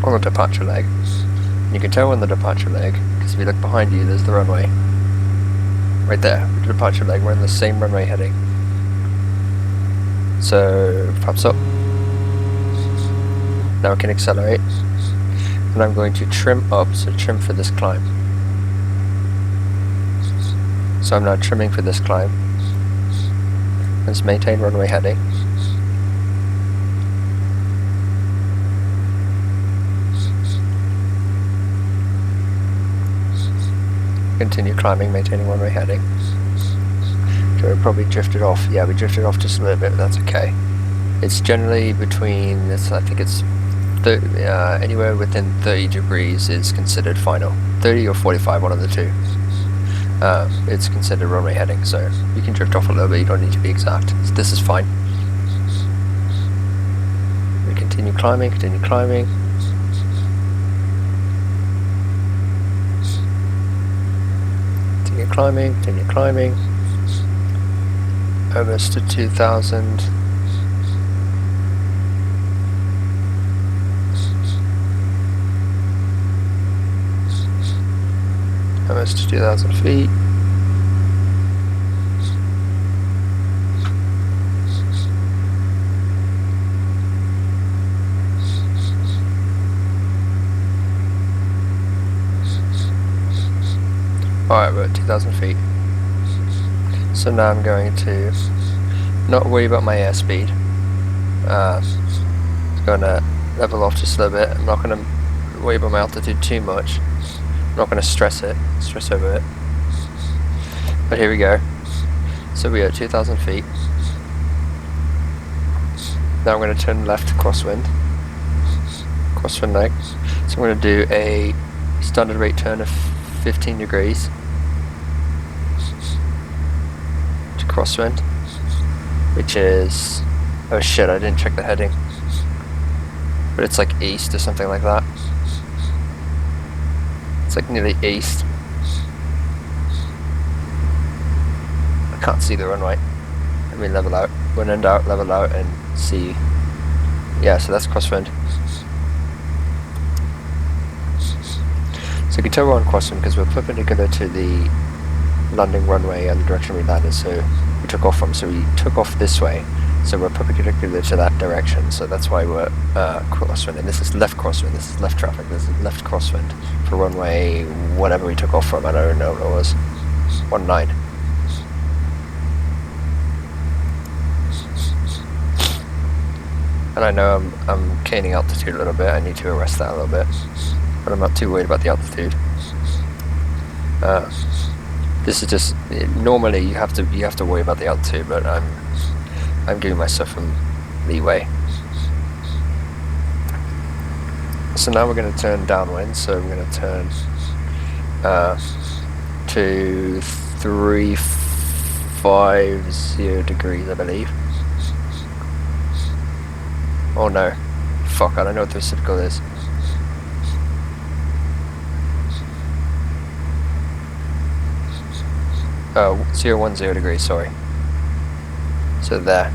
on the departure leg. And you can tell on the departure leg, because if you look behind you, there's the runway. Right there, the departure leg, we're in the same runway heading. So, flaps up. Now I can accelerate. And I'm going to trim up, so trim for this climb. So I'm now trimming for this climb. Let's maintain runway heading. Continue climbing, maintaining runway heading. So we probably drifted off. Yeah, we drifted off just a little bit, but that's okay. It's generally between, I think it's anywhere within 30 degrees is considered final. 30 or 45, one of the two. It's considered runway heading, so you can drift off a little bit, you don't need to be exact. So this is fine. We continue climbing, Continue climbing, almost to 2,000. close to 2,000 feet. Alright, we're at 2,000 feet. So now I'm going to not worry about my airspeed. Going to level off just a little bit. I'm not going to worry about my altitude too much. I'm not going to stress over it. But here we go. So we are at 2,000 feet. Now I'm going to turn left crosswind leg. So I'm going to do a standard rate turn of 15 degrees to crosswind, which is, oh shit, I didn't check the heading, but it's like east or something like that. It's like nearly east. I can't see the runway. Let me level out, when in doubt, level out and see. Yeah, so that's crosswind. So you can tell we're on crosswind because we're perpendicular to the landing runway and the direction we landed, so we took off from. So we took off this way, so we're perpendicular to that direction, so that's why we're crosswind. And this is left crosswind, this is left traffic, this is left crosswind for runway whatever we took off from. I don't know what it was. 19. And I know I'm gaining altitude a little bit, I need to arrest that a little bit. But I'm not too worried about the altitude. This is just, normally you have to worry about the altitude, but I'm giving myself some leeway. So now we're going to turn downwind, so we're going to turn to 350 degrees, I believe. Oh no, fuck, I don't know what the reciprocal is. Oh, 010 degrees, sorry. So there.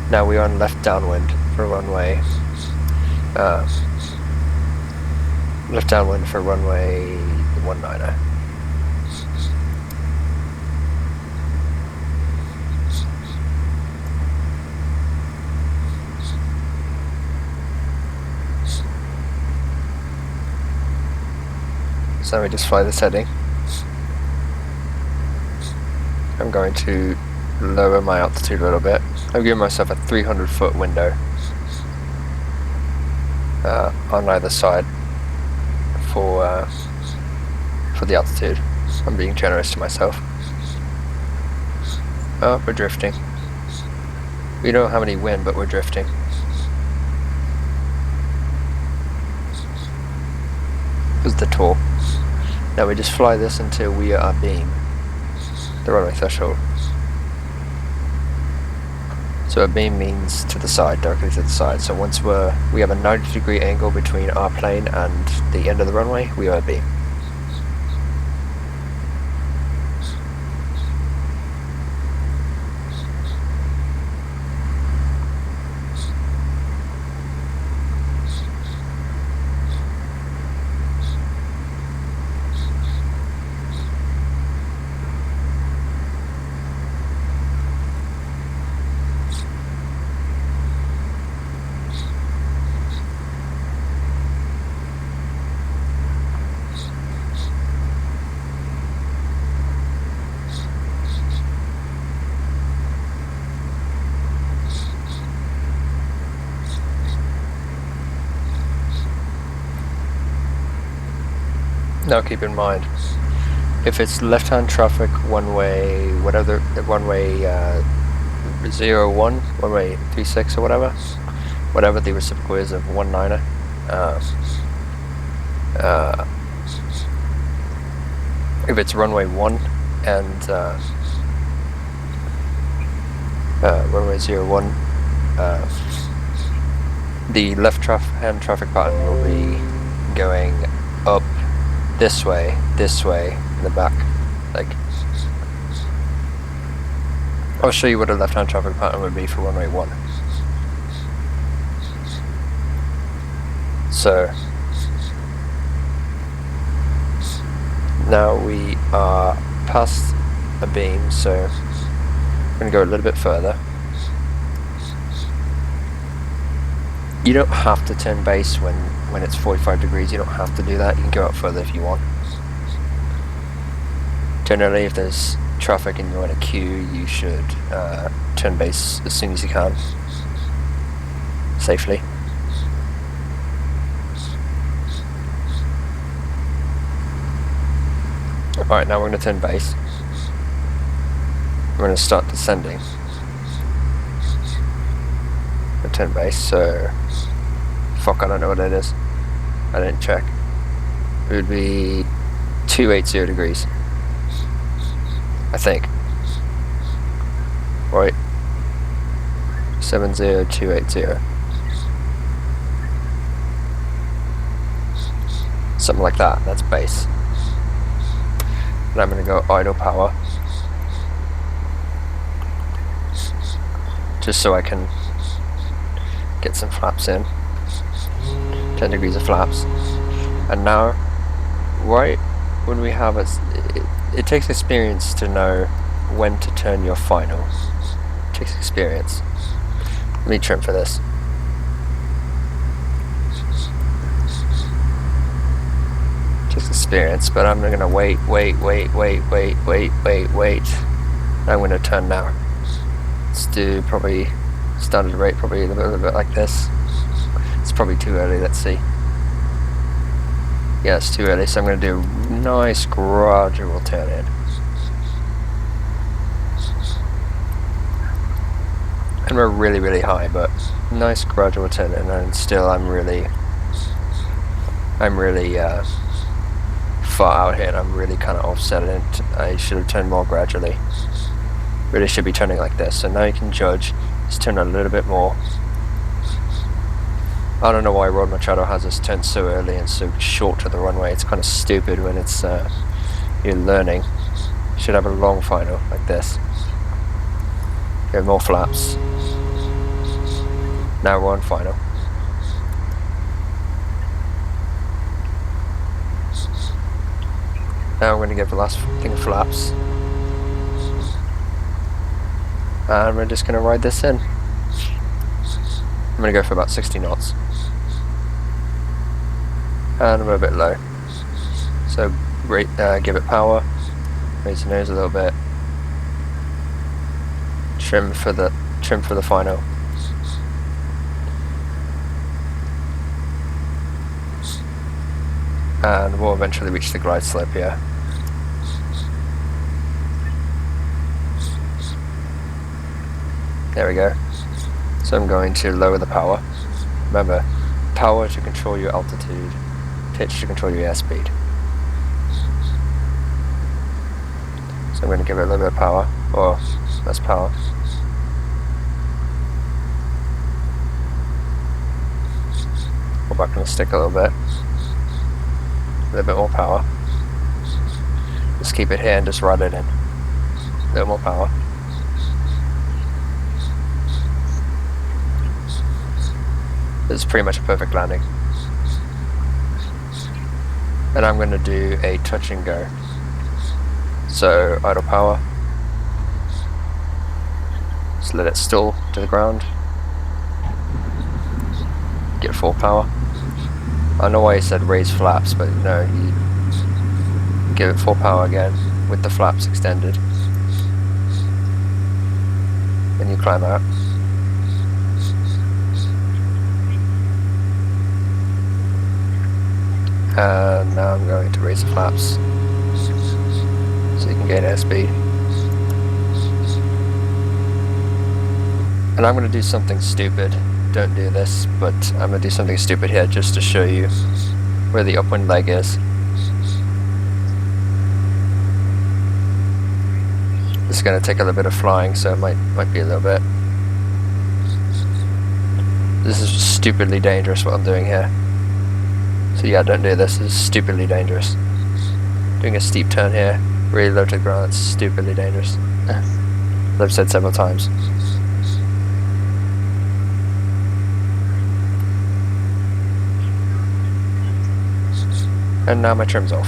Now we are on left downwind for runway. Left downwind for runway 19er. So we just fly this heading. I'm going to lower my altitude a little bit. I'm giving myself a 300-foot window on either side for the altitude. I'm being generous to myself. Oh, we're drifting. We don't have any wind, but we're drifting. Because the torque. Now we just fly this until we are abeam the runway threshold. So abeam means to the side, directly to the side. So once we have a 90-degree angle between our plane and the end of the runway, we are abeam. Now keep in mind, if it's left-hand traffic one-way, whatever, one-way 01, one-way 36 or whatever the reciprocal is of 19er, if it's runway 1 and runway 01, the left-hand traffic pattern will be going up this way, in the back. Like, I'll show you what a left-hand traffic pattern would be for runway 1. So now we are past a beam, so I'm going to go a little bit further. You don't have to turn base when it's 45 degrees, you don't have to do that, you can go out further if you want. Generally, if there's traffic and you're in a queue, you should turn base as soon as you can, safely. Alright, now we're going to turn base. We're going to start descending. Turn base, so fuck, I don't know what it is. I didn't check. It would be 280 degrees, I think. Right. 70280. Something like that. That's base. And I'm gonna go idle power, just so I can get some flaps in. 10 degrees of flaps. And now, right when we have it takes experience to know when to turn your final. It takes experience. Let me trim for this. It takes experience, but I'm gonna wait. I'm gonna turn now. Let's do probably standard rate, probably a little bit like this. It's probably too early, let's see. Yeah, it's too early, so I'm going to do a nice gradual turn in. And we're really, really high, but nice gradual turn in, and still I'm really far out here, and I'm really kind of offsetting it. I should have turned more gradually. Really should be turning like this, so now you can judge. Let's turn a little bit more. I don't know why Rod Machado has us turn so early and so short to the runway. It's kind of stupid when it's you're learning. You should have a long final like this. Go more flaps. Now we're on final. Now I'm going to give the last thing of flaps. And we're just going to ride this in. I'm going to go for about 60 knots. And I'm a bit low. So give it power. Raise the nose a little bit. Trim for the final. And we'll eventually reach the glide slope here. There we go. So I'm going to lower the power. Remember, power to control your altitude, pitch to control your airspeed. So I'm going to give it a little bit of power, or less power. Pull back on the stick a little bit. A little bit more power. Just keep it here and just ride it in. A little more power. This is pretty much a perfect landing. And I'm going to do a touch and go. So idle power. Just let it still to the ground. Get full power. I know why he said raise flaps, but no, you give it full power again with the flaps extended. Then you climb out. And now I'm going to raise the flaps so you can gain airspeed. And I'm going to do something stupid. Don't do this, but I'm going to do something stupid here just to show you where the upwind leg is. It's going to take a little bit of flying, so it might be a little bit. This is stupidly dangerous what I'm doing here. So yeah, don't do this, it's stupidly dangerous. Doing a steep turn here, really low to the ground, it's stupidly dangerous. As I've said several times. And now my trim's off.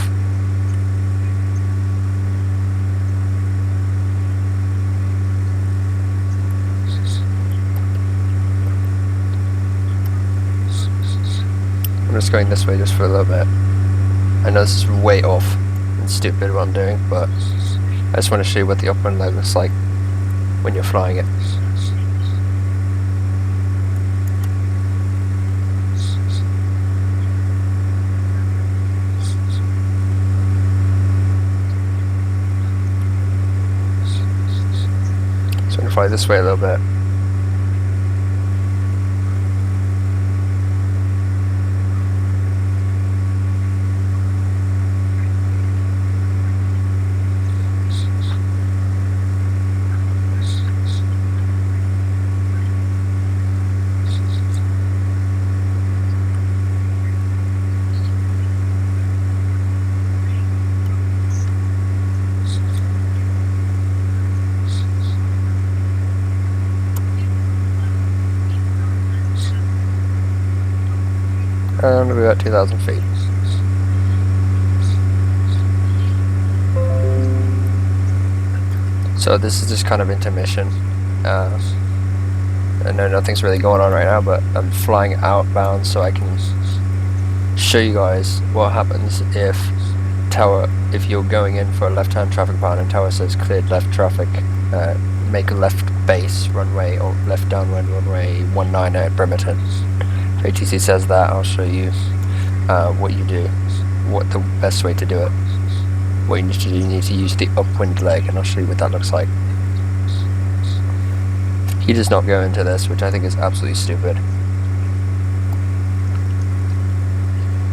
I'm just going this way just for a little bit. I know this is way off and stupid what I'm doing, but I just want to show you what the upwind leg looks like when you're flying it. So I'm going to fly this way a little bit. And we're at 2,000 feet. So this is just kind of intermission. I know nothing's really going on right now, but I'm flying outbound so I can show you guys what happens if you're going in for a left-hand traffic pattern and tower says cleared left traffic, make a left base runway or left downwind runway 19 at Bremerton. If ATC says that, I'll show you what you do, what the best way to do it. What you need to do, you need to use the upwind leg, and I'll show you what that looks like. He does not go into this, which I think is absolutely stupid.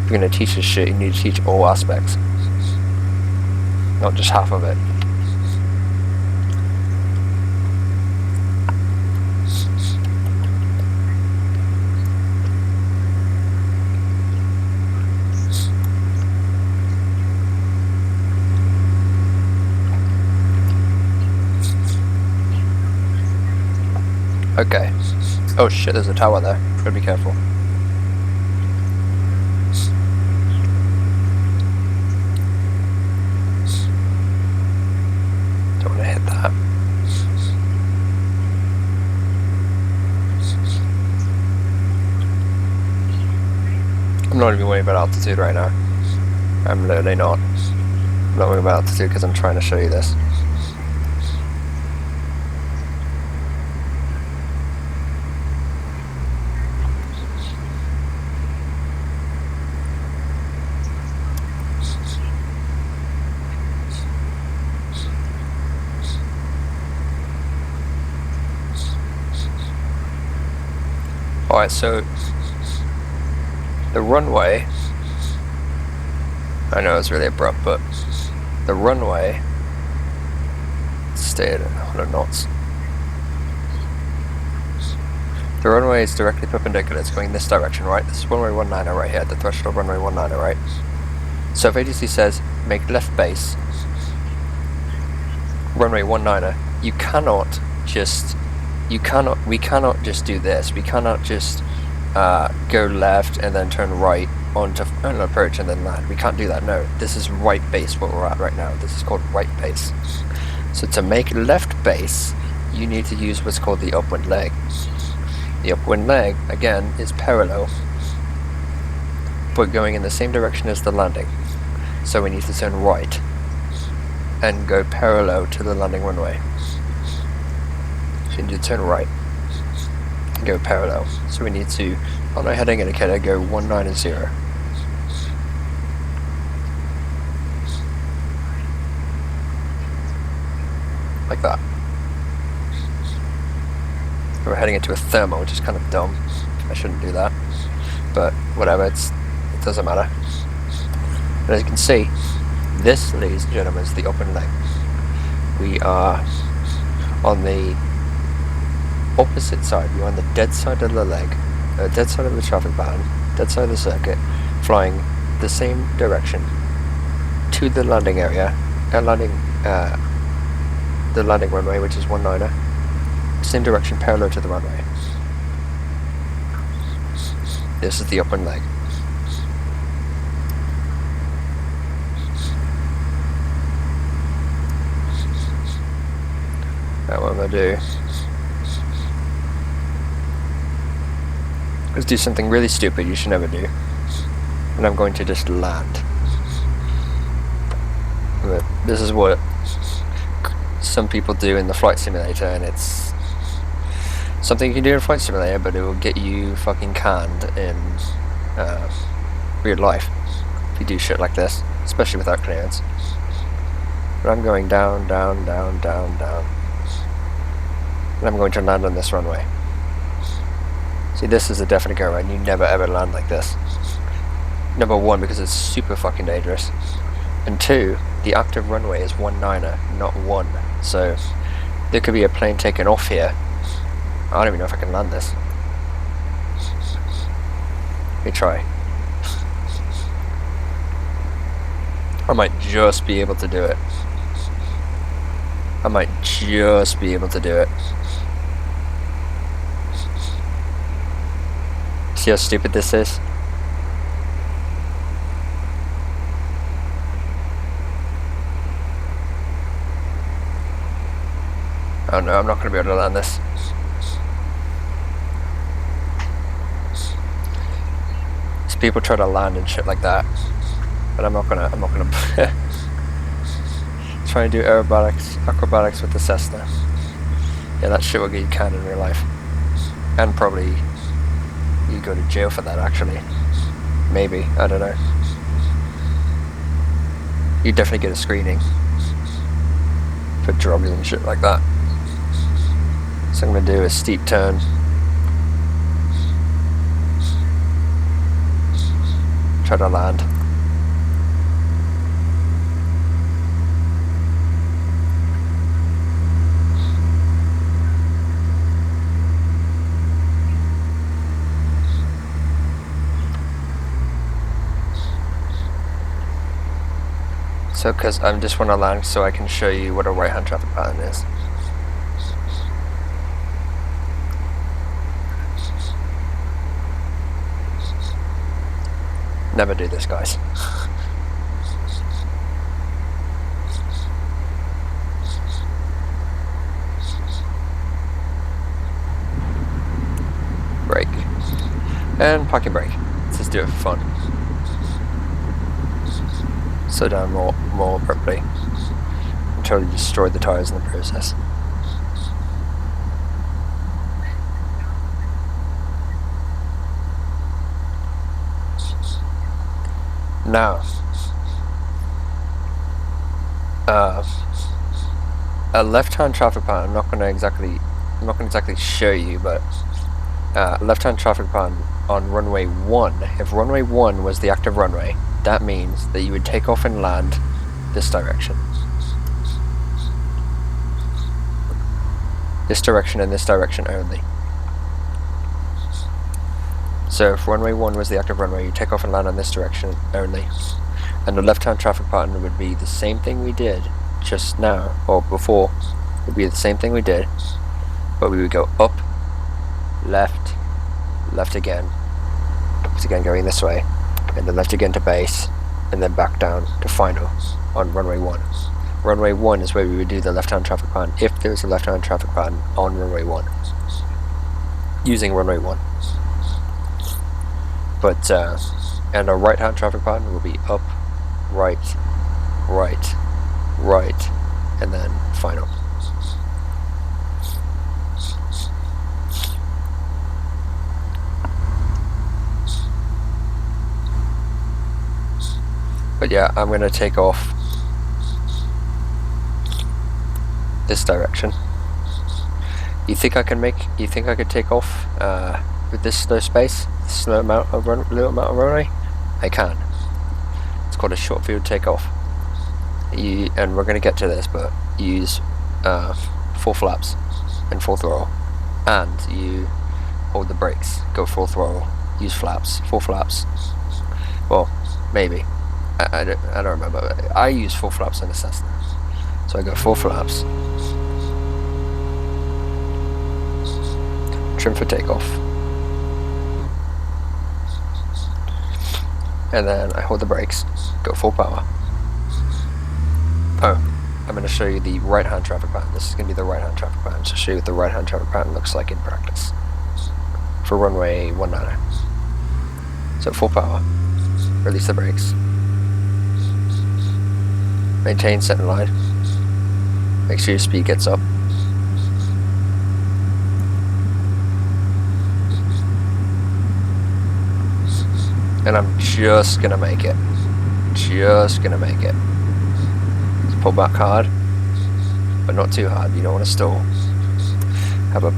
If you're going to teach this shit, you need to teach all aspects, not just half of it. Okay. Oh shit, there's a tower there. Gotta be careful. Don't want to hit that. I'm not even worried about altitude right now. I'm literally not. I'm not worried about altitude because I'm trying to show you this. Alright, so the runway, I know it's really abrupt, but the runway stayed at 100 knots. The runway is directly perpendicular, it's going this direction, right? This is runway 19 right here, the threshold runway 19, right? So if ATC says make left base runway 19, we cannot just do this. We cannot just go left and then turn right onto an approach and then land. We can't do that, no. This is right base what we're at right now. This is called right base. So to make left base, you need to use what's called the upwind leg. The upwind leg, again, is parallel, but going in the same direction as the landing. So we need to turn right and go parallel to the landing runway. So you need to turn right and go parallel. So we need to, on our heading indicator, go 190. Like that. We're heading into a thermal, which is kind of dumb. I shouldn't do that. But whatever, it doesn't matter. And as you can see, this, ladies and gentlemen, is the upwind leg. We are on the opposite side. We're on the dead side of the leg, dead side of the traffic pattern, dead side of the circuit, flying the same direction to the landing area, the landing runway, which is 19, same direction parallel to the runway. This is the upwind leg. Now what I'm going to do is do something really stupid you should never do. And I'm going to just land. But this is what some people do in the flight simulator, and it's something you can do in Flight Simulator, but it will get you fucking canned in real life if you do shit like this, especially without clearance. But I'm going down, down, down, down, down. And I'm going to land on this runway. See, this is a definite go around. You never ever land like this. Number one, because it's super fucking dangerous. And two, the active runway is 19er, not 1. So there could be a plane taken off here. I don't even know if I can land this. Let me try. I might just be able to do it. I might just be able to do it. See how stupid this is? Oh no, I'm not going to be able to land this. So people try to land and shit like that, but I'm not gonna try and do acrobatics with the Cessna. Yeah, that shit will get you canned in real life, and probably you go to jail for that. Actually, maybe, I don't know. You definitely get a screening for drugs and shit like that. So I'm gonna do a steep turn. Try to land. So, because I just want to land so I can show you what a right-hand traffic pattern is. Never do this, guys. Brake. And parking brake. Let's just do it for fun. Slow down more abruptly. Until you destroy the tires in the process. Now, a left-hand traffic pattern. I'm not going to exactly show you, but left-hand traffic pattern on runway 1. If runway 1 was the active runway, that means that you would take off and land this direction. This direction and this direction only. So if runway 1 was the active runway, you take off and land on this direction only. And the left-hand traffic pattern would be the same thing we did just now, or before. It would be the same thing we did, but we would go up, left, left again going this way, and then left again to base, and then back down to final on runway 1. Runway 1 is where we would do the left-hand traffic pattern, if there was a left-hand traffic pattern on runway 1, using runway 1. But, and a right-hand traffic pattern will be up, right, right, right, and then final. But yeah, I'm going to take off this direction. You think I could take off with this slow space, this little amount of runway? I can. It's called a short field takeoff. And we're going to get to this, but you use 4 flaps and full throttle, and you hold the brakes, go full throttle, use flaps, 4 flaps. Well, maybe. I don't remember. I use 4 flaps in a Cessna. So I go 4 flaps. Trim for takeoff. And then I hold the brakes, go full power. Oh, I'm going to show you the right-hand traffic pattern. This is going to be the right-hand traffic pattern to show you what the right-hand traffic pattern looks like in practice for runway 19. So full power, release the brakes, maintain center line, make sure your speed gets up. And I'm just gonna make it. Just gonna make it. Let's pull back hard, but not too hard. You don't want to stall. Have a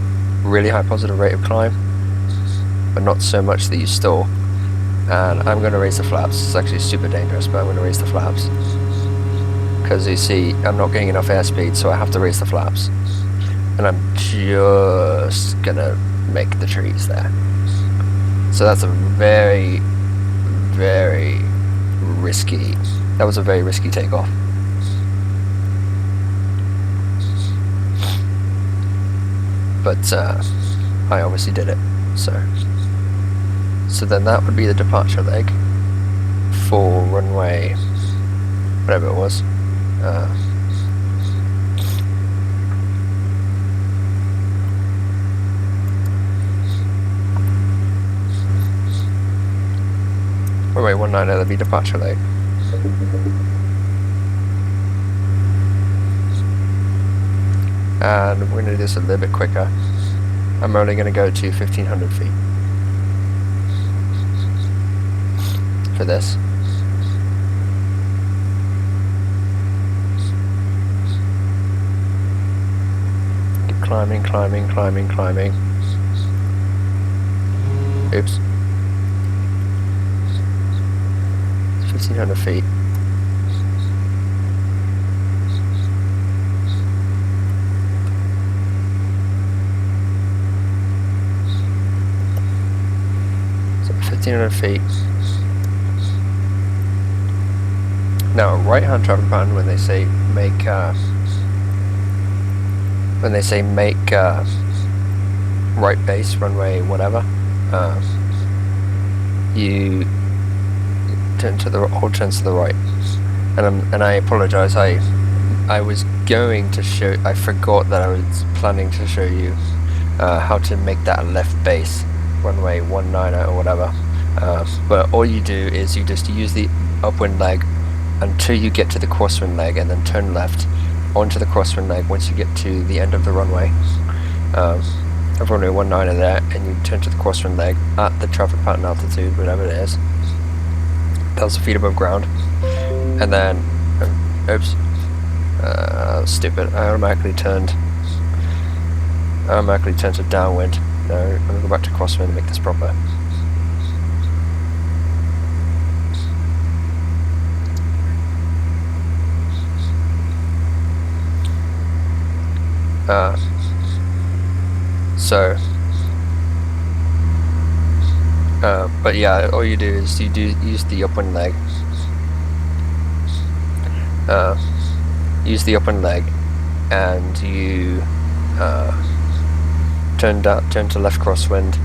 really high positive rate of climb, but not so much that you stall. And I'm gonna raise the flaps. It's actually super dangerous, but I'm gonna raise the flaps. Because you see, I'm not getting enough airspeed, so I have to raise the flaps. And I'm just gonna make the trees there. So that's a very risky, that was a very risky takeoff. But I obviously did it, so then that would be the departure leg for runway, whatever it was. Runway 19, that'll be departure leg. And we're going to do this a little bit quicker. I'm only going to go to 1500 feet for this. Keep climbing, climbing, climbing, climbing. Oops. 1500 feet. So 1500 feet. Now, a right-hand traffic pattern, when they say make right base runway whatever, you turn to the all turns to the right. And I apologize. I was going to show. I forgot that I was planning to show you how to make that a left base runway 19 or whatever. But all you do is you just use the upwind leg until you get to the crosswind leg, and then turn left onto the crosswind leg once you get to the end of the runway. Of runway 19 there, and you turn to the crosswind leg at the traffic pattern altitude, whatever it is. 1,000 feet above ground, and then, oops, stupid. I automatically turned to downwind. No, I'm gonna go back to crosswind and make this proper. But yeah, all you do is you use the upwind leg. Use the upwind leg, and you turn to left crosswind,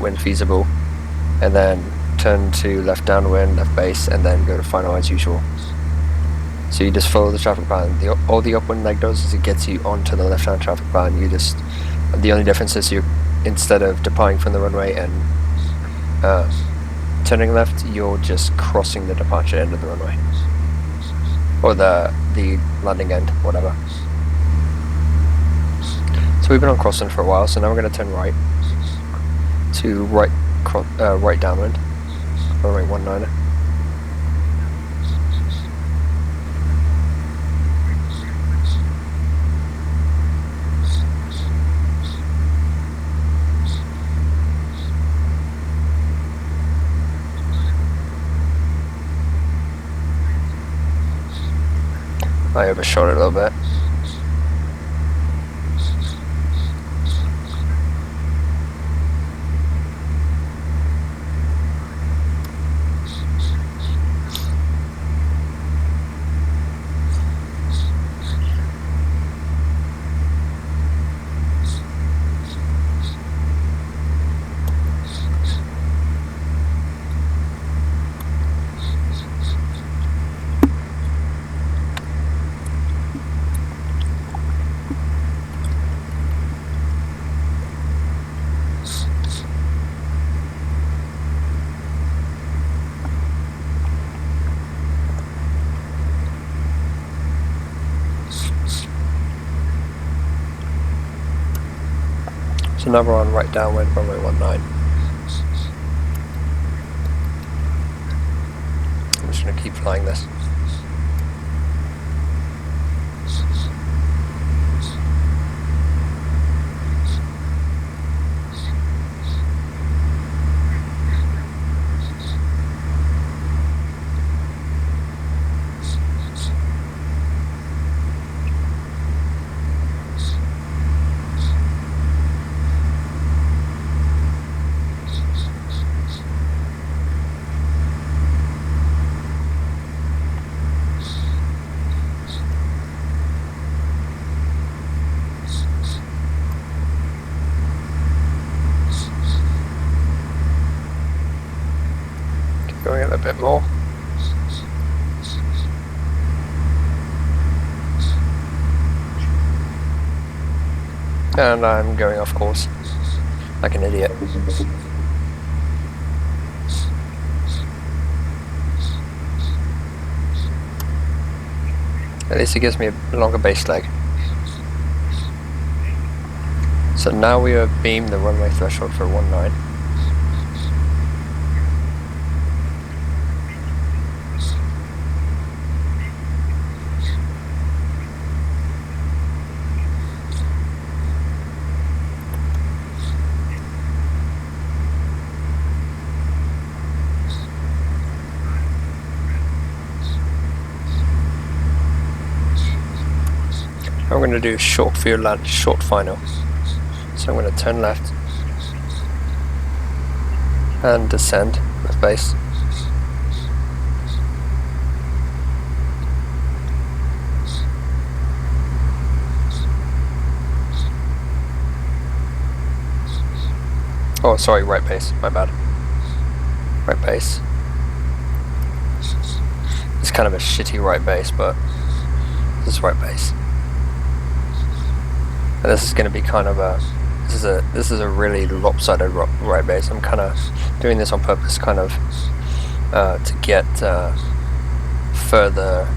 when feasible, and then turn to left downwind, left base, and then go to final as usual. So you just follow the traffic pattern. All the upwind leg does is it gets you onto the left-hand traffic pattern. The only difference is instead of departing from the runway and turning left, you're just crossing the departure end of the runway, or the landing end, whatever. So we've been on crosswind for a while, so now we're going to turn right to right downwind, runway 19. I overshot it a little bit. There's another one right downwind, runway 19. I'm just going to keep flying this. Going in a bit more. And I'm going off course like an idiot. At least it gives me a longer base leg. So now we have beamed the runway threshold for 19. I'm going to do short field land, short final. So I'm going to turn left and descend with base. Oh, sorry, right base, my bad. Right base. It's kind of a shitty right base, but this is right base. And this is going to be kind of a this is a really lopsided right base. I'm kind of doing this on purpose, kind of to get further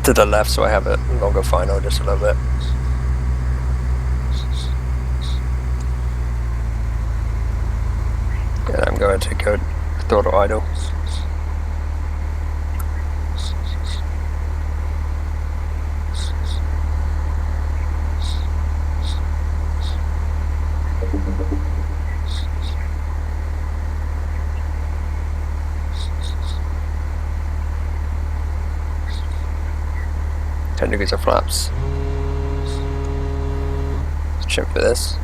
to the left, so I have a longer final just a little bit. And I'm going to go throttle idle. Degrees of flaps. Let's trim for this.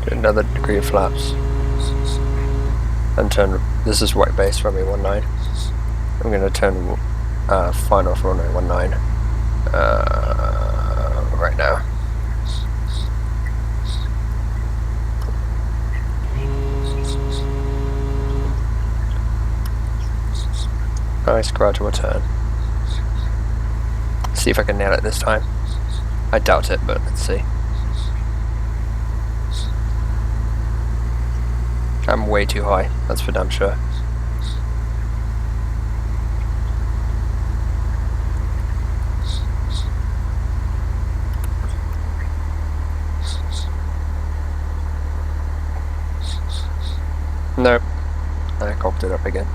Do another degree of flaps. And turn. This is right base runway 19. I'm going to turn final for runway 19. Right now. Nice gradual turn. See if I can nail it this time. I doubt it, but let's see. I'm way too high, that's for damn sure. Nope, I cocked it up again.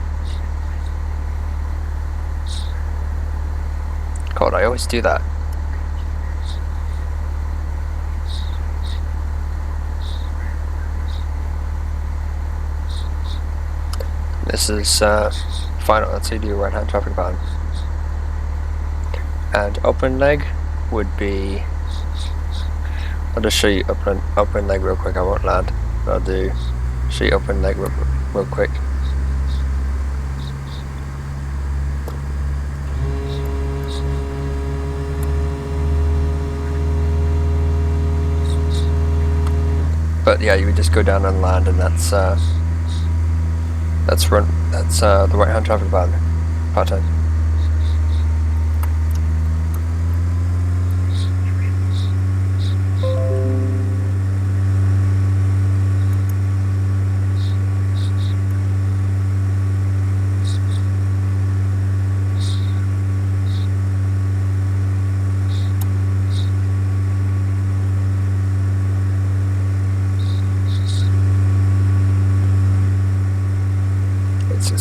God, I always do that. This is final, let's see, do right hand traffic pattern. And open leg would be, I'll just show you open leg real quick, I won't land, but I'll do show you open leg real quick. But yeah, you would just go down and land, and that's the right hand traffic pattern.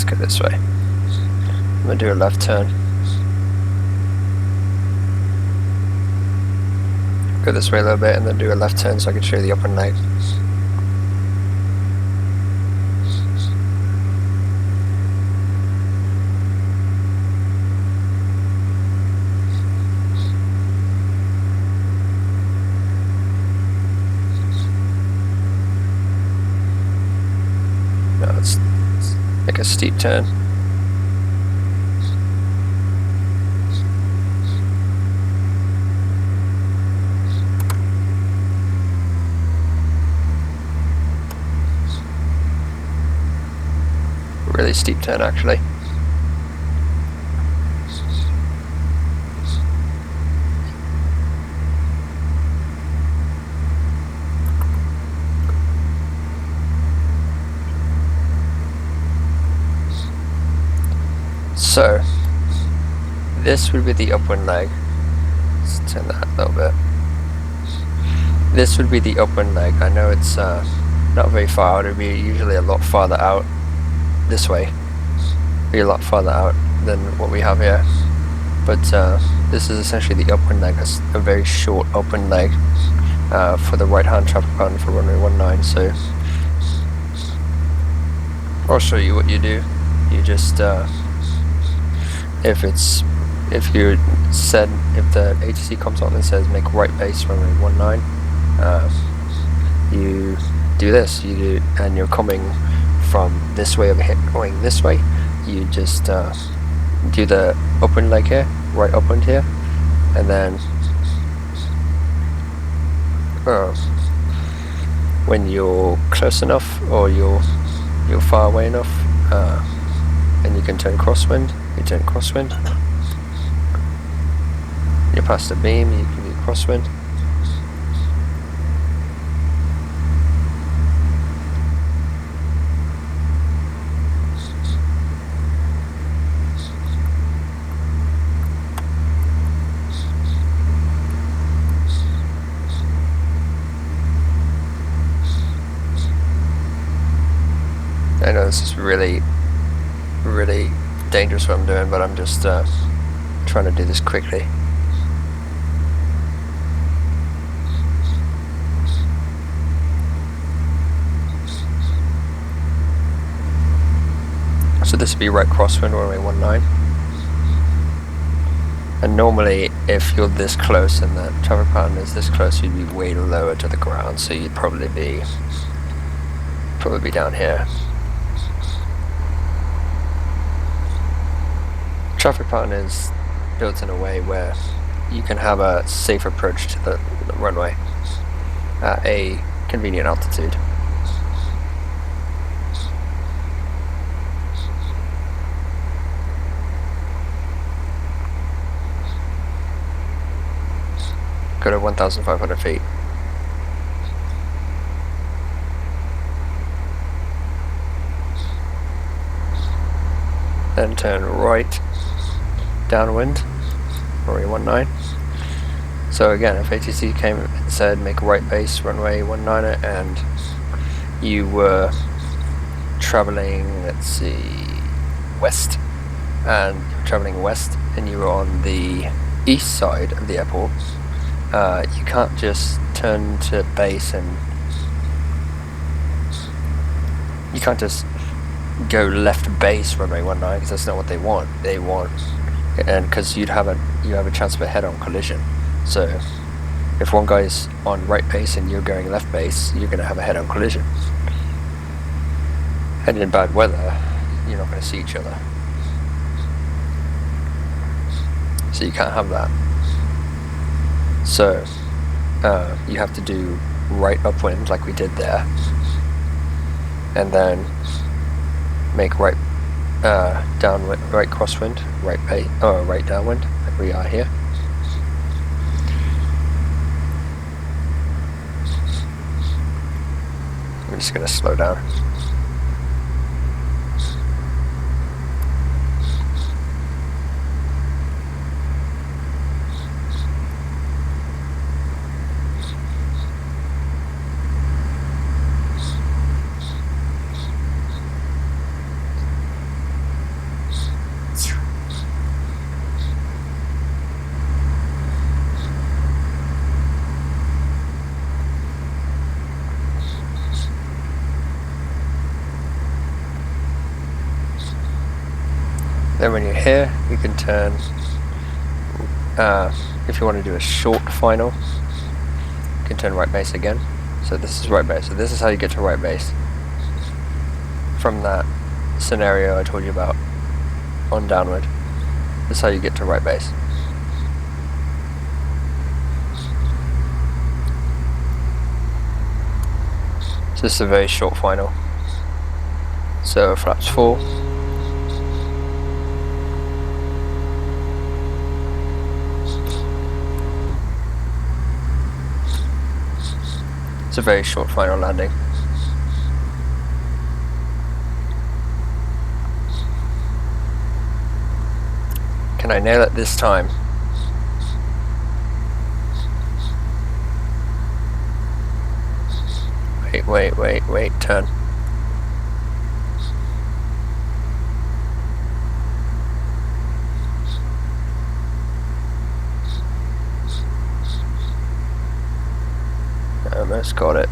go this way. I'm gonna do a left turn. Go this way a little bit and then do a left turn so I can show you the open leg. Now let's make a steep turn. Really steep turn actually. So this would be the upwind leg. Let's turn that a little bit. This would be the upwind leg. I know it's not very far out. It would be usually a lot farther out this way. Be a lot farther out than what we have here. But this is essentially the upwind leg. It's a very short upwind leg for the right hand traffic pattern for runway 19. So I'll show you what you do. You just if the ATC comes on and says make right base runway 19, you do this. You do, and you're coming from this way over here, going this way. You just do the upwind leg here, right upwind here, and then when you're close enough or you're far away enough, and you can turn crosswind. You turn crosswind. You're past the beam. You can do crosswind. I know this is really dangerous what I'm doing, but I'm just trying to do this quickly. So this would be right crosswind runway 19. And normally if you're this close and the traffic pattern is this close, you'd be way lower to the ground, so you'd probably be down here. Traffic pattern is built in a way where you can have a safe approach to the runway at a convenient altitude. Go to 1,500 feet. Then turn right downwind, runway 19. So again, if ATC came and said make right base runway 19 and you were traveling, let's see, west, and traveling west and you were on the east side of the airport, you can't just turn to base and you can't just go left base runway 19 because that's not what they want. They want, and because you have a chance of a head-on collision. So if one guy's on right base and you're going left base, you're going to have a head-on collision. And in bad weather, you're not going to see each other. So you can't have that. So you have to do right upwind like we did there, and then make right downwind, right crosswind, right downwind, like we are here. I'm just going to slow down. Then when you're here, you can turn, if you want to do a short final, you can turn right base again. So this is right base. So this is how you get to right base. From that scenario I told you about on downward. This is how you get to right base. So this is a very short final. So flaps 4. It's a very short final landing. Can I nail it this time? Wait, turn. Almost got it.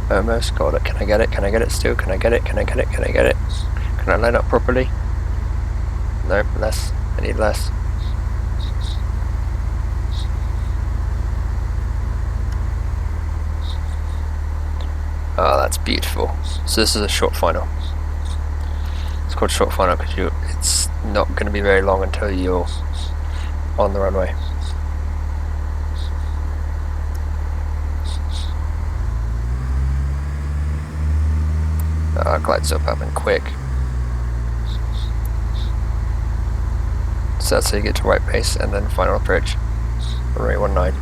Almost got it. Can I get it? Can I get it still? Can I get it? Can I get it? Can I get it? Can I line up properly? No, less. I need less. Oh, that's beautiful. So this is a short final. It's called short final because it's not going to be very long until you're on the runway. Glide slope happened quick. So that's how you get to right base and then final approach. Runway 19.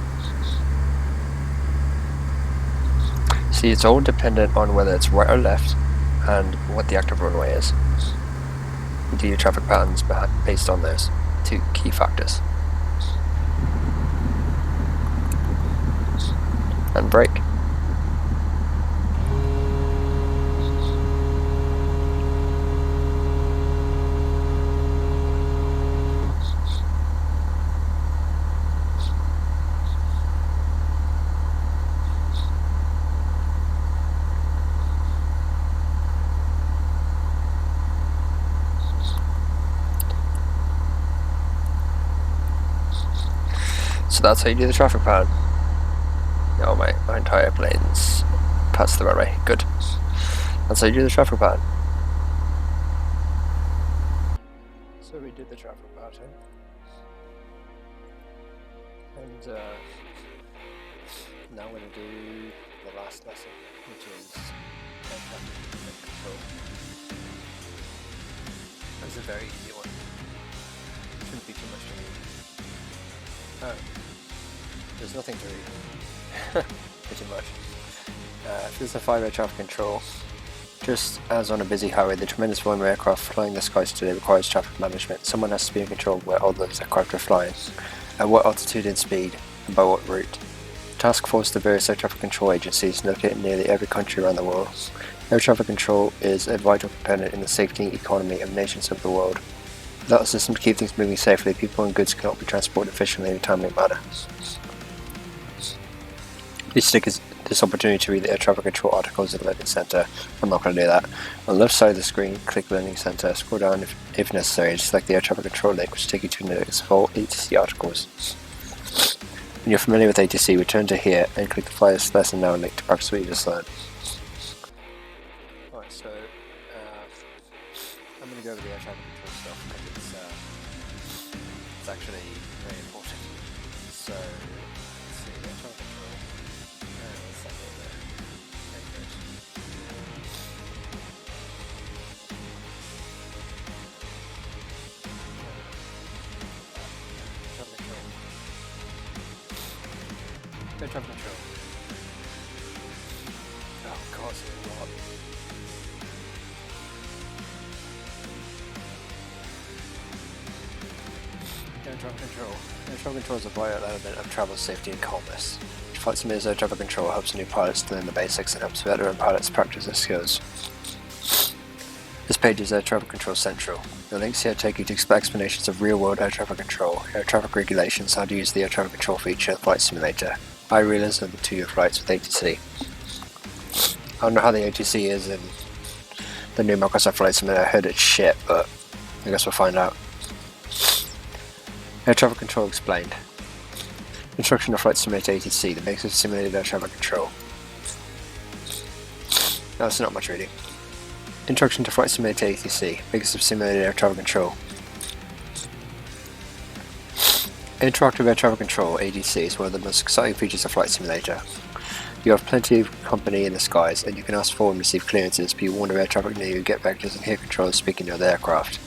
See, it's all dependent on whether it's right or left and what the active runway is. You do your traffic patterns based on those two key factors. And brake. So that's how you do the traffic pattern. Oh, my entire plane's past the runway. Good. That's how you do the traffic pattern. So we did the traffic pattern. And now we're going to do the last lesson, which is air traffic control. It's a very easy one. Shouldn't be too much to read. Oh. There's nothing to read, pretty much. If this is a 5-way traffic control, just as on a busy highway, the tremendous volume of aircraft flying the skies today requires traffic management. Someone has to be in control of where all those aircraft are flying, at what altitude and speed, and by what route. Task force the various air traffic control agencies located in nearly every country around the world. Air traffic control is a vital component in the safety and economy of nations of the world. Without a system to keep things moving safely, people and goods cannot be transported efficiently in a timely manner. Please take this opportunity to read the air traffic control articles at the Learning Center. I'm not going to do that. On the left side of the screen, click Learning Center, scroll down if necessary, and select the air traffic control link, which will take you to a list of all ATC articles. When you're familiar with ATC, return to here and click the Fly This Lesson Now link to practice what you just learned. Alright, so I'm going to go over the air traffic control stuff because it's actually very important. So, let's see, air traffic control. What's that name there? Air traffic control. Oh god, it's a lot. Air traffic control. Air traffic control is a vital element of travel safety and calmness. Flight Simulator's air traffic control helps new pilots to learn the basics and helps veteran pilots practice their skills. This page is Air Traffic Control Central. The links here take you to explanations of real-world air traffic control, air traffic regulations, how to use the air traffic control feature in Flight Simulator, iRealers and 2-year flights with ATC. I don't know how the ATC is in the new Microsoft Flight Simulator. I heard it's shit, but I guess we'll find out. Air traffic control explained. Introduction to Flight Simulator ATC, the basics of simulated air traffic control. No, it's not much reading. Introduction to Flight Simulator ATC, basics of simulated air traffic control. Interactive air traffic control (ATC) is one of the most exciting features of Flight Simulator. You have plenty of company in the skies, and you can ask for and receive clearances, but you warn of air traffic near you, get vectors, and hear controllers speaking of the aircraft.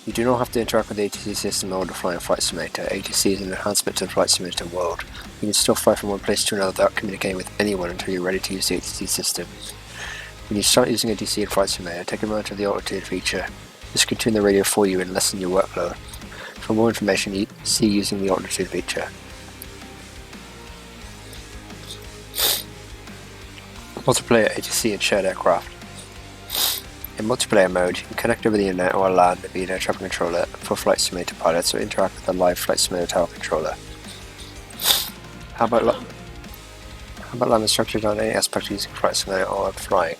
You do not have to interact with the ATC system in order to fly in Flight Simulator. ATC is an enhancement to the Flight Simulator world. You can still fly from one place to another without communicating with anyone until you're ready to use the ATC system. When you start using ATC in Flight Simulator, take advantage of the altitude feature. This can tune the radio for you and lessen your workload. For more information, see using the altitude feature. Multiplayer ATC and shared aircraft. In multiplayer mode, you can connect over the internet or LAN via an air traffic controller for Flight Simulator pilots or interact with a live Flight Simulator tower controller. How about LAN instructions on any aspect using Flight Simulator or flying?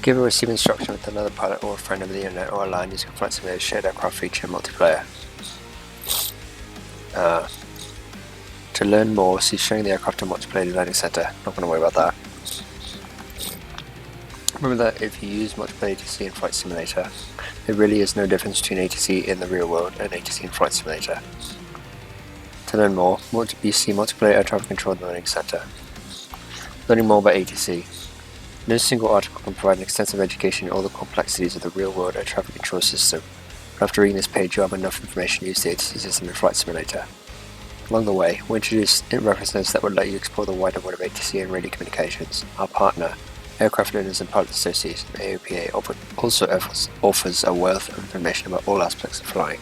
Give or receive instruction with another pilot or a friend over the internet or LAN using Flight Simulator's shared aircraft feature in multiplayer. To learn more, see showing the aircraft in multiplayer learning center. Not going to worry about that. Remember that if you use multiplayer ATC in Flight Simulator, there really is no difference between ATC in the real world and ATC in Flight Simulator. To learn more, you see multiplayer air traffic control in the learning center. Learning more about ATC. No single article can provide an extensive education in all the complexities of the real world air traffic control system, but after reading this page you have enough information to use the ATC system in Flight Simulator. Along the way, we introduced reference notes that would let you explore the wider world of ATC and radio communications. Our partner, Aircraft Owners and Pilot Association (AOPA), also offers a wealth of information about all aspects of flying.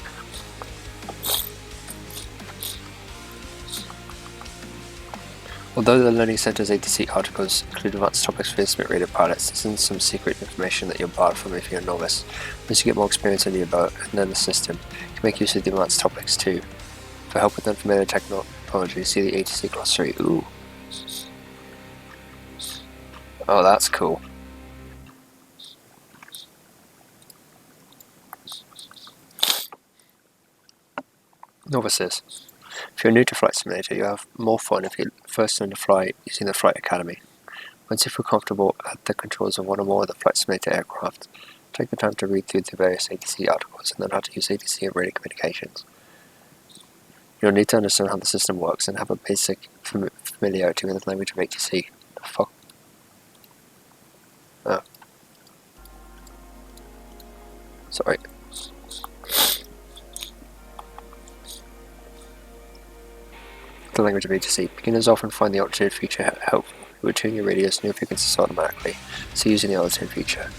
Although the Learning Center's ATC articles include advanced topics for instrument radio pilots, this isn't some secret information that you're barred from if you're a novice. Once you get more experience under your belt and learn the system, you can make use of the advanced topics too. For help with unfamiliar technology, see the ATC glossary. Ooh. Oh, that's cool. Novices. If you're new to Flight Simulator, you have more fun if you first learn to fly using the Flight Academy. Once you feel comfortable at the controls of one or more of the Flight Simulator aircraft, take the time to read through the various ATC articles and learn how to use ATC in radio communications. You'll need to understand how the system works and have a basic familiarity with the language of ATC. The fuck? Oh. Sorry. The language of ATC. Beginners often find the altitude feature helpful. It will tune your radios new frequencies automatically, so using the altitude feature.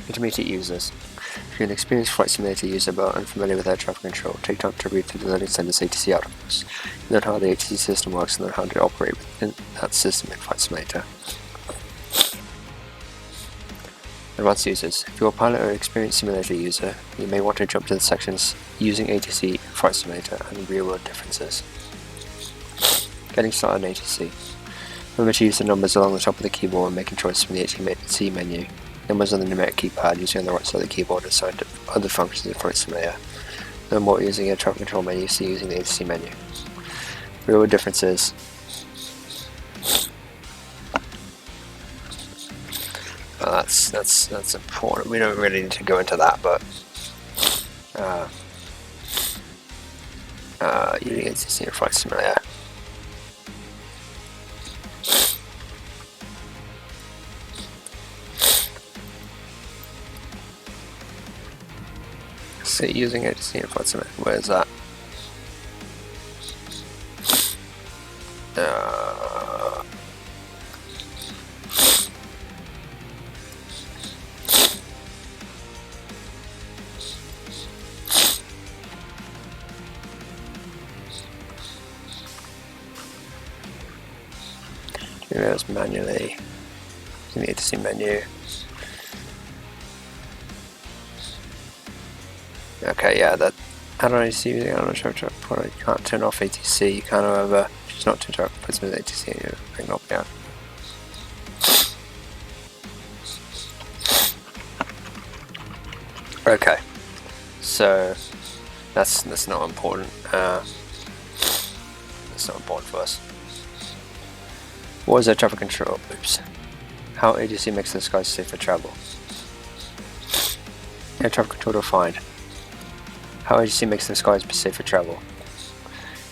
Intermediate users. If you're an experienced Flight Simulator user but unfamiliar with air traffic control, take time to read through the Learning Center's ATC articles. Learn how the ATC system works and learn how to operate within that system in Flight Simulator. Advanced users. If you're a pilot or experienced simulator user, you may want to jump to the sections using ATC in Flight Simulator and real-world differences. Getting started in ATC. Remember to use the numbers along the top of the keyboard when making choices from the ATC menu. Numbers on the numeric keypad using on the right side of the keyboard are assigned to other functions in Flight Simulator. Learn more using air traffic control menu, see using the ATC menu. Real-world differences. Oh, that's important. We don't really need to go into that, but using ATC in Flight Simulator. So using ATC in Flight Simulator. Where is that? Manually using the ATC menu. Okay, yeah, that I don't know. I'm not sure. You can't turn off ATC. You can't, however, choose not to interact with ATC. And you not be out. Okay, so that's not important. That's not important for us. What is air traffic control? Oops. How ATC makes the skies safe for travel. Air traffic control defined. How ATC makes the skies safe for travel.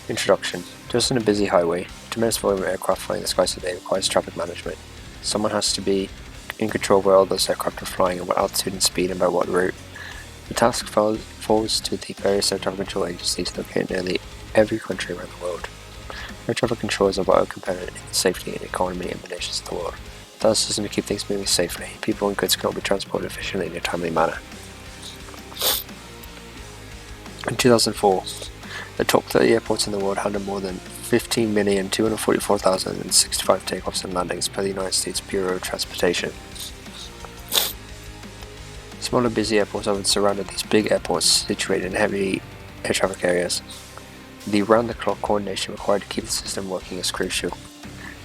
Introduction. Just on a busy highway, tremendous volume of aircraft flying the skies today requires traffic management. Someone has to be in control of where all those aircraft are flying, at what altitude and speed, and by what route. The task falls to the various air traffic control agencies located in nearly every country around the world. Air traffic control is a vital component in the safety and economy of the nations of the world. Without a system to keep things moving safely, people and goods cannot be transported efficiently in a timely manner. In 2004, the top 30 airports in the world handled more than 15,244,065 takeoffs and landings per the United States Bureau of Transportation. Smaller busy airports often surrounded these big airports situated in heavy air traffic areas. The round-the-clock coordination required to keep the system working is crucial.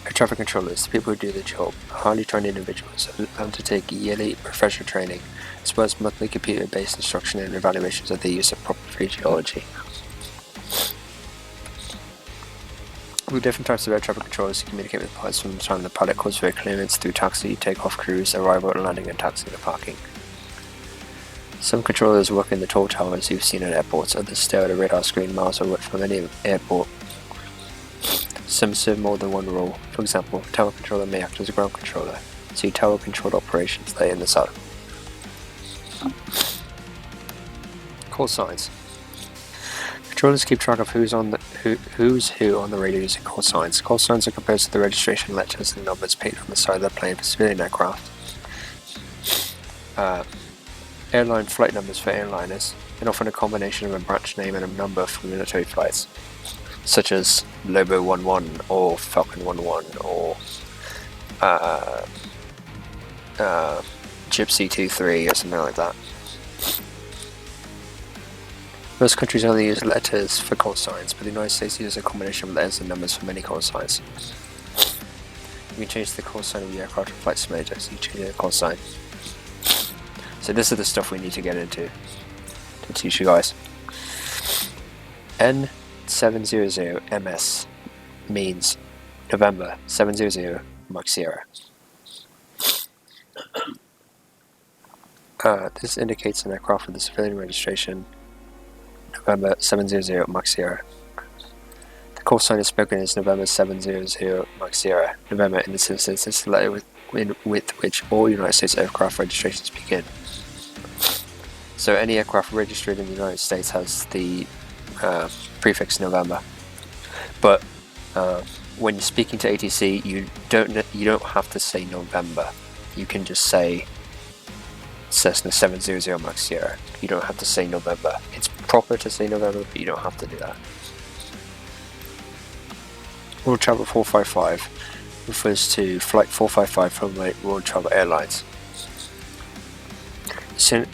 Air traffic controllers, the people who do the job, are highly trained individuals who undertake yearly refresher training, as well as monthly computer-based instruction and evaluations of the use of proper phraseology. With different types of air traffic controllers to communicate with pilots from the time the pilot calls for a clearance through taxi, takeoff, cruise, arrival and landing, and taxi to parking. Some controllers work in the tall towers you've seen at airports, others stare at a radar screen miles away from any airport. Some serve more than one role. For example, a tower controller may act as a ground controller. See tower controlled operations later in the sun. Call signs. Controllers keep track of who's who on the radio using call signs. Call signs are composed of the registration letters and numbers painted on the side of the plane for civilian aircraft. Airline flight numbers for airliners, and often a combination of a branch name and a number for military flights, such as Lobo 11 or Falcon 11 or Gypsy 23 or something like that. Most countries only use letters for call signs, but the United States uses a combination of letters and numbers for many call signs. You can change the call sign of the aircraft or flight simulator, so you change the call sign. So this is the stuff we need to get into to teach you guys. N700MS means November 700 Mike Sierra. This indicates an aircraft with the civilian registration November 700 Mike Sierra. The call sign is spoken as November 700 Mike Sierra. November in this instance is the letter with which all United States aircraft registrations begin. So any aircraft registered in the United States has the prefix November. But when you're speaking to ATC, you don't have to say November. You can just say Cessna 700 Mike Sierra. You don't have to say November. It's proper to say November, but you don't have to do that. World Travel 455 refers to Flight 455 from World Travel Airlines. You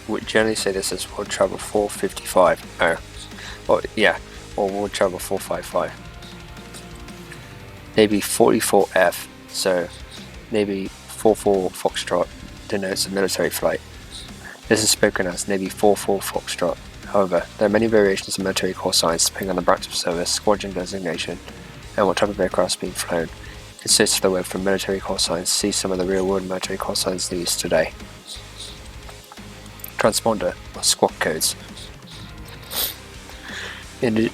would generally say this as World Travel 455, or World Travel 455. Navy 44F, so Navy 44 Foxtrot denotes a military flight. This is spoken as Navy 44 Foxtrot. However, there are many variations of military call signs depending on the branch of service, squadron designation, and what type of aircraft is being flown. It consists of the web for military call signs. See some of the real-world military call signs used today. Transponder, or squawk codes. In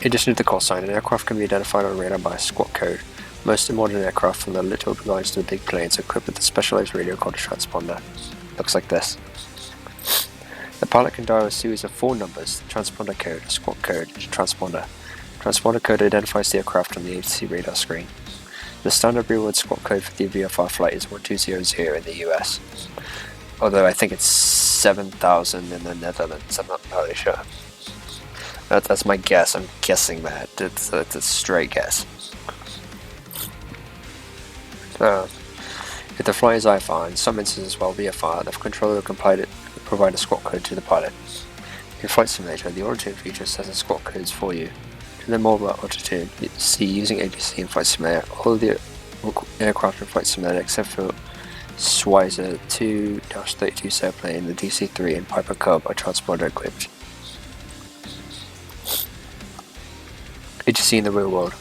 addition to the call sign, an aircraft can be identified on radar by a squawk code. Most modern aircraft, from the little guys to the big planes, are equipped with a specialized radio called a transponder. Looks like this. The pilot can dial a series of 4 numbers: the transponder code, a squawk code, and a transponder. Transponder code identifies the aircraft on the ATC radar screen. The standard real-world squawk code for the VFR flight is 1200 in the US, although I think it's 7000 in the Netherlands. I'm not entirely sure. That's my guess. I'm guessing that. It's a straight guess. If the flight is IFR, in some instances while VFR, the controller will provide a squawk code to the pilot. In Flight Simulator, the auto-tune feature sets the squawk codes for you. In the mobile altitude, see using ATC in Flight Simulator, all of the aircraft in Flight Simulator except for Schweizer 2-32 sailplane, the DC-3 and Piper Cub are transporter equipped. ATC in the real world.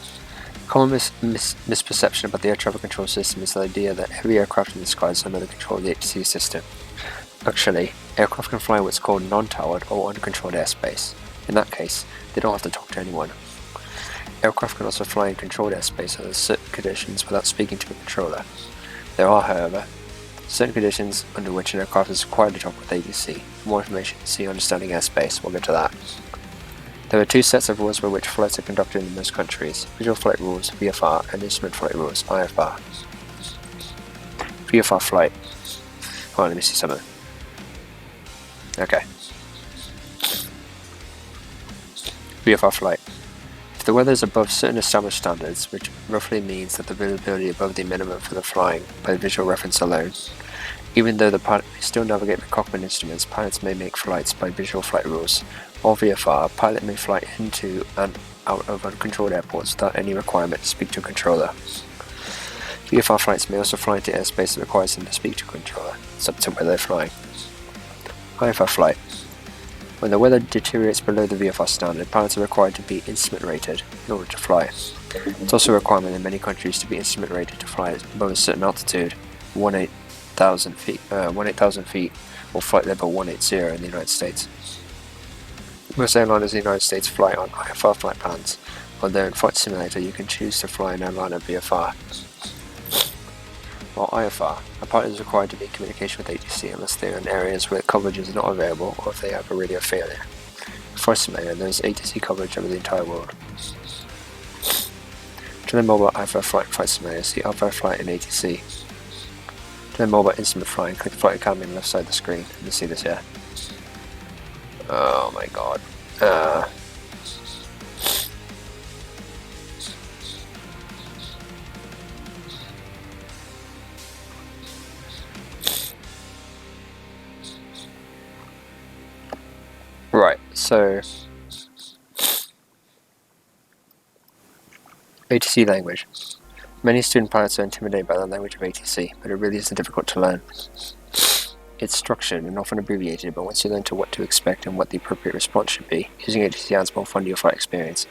Common misperception about the air traffic control system is the idea that every aircraft in the sky is under the control of the ATC system. Actually, aircraft can fly in what's called non-towered or uncontrolled airspace. In that case, they don't have to talk to anyone. Aircraft can also fly in controlled airspace under certain conditions without speaking to a controller. There are, however, certain conditions under which an aircraft is required to talk with ATC. For more information, see Understanding Airspace. We'll get to that. There are two sets of rules by which flights are conducted in most countries: Visual Flight Rules, VFR, and Instrument Flight Rules, IFR. VFR flight. Hold on, let me see something. Okay. VFR flight. If the weather is above certain established standards, which roughly means that the visibility above the minimum for the flying by visual reference alone, even though the pilot may still navigate the cockpit instruments, pilots may make flights by visual flight rules. Or VFR, a pilot may fly into and out of uncontrolled airports without any requirement to speak to a controller. VFR flights may also fly into airspace that requires them to speak to a controller. It's up to where they're flying. IFR flight. When the weather deteriorates below the VFR standard, pilots are required to be instrument rated in order to fly. It's also a requirement in many countries to be instrument rated to fly above a certain altitude, 18,000 feet, or flight level 180 in the United States. Most airliners in the United States fly on IFR flight plans, although in Flight Simulator you can choose to fly an airliner VFR. While IFR, a pilot is required to be in communication with ATC unless they are in areas where coverage is not available or if they have a radio failure. In Flight Simulator, there is ATC coverage over the entire world. To the mobile IFR flight in Flight Simulator, see IFR flight in ATC. To the mobile instrument flying, click Flight Academy on the left side of the screen. You can see this here. Oh my god. Right, so ATC language. Many student pilots are intimidated by the language of ATC, but it really isn't difficult to learn. It's structured and often abbreviated, but once you learn what to expect and what the appropriate response should be, using ATC adds more fun to your flight experience.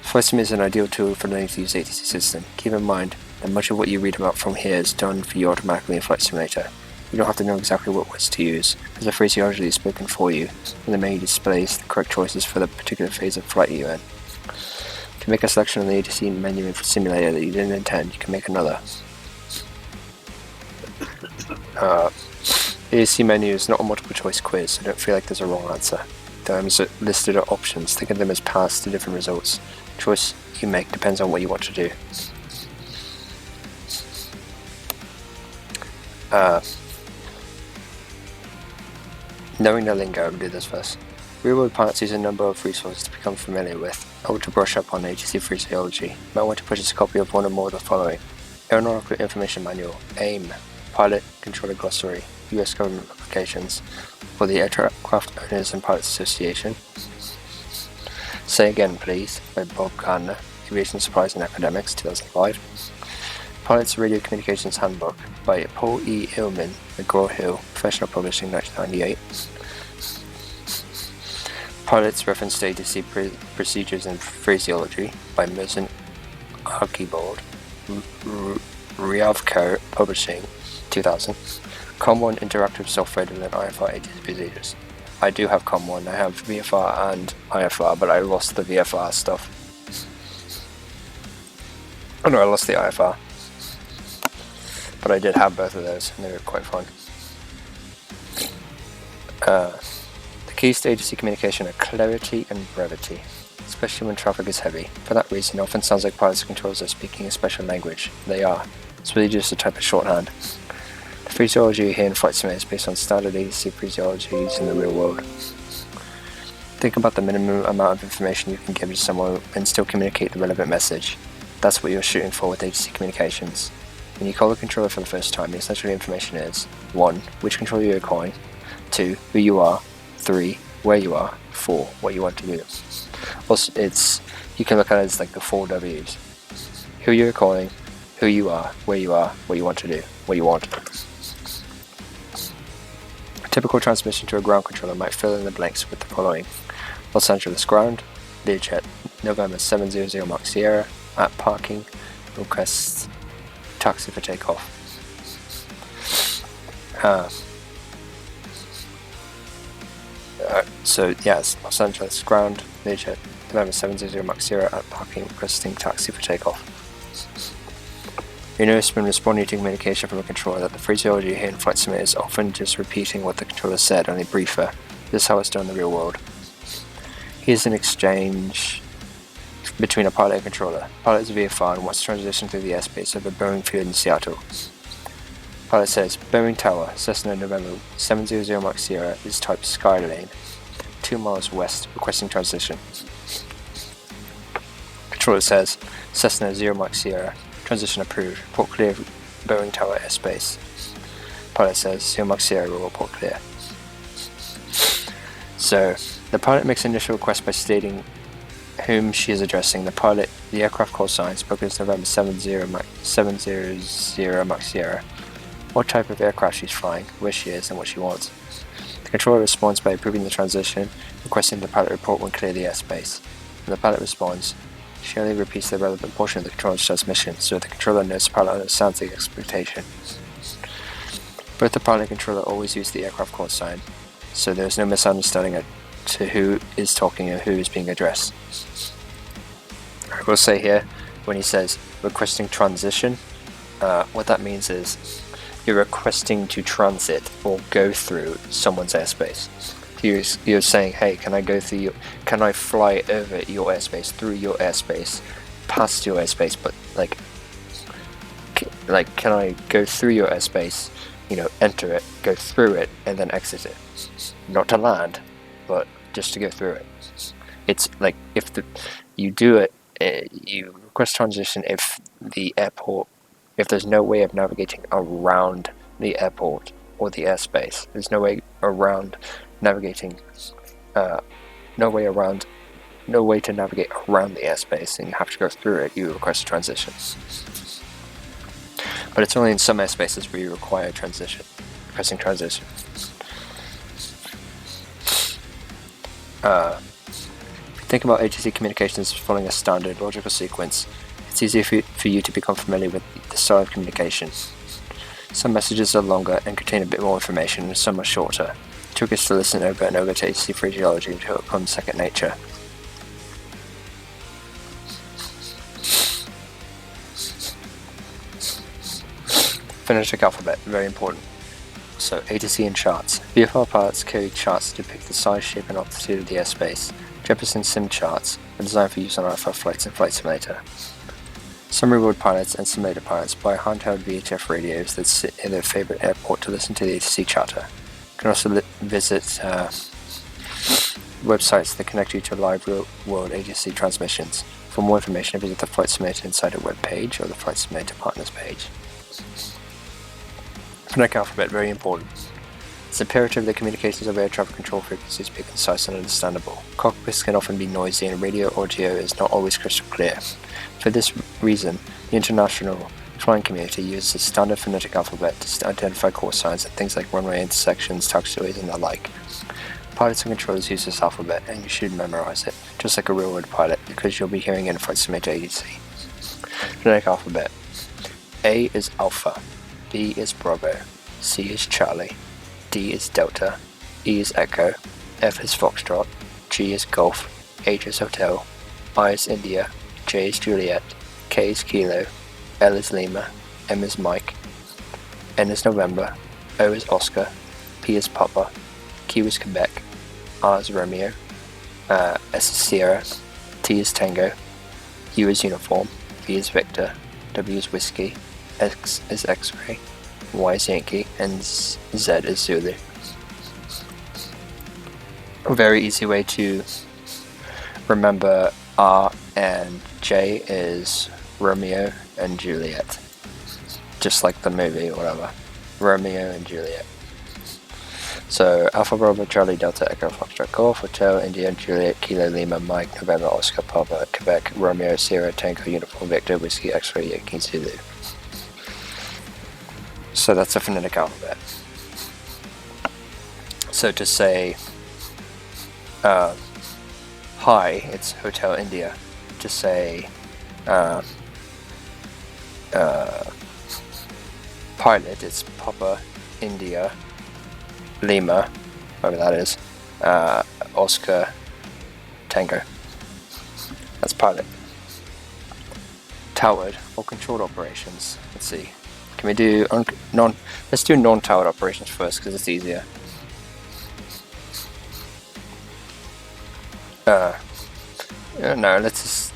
Flight Sim is an ideal tool for learning to use the ATC system. Keep in mind that much of what you read about from here is done for you automatically in Flight Simulator. You don't have to know exactly what words to use, as the phraseology is spoken for you, and the menu displays the correct choices for the particular phase of flight you're in. To make a selection on the ATC menu in Simulator that you didn't intend, you can make another. ATC menu is not a multiple choice quiz, so don't feel like there's a wrong answer. The items listed are options. Think of them as paths to different results. The choice you make depends on what you want to do. Knowing the lingo, we'll do this first. Real-world pilots use a number of resources to become familiar with. I want to brush up on ATC phraseology. You might want to purchase a copy of one or more of the following: Aeronautical Information Manual, AIM, Pilot Controller Glossary, US Government Publications, for the Aircraft Owners and Pilots Association. Say Again Please, by Bob Gardner, Aviation Supplies and Academics, 2005. Pilot's Radio Communications Handbook, by Paul E. Illman, McGraw-Hill, Professional Publishing, 1998. Pilot's Reference to ATC Procedures and Phraseology, by Merson Archibald, Ryavko Publishing, 2000. COM1 Interactive Software to learn IFR ATC procedures. I do have COM1, I have VFR and IFR, but I lost the VFR stuff. Oh no, I lost the IFR. But I did have both of those, and they were quite fun. The keys to ATC communication are clarity and brevity, especially when traffic is heavy. For that reason, it often sounds like pilots and controllers are speaking a special language. They are. It's really just a type of shorthand. The phraseology you hear in Flight Simulator is based on standard ATC phraseology used in the real world. Think about the minimum amount of information you can give to someone and still communicate the relevant message. That's what you're shooting for with ATC communications. When you call the controller for the first time, the essential information is 1. Which controller you're calling, 2. Who you are, 3. Where you are, 4. What you want to do. Also, you can look at it as like the 4 W's. Who you're calling, who you are, what you want to do, what you want. A typical transmission to a ground controller might fill in the blanks with the following. Los Angeles ground, Learjet, November 700 Mark Sierra, at parking, request taxi for takeoff. So yeah, it's Los Angeles ground, Learjet, November 700 Mark Sierra, at parking, requesting taxi for takeoff. You notice when responding to communication from a controller that the phraseology you hear in Flight Simulator is often just repeating what the controller said, only briefer. This is how it's done in the real world. Here's an exchange between a pilot and controller. Pilot is VFR and wants to transition through the airspace over Boeing Field in Seattle. Pilot says, Boeing Tower, Cessna November 700 Mark Sierra is type Skylane, 2 miles west, requesting transition. Controller says, Cessna 0 Mark Sierra, transition approved, port clear Boeing Tower airspace. Pilot says, 0 Mark Sierra will port clear. So, the pilot makes an initial request by stating whom she is addressing. The aircraft call sign, spoken as November 700 Mark Sierra, what type of aircraft she's flying, where she is, and what she wants. The controller responds by approving the transition, requesting the pilot report when clear the airspace. When the pilot responds, she only repeats the relevant portion of the controller's transmission, so the controller knows the pilot understands the expectation. Both the pilot and controller always use the aircraft call sign, so there is no misunderstanding as to who is talking and who is being addressed. I will say here, when he says requesting transition, what that means is you're requesting to transit or go through someone's airspace. You're saying, hey, can I fly over your airspace, through your airspace, past your airspace, but can I go through your airspace, enter it, go through it, and then exit it? Not to land, but just to go through it. It's like if you do it, you request transition if there's no way of navigating around the airport or the airspace. There's no way around navigating, no way to navigate around the airspace, and you have to go through it. You request a transition. But it's only in some airspaces where you require transition, requesting transition. If you think about ATC communications as following a standard logical sequence, it's easier for you to become familiar with the style of communication. Some messages are longer and contain a bit more information, and some are shorter. The trick is to listen over and over to ATC phraseology until it becomes second nature. Phonetic alphabet, very important. So, ATC and charts. VFR pilots carry charts to depict the size, shape, and altitude of the airspace. Jefferson Sim charts are designed for use on RFR flights and Flight Simulator. Some real-world pilots and simulator pilots buy handheld VHF radios that sit in their favorite airport to listen to the ATC chatter. You can also visit websites that connect you to live real-world ATC transmissions. For more information, visit the Flight Simulator Insider webpage or the Flight Simulator Partners page. Phonetic alphabet, very important. It's imperative that communications over air traffic control frequencies be concise and understandable. Cockpits can often be noisy and radio audio is not always crystal clear. For this reason, the international flying community uses the standard phonetic alphabet to identify call signs and things like runway intersections, taxiways, and the like. Pilots and controllers use this alphabet, and you should memorize it, just like a real-world pilot, because you'll be hearing it in Flight Simulator ATC. Phonetic alphabet. A is Alpha, B is Bravo, C is Charlie, D is Delta, E is Echo, F is Foxtrot, G is Golf, H is Hotel, I is India, J is Juliet, K is Kilo, L is Lima, M is Mike, N is November, O is Oscar, P is Papa, Q is Quebec, R is Romeo, S is Sierra, T is Tango, U is Uniform, V is Victor, W is Whiskey, X is X-Ray, Y is Yankee, and Z is Zulu. A very easy way to remember R and J is Romeo and Juliet. Just like the movie or whatever. Romeo and Juliet. So Alpha Bravo Charlie Delta Echo Foxtrot Golf Hotel India Juliet Kilo Lima Mike November Oscar Papa Quebec Romeo Sierra Tango Uniform Victor Whiskey X-Ray Yankee Zulu. So that's the phonetic alphabet. So to say hi, it's Hotel India. To say pilot, it's Papa India Lima, whatever that is, Oscar Tango. That's pilot. Towered or controlled operations. Let's see. Can we do let's do non-towered operations first because it's easier. No, let's just.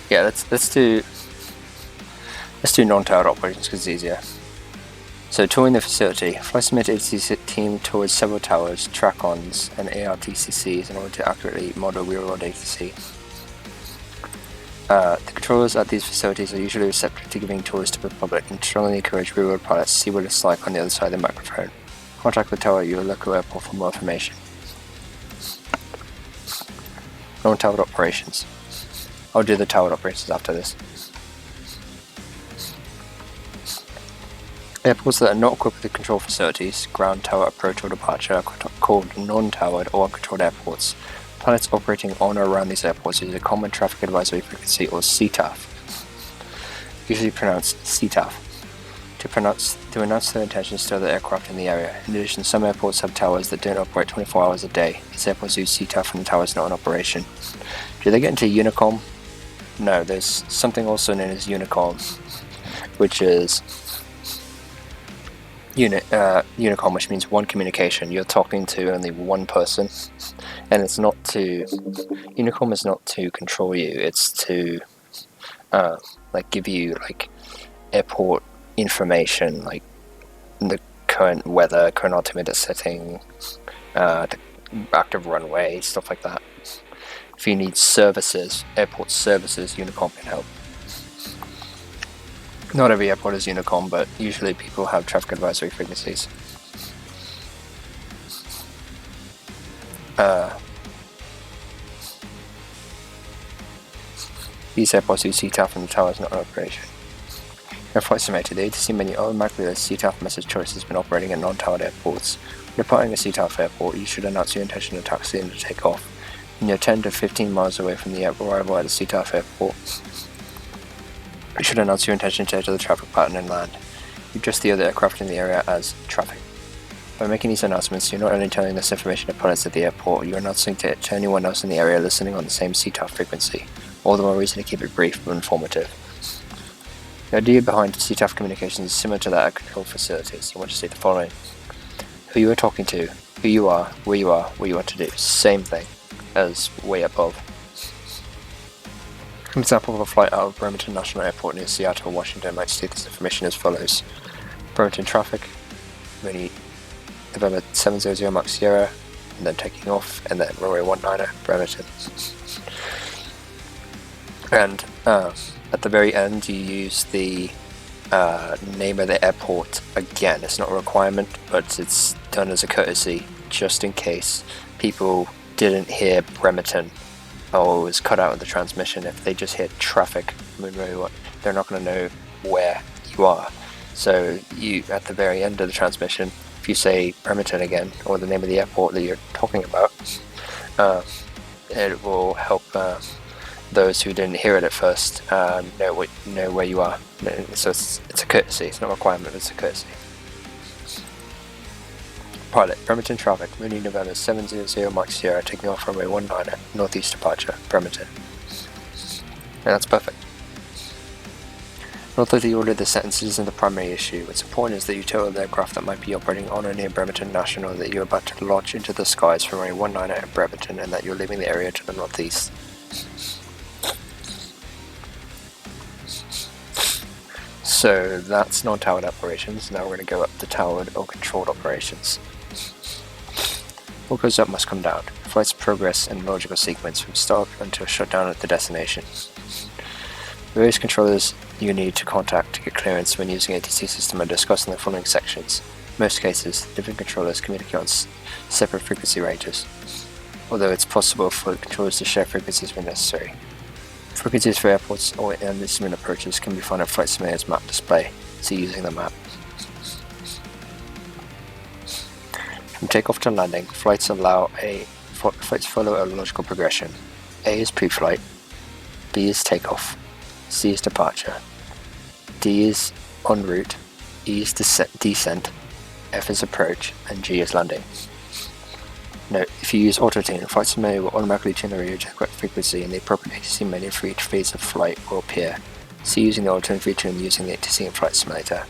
Yeah, let's do non-towered operations because it's easier. So touring the facility, Flight Simulator ATC team tours several towers, track-ons, and ARTCCs in order to accurately model real-world ATC. The controllers at these facilities are usually receptive to giving tours to the public and strongly encourage real-world pilots to see what it's like on the other side of the microphone. Contact the tower at your local airport for more information. Non-towered operations. I'll do the towered operations after this. Airports that are not equipped with control facilities, ground tower approach or departure, are called non-towered or uncontrolled airports. Pilots operating on or around these airports use a Common Traffic Advisory Frequency or CTAF, usually pronounced CTAF, to announce their intentions to other aircraft in the area. In addition, some airports have towers that don't operate 24 hours a day. These airports use CTAF when the tower is not in operation. Do they get into Unicom? No, there's something also known as Unicom, which is Unicom, which means one communication. You're talking to only one person, and it's not to. Unicom is not to control you. It's to give you airport information, like the current weather, current altimeter setting, the active runway, stuff like that. If you need services, airport services, Unicom can help. Not every airport is Unicom, but usually people have traffic advisory frequencies. These airports use CTAF and the tower is not in operation. In Flight Simulator, the ATC menu automatically lists CTAF message choice has been operating at non-towered airports. When departing a CTAF airport, you should announce your intention to taxi and to take off. When you're 10 to 15 miles away from the arrival at a CTAF airport, you should announce your intention to enter the traffic pattern and land. You address the other aircraft in the area as traffic. By making these announcements, you're not only telling this information to pilots at the airport, you're announcing it to anyone else in the area listening on the same CTAF frequency. All the more reason to keep it brief but informative. The idea behind CTAF communications is similar to that at control facilities. You want to say the following: who you are talking to, who you are, what you want to do. Same thing as way above. An example of a flight out of Bremerton National Airport near Seattle, Washington might state this information as follows: Bremerton traffic, November 700 Mach Sierra, and then taking off, and then runway 19er, Bremerton. And at the very end you use the name of the airport again. It's not a requirement, but it's done as a courtesy, just in case people didn't hear Bremerton or was cut out of the transmission. If they just hear traffic, they're not going to know where you are. So you, at the very end of the transmission, if you say Bremerton again, or the name of the airport that you're talking about, it will help those who didn't hear it at first know where you are. So it's a courtesy. It's not a requirement, it's a courtesy. Pilot, Bremerton traffic, Mooney November 700 Mach Sierra, taking off runway 19er, northeast departure, Bremerton. And that's perfect. Although the order of the sentences isn't the primary issue, what's important is that you tell the aircraft that might be operating on or near Bremerton National that you're about to launch into the skies from runway 19er at Bremerton and that you're leaving the area to the northeast. So that's non-towered operations. Now we're going to go up to towered or controlled operations. What goes up must come down. Flight's progress in logical sequence from start until shutdown at the destination. Various controllers you need to contact to get clearance when using ATC system are discussed in the following sections. In most cases, different controllers communicate on separate frequency ranges, although it's possible for controllers to share frequencies when necessary. Frequencies for airports or instrument approaches can be found in Flight Simulator's map display, see using the map. From takeoff to landing, flights follow a logical progression. A is pre-flight, B is takeoff, C is departure, D is en route, E is descent, F is approach, and G is landing. Note, if you use auto-tune, Flight Simulator will automatically tune the radio to the correct frequency and the appropriate ATC menu for each phase of flight will appear. See using the auto-tune feature and using the ATC in Flight Simulator.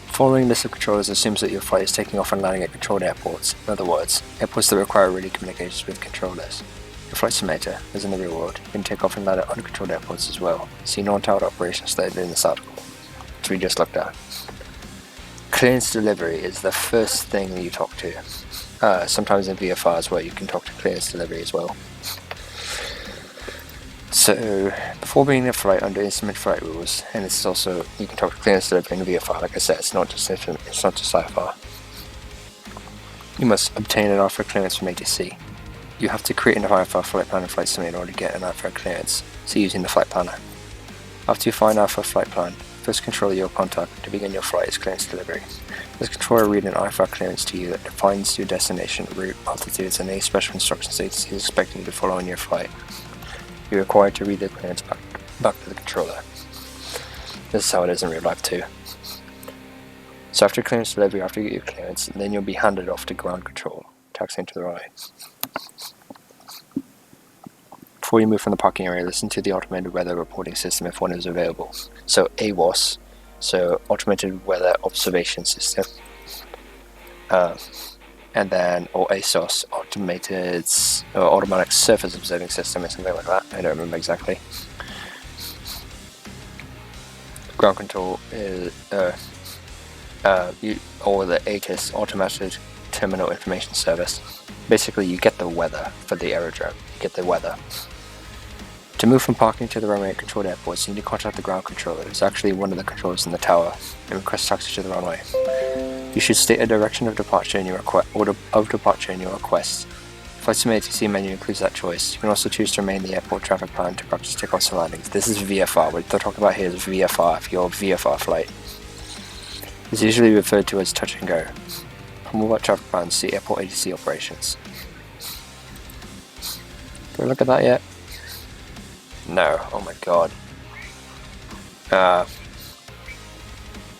Following list of controllers assumes that your flight is taking off and landing at controlled airports. In other words, airports that require radio communications with controllers. In Flight Simulator, as in the real world, you can take off and land at uncontrolled airports as well. See non-towered operations stated in this article, which we just looked at. Clearance delivery is the first thing that you talk to. Sometimes in VFR as well, you can talk to clearance delivery as well. So, before beginning a flight under instrument flight rules, and this is also, you can talk to clearance delivery in VFR, like I said, it's not just IFR. You must obtain an IFR clearance from ATC. You have to create an IFR flight plan and flight simulator in order to get an IFR clearance, so using the flight planner. After you find IFR flight plan, first controller you'll contact to begin your flight is clearance delivery. This controller will read an IFR clearance to you that defines your destination, route, altitudes, and any special instructions ATC is expecting you to follow in your flight. You're required to read the clearance back to the controller. This is how it is in real life too. So after clearance delivery, after you get your clearance, then you'll be handed off to ground control, taxiing to the runway. Before you move from the parking area, listen to the automated weather reporting system if one is available. So AWOS, so automated weather observation system, and then or ASOS, automatic surface observing system or something like that. I don't remember exactly. Ground control is or the ATIS, automated terminal information service. Basically, you get the weather for the aerodrome. You get the weather. To move from parking to the runway at controlled airports, you need to contact the ground controller, who's actually one of the controllers in the tower, and request taxi to the runway. You should state a direction of departure in your request. Flight Simulator ATC menu includes that choice. You can also choose to remain in the airport traffic plan to practice takeoffs and landings. This is VFR. What they're talking about here is VFR, if you're a VFR flight. It's usually referred to as touch and go. For more about traffic plans, see airport ATC operations. Did we look at that yet? No. Oh my god.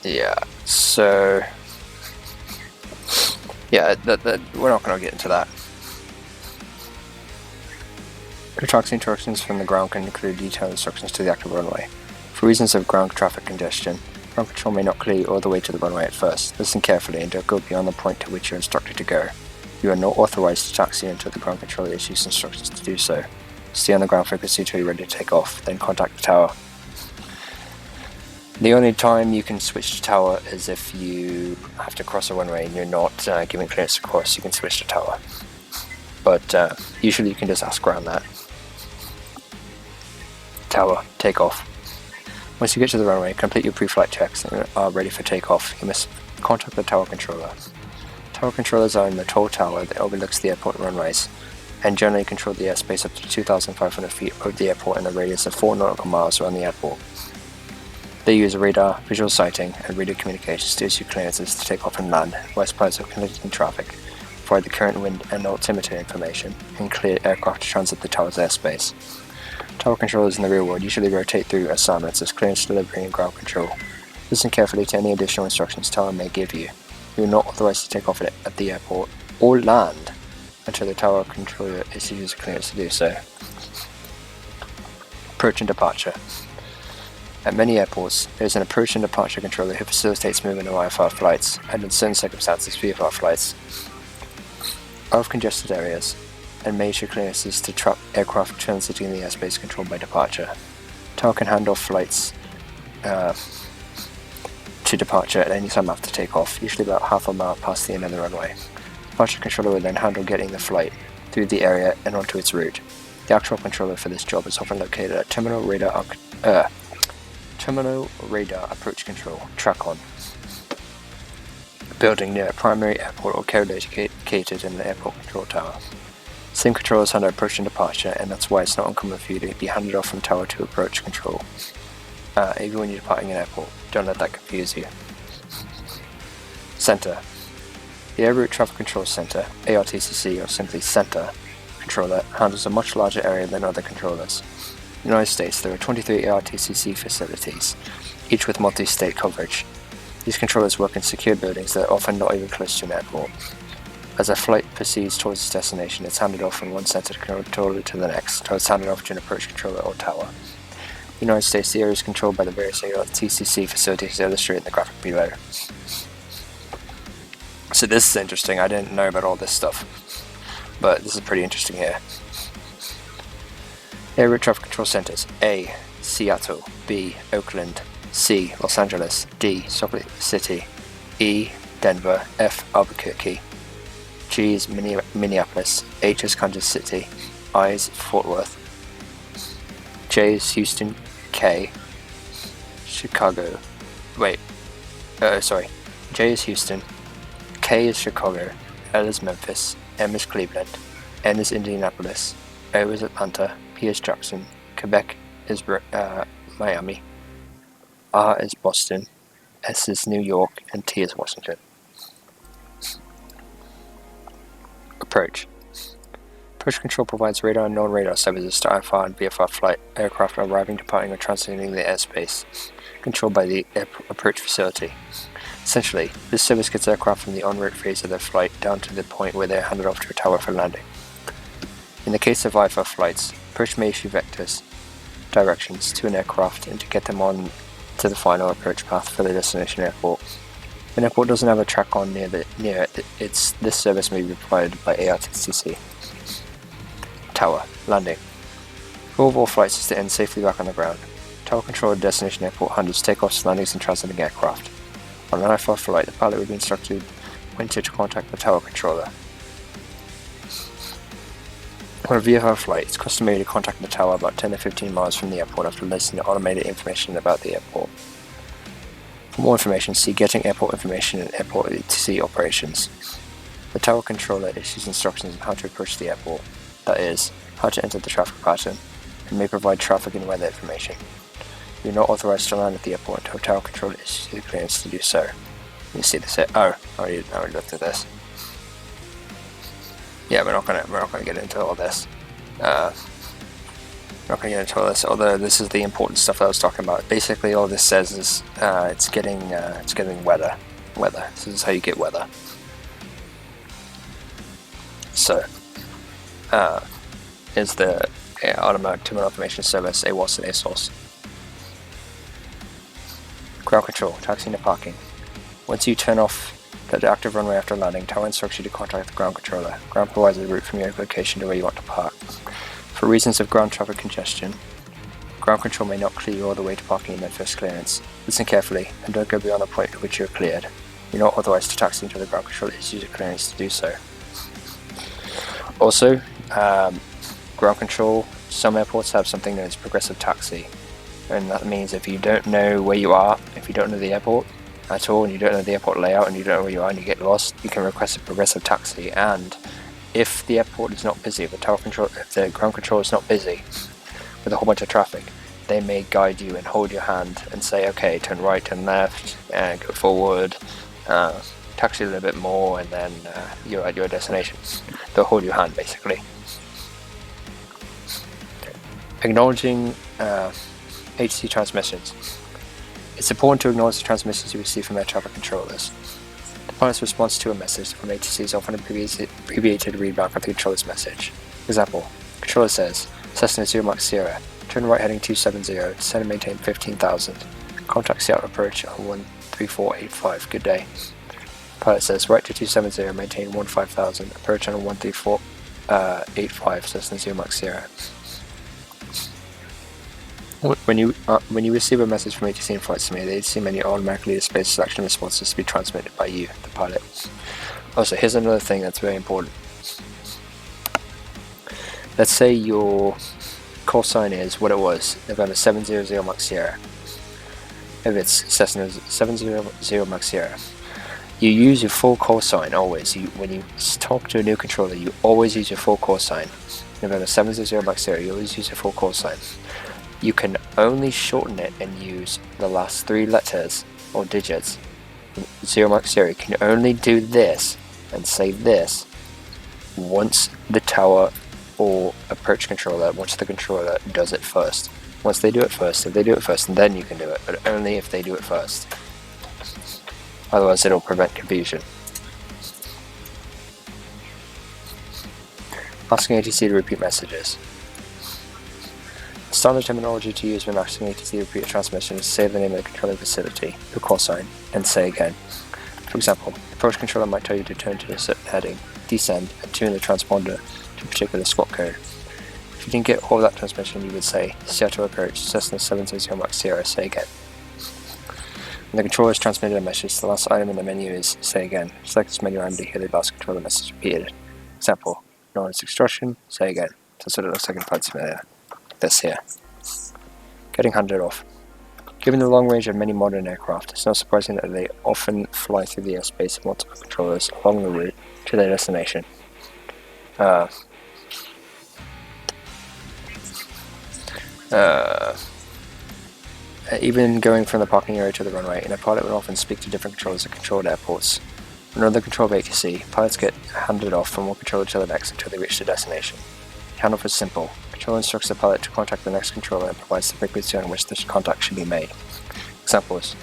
Yeah. So. Yeah, we're not going to get into that. The taxi instructions from the ground can include detailed instructions to the active runway. For reasons of ground traffic congestion, ground control may not clear you all the way to the runway at first. Listen carefully and don't go beyond the point to which you're instructed to go. You are not authorized to taxi until the ground controller issues instructions to do so. Stay on the ground frequency until you're ready to take off, then contact the tower. The only time you can switch to tower is if you have to cross a runway and you're not giving clearance to cross, you can switch to tower. But usually you can just ask around that. Tower, take off. Once you get to the runway, complete your pre-flight checks and are ready for takeoff. You must contact the tower controller. Tower controllers are in the tall tower that overlooks the airport runways, and generally control the airspace up to 2,500 feet above the airport in a radius of 4 nautical miles around the airport. They use radar, visual sighting, and radio communications to issue clearances to take off and land, whilst pilots are connected in traffic, provide the current wind and altimeter information, and clear aircraft to transit the tower's airspace. Tower controllers in the real world usually rotate through assignments as clearance delivery and ground control. Listen carefully to any additional instructions tower may give you. You are not authorized to take off at the airport or land until the tower controller issues a clearance to do so. Approach and departure. At many airports, there is an approach and departure controller who facilitates movement of IFR flights, and in certain circumstances VFR flights, out of congested areas, and major clearances to aircraft transiting the airspace controlled by departure. Tower can hand off flights to departure at any time after takeoff, usually about half a mile past the end of the runway. Departure controller will then handle getting the flight through the area and onto its route. The actual controller for this job is often located at Terminal Radar Approach Control, TRACON, building near a primary airport or co-located in the airport control tower. Same controllers handle approach and departure, and that's why it's not uncommon for you to be handed off from tower to approach control, even when you're departing an airport. Don't let that confuse you. Center. The Air Route Traffic Control Center, ARTCC, or simply Center, controller handles a much larger area than other controllers. In the United States, there are 23 ARTCC facilities, each with multi-state coverage. These controllers work in secure buildings that are often not even close to an airport. As a flight proceeds towards its destination, it's handed off from one center controller to the next, until it's handed off to an approach controller or tower. In the United States, the area is controlled by the various ARTCC facilities illustrated in the graphic below. So this is interesting. I didn't know about all this stuff, but this is pretty interesting here. Air Route Traffic Control Centers: A. Seattle, B. Oakland, C. Los Angeles, D. Salt Lake City, E. Denver, F. Albuquerque, G is Minneapolis, H is Kansas City, I is Fort Worth, J is Houston, K, Chicago, J is Houston, K is Chicago, L is Memphis, M is Cleveland, N is Indianapolis, O is Atlanta, P is Jackson, Quebec is Miami, R is Boston, S is New York, and T is Washington. Approach. Approach control provides radar and non-radar services to IFR and VFR flight aircraft arriving, departing, or transiting the airspace controlled by the approach facility. Essentially, this service gets aircraft from the en route phase of their flight down to the point where they are handed off to a tower for landing. In the case of IFR flights, approach may issue vectors, directions to an aircraft and to get them on to the final approach path for the destination airport. If an airport doesn't have a TRACON near it, this service may be provided by ARTCC. Tower. Landing. The goal of all flights is to end safely back on the ground. Tower control at destination airport handles takeoffs, landings, and transiting aircraft. On an IFR flight, the pilot will be instructed when to contact the tower controller. On a VFR flight, it's customary to contact the tower about 10 to 15 miles from the airport after listening to automated information about the airport. For more information, see Getting Airport Information and Airport ATC Operations. The tower controller issues instructions on how to approach the airport, that is, how to enter the traffic pattern, and may provide traffic and weather information. You are not authorized to land at the airport until tower controller issues the clearance to do so. You see this here. Oh, I already looked at this. Yeah, we're not gonna get into all this. Although this is the important stuff that I was talking about. Basically, all this says is it's getting weather. This is how you get weather. So, is the Automatic Terminal Information Service AWOS and ASOS. Ground control, taxiing and parking. Once you turn off the active runway after landing, tower instructs you to contact the ground controller. Ground provides a route from your location to where you want to park. For reasons of ground traffic congestion, ground control may not clear you all the way to parking in their first clearance. Listen carefully and don't go beyond the point at which you are cleared. You're not authorized to taxi until the ground controller issues a clearance to do so. Also, ground control, some airports have something known as progressive taxi, and that means if you don't know where you are, if you don't know the airport at all, and you don't know the airport layout, and you don't know where you are, and you get lost, you can request a progressive taxi. And if the airport is not busy, if the ground control is not busy with a whole bunch of traffic, they may guide you and hold your hand and say, okay, turn right, turn left, and go forward, taxi a little bit more, and then you're at your destination. They'll hold your hand, basically. Acknowledging HC transmissions. It's important to acknowledge the transmissions you receive from air traffic controllers. The pilot's response to a message from ATC is often an abbreviated readback of the controller's message. Example, controller says, Cessna 0 Mach Sierra, turn right heading 270, descend and maintain 15,000. Contact Seattle approach on 13485, good day. Pilot says, right to 270, maintain 15,000, approach on 13485, Cessna 0 Mach Sierra. When you receive a message from ATC in flight simulator, the ATC menu automatically displays selection responses to be transmitted by you, the pilot. Also, here's another thing that's very important. let's say your call sign is what it was, November 700 Mach Sierra. If it's Cessna 700 Mach Sierra, you use your full call sign always. When you talk to a new controller, you always use your full call sign. November 700 Mach Sierra, you always use your full call sign. You can only shorten it and use the last 3 letters or digits. 0 Mach Sierra, you can only do this and say this once the tower or approach controller, once the controller does it first. Once they do it first, if they do it first, then you can do it, but only if they do it first. Otherwise it'll prevent confusion. Asking ATC to repeat messages. Standard terminology to use when asking ATC to repeat a transmission is say the name of the controlling facility, the call sign, and say again. For example, the approach controller might tell you to turn to a certain heading, descend, and tune the transponder to a particular squawk code. If you didn't get all that transmission, you would say, Seattle approach, Cessna 700 Mach Sierra, say again. When the controller has transmitted a message, the last item in the menu is say again. Select this menu item to hear the last controller message repeated. Example, noise instruction, say again. That's what it looks like in Flight Simulator. This here. Getting handed off. Given the long range of many modern aircraft, it's not surprising that they often fly through the airspace of multiple controllers along the route to their destination. Even going from the parking area to the runway, a pilot will often speak to different controllers at controlled airports. When on the control of ATC, pilots get handed off from one controller to the next until they reach their destination. The handoff is simple. The controller instructs the pilot to contact the next controller and provides the frequency on which this contact should be made. Examples: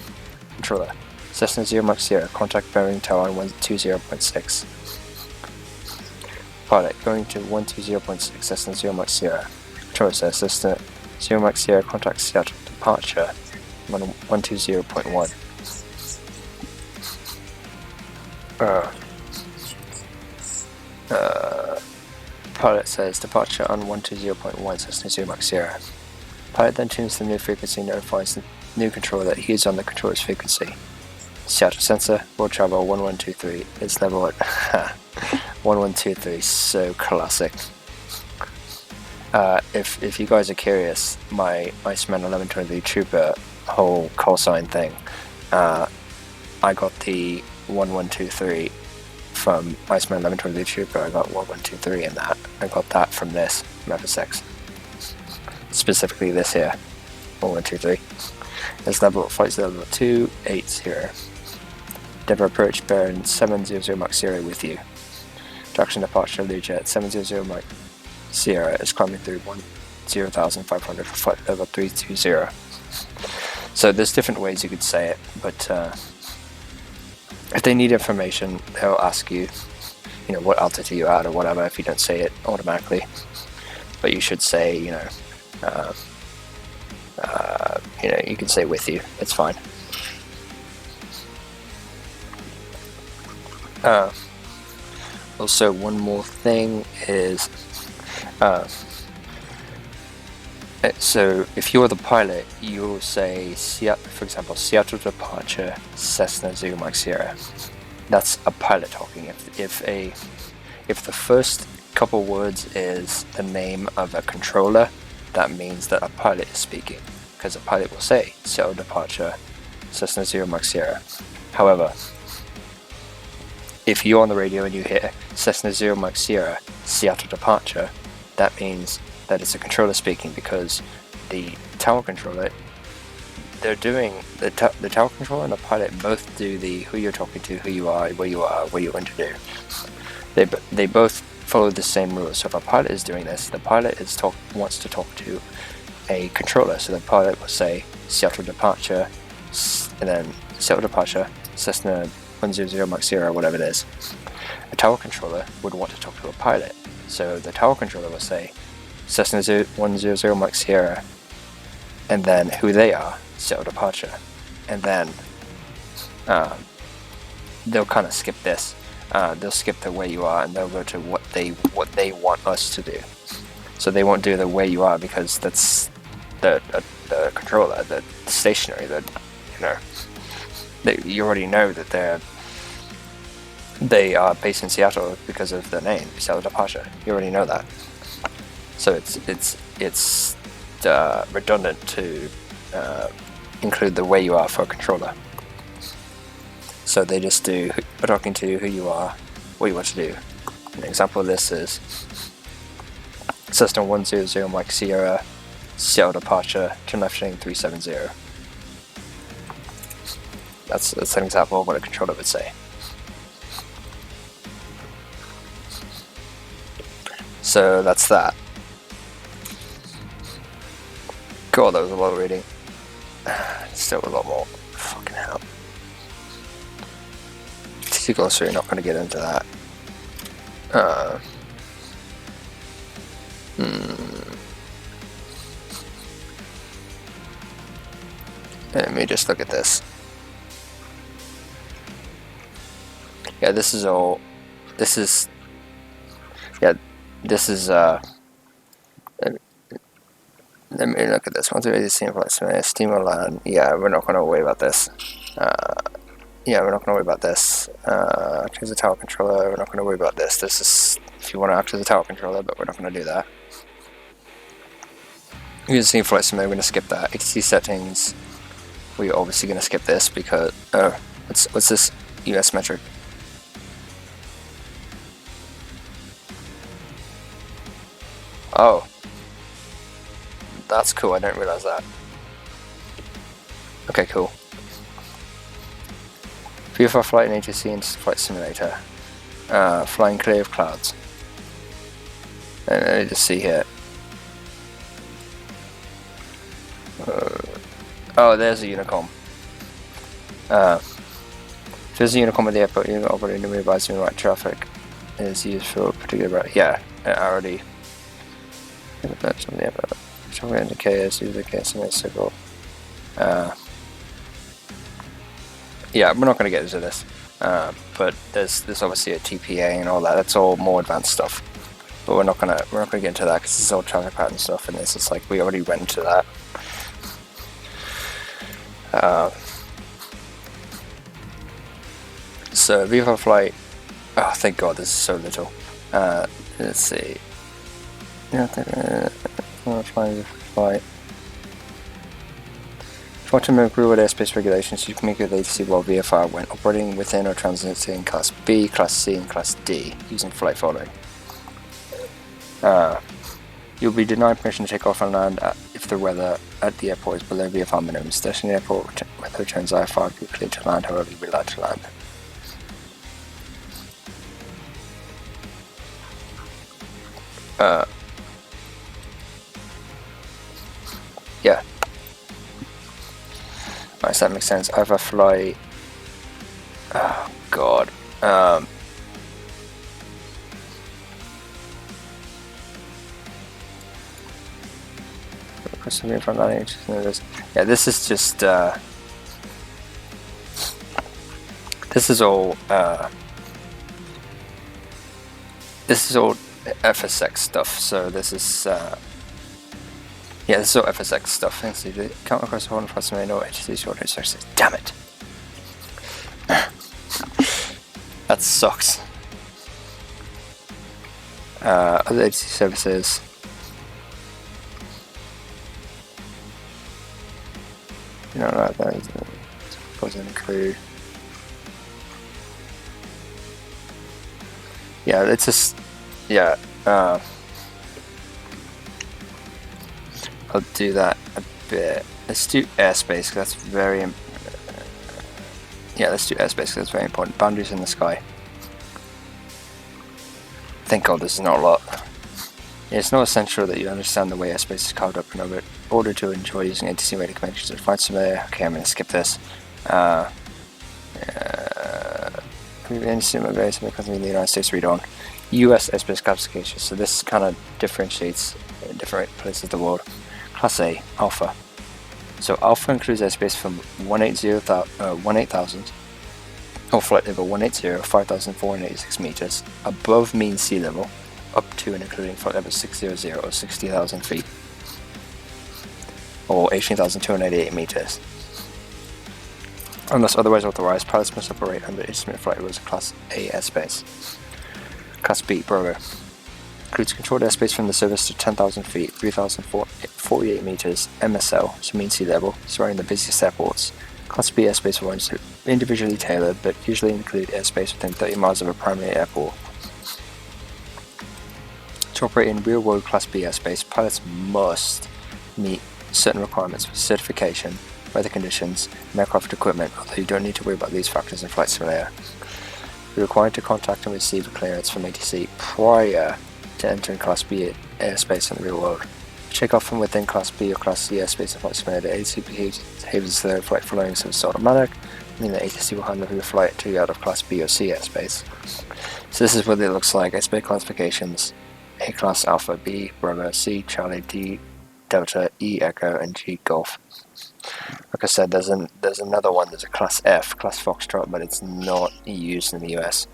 Controller, Cessna 0 Mach Sierra, contact bearing tower on 120.6. Pilot, going to 120.6, Cessna 0 Mach Sierra. Controller says, Cessna 0 Mach Sierra, contact Seattle departure on 120.1. Pilot says departure on 120.1, Cessna 0 Mach Sierra. Pilot then tunes the new frequency and notifies the new controller that he is on the controller's frequency. Seattle sensor, world travel 1123 is level at 1123, so classic. If you guys are curious, my Iceman 1123 Trooper whole call sign thing, I got the 1123 from Iceman 1123 Trooper. I got 1123 in that. I got that from this, from FSX. Specifically this here, 1123. This level, flight level 280. Denver approach bearing 700 Mach Sierra with you. Direction departure of Learjet 700 Mach Sierra is climbing through 10,500 for flight level 320. So there's different ways you could say it, but if they need information, they'll ask you, what altitude you're at or whatever if you don't say it automatically. But you should say, you can say with you. It's fine. Also, one more thing is, so if you're the pilot, you'll say, for example, Seattle departure, Cessna 0 Mach Sierra. That's a pilot talking. If the first couple words is the name of a controller, that means that a pilot is speaking, because a pilot will say Seattle departure, Cessna 0 Mach Sierra. However, if you're on the radio and you hear Cessna 0 Mach Sierra, Seattle departure, that means that it's a controller speaking, because the tower controller, they're doing, the tower controller and the pilot both do the who you're talking to, who you are, what you're going to do. They both follow the same rules. So if a pilot is doing this, the pilot wants to talk to a controller, so the pilot will say Seattle departure, and then Seattle departure, Cessna 100 Mach Sierra, whatever it is. A tower controller would want to talk to a pilot, so the tower controller will say Cessna 100 Mach Sierra, and then who they are, Seattle departure, and then they'll kind of skip this. They'll skip the where you are and they'll go to what they want us to do. So they won't do the where you are, because that's the controller, the stationary, you already know that they are based in Seattle because of the name, Seattle departure. You already know that. So it's redundant to include the where you are for a controller. So they just do talking to who you are, what you want to do. An example of this is System 100 Mike Sierra, Seattle departure, turn left heading 370. That's an example of what a controller would say. So that's that. God, that was a lot of reading. Still a lot more. Fucking hell. TC glossary, not going to get into that. Let me just look at this. Yeah, this is all. This is. Yeah, this is. Let me look at this. 130 Steam Flight Steam Land. Yeah, we're not going to worry about this. Yeah, we're not going to worry about this. Act as a tower controller. We're not going to worry about this. This is if you want to act as a tower controller, but we're not going to do that. Using Flight Simulator, we're going to skip that. ATC settings. We're obviously going to skip this because what's this US metric? Oh, that's cool. I didn't realize that. Okay, cool. View for flight in ATC and Flight Simulator. Flying clear of clouds. And let me just see here. Oh, there's a Unicom. If there's a Unicom at the airport, you're operating to advise you right traffic is used for a particular route. Yeah, I already. That's on the airport. Somewhere in the KS, use the KS in a signal. Yeah, we're not going to get into this. But there's obviously a TPA and all that. That's all more advanced stuff. But we're not gonna get into that because it's all traffic pattern stuff, and this is like we already went into that. So VFR flight. Oh, thank God, this is so little. Let's see. Flight. For to move with airspace regulations, you can make your latency while VFR when operating within or transiting Class B, Class C, and Class D using flight following. You'll be denied permission to take off and land if the weather at the airport is below VFR minimum. Station airport weather returns IFR will be cleared to land, however you'll be allowed to land. Yeah. Right, so that makes sense. Either flight. Oh God. From that yeah, this is just. This is all. This is all FSX stuff. So this is. Yeah, this is all FSX stuff. Thanks to you. Come across the horn plus may know HTC short instructions. Damn it! That sucks. Other HTC services. You know, like that doesn't include. Yeah, it's just. Yeah. I'll do that a bit. Let's do airspace, because that's very... yeah, let's do airspace, because that's very important. Boundaries in the sky. Thank God this is not a lot. Yeah, it's not essential that you understand the way airspace is carved up in order to enjoy using ATC radio conventions and flight simulator. Okay, I'm going to skip this. Because in the United States read on US airspace classification, so this kind of differentiates in different places of the world. Class A, Alpha. So Alpha includes airspace from 18,000 or flight level 180, 5,486 meters above mean sea level, up to and including flight level 600 or 60,000 feet, or 18,288 meters. Unless otherwise authorized, pilots must operate under instrument flight rules of Class A airspace. Class B, Bravo. Includes controlled airspace from the surface to 10,000 feet, 3,048 meters, MSL, so mean sea level, surrounding the busiest airports. Class B airspace warrants are individually tailored, but usually include airspace within 30 miles of a primary airport. To operate in real-world Class B airspace, pilots must meet certain requirements for certification, weather conditions, and aircraft equipment, although you don't need to worry about these factors in Flight Simulator. You're required to contact and receive a clearance from ATC prior to entering Class B airspace in the real world. Check off from within Class B or Class C airspace in Flight Simulator. ATC behaves as though flight following is automatic, meaning that ATC will handle your flight to you out of Class B or C airspace. So this is what it looks like. Airspace classifications: A Class Alpha, B Bravo, C Charlie, D Delta, E Echo, and G Golf. Like I said, there's another one. There's a Class F, Class Foxtrot, but it's not used in the US.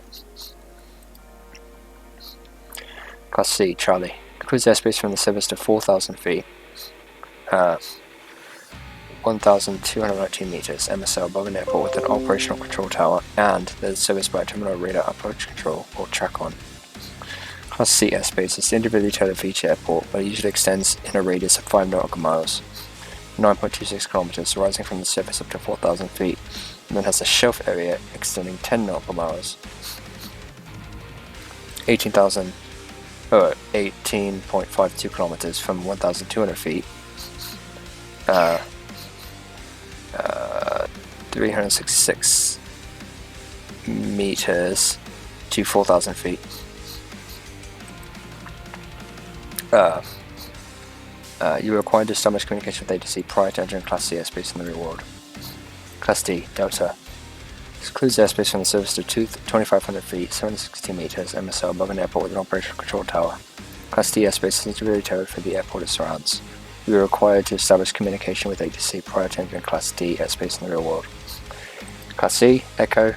Class C, Charlie. Includes airspace from the surface to 4,000 feet, 1,219 meters, MSL, above an airport with an operational control tower, and there's service by terminal radar approach control, or TRACON. Class C airspace is individually tailored for each airport, but it usually extends in a radius of 5 nautical miles, 9.26 kilometers, rising from the surface up to 4,000 feet, and then has a shelf area extending 10 nautical miles, 18.52 kilometers from 1,200 feet, 366 meters to 4,000 feet. You are required to establish communication with ATC prior to entering Class C airspace in the real world. Class D, Delta. This includes airspace from the surface to 2,500 feet, 760 meters, MSL, above an airport with an operational control tower. Class D airspace is individually tailored for the airport it surrounds. You are required to establish communication with ATC prior to entering Class D airspace in the real world. Class C, Echo.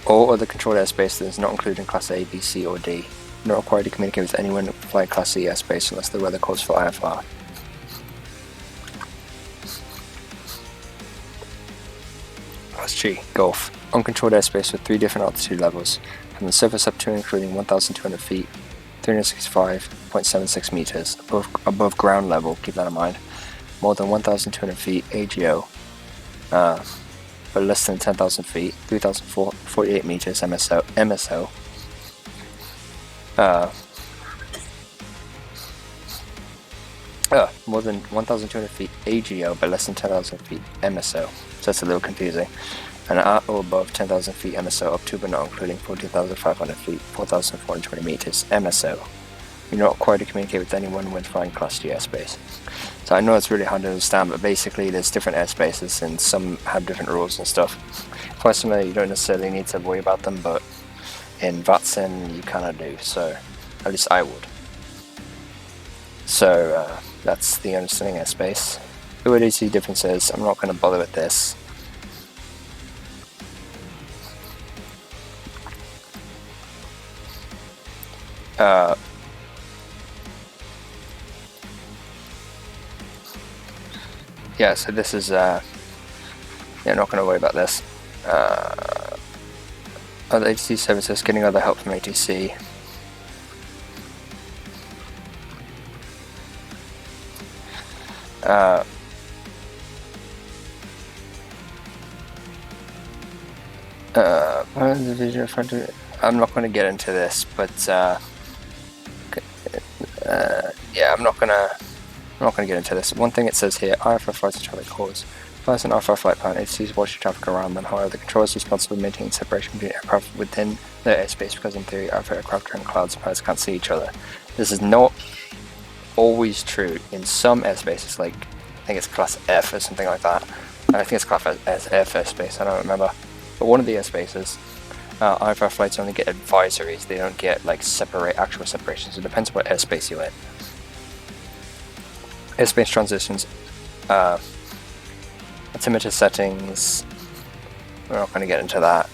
All other controlled airspace that is not included in Class A, B, C, or D. Not required to communicate with anyone flying Class C airspace unless the weather calls for IFR. Class G, Golf. Uncontrolled airspace with 3 different altitude levels, from the surface up to and including 1,200 feet, 365.76 meters, above ground level, keep that in mind, more than 1,200 feet, AGO, but less than 10,000 feet, 3,048 meters, MSO, more than 1,200 feet, AGO, but less than 10,000 feet, MSO, so that's a little confusing, and at or above 10,000 feet, MSO, up to but not including 14,500 feet, 4,420 meters, MSO. You're not required to communicate with anyone when flying Class G airspace. So I know it's really hard to understand, but basically there's different airspaces and some have different rules and stuff. For Simulator you don't necessarily need to worry about them, but in VATSIM you kind of do, so at least I would. So that's the understanding airspace. Who would see differences? I'm not going to bother with this. Yeah, so this is, yeah, I'm not going to worry about this. Other ATC services, getting other help from ATC. I'm not going to get into this, but yeah, I'm not going to get into this. One thing it says here: IFR flights and traffic calls. Flights an IFR flight plan, ATCs watch the traffic around them. However, the controller is responsible for maintaining separation between aircraft within their airspace, because in theory, IFR aircraft are in clouds and pilots can't see each other. This is not always true. In some airspaces, like I think it's Class F or something like that. I think it's Class F airspace. I don't remember. But one of the airspaces, IFR flights only get advisories. They don't get like actual separations. It depends on what airspace you're in. Airspace transitions, altimeter settings, we're not going to get into that.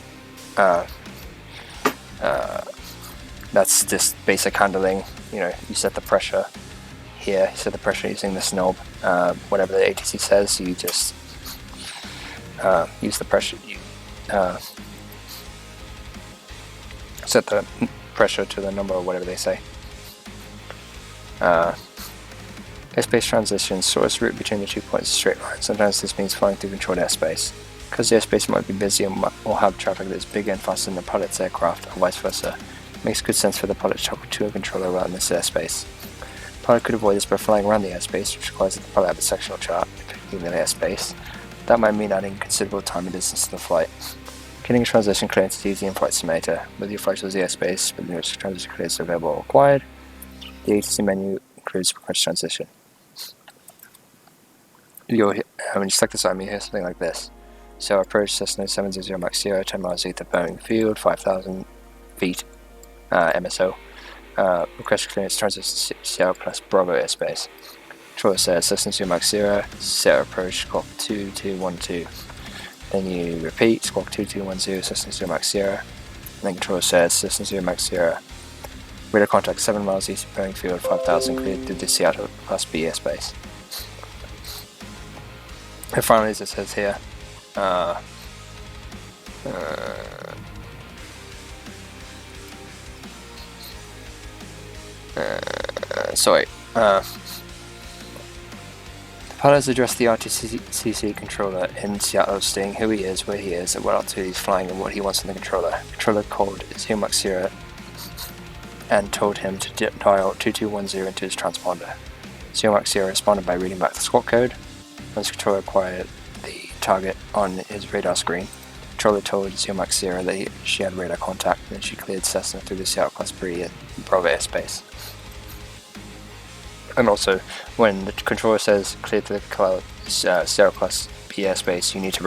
That's just basic handling. You know, you set the pressure here, you set the pressure using this knob. Whatever the ATC says, you just use the pressure. set the pressure to the number or whatever they say. Airspace transition, shortest route between the 2 points is a straight line. Sometimes this means flying through controlled airspace. Because the airspace might be busy or have traffic that is bigger and faster than the pilot's aircraft, or vice versa, it makes good sense for the pilot to talk to a controller around this airspace. The pilot could avoid this by flying around the airspace, which requires that the pilot have a sectional chart depicting the airspace. That might mean adding considerable time and distance to the flight. Getting a transition clearance is easy in Flight Simulator, whether your flight was the airspace, but the nearest transition clearance is available or required. The agency menu includes request transition. When you select this item, you hear something like this. So approach Cessna 700 Mach 0, 10 miles east of Boeing Field, 5,000 feet MSO. Request clearance transition Sierra plus Bravo airspace. Controller says Cessna 0 Mach 0, Sierra approach Squawk 2212. Then you repeat Squawk 2210, Cessna 0 Mach 0. And then controller says Cessna 0 Mach 0. Radar contact 7 miles east of Boeing Field, 5,000 cleared through the Seattle Class B airspace. And finally, as it says here, the pilot has addressed the RTCC controller in Seattle, stating who he is, where he is, at what altitude he's flying, and what he wants from the controller. Controller called 0 Mach 0 and told him to dial 2210 into his transponder. 0 Mach 0 responded by reading back the squawk code. Once the controller acquired the target on his radar screen, the controller told 0 Mach 0 that she had radar contact, and she cleared Cessna through the Seattle Class B and Bravo airspace. And also, when the controller says clear to the Sierra Class B airspace, you need to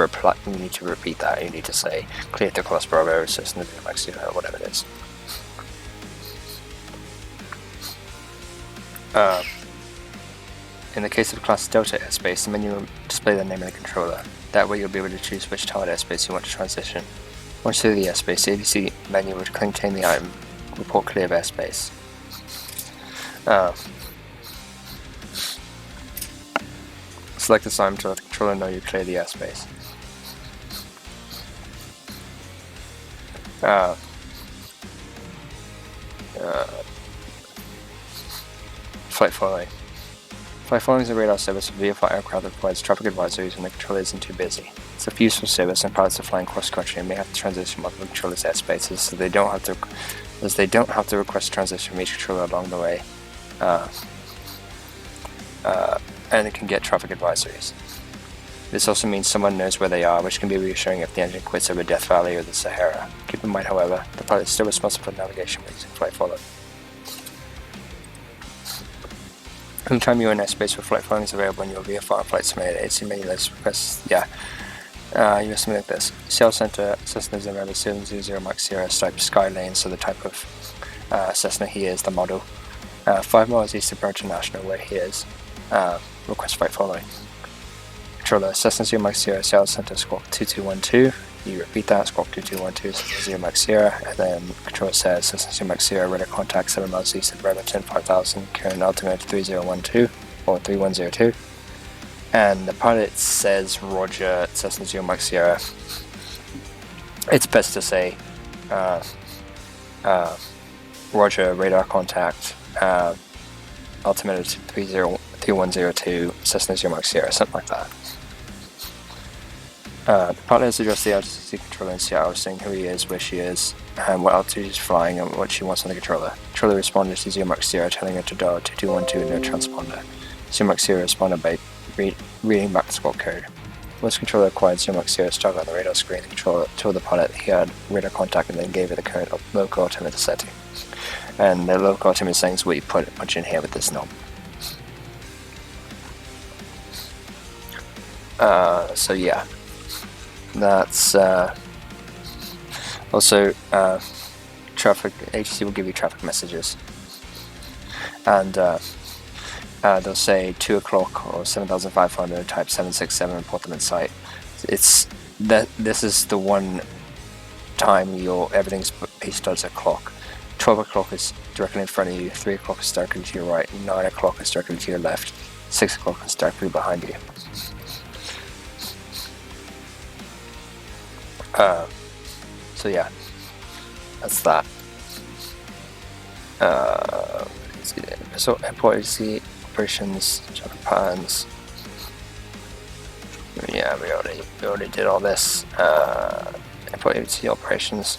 repeat that. You need to say clear to Class Bravo, Cessna 0 Mach 0, whatever it is. In the case of Class Delta airspace, the menu will display the name of the controller. That way you'll be able to choose which target airspace you want to transition. Once through the airspace, the ADC menu will contain the item report clear of airspace. Select this item to let the controller know you clear the airspace. Flight following. Flight following is a radar service for VFR aircraft that provides traffic advisories when the controller isn't too busy. It's a useful service and pilots are flying cross-country and may have to transition multiple controllers' airspaces, so they don't have to request transition from each controller along the way. And it can get traffic advisories. This also means someone knows where they are, which can be reassuring if the engine quits over Death Valley or the Sahara. Keep in mind, however, the pilot is still responsible for navigation when using flight following. Anytime you're in airspace where flight following is available in your VFR Flight Simulator, AC menu list requests, you have something like this. Sales Center, Cessna 700 Mach 0 type Skylane, so the type of Cessna he is, the model. 5 miles east of Burlington National, where he is. Request flight following. Controller, Cessna 0 Mach 0, Sales Center, Squawk 2212. You repeat that, Squawk 2212, Cessna 0 Mach 0, and then controller says Cessna 0 Mach 0, radar contact 7 miles east of Burlington, 5000, current altimeter 3012, or 3102. And the pilot says Roger, Cessna 0 Mach 0. It's best to say Roger, radar contact, altimeter 3102, Cessna 0 Mach 0, something like that. The pilot has addressed the RTCC controller in Seattle, saying who he is, where she is, and what altitude he's flying, and what she wants on the controller. The controller responded to 0 Mach 0, telling her to dial 2212 in her transponder. 0 Mach 0 responded by reading back the squawk code. Once the controller acquired 0 Mach 0 started on the radar screen, the controller told the pilot he had radar contact and then gave her the current local altimeter setting. And the local altimeter setting is what you punch in here with this knob. So yeah. That's also traffic. ATC will give you traffic messages, and they'll say 2 o'clock or 7,500. Type 767 and put them in sight. It's that this is the one time everything's based on a clock. 12 o'clock is directly in front of you. 3 o'clock is directly to your right. 9 o'clock is directly to your left. 6 o'clock is directly behind you. So yeah, that's that. So airport agency operations, traffic patterns. Yeah, we already did all this. Airport agency operations.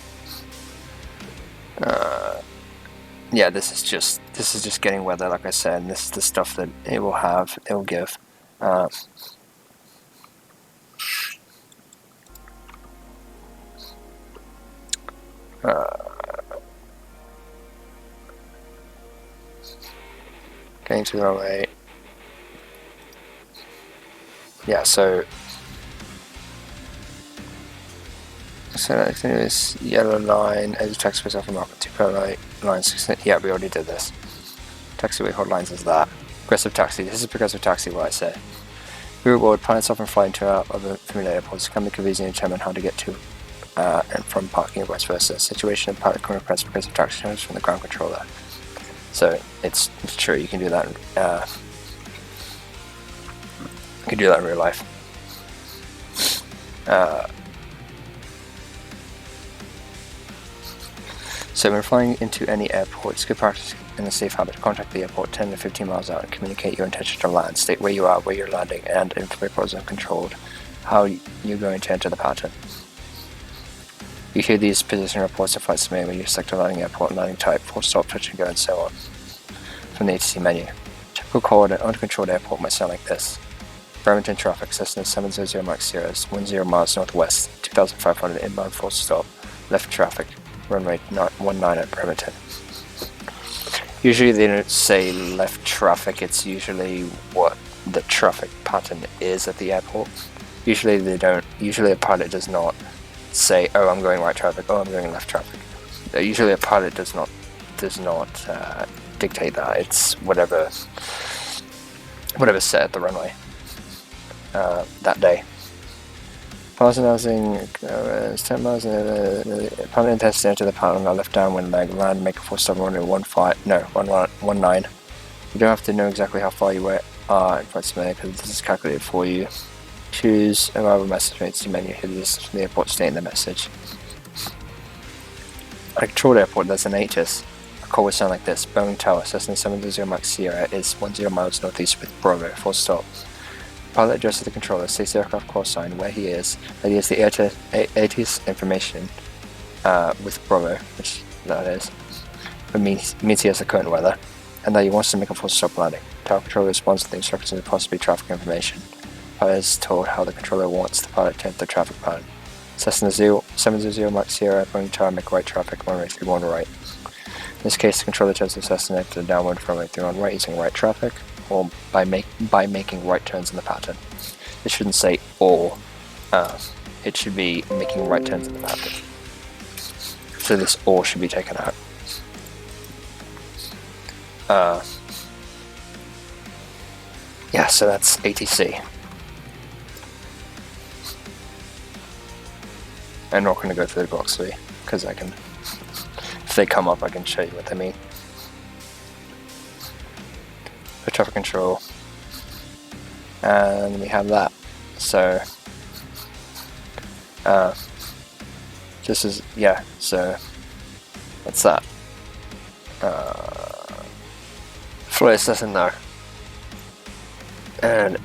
Yeah, this is just getting weather, like I said. And this is the stuff that it will give. Getting to the runway. Yeah, so this yellow line as a taxiway off the market, 2 line 16. Yeah, we already did this. Taxiway hot lines is that. Progressive taxi. This is progressive taxi, what I say. We reward pilots often flying to our other familiar airports. It can be convenient to determine how to get to and from parking and vice versa. Situation of pilot can request progressive taxi terms from the ground controller. So it's true, you can do that. You can do that in real life. So when flying into any airport, it's good practice and a safe habit to contact the airport 10 to 15 miles out and communicate your intention to land. State where you are, where you're landing, and if the airport is uncontrolled, how you're going to enter the pattern. You hear these position reports of flights made when you select a landing airport, landing type, full stop, touch and go, and so on from the ATC menu. Typical call at an uncontrolled airport might sound like this. Bremerton traffic, Cessna 700 Max 0, 10 miles northwest, 2,500 inbound, full stop, left traffic, runway 19 at Bremerton. Usually they don't say left traffic, it's usually what the traffic pattern is at the airport. Usually they don't, usually a pilot does not say, oh, I'm going right traffic, oh, I'm going left traffic. Usually a pilot does not dictate that. It's whatever's set at the runway that day. Pilots announcing 10 miles. Pilot intends to enter the pattern on left downwind leg, land, make a full stop runway 19. You don't have to know exactly how far you are in front of me because this is calculated for you. Choose arrival message from the menu. Hit this from the airport, state in the message. At a controlled airport, there's an ATIS. A call would sound like this: Boeing Tower, Cessna 700 Max Sierra is 10 miles northeast with Bravo, full stop. Pilot addresses the controller, states the aircraft call sign, where he is, that he has the ATIS information with Bravo, which that is, but means he has the current weather, and that he wants to make a full stop landing. Tower controller responds to the instructions and possibly traffic information. Pilot is told how the controller wants the pilot to enter the traffic pattern. Cessna 700 Max Sierra, Boeing Tower, make right traffic, runway 31 right. In this case, the controller tells the Cessna to enter the downwind from runway 31 right using right traffic, or by making right turns in the pattern. It shouldn't say or. It should be making right turns in the pattern. So this or should be taken out. Yeah, so that's ATC. I'm not going to go through the glossary because I can, if they come up, I can show you what they mean. For traffic control, and we have that. So this is, yeah, so that's that. Flight lesson now, and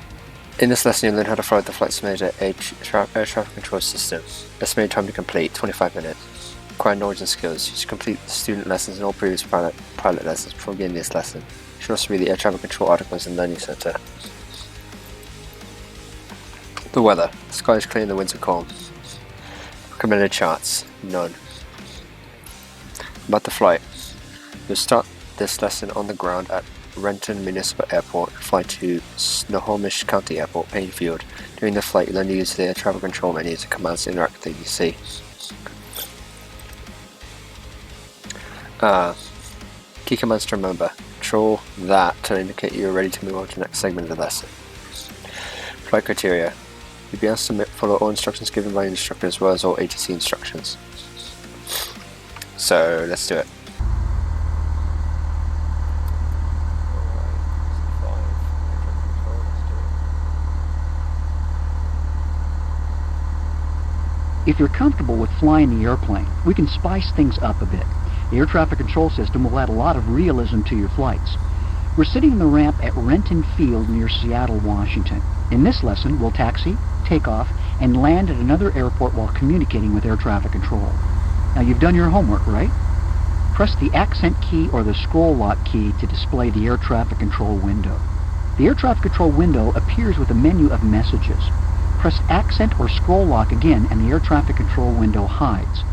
in this lesson you learn how to fly with the flight simulator air traffic control system. Estimated time to complete 25 minutes. Required knowledge and skills. You should complete the student lessons and all previous pilot lessons before beginning this lesson. You should also read the air traffic control articles in the Learning Center. The weather. The sky is clear and the winds are calm. Recommended charts. None. About the flight. You'll start this lesson on the ground at Renton Municipal Airport and fly to Snohomish County Airport, Plainfield. During the flight, you learn to use the air traffic control menus and commands to interact with the ATC. Key commands to remember. Control that to indicate you are ready to move on to the next segment of the lesson. Flight criteria. You'll be asked to follow all instructions given by the instructor as well as all ATC instructions. So let's do it. If you're comfortable with flying the airplane, we can spice things up a bit. The air traffic control system will add a lot of realism to your flights. We're sitting in the ramp at Renton Field near Seattle, Washington. In this lesson, we'll taxi, take off, and land at another airport while communicating with air traffic control. Now you've done your homework, right? Press the accent key or the scroll lock key to display the air traffic control window. The air traffic control window appears with a menu of messages. Press accent or scroll lock again and the air traffic control window hides.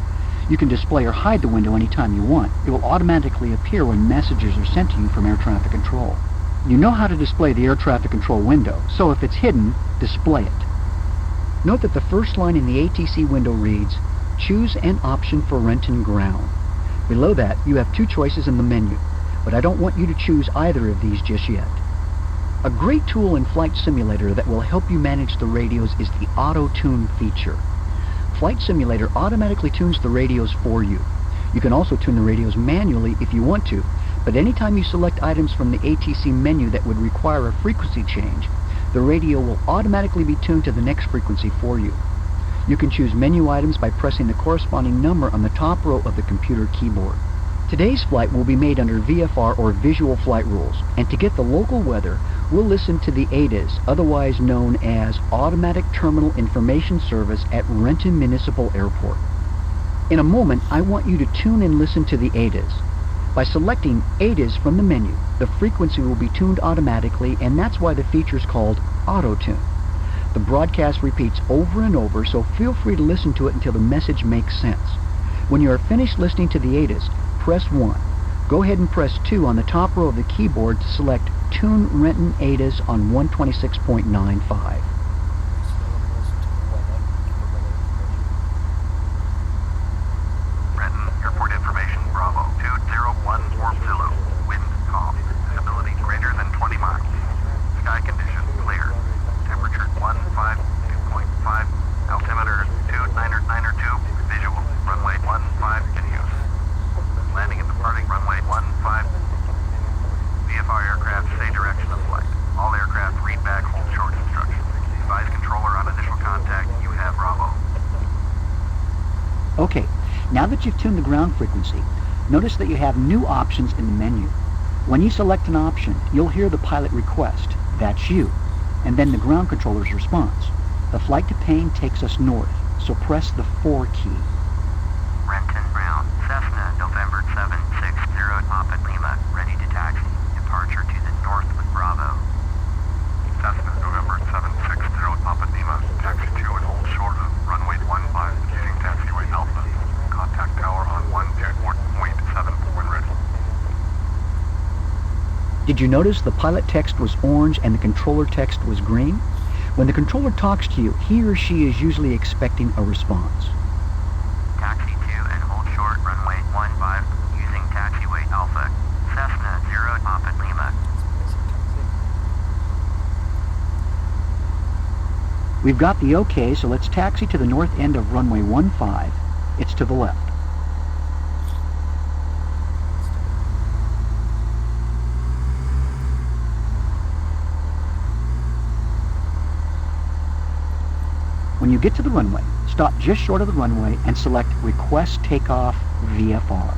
You can display or hide the window anytime you want. It will automatically appear when messages are sent to you from air traffic control. You know how to display the air traffic control window, so if it's hidden, display it. Note that the first line in the ATC window reads, "Choose an option for Renton ground." Below that, you have two choices in the menu, but I don't want you to choose either of these just yet. A great tool in Flight Simulator that will help you manage the radios is the auto-tune feature. Flight Simulator automatically tunes the radios for you. You can also tune the radios manually if you want to, but anytime you select items from the ATC menu that would require a frequency change, the radio will automatically be tuned to the next frequency for you. You can choose menu items by pressing the corresponding number on the top row of the computer keyboard. Today's flight will be made under VFR or Visual Flight Rules, and to get the local weather, we'll listen to the ATIS, otherwise known as Automatic Terminal Information Service at Renton Municipal Airport. In a moment, I want you to tune and listen to the ATIS. By selecting ATIS from the menu, the frequency will be tuned automatically, and that's why the feature is called Auto-Tune. The broadcast repeats over and over, so feel free to listen to it until the message makes sense. When you are finished listening to the ATIS, press 1. Go ahead and press 2 on the top row of the keyboard to select Tune Renton ATIS on 126.95. Renton, airport information, Bravo, 201 Warp Zulu, wind calm, visibility greater than 20 miles, sky condition clear, temperature 152.5, altimeter 29902, visual, runway 15 in use, landing and departing runway 15, VFR aircraft say direction of flight, all aircraft read back hold short instructions, advise controller on initial contact, you have Bravo. Okay, now that you've tuned the ground frequency, notice that you have new options in the menu. When you select an option, you'll hear the pilot request, "That's you," and then the ground controller's response. The flight to Payne takes us north, so press the 4 key. Renton ground, Cessna, November 760 Papa Lima, ready to taxi, departure to the north with Bravo. Cessna, November 760 Papa Lima, taxi to and hold short of runway 15 using taxiway Alpha. Contact tower on 124.7 when ready. Did you notice the pilot text was orange and the controller text was green? When the controller talks to you, he or she is usually expecting a response. Taxi to and hold short runway 15 using taxiway Alpha. Cessna 0 Papa Lima. We've got the OK, so let's taxi to the north end of runway 15. It's to the left. When you get to the runway, stop just short of the runway and select Request Takeoff VFR.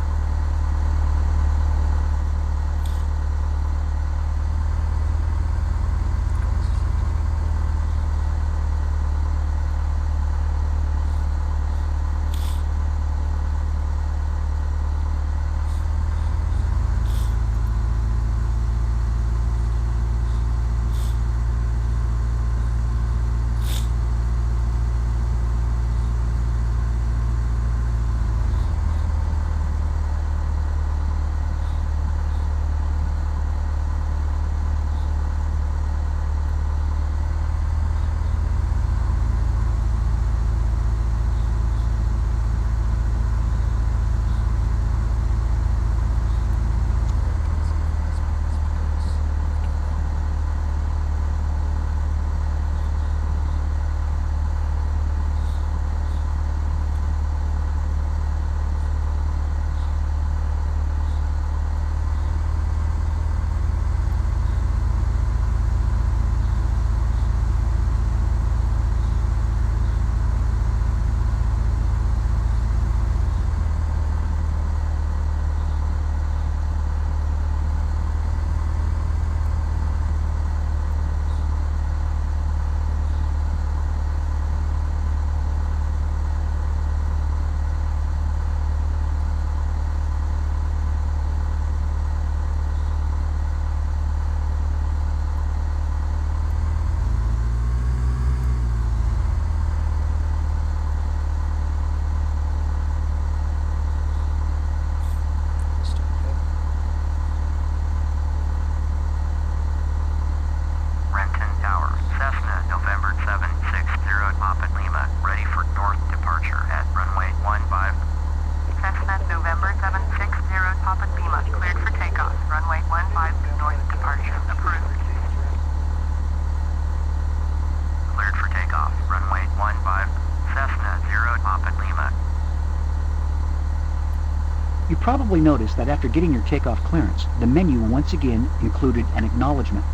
probably noticed that after getting your takeoff clearance, the menu once again included an acknowledgement.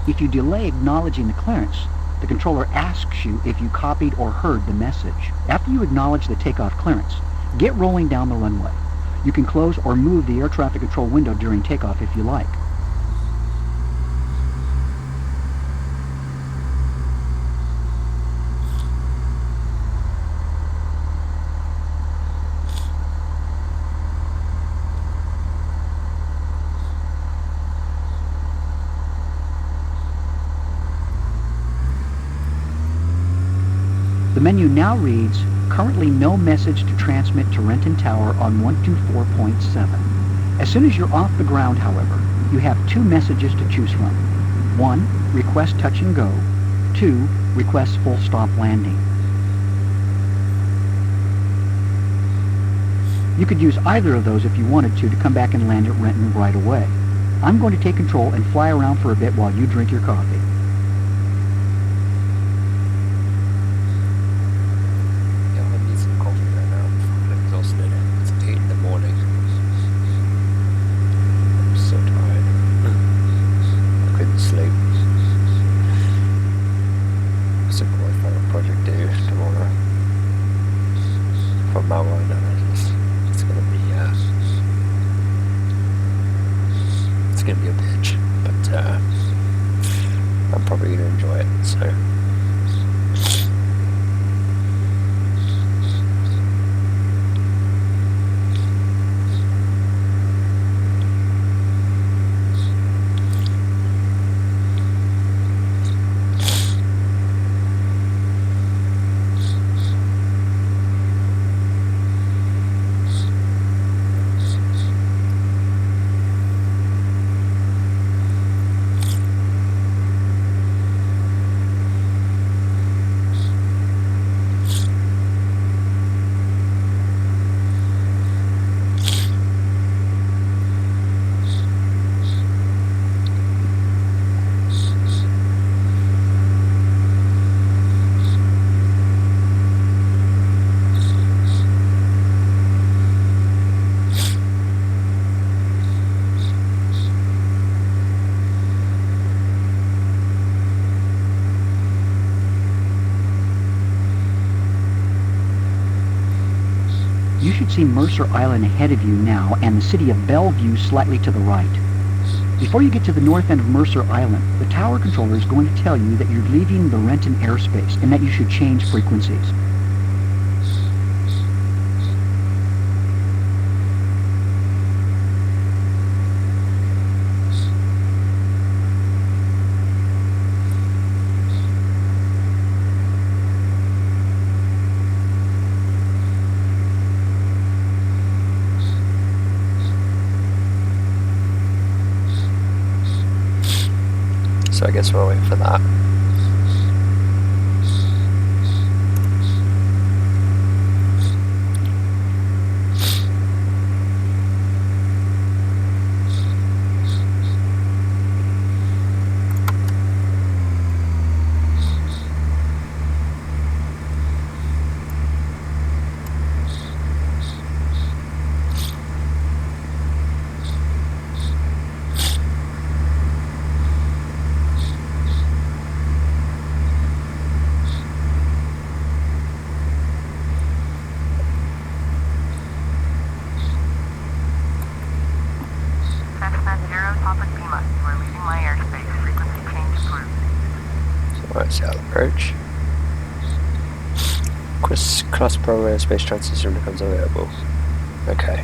If you delay acknowledging the clearance, the controller asks you if you copied or heard the message. After you acknowledge the takeoff clearance, get rolling down the runway. You can close or move the air traffic control window during takeoff if you like. The menu now reads, currently no message to transmit to Renton Tower on 124.7. As soon as you're off the ground, however, you have two messages to choose from. 1. Request touch and go. 2. Request full stop landing. You could use either of those if you wanted to come back and land at Renton right away. I'm going to take control and fly around for a bit while you drink your coffee. I'm probably going to enjoy it, so. You should see Mercer Island ahead of you now and the city of Bellevue slightly to the right. Before you get to the north end of Mercer Island, the tower controller is going to tell you that you're leaving the Renton airspace and that you should change frequencies. So I guess we'll wait for that. South approach. Cross Pro airspace transition becomes available. Okay.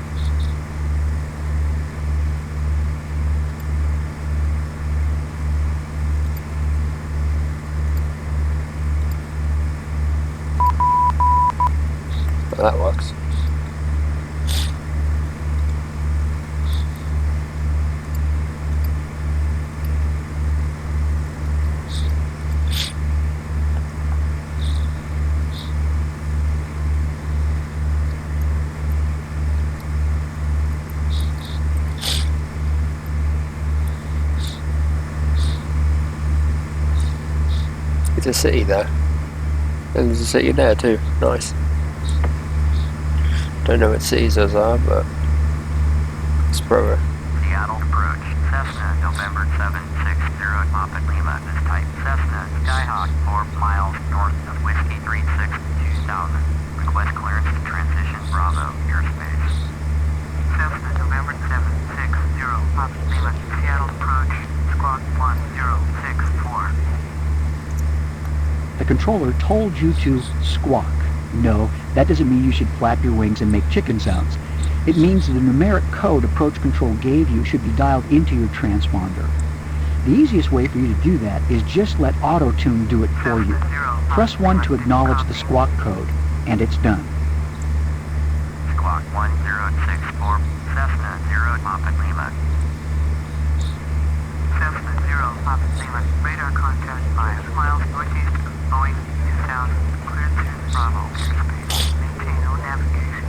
Well, that works. It's a city there, and there's a city there too. Nice. Don't know what cities those are, but Bravo. Seattle approach. Cessna, November 760, Papa Lima. This type Cessna, Skyhawk, 4 miles north of Whiskey 36 2000. Request clearance to transition Bravo, airspace. Cessna, November 760, Papa Lima, Seattle approach, squawk 1064. The controller told you to squawk. No, that doesn't mean you should flap your wings and make chicken sounds. It means the numeric code approach control gave you should be dialed into your transponder. The easiest way for you to do that is just let auto-tune do it for you. Press 1 to acknowledge the squawk code, and it's done. Squawk 1064, Cessna 0, Papa Lima. Cessna 0, Papa Lima, radar contact 5 miles northeast of Boeing 2000, cleared to Bravo, airspace, maintain no navigation.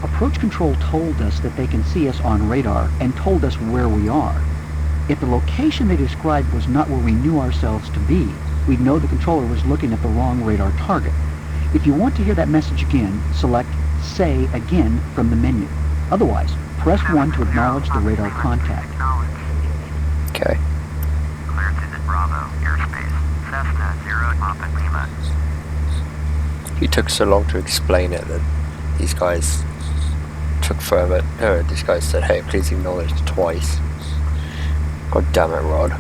Approach control told us that they can see us on radar and told us where we are. If the location they described was not where we knew ourselves to be, we'd know the controller was looking at the wrong radar target. If you want to hear that message again, select Say Again from the menu. Otherwise, press 1 to acknowledge the radar contact. Okay. Clear to the Bravo, airspace, Cessna 0, Papa Lima. You took so long to explain it that these guys took forever. No, this guy said, hey, please acknowledge twice. God damn it, Rod.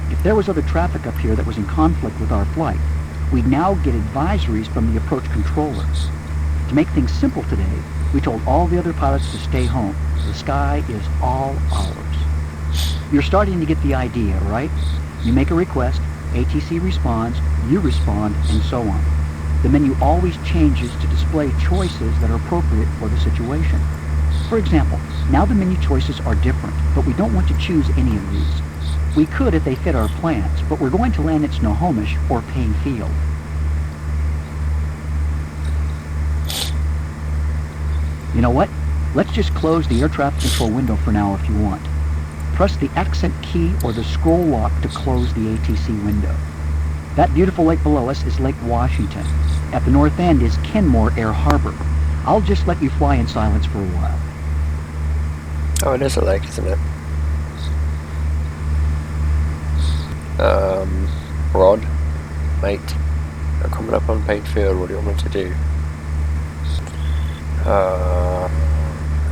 If there was other traffic up here that was in conflict with our flight, we'd now get advisories from the approach controllers. To make things simple today, we told all the other pilots to stay home. The sky is all ours. You're starting to get the idea, right? You make a request, ATC responds, you respond, and so on. The menu always changes to display choices that are appropriate for the situation. For example, now the menu choices are different, but we don't want to choose any of these. We could if they fit our plans, but we're going to land at Snohomish or Payne Field. You know what? Let's just close the air traffic control window for now if you want. Press the accent key or the scroll lock to close the ATC window. That beautiful lake below us is Lake Washington. At the north end is Kenmore Air Harbor. I'll just let you fly in silence for a while. Oh, it is a lake, isn't it? Rod, mate, you're coming up on Payne Field. What do you want me to do?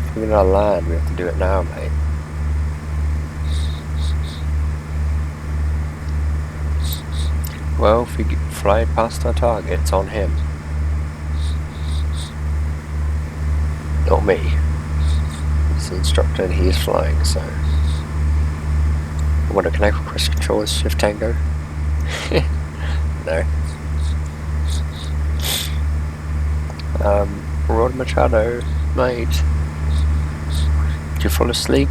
If we're gonna land, we have to do it now, mate. Well, if we fly past our target, it's on him. Not me. He's the instructor and he is flying, so... I want to connect with press control as Shift Tango. No. Rod Machado, mate. Did you fall asleep?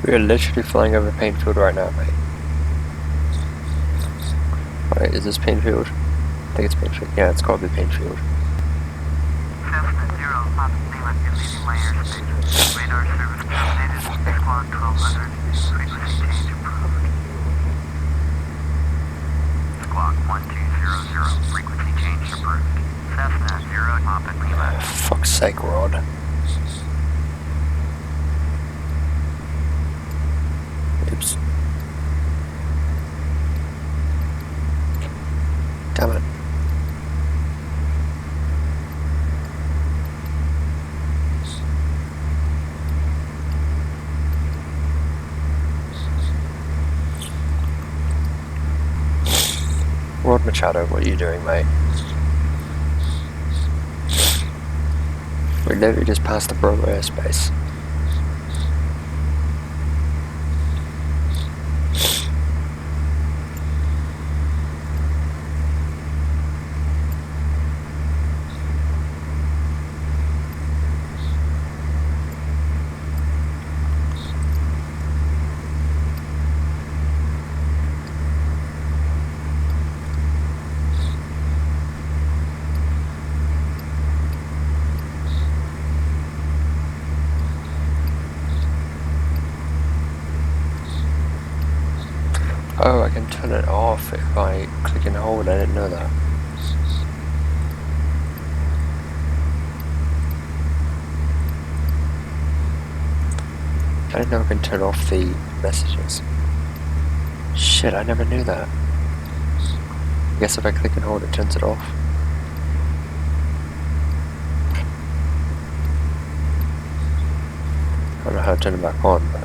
We are literally flying over Payne Field right now, mate. Right, is this Payne Field? I think it's Payne Field. Yeah, it's got to be Payne Field. Cessna 0, Papa Lima, you're leaving my airspace. Radar service terminated, squawk 1200, frequency change approved. Squawk 1200, frequency change approved. Cessna 0, Papa Lima. Fuck's sake, Rod. Oops. Damn it. Rod Machado, what are you doing, mate? We literally just passed the Bravo airspace. Oh, I can turn it off if I click and hold. I didn't know that. I didn't know I can turn off the messages. Shit, I never knew that. I guess if I click and hold it turns it off. I don't know how to turn it back on, but...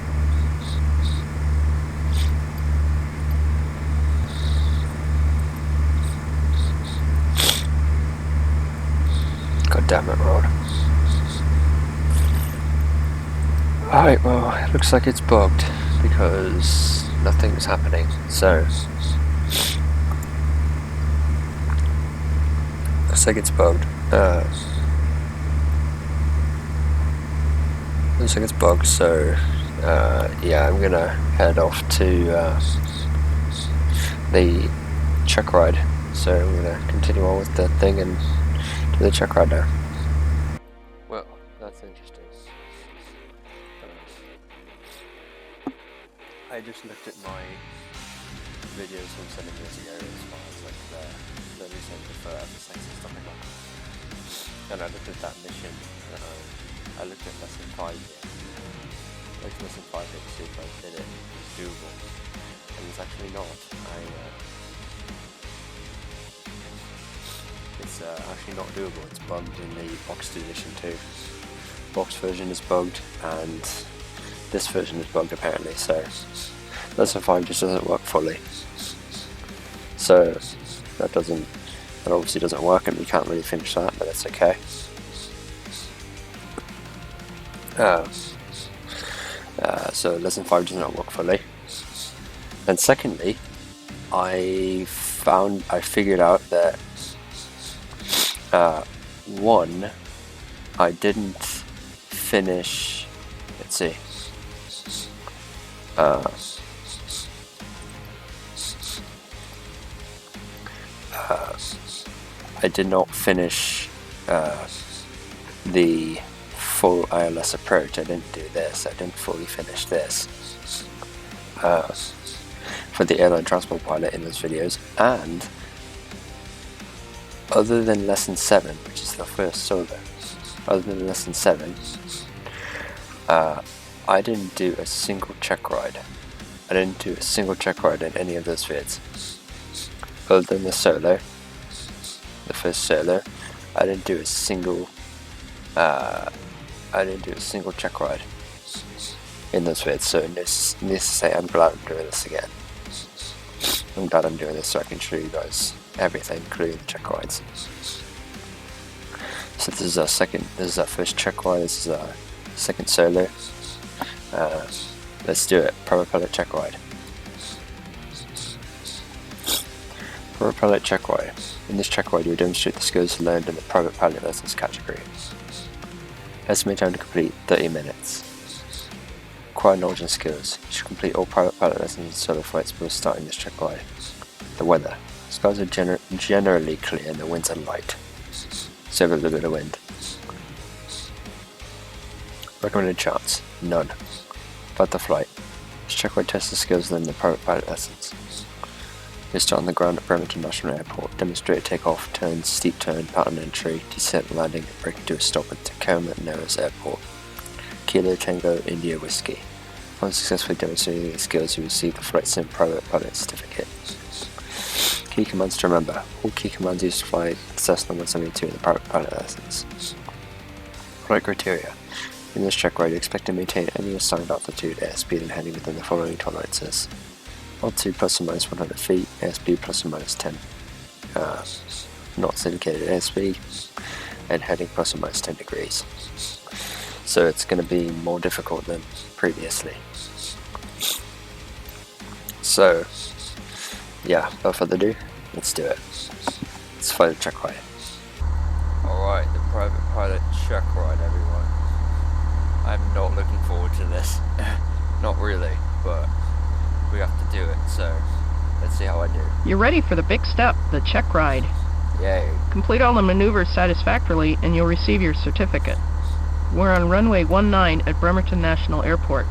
God damn it, Rod. Alright, well, it looks like it's bugged because nothing's happening, so... Looks like it's bugged. Looks like it's bugged, so... yeah, I'm gonna head off to the check ride. So I'm gonna continue on with the thing and do the check ride now. Well, that's interesting. I just looked at my videos from 7 years ago as far as like the research for episodes and stuff like that. And I looked at that mission, I looked at lesson 5 here. Like lesson 5 here to see if I did it doable. And it's actually not. It's actually not doable. It's bugged in the boxed edition too. Box version is bugged and this version is bugged apparently, so lesson 5 just doesn't work fully. So that obviously doesn't work and we can't really finish that, but that's okay. So lesson 5 does not work fully. And secondly, I figured out that one, I didn't finish, let's see, I did not finish the full ILS approach. I didn't do this. I didn't fully finish this for the airline transport pilot in those videos. And other than lesson 7, which is the first solo, other than lesson 7, I didn't do a single check ride. I didn't do a single check ride in any of those vids. Other than the solo, the first solo, I didn't do a single check ride in those vids. So needless to say, I'm glad I'm doing this again. I'm glad I'm doing this so I can show you guys everything, including check rides. So this is our first check ride. This is our second solo. Let's do it. Private pilot check ride. Private pilot check ride. In this check ride, you will demonstrate the skills learned in the private pilot lessons category. Estimate time to complete 30 minutes. Required knowledge and skills. You should complete all private pilot lessons and solo flights before starting this check ride. The weather. Skies are generally clear and the winds are light. So a little bit of wind. Recommended charts. None. About the flight. This check ride tests the skills learned in the private pilot lessons. You start on the ground at Bremerton National Airport. Demonstrate takeoff, turn, steep turn, pattern entry, descent, landing, and braking to a stop at Tacoma Narrows Airport. Kilo Tango India Whiskey. Upon successfully demonstrating these skills, you receive the Flight Sim Private Pilot Certificate. Key commands to remember. All key commands used to fly Cessna 172 in the private pilot lessons. Flight criteria. In this check ride, you expect to maintain any assigned altitude, airspeed, and heading within the following tolerances. Altitude plus or minus 100 feet, airspeed plus or minus 10 knots indicated airspeed, and heading plus or minus 10 degrees. So it's going to be more difficult than previously. So, yeah, without further ado, let's do it. Let's fly the check ride. Alright, the private pilot check ride, everyone. I'm not looking forward to this. Not really, but we have to do it, so let's see how I do. You're ready for the big step, the check ride. Yay. Complete all the maneuvers satisfactorily and you'll receive your certificate. We're on runway 19 at Bremerton National Airport.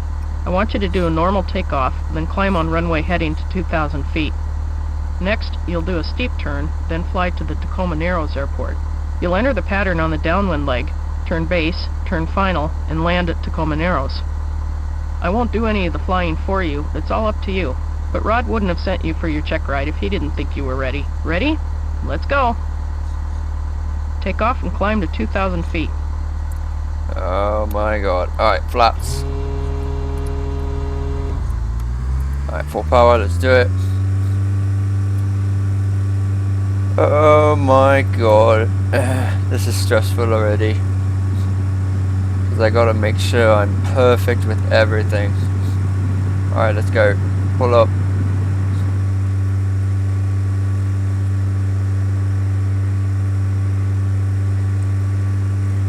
I want you to do a normal takeoff, then climb on runway heading to 2,000 feet. Next, you'll do a steep turn, then fly to the Tacoma Narrows Airport. You'll enter the pattern on the downwind leg, turn base, turn final, and land at Tacoma Narrows. I won't do any of the flying for you. It's all up to you. But Rod wouldn't have sent you for your check ride if he didn't think you were ready. Ready? Let's go. Take off and climb to 2,000 feet. Oh my god. Alright, flaps. Alright, full power, let's do it. Oh my god. This is stressful already. Because I gotta make sure I'm perfect with everything. Alright, let's go. Pull up.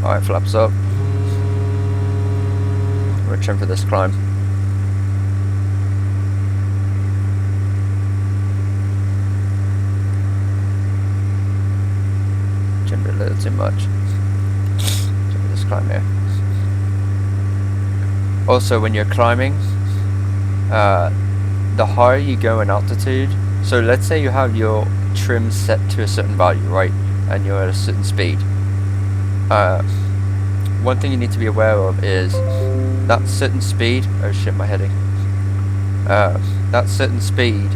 Alright, flaps up. I'm gonna trim for this climb. Trimmed a little too much. Trim for this climb here. Also, when you're climbing, the higher you go in altitude, so let's say you have your trim set to a certain value, right, and you're at a certain speed. One thing you need to be aware of is that certain speed. Oh shit, my heading. That certain speed.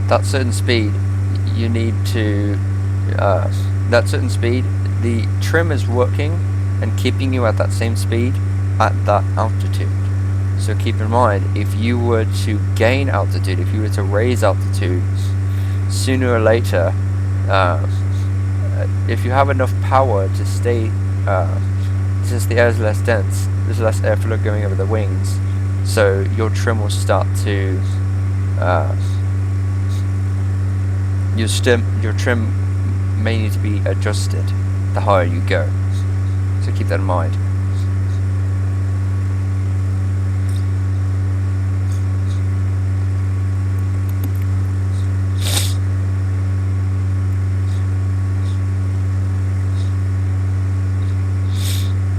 That certain speed. You need to. That certain speed. The trim is working and keeping you at that same speed at that altitude. So keep in mind, if you were to gain altitude, if you were to raise altitude, sooner or later, if you have enough power to stay, since the air is less dense, there's less airflow going over the wings, so your trim will start to, your trim may need to be adjusted the higher you go. So keep that in mind.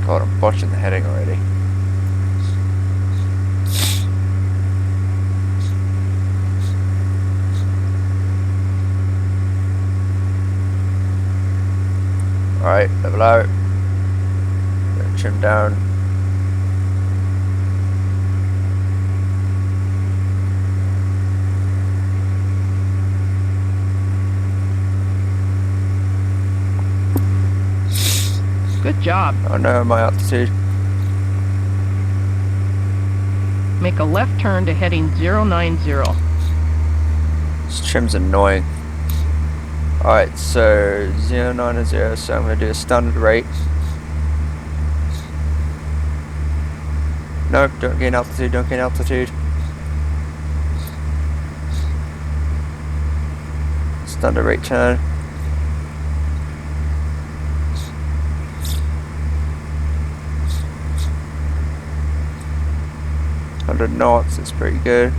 God, I'm botching the heading already. Alright, level out. Gonna trim down. Good job. Oh no, my altitude. Make a left turn to heading 090. This trim's annoying. Alright, so 090, so I'm going to do a standard rate. Nope, don't gain altitude, don't gain altitude. Standard rate turn. knots, it's pretty good.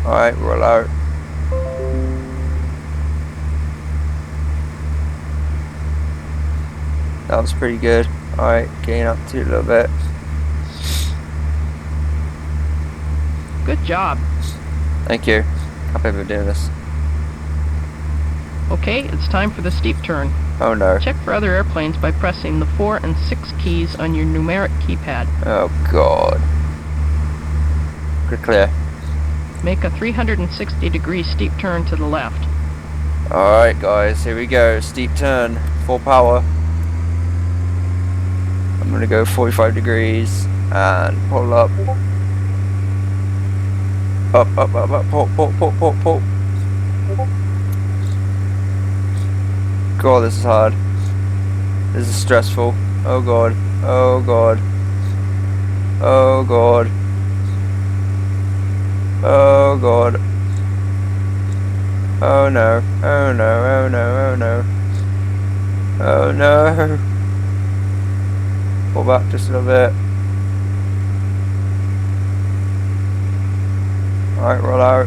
Alright, roll out. That was pretty good. Alright, gain up to a little bit. Good job. Thank you. Happy we're doing this. Okay, it's time for the steep turn. Oh no. Check for other airplanes by pressing the 4 and 6 keys on your numeric keypad. Oh god. We're clear. Make a 360-degree steep turn to the left. Alright guys, here we go. Steep turn, full power. I'm gonna go 45 degrees and pull up. Up, up, up, up, pull, pull, pull, pull, pull. God, this is hard. This is stressful. Oh god. Oh god. Oh god. Oh god. Oh no. Oh no. Oh no. Oh no. Oh no. Pull back just a little bit. Alright, roll out.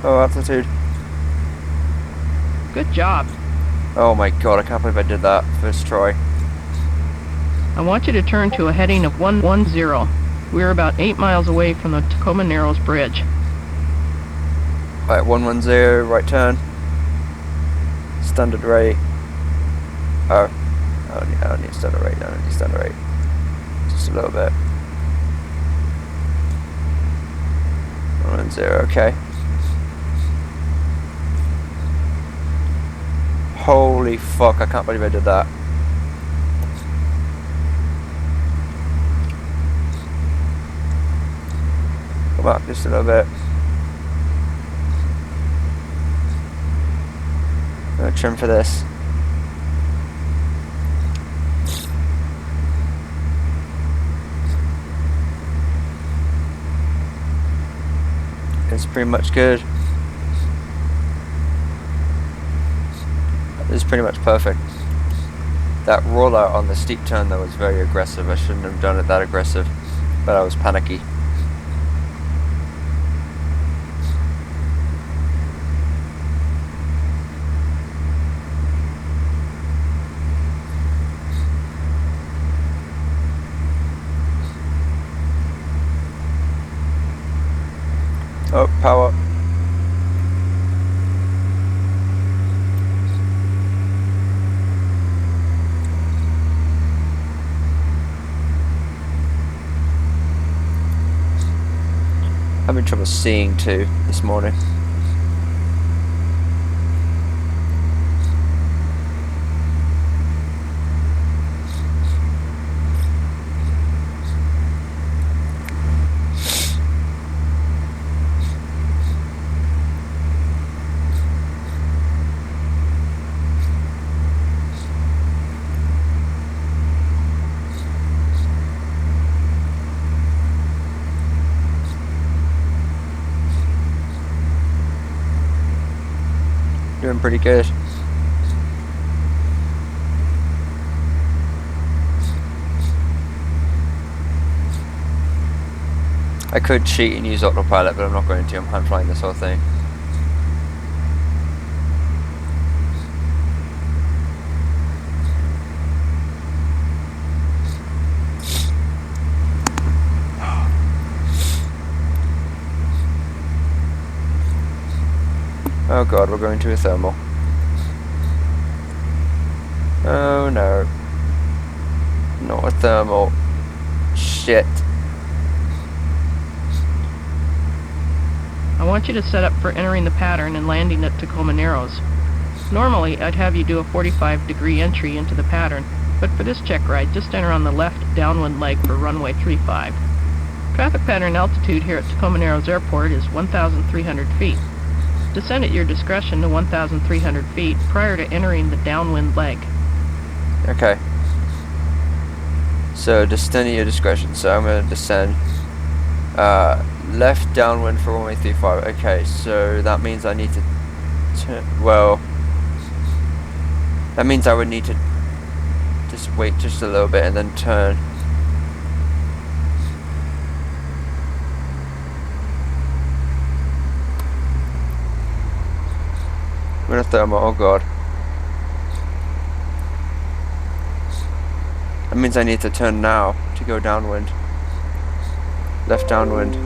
Oh, altitude. Good job. Oh my god, I can't believe I did that first try. I want you to turn to a heading of 110. We are about 8 miles away from the Tacoma Narrows Bridge. Alright, 110, right turn. Standard rate. Oh, I don't need standard rate, Just a little bit. 110, okay. Holy fuck, I can't believe I did that. Come up just a little bit. I'm gonna trim for this. It's pretty much good. It's pretty much perfect. That rollout on the steep turn though was very aggressive. I shouldn't have done it that aggressive, but I was panicky. Oh, power. Having trouble seeing too this morning. Doing pretty good. I could cheat and use autopilot, but I'm not going to. I'm hand flying this whole thing. Oh god, we're going to a thermal. Oh no. Not a thermal. Shit. I want you to set up for entering the pattern and landing at Tacoma Narrows. Normally, I'd have you do a 45-degree entry into the pattern, but for this check ride, just enter on the left downwind leg for runway 35. Traffic pattern altitude here at Tacoma Narrows Airport is 1,300 feet. Descend at your discretion to 1,300 feet prior to entering the downwind leg. Okay. So descend at your discretion. So I'm going to descend. Left downwind for runway 35. Okay, so that means I need to turn. Well, that means I would need to just wait just a little bit and then turn. I'm gonna thermal. Oh god. That means I need to turn now to go downwind. Left downwind.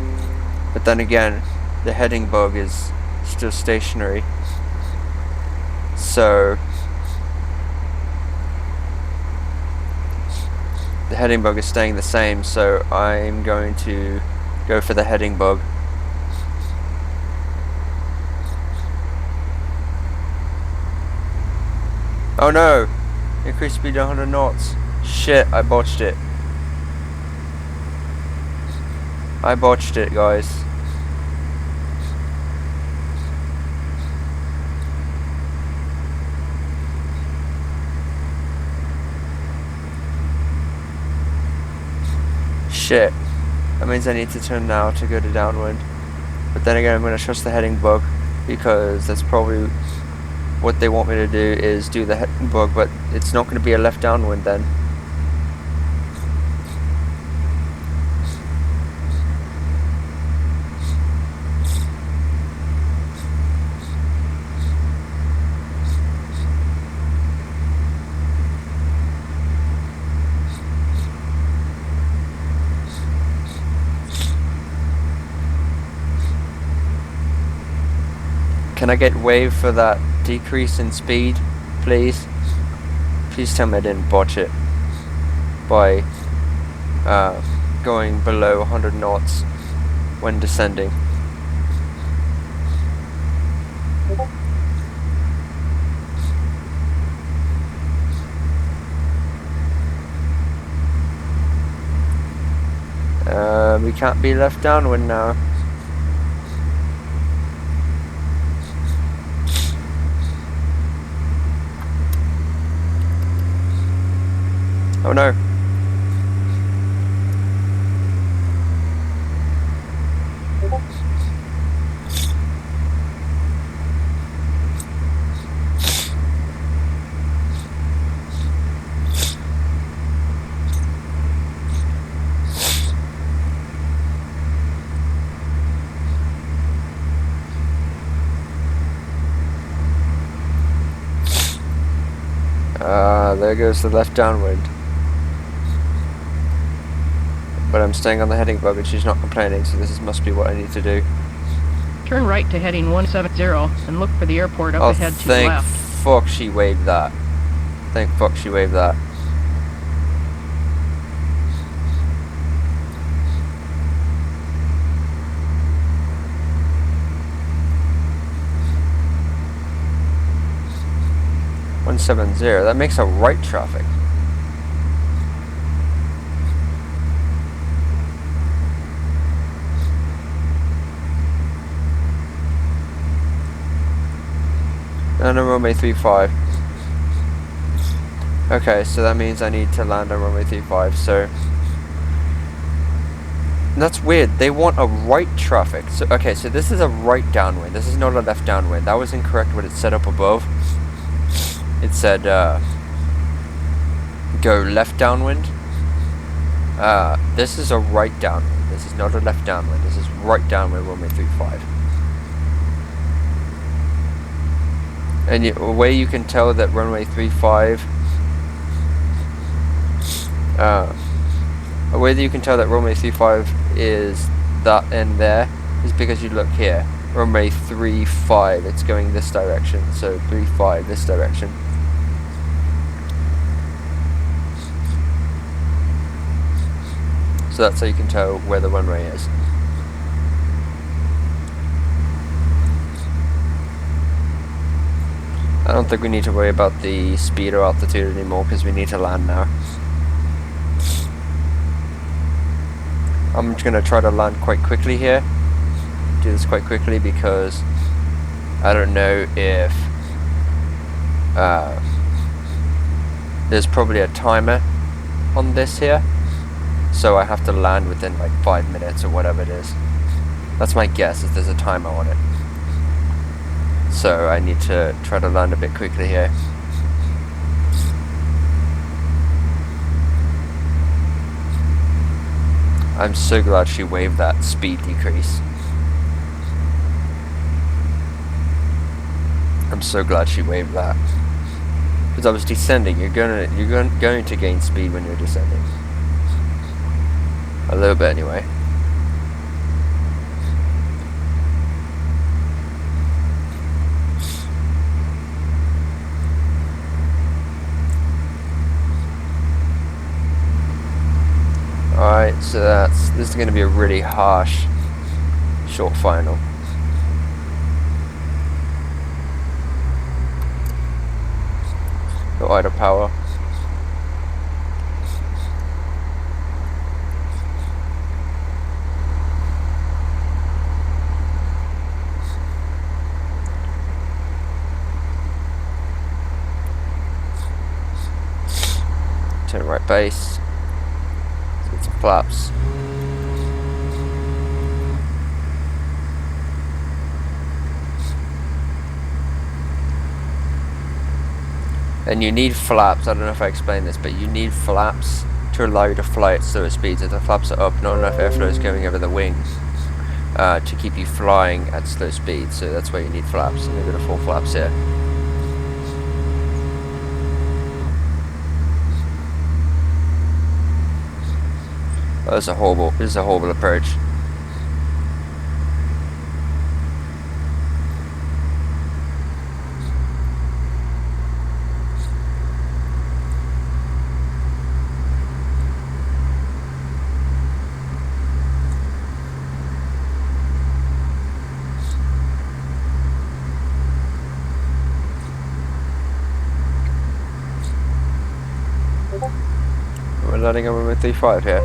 But then again, the heading bug is still stationary. So the heading bug is staying the same, so I'm going to go for the heading bug. Oh no! Increase speed to 100 knots. Shit, I botched it. I botched it, guys. Shit. That means I need to turn now to go to downwind. But then again, I'm going to trust the heading bug, because that's probably what they want me to do, is do the heading bug, but it's not going to be a left downwind then. Can I get wave for that decrease in speed, please? Please tell me I didn't botch it by going below 100 knots when descending. We can't be left downwind now. Oh no. There goes the left downwind. But I'm staying on the heading bug and she's not complaining, so this must be what I need to do. Turn right to heading 170 and look for the airport up ahead to the left. Thank fuck she waved that. Thank fuck she waved that. That makes a right traffic. And on runway 35. Okay, so that means I need to land on runway 35, so that's weird. They want a right traffic. So okay, so this is a right downwind. This is not a left downwind. That was incorrect what it said up above. It said go left downwind. This is a right downwind. This is not a left downwind. This is right downwind runway 35. And a way you can tell that runway 35 a way that you can tell that runway 35 is that end there is because you look here. Runway 35, it's going this direction, so 35 this direction. So that's how you can tell where the runway is. I don't think we need to worry about the speed or altitude anymore because we need to land now. I'm just going to try to land quite quickly here. Do this quite quickly because I don't know if there's probably a timer on this here, so I have to land within like 5 minutes or whatever it is. That's my guess, if there's a timer on it. So I need to try to land a bit quickly here. I'm so glad she waved that speed decrease. I'm so glad she waved that. Because I was descending. You're going to gain speed when you're descending. A little bit anyway. Alright, so this is going to be a really harsh short final. Got idle power. Turn right base. Get some flaps. And you need flaps, I don't know if I explained this, but you need flaps to allow you to fly at slower speeds. If the flaps are up, not enough airflow is going over the wings to keep you flying at slow speeds, so that's why you need flaps. And we've got a full flaps here. Oh, this is a horrible approach. We're landing on runway 35 here.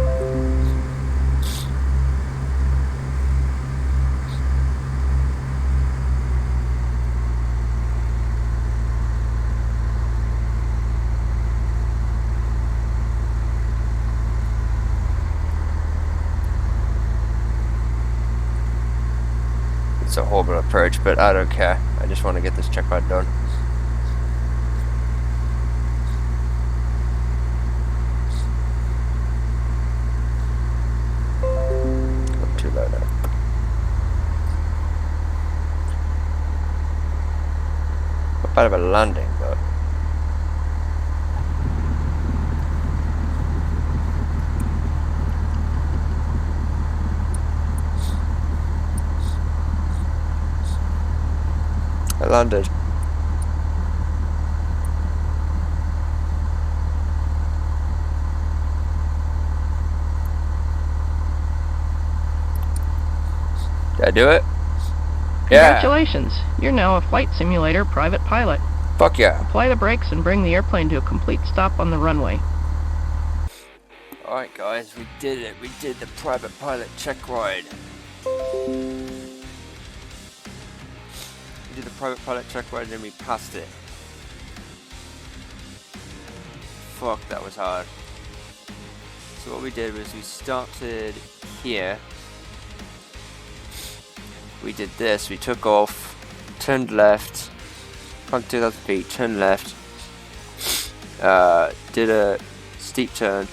It's a horrible approach, but I don't care. I just want to get this check ride done. Not too low now. Not bad of a landing, but I landed. Did I do it? Yeah. Congratulations! You're now a flight simulator private pilot. Fuck yeah. Apply the brakes and bring the airplane to a complete stop on the runway. Alright guys, we did it. We did the private pilot check ride. We did the private pilot check ride and we passed it. Fuck, that was hard. So what we did was we started here. We did this, we took off, turned left, climbed 2,000 feet, turned left, did a steep turn,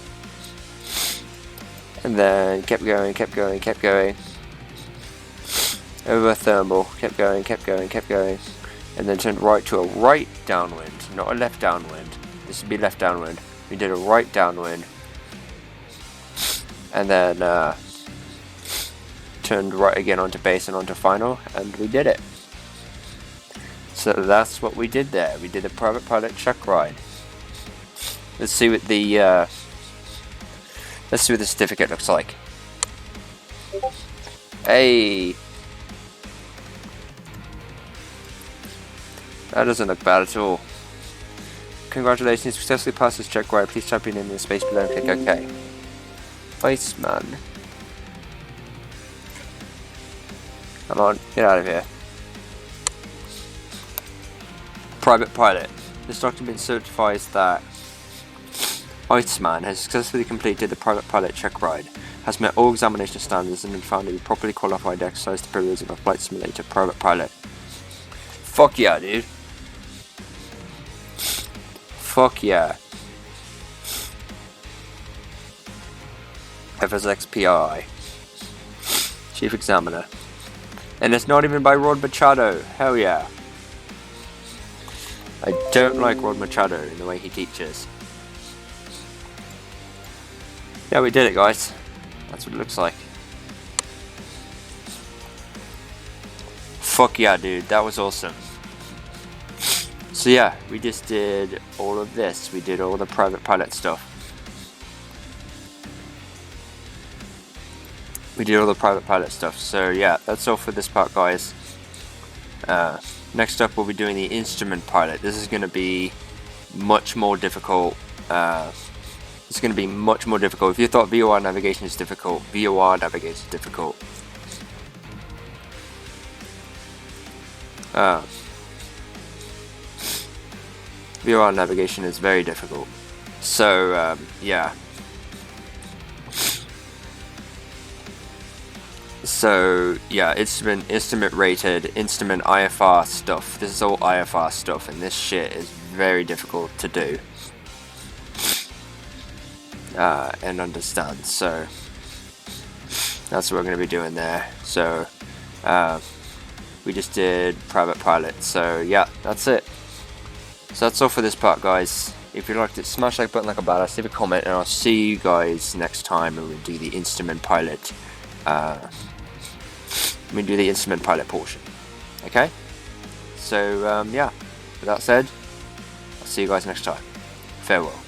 and then kept going, over thermal, kept going, and then turned right to a right downwind, not a left downwind. This would be left downwind. We did a right downwind, and then turned right again onto base and onto final, and we did it. So that's what we did there. We did a private pilot check ride. Let's see what the certificate looks like. Hey, that doesn't look bad at all. Congratulations, you successfully passed this check ride. Please type your name in the space below and click OK. Iceman. Come on, get out of here. Private pilot. This document certifies that Iceman has successfully completed the private pilot check ride, has met all examination standards and been found to be properly qualified to exercise the privileges of a flight simulator private pilot. Fuck yeah, dude. Fuck yeah. FSXPI. Chief Examiner. And it's not even by Rod Machado. Hell yeah. I don't like Rod Machado in the way he teaches. Yeah, we did it, guys. That's what it looks like. Fuck yeah, dude. That was awesome. So yeah, we just did all of this. We did all the private pilot stuff. So yeah, that's all for this part, guys. Next up, we'll be doing the instrument pilot. This is going to be much more difficult. It's going to be much more difficult. If you thought VOR navigation is difficult, VOR navigation is difficult. VOR navigation is very difficult. So yeah. So yeah, instrument rated, instrument IFR stuff. This is all IFR stuff, and this shit is very difficult to do and understand. So that's what we're going to be doing there. So we just did private pilot. So yeah, that's it. So that's all for this part, guys. If you liked it, smash like button like a badass, leave a comment, and I'll see you guys next time when we do the instrument pilot. We do the instrument pilot portion. Okay? So, yeah. With that said, I'll see you guys next time. Farewell.